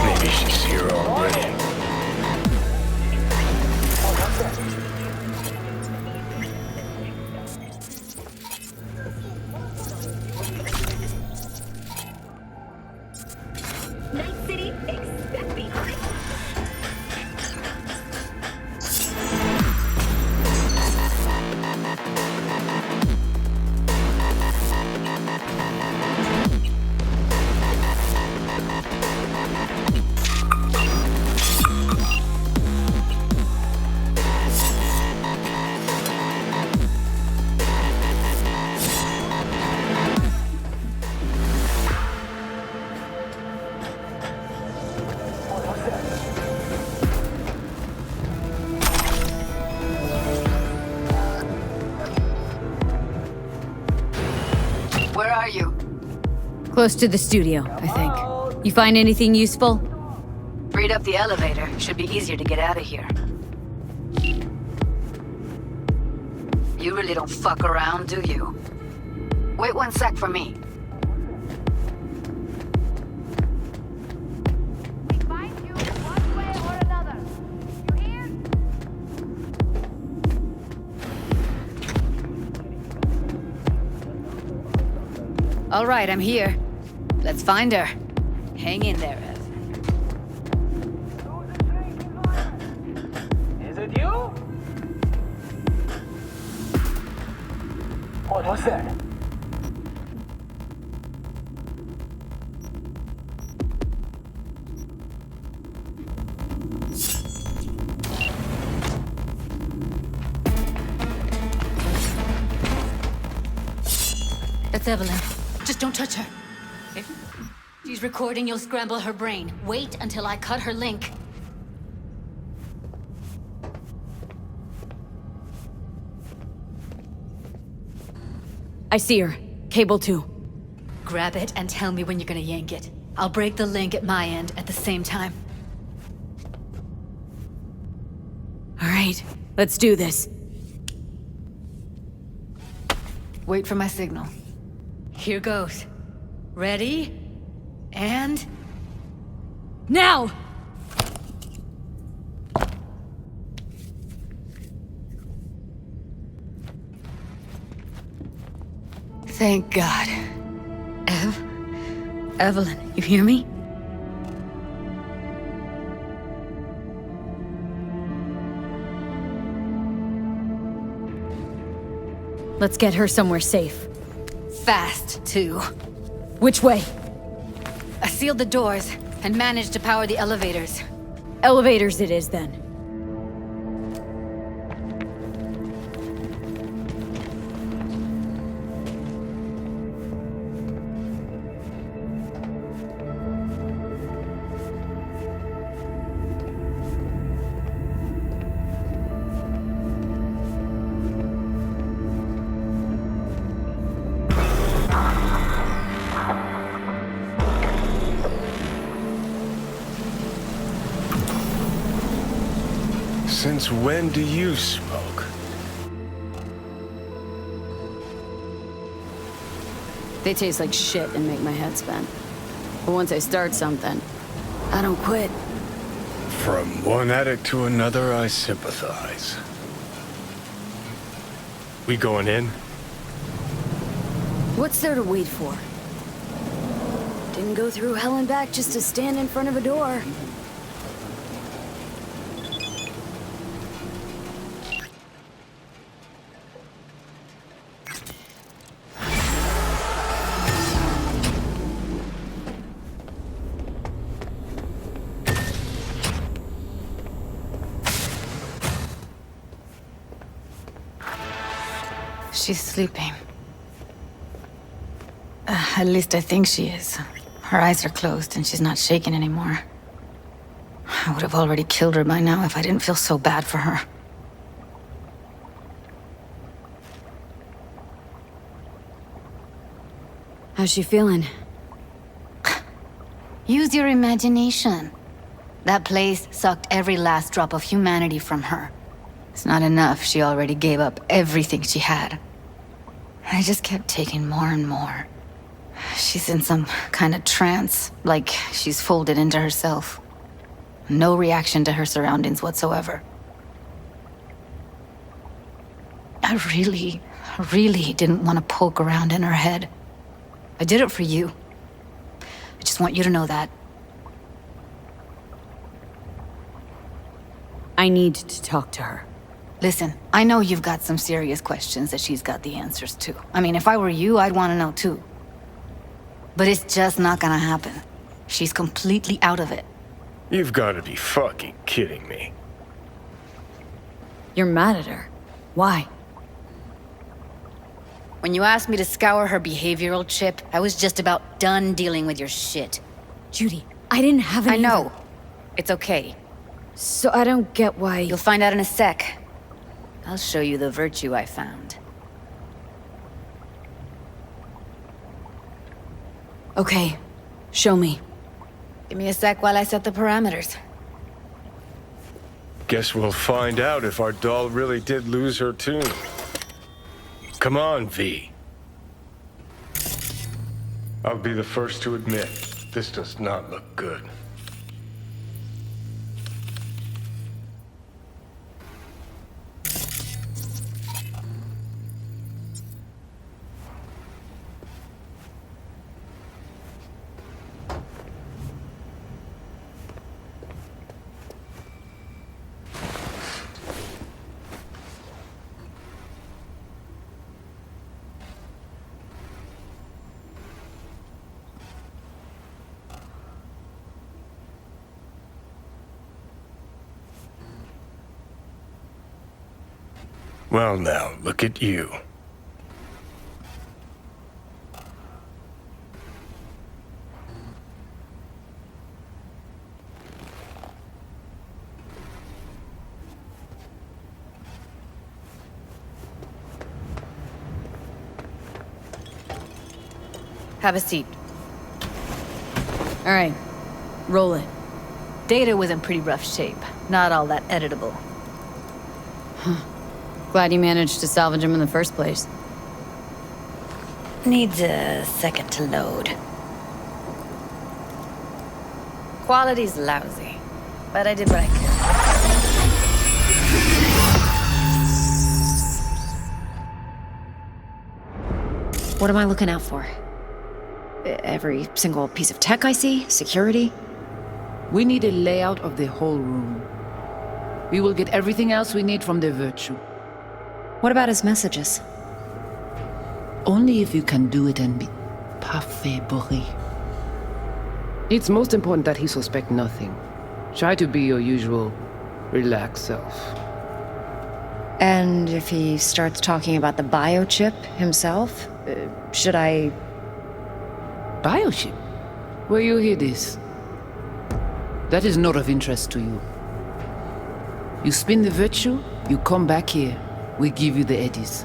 Maybe she's here already. Night City, expect behind. Where are you? Close to the studio, I think. You find anything useful? Freed up the elevator. Should be easier to get out of here. You really don't fuck around, do you? Wait 1 sec for me. All right, I'm here. Let's find her. Hang in there, Ev. Is it you? Hold on a sec. That's Evelyn. Just don't touch her. If she's recording, you'll scramble her brain. Wait until I cut her link. I see her. Cable 2. Grab it and tell me when you're gonna yank it. I'll break the link at my end at the same time. Alright, let's do this. Wait for my signal. Here goes. Ready? And... now! Thank God. Evelyn, you hear me? Let's get her somewhere safe. Fast, too. Which way? I sealed the doors and managed to power the elevators. Elevators it is, then. Since when do you smoke? They taste like shit and make my head spin. But once I start something, I don't quit. From one addict to another, I sympathize. We going in? What's there to wait for? Didn't go through hell and back just to stand in front of a door. She's sleeping. At least I think she is. Her eyes are closed and she's not shaking anymore. I would have already killed her by now if I didn't feel so bad for her. How's she feeling? Use your imagination. That place sucked every last drop of humanity from her. It's not enough, she already gave up everything she had. I just kept taking more and more. She's in some kind of trance, like she's folded into herself. No reaction to her surroundings whatsoever. I really didn't want to poke around in her head. I did it for you. I just want you to know that. I need to talk to her. Listen, I know you've got some serious questions that she's got the answers to. I mean, if I were you, I'd want to know too. But it's just not gonna happen. She's completely out of it. You've got to be fucking kidding me. You're mad at her. Why? When you asked me to scour her behavioral chip, I was just about done dealing with your shit. Judy, I didn't have any... I know. It's okay. So I don't get why... You'll find out in a sec. I'll show you the virtue I found. Okay, show me. Give me a sec while I set the parameters. Guess we'll find out if our doll really did lose her tune. Come on, V. I'll be the first to admit, this does not look good. Well now, look at you. Have a seat. All right, roll it. Data was in pretty rough shape. Not all that editable. Glad you managed to salvage him in the first place. Needs a second to load. Quality's lousy, but I did what I could. What am I looking out for? Every single piece of tech I see? Security? We need a layout of the whole room. We will get everything else we need from the Virtue. What about his messages? Only if you can do it and be parfait bourré. It's most important that he suspect nothing. Try to be your usual, relaxed self. And if he starts talking about the biochip himself, should I... Biochip? Where you hear this? That is not of interest to you. You spin the Virtue, you come back here. We give you the eddies.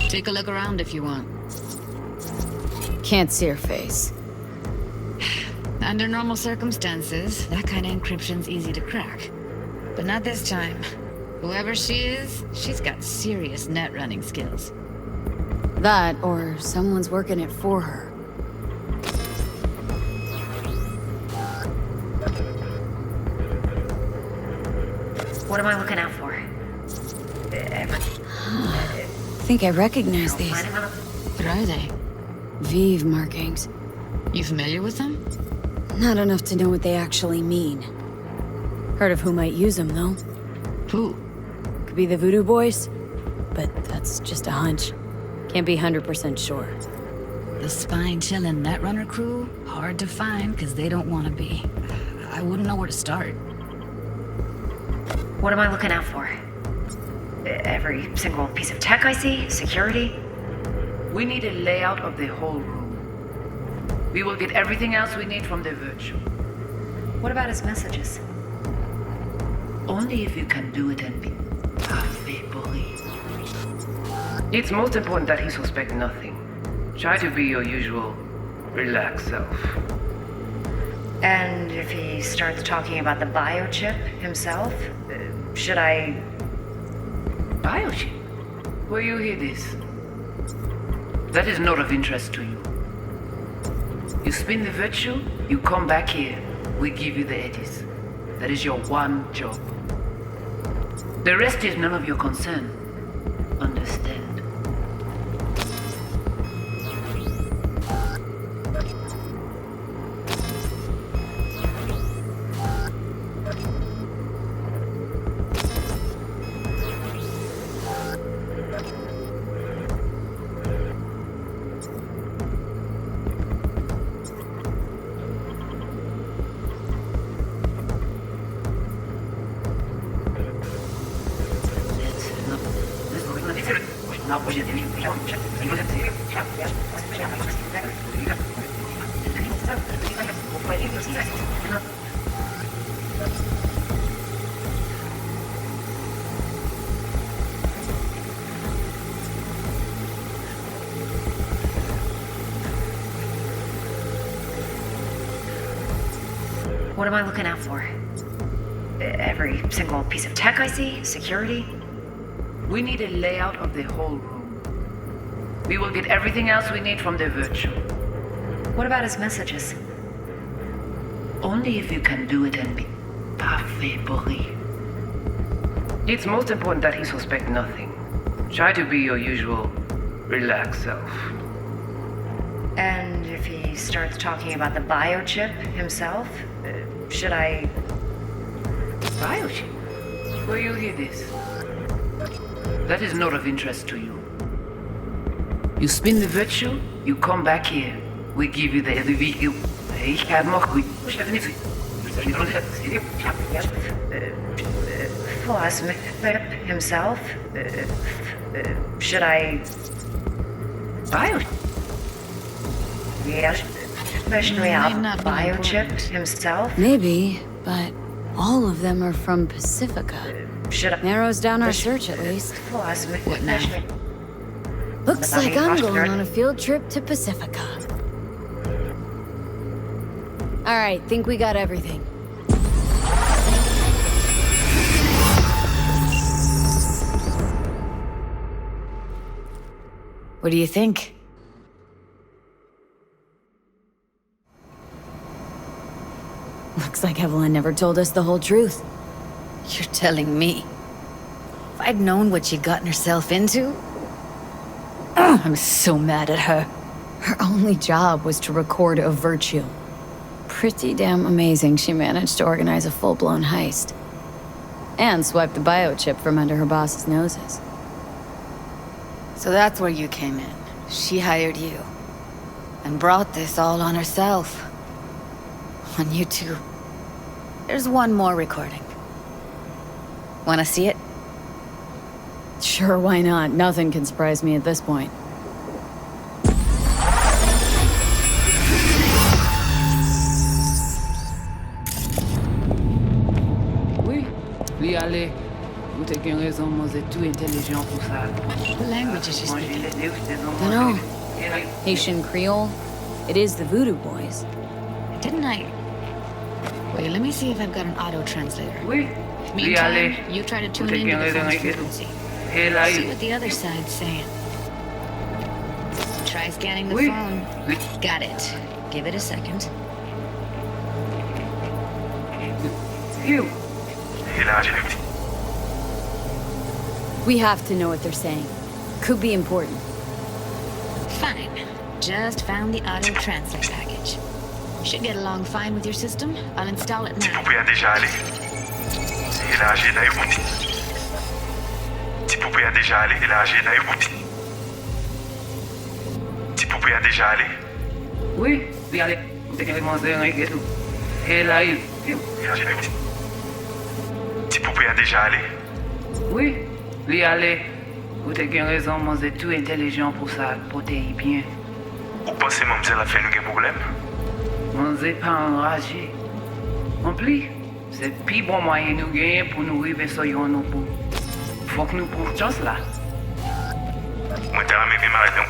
Take a look around if you want. Can't see her face. Under normal circumstances, that kind of encryption's easy to crack. But not this time. Whoever she is, she's got serious net running skills. That, or someone's working it for her. What am I looking out for? I think I recognize these. What are they? Vive markings. You familiar with them? Not enough to know what they actually mean. Heard of who might use them, though. Who? Could be the Voodoo Boys, but that's just a hunch. Can't be 100% sure. The spine-chilling Netrunner crew? Hard to find, because they don't want to be. I wouldn't know where to start. What am I looking out for? Every single piece of tech I see? Security? We need a layout of the whole room. We will get everything else we need from the Virtue. What about his messages? Only if you can do it and be parfait bourré. It's most important that he suspect nothing. Try to be your usual, relaxed self. And if he starts talking about the biochip himself, should I... Biochip? Where you hear this? That is not of interest to you. You spin the Virtue, you come back here. We give you the eddies. That is your one job. The rest is none of your concern. Understand? What am I looking out for? Every single piece of tech I see? Security? We need a layout of the whole room. We will get everything else we need from the Virtue. What about his messages? Only if you can do it and be parfait bourré. It's most important that he suspect nothing. Try to be your usual, relaxed self. And if he starts talking about the biochip himself, should I... Biochip? Where you hear this? That is not of interest to you. You spin the Virtue, you come back here. We give you the Virtue. Philosopher himself, should I... Biochip? Yes. Especially out biochipped himself? Maybe, but all of them are from Pacifica. Narrows down our search at least. What now? Looks like I'm going on a field trip to Pacifica. Alright, think we got everything. What do you think? Looks like Evelyn never told us the whole truth. You're telling me? If I'd known what she'd gotten herself into... I'm so mad at her. Her only job was to record a virtue. Pretty damn amazing she managed to organize a full-blown heist. And swipe the biochip from under her boss's noses. So that's where you came in. She hired you. And brought this all on herself. On you two. There's one more recording. Wanna see it? Sure, why not? Nothing can surprise me at this point. Oui, lui aller. Vous avez raison, moi c'est tout intelligent pour ça. What language is she speaking? Dunno. Haitian Creole? It is the Voodoo Boys. Didn't I? Wait, let me see if I've got an auto translator. Oui. Meantime, you try to tune into the phone's frequency. See what the other side's saying. Try scanning the phone. Got it. Give it a second. You. We have to know what they're saying. Could be important. Fine. Just found the auto translate package. Should get along fine with your system. I'll install it now. Oui, lui aller. Vous avez commencé un tout. Et là, il. Oui, lui aller. Vous avez raison, moi c'est tout intelligent pour ça, pour t'aider bien. Vous pensez que mademoiselle a fait nous un problème? Moi c'est pas enragé. En plus, c'est le plus bon moyen de nous gagner pour nous arriver sur nos bouts. Faut que nous prenions chance là. Moi t'as jamais vu ma raison.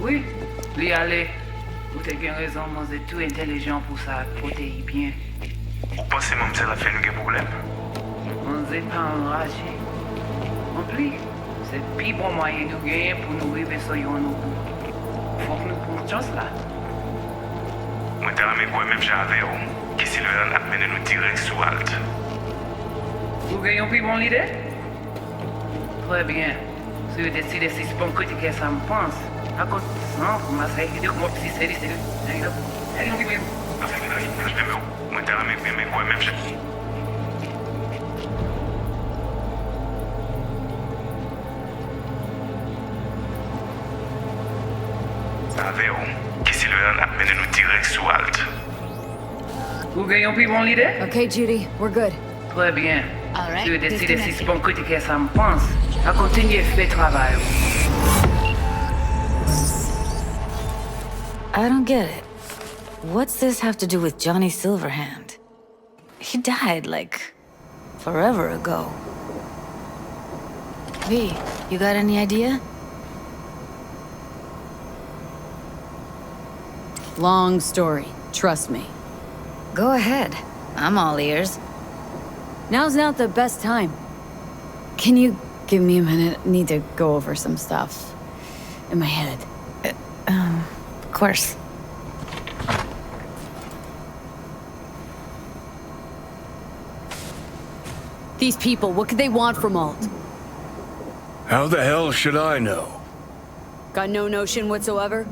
Oui, lui aller. Vous avez raison, moi c'est tout intelligent pour ça, pour t'aider bien. Vous pensez que mademoiselle a fait nous un problème? Moi c'est pas enragé. En plus, c'est le plus bon moyen de nous gagner pour nous arriver sur nos bouts. Faut que nous prenions chance là. Moi t'as jamais vu même j'avais qui Sylvain a mené nous direct sous Alt. Vous gagnez plus bon l'idée? Très bien. Si vous décidez si c'est bon critiquer ça me pense, à cause de ça, vous m'avez dit que moi petit c'est allez, moi t'as jamais vu même qui Sylvain a mené nous direct sous Alt. Vous gagnez plus bon l'idée? Okay, Judy, we're good. Très bien. All right, Si vous décidez si c'est bon critiquer ça me pense, à continuer à faire travail. I don't get it. What's this have to do with Johnny Silverhand? He died, like, forever ago. V, you got any idea? Long story, trust me. Go ahead. I'm all ears. Now's not the best time. Can you give me a minute? Need to go over some stuff in my head. Of course. These people, what could they want from Alt? How the hell should I know? Got no notion whatsoever?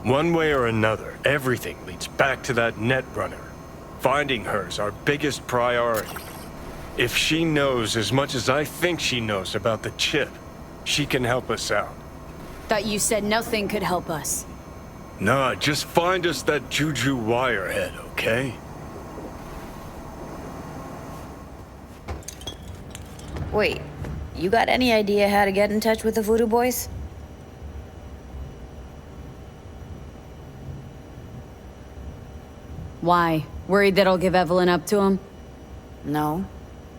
One way or another, everything leads back to that Netrunner. Finding her's our biggest priority. If she knows as much as I think she knows about the chip, she can help us out. Thought you said nothing could help us. Nah, just find us that Juju Wirehead, okay? Wait, you got any idea how to get in touch with the Voodoo Boys? Why? Worried that I'll give Evelyn up to him? No.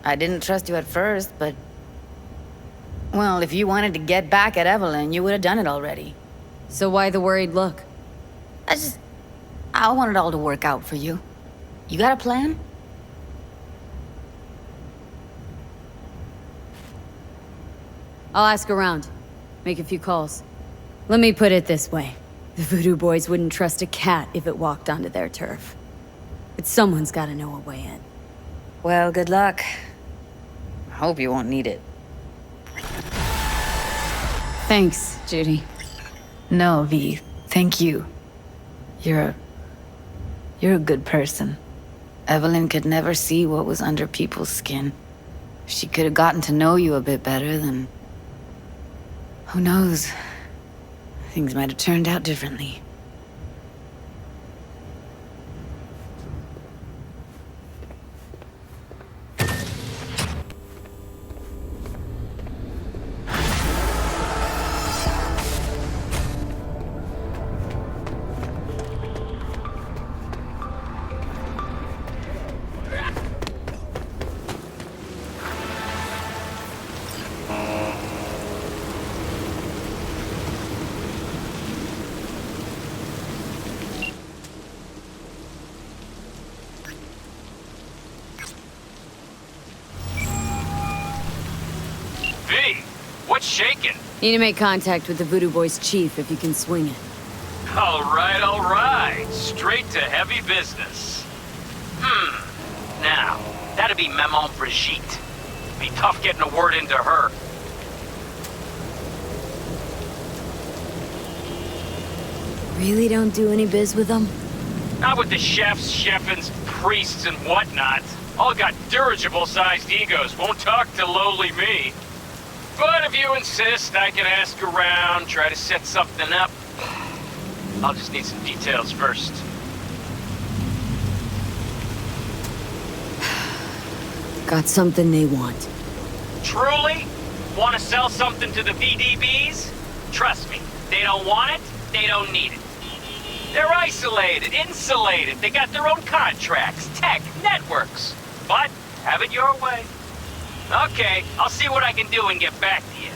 I didn't trust you at first, but... Well, if you wanted to get back at Evelyn, you would have done it already. So why the worried look? I want it all to work out for you. You got a plan? I'll ask around. Make a few calls. Let me put it this way. The Voodoo Boys wouldn't trust a cat if it walked onto their turf. But someone's gotta know a way in. Well, good luck. I hope you won't need it. Thanks, Judy. No, V. Thank you. You're a good person. Evelyn could never see what was under people's skin. If she could have gotten to know you a bit better, then... Who knows? Things might have turned out differently. What's shaking? Need to make contact with the Voodoo Boys chief if you can swing it. All right. Straight to heavy business. Now, that'd be Maman Brigitte. Be tough getting a word into her. Really don't do any biz with them? Not with the chefs, chefins, priests, and whatnot. All got dirigible-sized egos, won't talk to lowly me. But if you insist, I can ask around, try to set something up. I'll just need some details first. Got something they want. Truly? Want to sell something to the VDBs? Trust me, they don't want it, they don't need it. They're isolated, insulated, they got their own contracts, tech, networks. But have it your way. Okay, I'll see what I can do and get back to you.